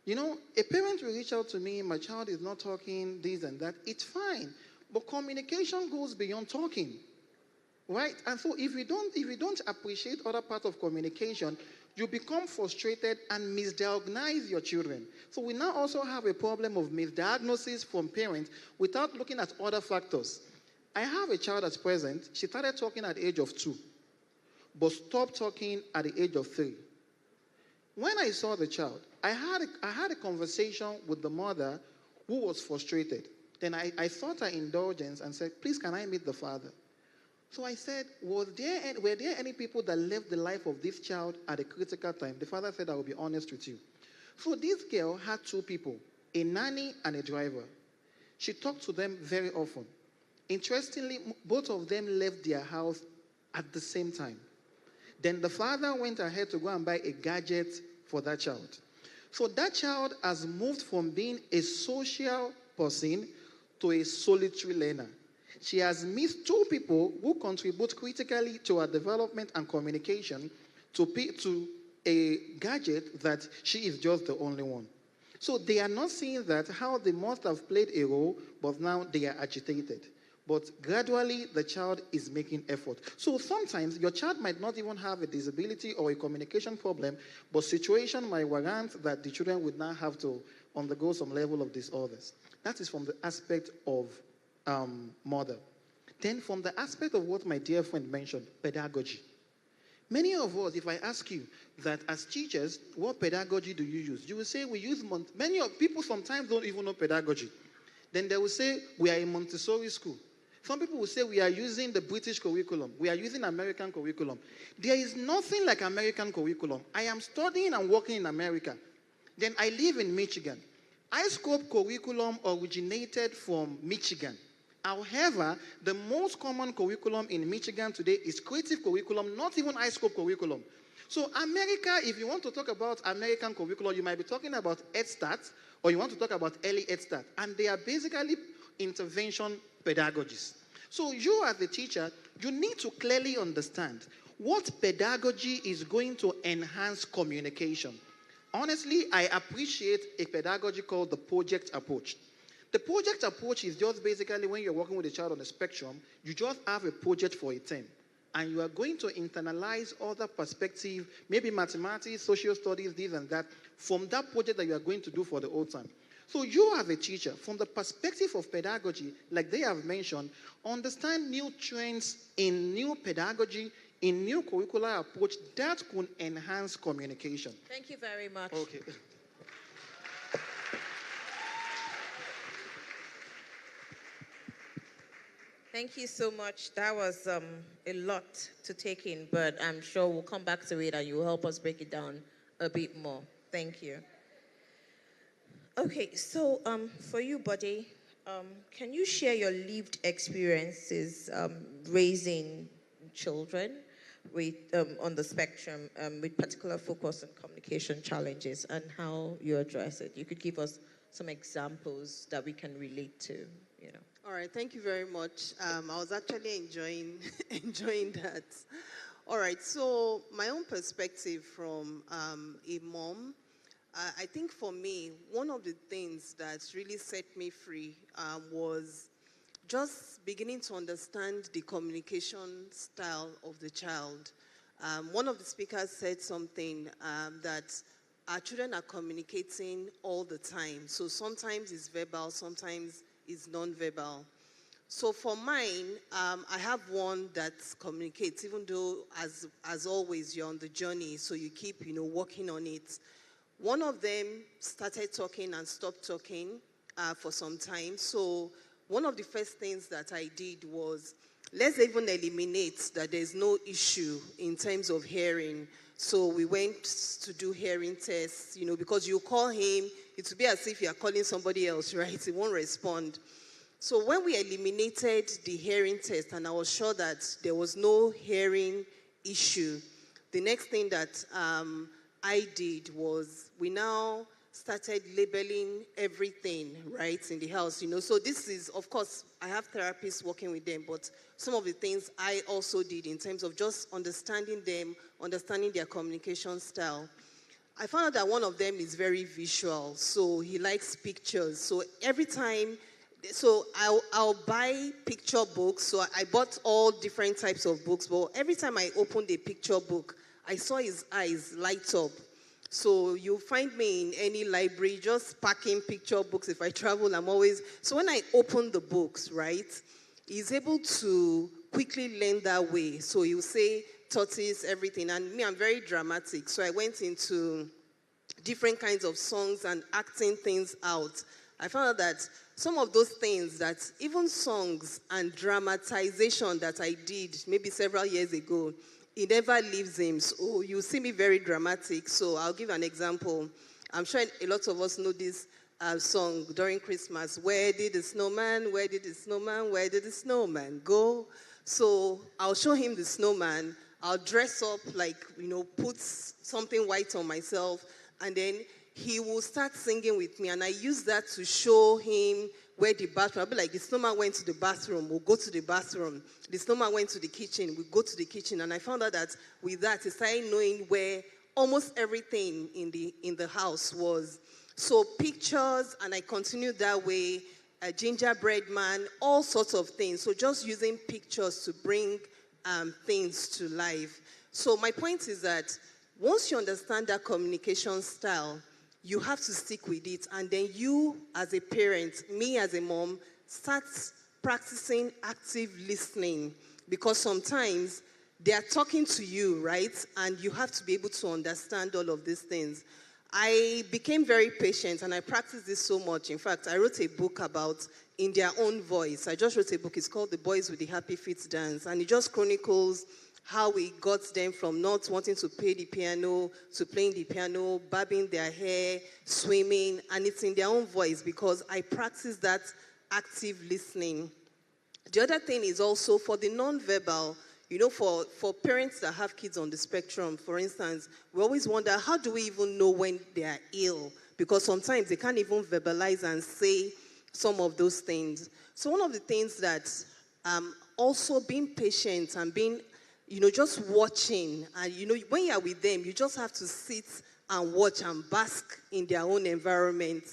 a parent will reach out to me, my child is not talking, this and that. It's fine. But communication goes beyond talking. Right? And so if you don't appreciate other parts of communication, you become frustrated and misdiagnose your children. So we now also have a problem of misdiagnosis from parents without looking at other factors. I have a child at present. She started talking at the age of 2, but stopped talking at the age of 3. When I saw the child, I had a conversation with the mother who was frustrated. Then I sought her indulgence and said, please, can I meet the father? So I said, were there any people that lived the life of this child at a critical time? The father said, I will be honest with you. So this girl had 2 people, a nanny and a driver. She talked to them very often. Interestingly, both of them left their house at the same time. Then the father went ahead to go and buy a gadget for that child. So that child has moved from being a social person to a solitary learner. She has missed 2 people who contribute critically to her development and communication to a gadget that she is just the only one. So they are not seeing that how they must have played a role, but now they are agitated. But gradually, the child is making effort. So sometimes your child might not even have a disability or a communication problem, but situation might warrant that the children would now have to undergo some level of disorders. That is from the aspect of mother. Then from the aspect of what my dear friend mentioned, pedagogy. Many of us, if I ask you that as teachers, what pedagogy do you use? You will say we use, many of people sometimes don't even know pedagogy. Then they will say we are a Montessori school. Some people will say we are using the British curriculum. We are using American curriculum. There is nothing like American curriculum. I am studying and working in America. Then I live in Michigan. iScope curriculum originated from Michigan. However, the most common curriculum in Michigan today is creative curriculum, not even iScope curriculum. So America, if you want to talk about American curriculum, you might be talking about Head Start, or you want to talk about early Head Start. And they are basically intervention pedagogies. So you as a teacher, you need to clearly understand what pedagogy is going to enhance communication. Honestly, I appreciate a pedagogy called the project approach. The project approach is just basically when you're working with a child on a spectrum, you just have a project for a term. And you are going to internalize other perspectives, maybe mathematics, social studies, this and that, from that project that you are going to do for the whole time. So you as a teacher, from the perspective of pedagogy, like they have mentioned, understand new trends in new pedagogy, in new curricular approach that could enhance communication. Thank you very much. Okay. Thank you so much. That was a lot to take in, but I'm sure we'll come back to it and you'll help us break it down a bit more. Thank you. Okay, so for you, Buddy, can you share your lived experiences raising children with on the spectrum with particular focus on communication challenges and how you address it? You could give us some examples that we can relate to, you know. All right, thank you very much. I was actually enjoying that. All right, so my own perspective from a mom, I think for me, one of the things that really set me free was just beginning to understand the communication style of the child. One of the speakers said something that our children are communicating all the time. So sometimes it's verbal, sometimes it's non-verbal. So for mine, I have one that communicates, even though as always you're on the journey, so you keep working on it. One of them started talking and stopped talking for some time. So one of the first things that I did was, let's even eliminate that there's no issue in terms of hearing. So we went to do hearing tests, because you call him, it will be as if you're calling somebody else, right? He won't respond. So when we eliminated the hearing test and I was sure that there was no hearing issue, the next thing that I did was we now started labeling everything, right, in the house, So this is, of course, I have therapists working with them, but some of the things I also did in terms of just understanding them, understanding their communication style. I found out that one of them is very visual, so he likes pictures. So every time, so I'll buy picture books. So I bought all different types of books, but every time I opened a picture book, I saw his eyes light up. So you'll find me in any library just packing picture books. If I travel, I'm always... So when I open the books, right, he's able to quickly learn that way. So he'll say tortoise, everything. And me, I'm very dramatic. So I went into different kinds of songs and acting things out. I found out that some of those things that even songs and dramatization that I did maybe several years ago, it never leaves him. So you see me very dramatic. So I'll give an example. I'm sure a lot of us know this song during Christmas. Where did the snowman, where did the snowman, where did the snowman go? So I'll show him the snowman. I'll dress up like, put something white on myself. And then he will start singing with me. And I use that to show him where the bathroom, I'll be like, the snowman went to the bathroom, we'll go to the bathroom. The snowman went to the kitchen, we'll go to the kitchen. And I found out that with that, he started knowing where almost everything in the house was. So pictures, and I continued that way, a gingerbread man, all sorts of things. So just using pictures to bring things to life. So my point is that once you understand that communication style, you have to stick with it. And then you, as a parent, me as a mom, start practicing active listening. Because sometimes they are talking to you, right? And you have to be able to understand all of these things. I became very patient, and I practiced this so much. In fact, I wrote a book about in their own voice. I just wrote a book. It's called The Boys with the Happy Feet Dance. And it just chronicles how we got them from not wanting to play the piano to playing the piano, bobbing their hair, swimming, and it's in their own voice because I practice that active listening. The other thing is also for the nonverbal, for parents that have kids on the spectrum, for instance, we always wonder, how do we even know when they are ill? Because sometimes they can't even verbalize and say some of those things. So one of the things that also being patient and being just watching, and when you're with them, you just have to sit and watch and bask in their own environment.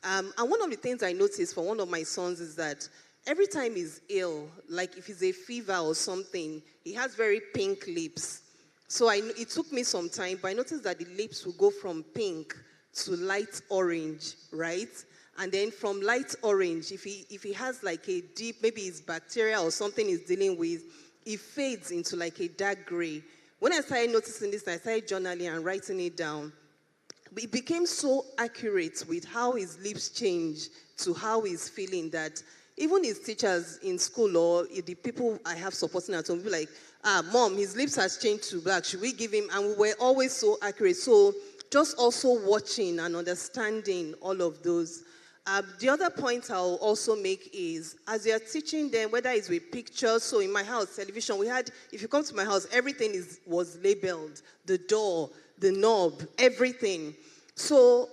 And one of the things I noticed for one of my sons is that every time he's ill, like if it's a fever or something, he has very pink lips. So it took me some time, but I noticed that the lips will go from pink to light orange, right? And then from light orange, if he has like a deep, maybe it's bacteria or something he's dealing with, it fades into like a dark gray. When I started noticing this, I started journaling and writing it down. It became so accurate with how his lips change to how he's feeling that even his teachers in school or the people I have supporting at home will be like, Mom, his lips has changed to black. Should we give him? And we were always so accurate. So just also watching and understanding all of those. The other point I'll also make is, as you're teaching them, whether it's with pictures, so in my house, television, if you come to my house, everything was labeled, the door, the knob, everything. So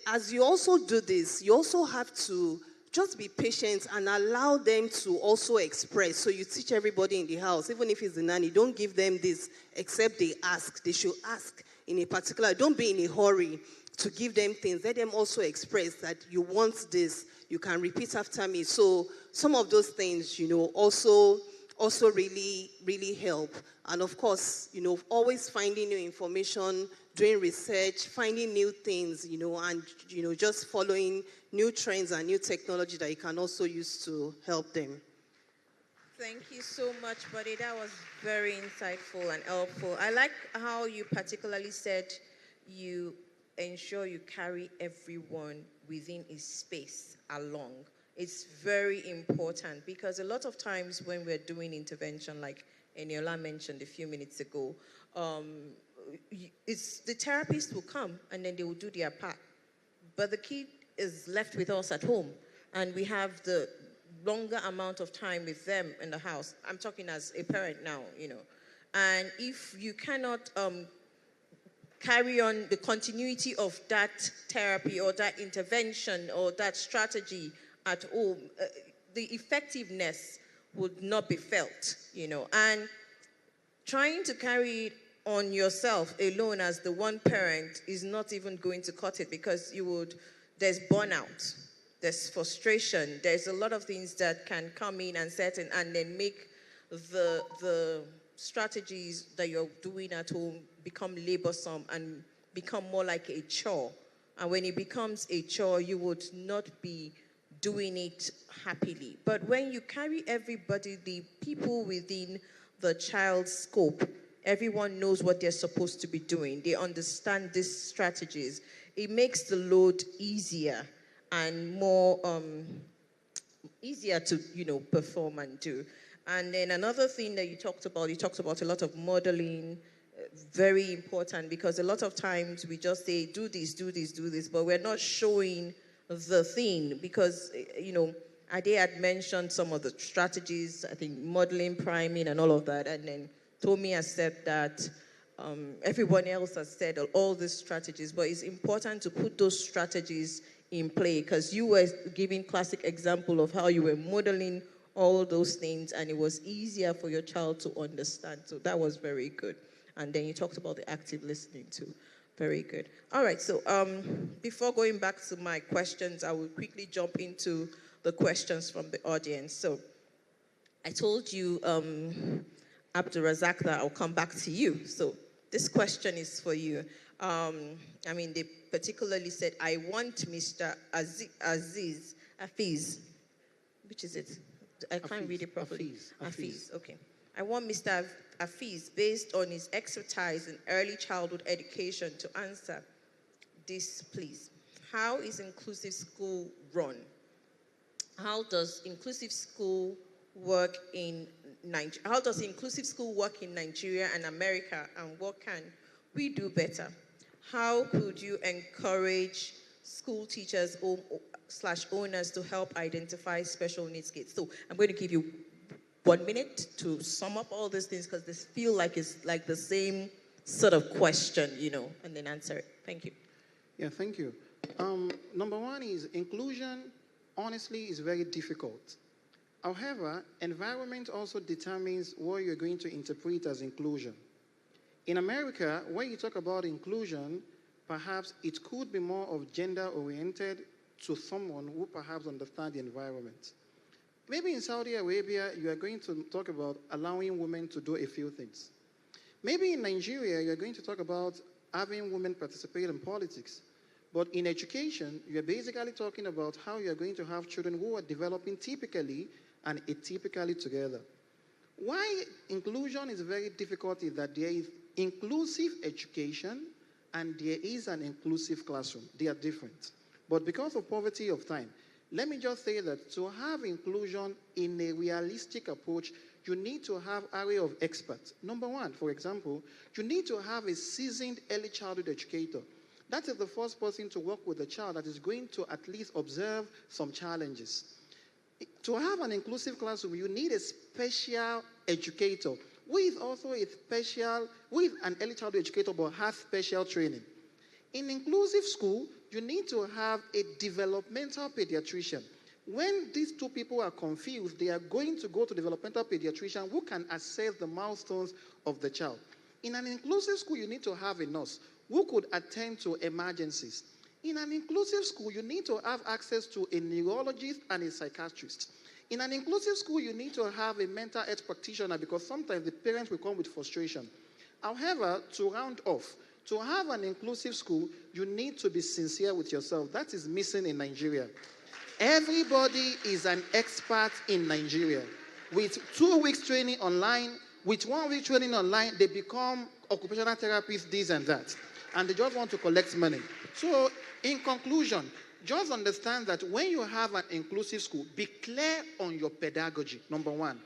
as you also do this, you also have to just be patient and allow them to also express. So you teach everybody in the house, even if it's the nanny, don't give them this except they ask. They should ask in a particular, don't be in a hurry to give them things. Let them also express that you want this, you can repeat after me. So some of those things, also really, really help. And of course, always finding new information, doing research, finding new things, and, just following new trends and new technology that you can also use to help them. Thank you so much, Buddy. That was very insightful and helpful. I like how you particularly said you ensure you carry everyone within a space along. It's very important because a lot of times when we're doing intervention, like Eniola mentioned a few minutes ago, it's the therapist will come and then they will do their part. But the kid is left with us at home and we have the longer amount of time with them in the house. I'm talking as a parent now, And if you cannot carry on the continuity of that therapy or that intervention or that strategy at home, the effectiveness would not be felt, and trying to carry it on yourself alone as the one parent is not even going to cut it, because there's burnout, there's frustration, there's a lot of things that can come in and set in and then make the strategies that you're doing at home become laborsome and become more like a chore. And when it becomes a chore, you would not be doing it happily. But when you carry everybody, the people within the child's scope, everyone knows what they're supposed to be doing. They understand these strategies. It makes the load easier and more easier to, perform and do. And then another thing that you talked about a lot of modeling, very important, because a lot of times we just say, do this, but we're not showing the thing, because, Ade had mentioned some of the strategies, I think modeling, priming, and all of that, and then Tommy has said that, everyone else has said all these strategies, but it's important to put those strategies in play, because you were giving classic example of how you were modeling all those things, and it was easier for your child to understand. So that was very good. And then you talked about the active listening too. Very good. All right, so before going back to my questions, I will quickly jump into the questions from the audience. So I told you, Abdulrazak, that I'll come back to you. So this question is for you. They particularly said, I want Mr. Afiz. Which is it? I can't read it properly. Afiz, okay. I want Mr. Afiz, based on his expertise in early childhood education, to answer this, please. How is inclusive school run? How does inclusive school work in Nigeria? How does inclusive school work in Nigeria and America, and what can we do better? How could you encourage school teachers / owners to help identify special needs kids? So I'm going to give you 1 minute to sum up all these things, because this feel like it's like the same sort of question, and then answer it. Thank you. Yeah, thank you. Number one is inclusion, honestly, is very difficult. However, environment also determines what you're going to interpret as inclusion. In America, when you talk about inclusion, perhaps it could be more of gender-oriented to someone who perhaps understands the environment. Maybe in Saudi Arabia, you are going to talk about allowing women to do a few things. Maybe in Nigeria, you're going to talk about having women participate in politics. But in education, you're basically talking about how you're going to have children who are developing typically and atypically together. Why inclusion is very difficult is that there is inclusive education and there is an inclusive classroom. They are different. But because of poverty of time, let me just say that to have inclusion in a realistic approach, you need to have an array of experts. Number one, for example, you need to have a seasoned early childhood educator. That is the first person to work with the child that is going to at least observe some challenges. To have an inclusive classroom, you need a special educator who is also an early childhood educator but has special training. In inclusive school, you need to have a developmental pediatrician. When these two people are confused, they are going to go to developmental pediatrician who can assess the milestones of the child. In an inclusive school, you need to have a nurse who could attend to emergencies. In an inclusive school, you need to have access to a neurologist and a psychiatrist. In an inclusive school, you need to have a mental health practitioner, because sometimes the parents will come with frustration. However, to round off, to have an inclusive school, you need to be sincere with yourself. That is missing in Nigeria. Everybody is an expert in Nigeria. With 2 weeks training online, with 1 week training online, they become occupational therapists, this and that. And they just want to collect money. So, in conclusion, just understand that when you have an inclusive school, be clear on your pedagogy, number one.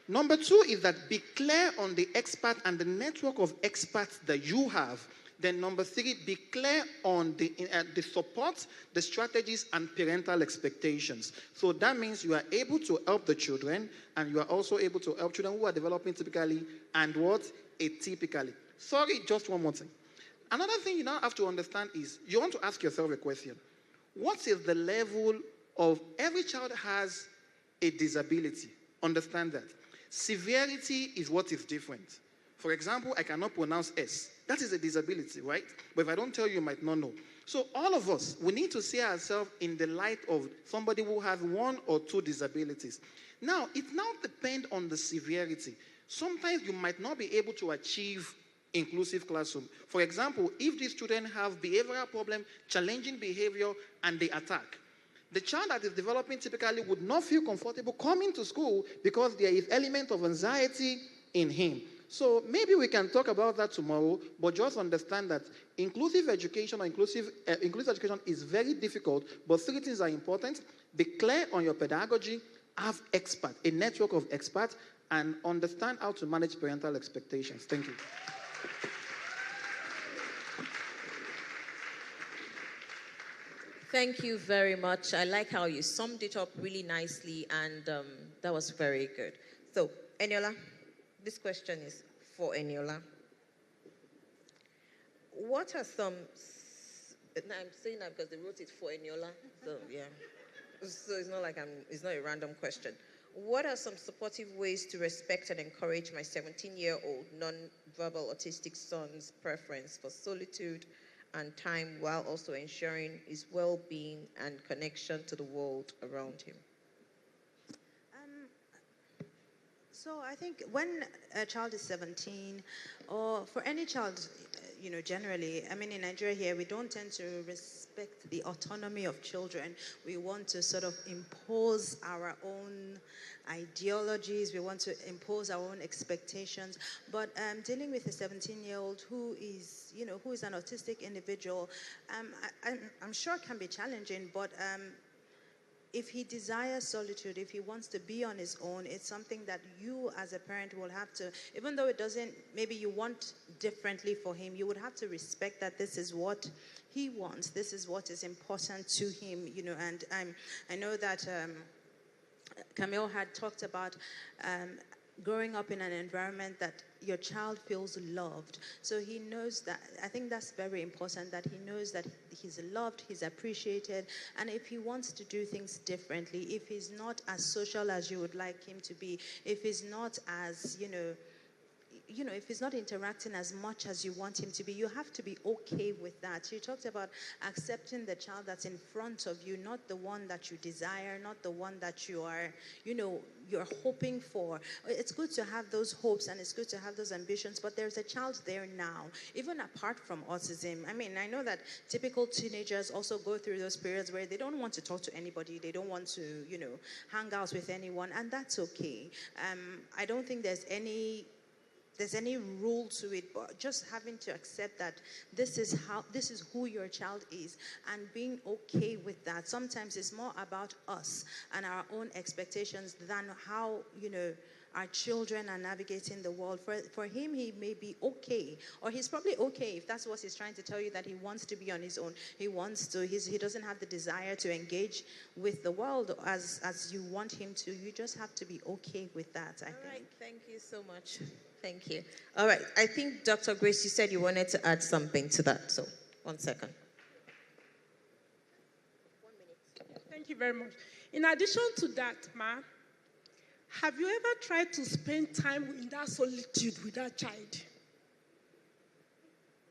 Number two is that be clear on the expert and the network of experts that you have. Then number three, be clear on the support, the strategies, and parental expectations. So that means you are able to help the children, and you are also able to help children who are developing typically and what? Atypically. Sorry, just one more thing. Another thing you now have to understand is you want to ask yourself a question. What is the level of, every child has a disability. Understand that. Severity is what is different. For example, I cannot pronounce S. That is a disability, right? But if I don't tell you, you might not know. So all of us, we need to see ourselves in the light of somebody who has one or two disabilities. Now, it now depends on the severity. Sometimes you might not be able to achieve inclusive classroom. For example, if these students have behavioral problem, challenging behavior, and they attack, the child that is developing typically would not feel comfortable coming to school because there is element of anxiety in him. So maybe we can talk about that tomorrow, but just understand that inclusive education or inclusive education is very difficult, but three things are important. Be clear on your pedagogy, have experts, a network of experts, and understand how to manage parental expectations. Thank you. Thank you very much. I like how you summed it up really nicely, and that was very good. So, Eniola, this question is for Eniola. What are some, I'm saying that because they wrote it for Eniola, so yeah. So it's not like it's not a random question. What are some supportive ways to respect and encourage my 17-year-old non-verbal autistic son's preference for solitude and time while also ensuring his well-being and connection to the world around him? So I think when a child is 17, or for any child, generally, I mean, in Nigeria here, we don't tend to respect the autonomy of children. We want to sort of impose our own ideologies. We want to impose our own expectations. But dealing with a 17-year-old who is an autistic individual, I'm sure can be challenging, but if he desires solitude, if he wants to be on his own, it's something that you as a parent will have to, even though it doesn't, maybe you want differently for him, you would have to respect that this is what he wants, this is what is important to him, and I know that Camille had talked about growing up in an environment that your child feels loved. So he knows that, I think that's very important, that he knows that he's loved, he's appreciated, and if he wants to do things differently, if he's not as social as you would like him to be, if he's not as, if he's not interacting as much as you want him to be, you have to be okay with that. You talked about accepting the child that's in front of you, not the one that you desire, not the one that you are, you're hoping for. It's good to have those hopes and it's good to have those ambitions, but there's a child there now, even apart from autism. I mean, I know that typical teenagers also go through those periods where they don't want to talk to anybody, they don't want to, hang out with anyone, and that's okay. I don't think there's any rule to it, but just having to accept that this is who your child is, and being okay with that. Sometimes it's more about us and our own expectations than how, our children are navigating the world. For him, he may be okay, or he's probably okay if that's what he's trying to tell you, that he wants to be on his own. He doesn't have the desire to engage with the world as you want him to. You just have to be okay with that, I think. All right, thank you so much. Thank you. All right, I think, Dr. Grace, you said you wanted to add something to that, so 1 second. 1 minute. Thank you very much. In addition to that, have you ever tried to spend time in that solitude with that child?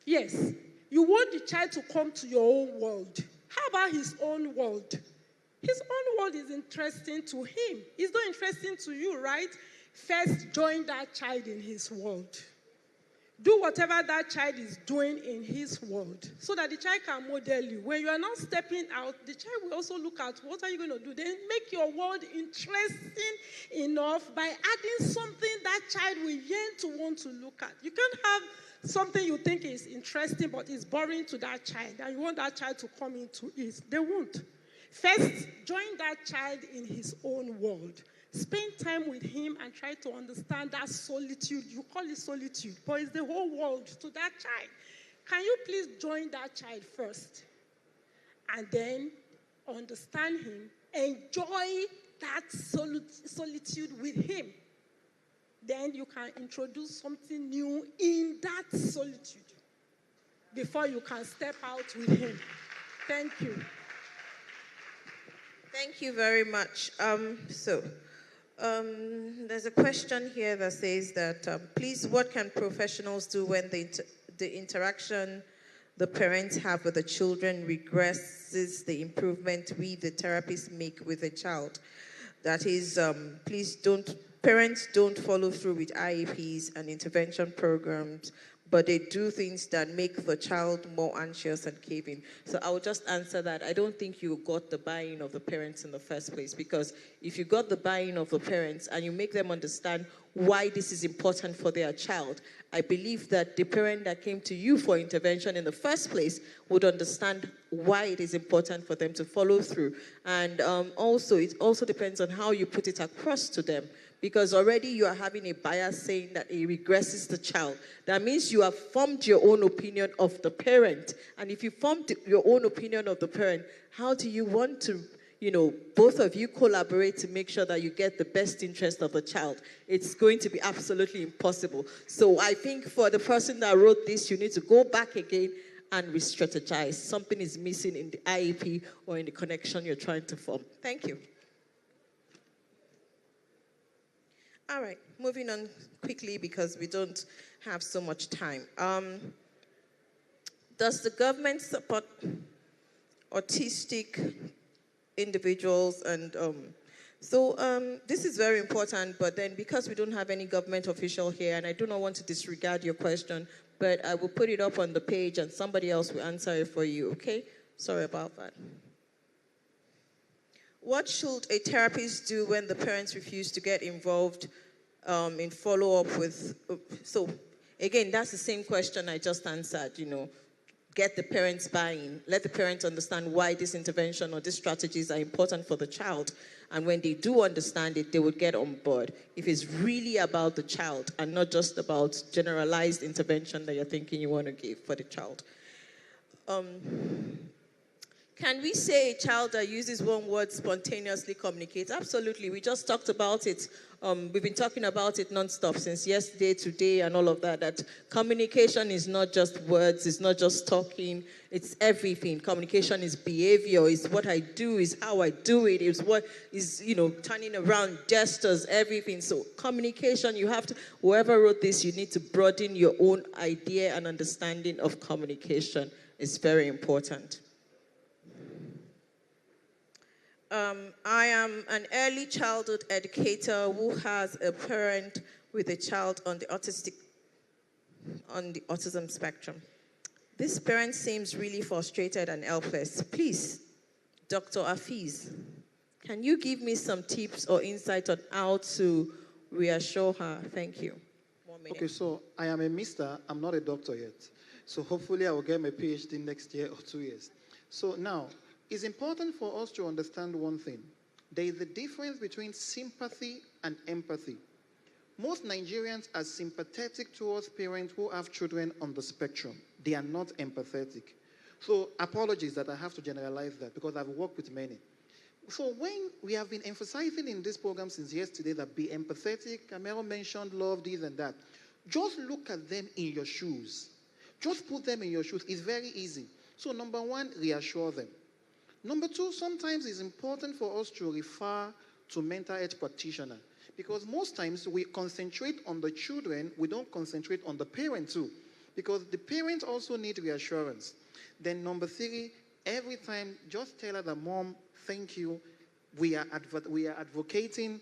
Yes. You want the child to come to your own world. How about his own world? His own world is interesting to him. It's not interesting to you, right? First, join that child in his world. Do whatever that child is doing in his world so that the child can model you. When you are not stepping out, the child will also look at what are you going to do. Then make your world interesting enough by adding something that child will yearn to want to look at. You can't have something you think is interesting but is boring to that child, and you want that child to come into it. They won't. First, join that child in his own world. Spend time with him and try to understand that solitude. You call it solitude, but it's the whole world to that child. Can you please join that child first? And then understand him, enjoy that solitude with him. Then you can introduce something new in that solitude. before you can step out with him. Thank you. Thank you very much. There's a question here that says that, please, what can professionals do when the interaction the parents have with the children regresses the improvement we, the therapists, make with the child? That is, parents don't follow through with IEPs and intervention programs, but they do things that make the child more anxious and caving. So I will just answer that. I don't think you got the buy-in of the parents in the first place, because if you got the buy-in of the parents and you make them understand why this is important for their child, I believe that the parent that came to you for intervention in the first place would understand why it is important for them to follow through. And also, it also depends on how you put it across to them. Because already you are having a bias saying that it regresses the child. That means you have formed your own opinion of the parent. And if you formed your own opinion of the parent, how do you want to, both of you collaborate to make sure that you get the best interest of the child? It's going to be absolutely impossible. So I think for the person that wrote this, you need to go back again and re-strategize. Something is missing in the IEP or in the connection you're trying to form. Thank you. All right, moving on quickly because we don't have so much time. Does the government support autistic individuals? And this is very important, but then because we don't have any government official here, and I do not want to disregard your question, but I will put it up on the page and somebody else will answer it for you, okay? Sorry about that. What should a therapist do when the parents refuse to get involved in follow-up with? So, again, that's the same question I just answered, Get the parents buy-in. Let the parents understand why this intervention or these strategies are important for the child. And when they do understand it, they will get on board. If it's really about the child and not just about generalized intervention that you're thinking you want to give for the child. Can we say a child that uses one word spontaneously communicates? Absolutely. We just talked about it. We've been talking about it nonstop since yesterday, today, and all of that. That communication is not just words. It's not just talking. It's everything. Communication is behavior. It's what I do. It's how I do it. It's what is, turning around, gestures, everything. So communication, you have to, whoever wrote this, you need to broaden your own idea and understanding of communication. It's very important. I am an early childhood educator who has a parent with a child on the autism spectrum. This parent seems really frustrated and helpless. Please, Dr. Afiz, can you give me some tips or insight on how to reassure her? Thank you. 1 minute. Okay, so I am a mister. I'm not a doctor yet. So hopefully I will get my PhD next year or 2 years. So now, it's important for us to understand one thing. There is a difference between sympathy and empathy. Most Nigerians are sympathetic towards parents who have children on the spectrum. They are not empathetic. So apologies that I have to generalize that because I've worked with many. So when we have been emphasizing in this program since yesterday that be empathetic, Camille mentioned love, this and that. Just look at them in your shoes. Just put them in your shoes. It's very easy. So number one, reassure them. Number two, sometimes it's important for us to refer to mental health practitioners because most times we concentrate on the children, we don't concentrate on the parent too because the parents also need reassurance. Then number three, every time just tell her that, Mom, thank you, we are advocating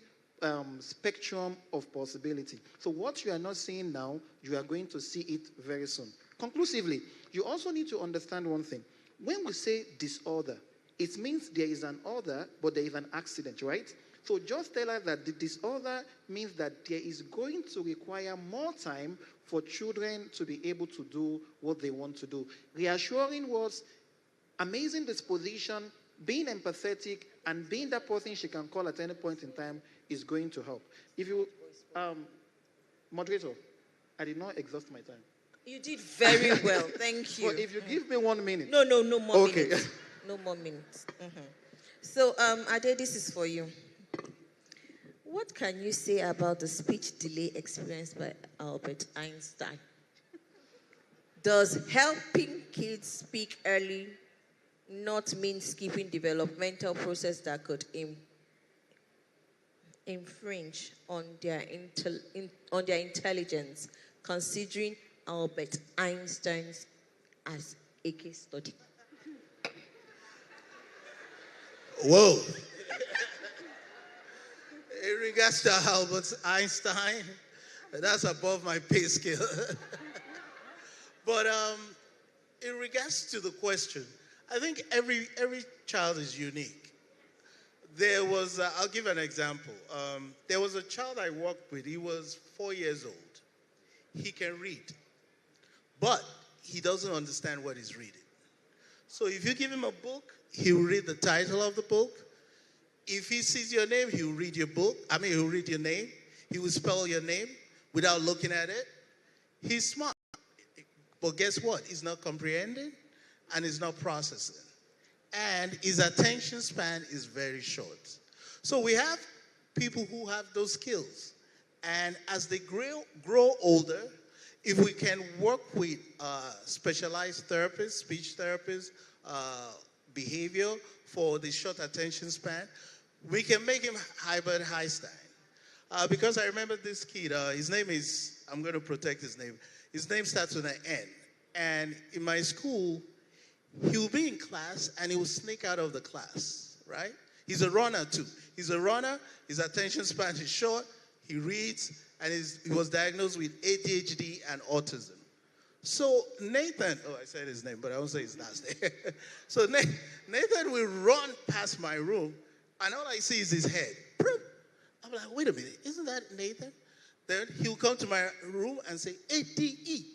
spectrum of possibility. So what you are not seeing now, you are going to see it very soon. Conclusively, you also need to understand one thing. When we say disorder, it means there is an order, but there is an accident, right? So just tell her that the disorder means that there is going to require more time for children to be able to do what they want to do. Reassuring words, amazing disposition, being empathetic, and being that person she can call at any point in time is going to help. If you, moderator, I did not exhaust my time. You did very well. Thank you. But if you give me 1 minute. No more okay. minutes. No more minutes. Mm-hmm. So, Ade, this is for you. What can you say about the speech delay experienced by Albert Einstein? Does helping kids speak early not mean skipping developmental process that could infringe on their intelligence, considering Albert Einstein's as a case study? Whoa. In regards to Albert Einstein, that's above my pay scale. But in regards to the question, I think every child is unique. There was, I'll give an example. There was a child I worked with. He was 4 years old. He can read, but he doesn't understand what he's reading. So if you give him a book, he'll read the title of the book. If he sees your name, he'll read your book. He'll read your name. He will spell your name without looking at it. He's smart. But guess what? He's not comprehending and he's not processing. And his attention span is very short. So we have people who have those skills. And as they grow older, if we can work with specialized therapists, speech therapists, behavior for the short attention span, we can make him Albert Einstein. Because I remember this kid, his name is, I'm going to protect his name. His name starts with an N. And in my school, he will be in class and he will sneak out of the class, right? He's a runner too. He's a runner, his attention span is short, he reads, and he was diagnosed with ADHD and autism. So Nathan, I said his name, but I won't say his last name. So Nathan will run past my room, and all I see is his head. I'm like, wait a minute, isn't that Nathan? Then he'll come to my room and say, ADE,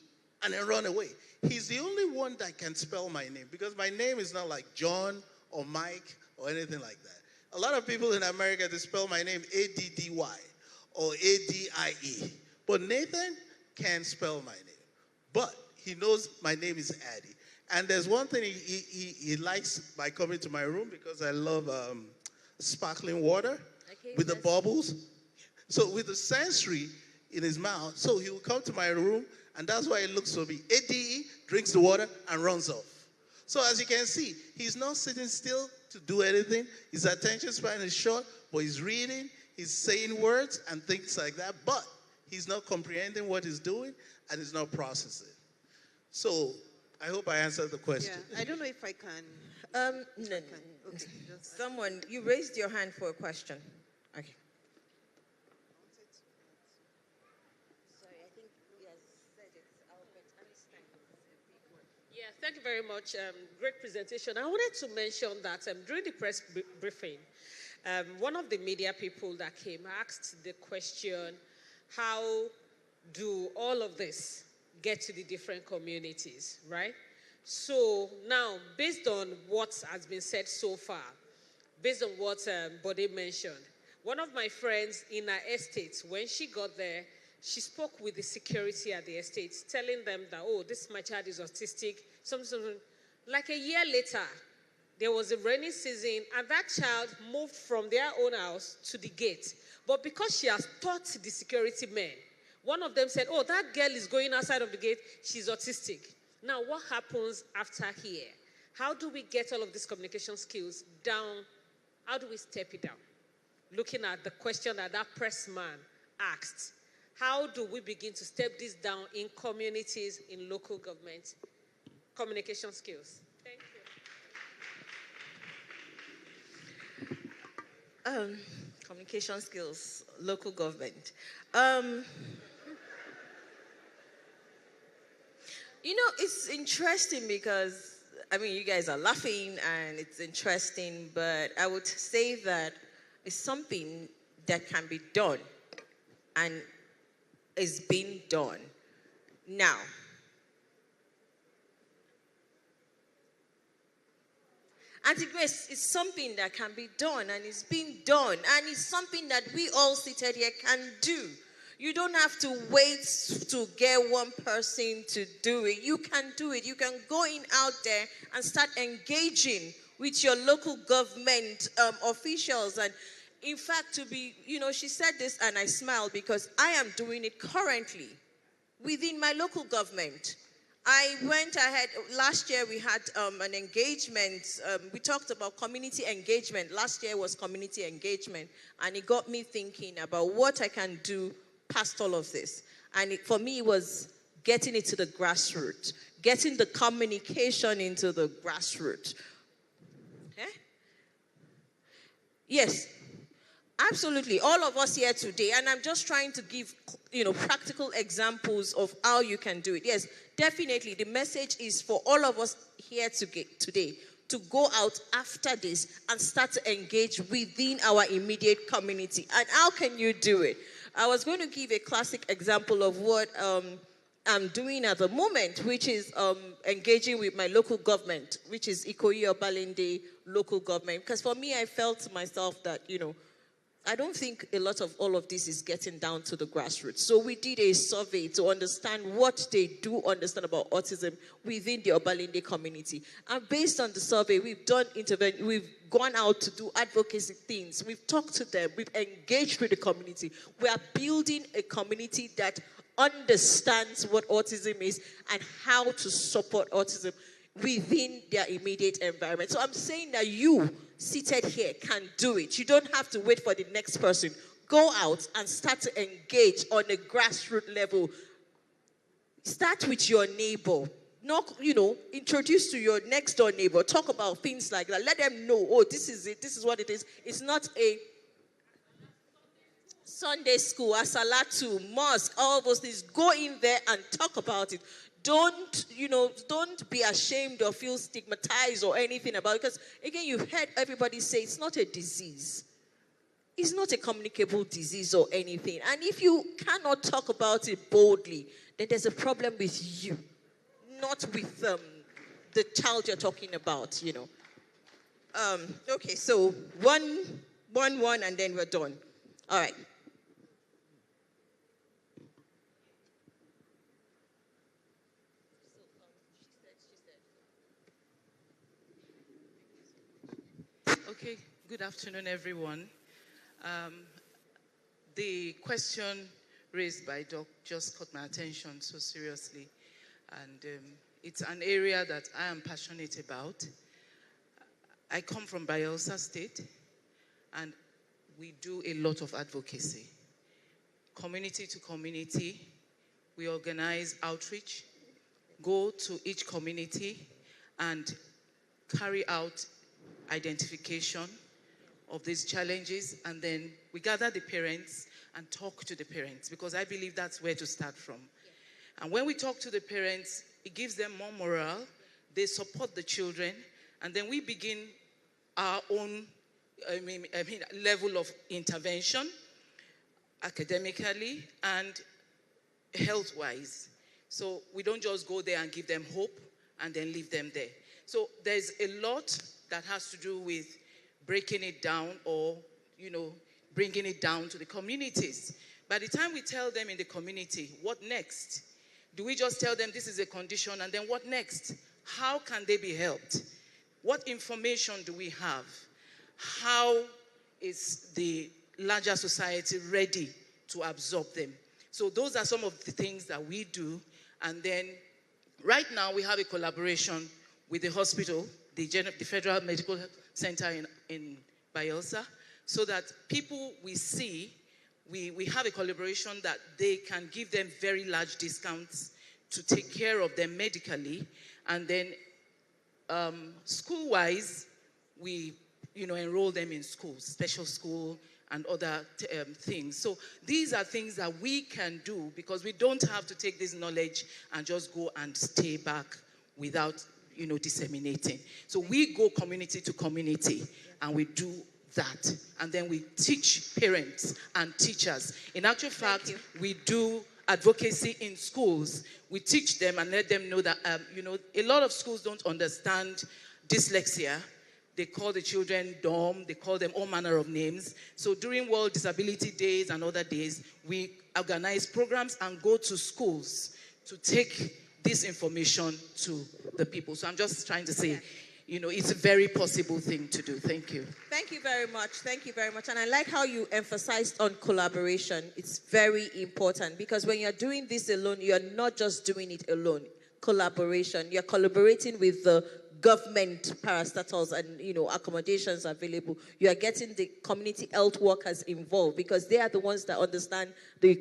and then run away. He's the only one that can spell my name, because my name is not like John or Mike or anything like that. A lot of people in America, they spell my name A-D-D-Y or A-D-I-E. But Nathan can't spell my name. But he knows my name is Addy. And there's one thing he likes by coming to my room, because I love sparkling water with the bubbles. So with the sensory in his mouth, so he will come to my room, and that's why he looks for me. ADE, drinks the water, and runs off. So as you can see, he's not sitting still to do anything. His attention span is short, but he's reading, he's saying words and things like that, but he's not comprehending what he's doing, and he's not processing. So I hope I answered the question. Yeah, I don't know if I can. No. Okay, someone, you raised your hand for a question. Okay. Sorry, I think he has said it's Albert Einstein. Yeah, thank you very much. Great presentation. I wanted to mention that during the press briefing, one of the media people that came asked the question, how do all of this get to the different communities, right? So now, based on what has been said so far, based on what Bode mentioned, one of my friends in her estate, when she got there, she spoke with the security at the estate, telling them that, oh, my child is autistic, something. Like a year later, there was a rainy season, and that child moved from their own house to the gate. But because she has taught the security men, one of them said, oh, that girl is going outside of the gate, she's autistic. Now, what happens after here? How do we get all of these communication skills down? How do we step it down? Looking at the question that press man asked, how do we begin to step this down in communities, in local government? Communication skills. Thank you. Communication skills, local government. You know, it's interesting because, you guys are laughing and it's interesting, but I would say that it's something that can be done and is being done now. Auntie Grace, it's something that can be done and it's being done, and it's something that we all seated here can do. You don't have to wait to get one person to do it. You can do it. You can go in out there and start engaging with your local government officials. And in fact, she said this and I smiled because I am doing it currently within my local government. I went ahead. Last year we had an engagement. We talked about community engagement. Last year was community engagement. And it got me thinking about what I can do past all of this. And for me, it was getting it to the grassroots. Getting the communication into the grassroots. Okay? Yes. Absolutely. All of us here today. And I'm just trying to give, practical examples of how you can do it. Yes, definitely. The message is for all of us here today to go out after this and start to engage within our immediate community. And how can you do it? I was going to give a classic example of what I'm doing at the moment, which is engaging with my local government, which is Ikoyi Obalende local government. Because for me, I felt to myself that, I don't think a lot of all of this is getting down to the grassroots. So we did a survey to understand what they do understand about autism within the Obalende community. And based on the survey, we've done we've gone out to do advocacy things. We've talked to them. We've engaged with the community. We are building a community that understands what autism is and how to support autism within their immediate environment. So I'm saying that you seated here can do it. You don't have to wait for the next person. Go out and start to engage on a grassroots level. Start with your neighbor. Not, introduce to your next door neighbor. Talk about things like that. Let them know, oh, this is it. This is what it is. It's not a Sunday school, asalatu, mosque, all those things. Go in there and talk about it. Don't be ashamed or feel stigmatized or anything about it. Because, again, you've heard everybody say it's not a disease. It's not a communicable disease or anything. And if you cannot talk about it boldly, then there's a problem with you, not with the child you're talking about, Okay, so one, and then we're done. All right. Okay, good afternoon, everyone. The question raised by Doc just caught my attention so seriously, and it's an area that I am passionate about. I come from Bayelsa State, and we do a lot of advocacy. Community to community, we organize outreach, go to each community, and carry out identification of these challenges, and then we gather the parents and talk to the parents, because I believe that's where to start from. And when we talk to the parents, it gives them more morale, they support the children, and then we begin our own level of intervention, academically and health-wise. So we don't just go there and give them hope and then leave them there. So there's a lot that has to do with breaking it down or, bringing it down to the communities. By the time we tell them in the community, what next? Do we just tell them this is a condition and then what next? How can they be helped? What information do we have? How is the larger society ready to absorb them? So those are some of the things that we do. And then right now we have a collaboration with the hospital, the Federal Medical Center in Bayelsa, so that people we see, we have a collaboration that they can give them very large discounts to take care of them medically. And then school-wise, we enroll them in schools, special school and other things. So these are things that we can do because we don't have to take this knowledge and just go and stay back without disseminating. So we go community to community and we do that. And then we teach parents and teachers. In actual fact, we do advocacy in schools. We teach them and let them know that, a lot of schools don't understand dyslexia. They call the children dumb. They call them all manner of names. So during World Disability Days and other days, we organize programs and go to schools to take this information to the people. So I'm just trying to say, it's a very possible thing to do. Thank you. Thank you very much. Thank you very much. And I like how you emphasized on collaboration. It's very important because when you're doing this alone, you're not just doing it alone. collaboration. You're collaborating with the government parastatals and, accommodations available. You are getting the community health workers involved because they are the ones that understand the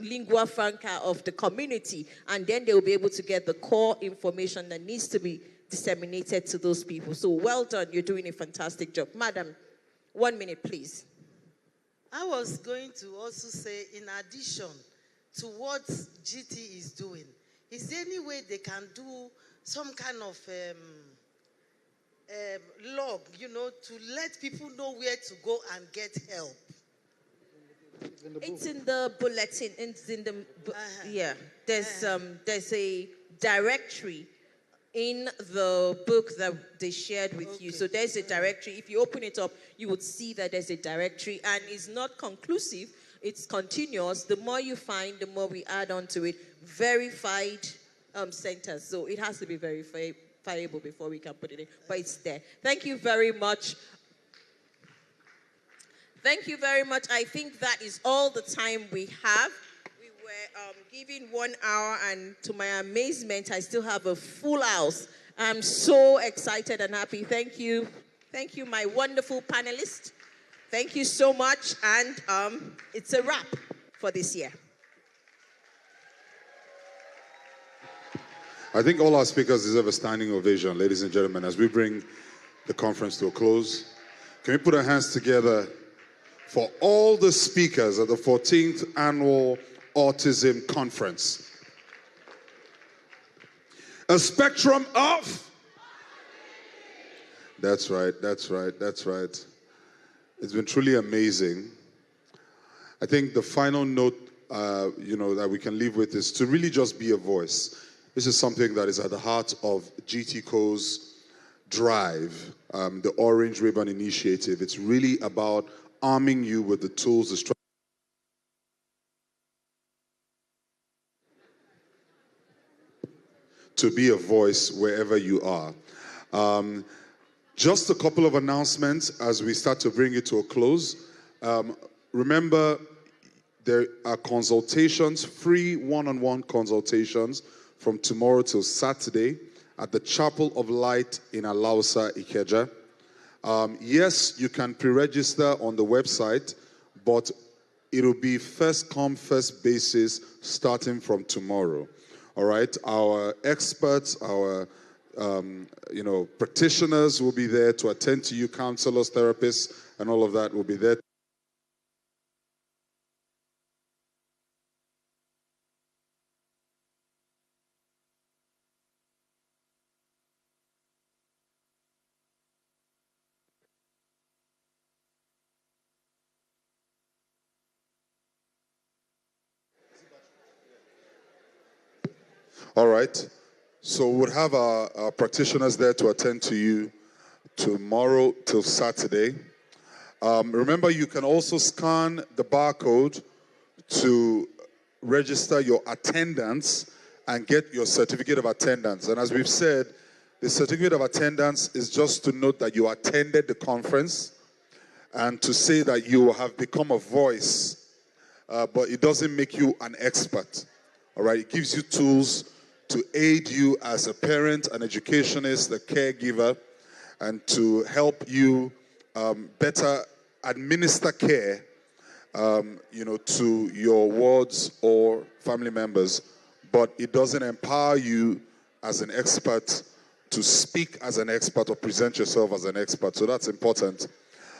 lingua franca of the community, and then they will be able to get the core information that needs to be disseminated to those people. So well done. You're doing a fantastic job. Madam, 1 minute, please. I was going to also say, in addition to what GT is doing, is there any way they can do some kind of log, to let people know where to go and get help? It's in the bulletin. It's in the yeah. There's a directory in the book that they shared with you. So there's a directory. If you open it up, you would see that there's a directory, and it's not conclusive. It's continuous. The more you find, the more we add on to it. Verified centers. So it has to be verifiable before we can put it in. But it's there. Thank you very much. Thank you very much. I think that is all the time we have. We were given 1 hour, and to my amazement, I still have a full house. I'm so excited and happy. Thank you. Thank you, my wonderful panelists. Thank you so much. And it's a wrap for this year. I think all our speakers deserve a standing ovation, ladies and gentlemen, as we bring the conference to a close. Can we put our hands together for all the speakers at the 14th Annual Autism Conference? A spectrum of... That's right, that's right, that's right. It's been truly amazing. I think the final note, that we can leave with is to really just be a voice. This is something that is at the heart of GTCO's drive, the Orange Ribbon Initiative. It's really about arming you with the tools, the strategies. To be a voice wherever you are. Just a couple of announcements as we start to bring it to a close. Remember, there are consultations, free one-on-one consultations from tomorrow till Saturday at the Chapel of Light in Alausa, Ikeja. Yes, you can pre-register on the website, but it'll be first come, first basis starting from tomorrow. All right, our experts, our practitioners will be there to attend to you, counselors, therapists, and all of that will be there. All right. So we'll have our practitioners there to attend to you tomorrow till Saturday. Remember, you can also scan the barcode to register your attendance and get your certificate of attendance. And as we've said, the certificate of attendance is just to note that you attended the conference and to say that you have become a voice, but it doesn't make you an expert. All right, it gives you tools to aid you as a parent, an educationist, a caregiver, and to help you better administer care, to your wards or family members. But it doesn't empower you as an expert to speak as an expert or present yourself as an expert. So that's important.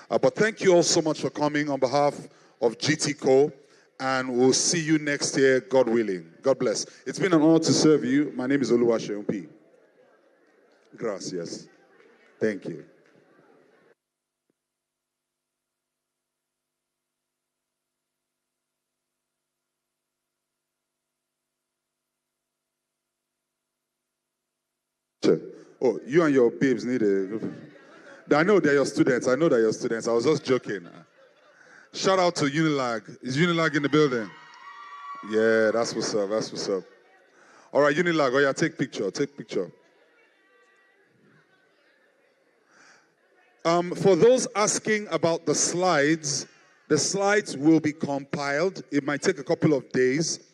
But thank you all so much for coming on behalf of GTCO. And we'll see you next year, God willing. God bless. It's been an honor to serve you. My name is Oluwaseun. Gracias. Thank you. Oh, you and your babes need a... I know they're your students. I know they're your students. I was just joking. Shout out to Unilag. Is Unilag in the building? Yeah, that's what's up. That's what's up. All right, Unilag. Oh yeah, take picture. Take picture. For those asking about the slides will be compiled. It might take a couple of days,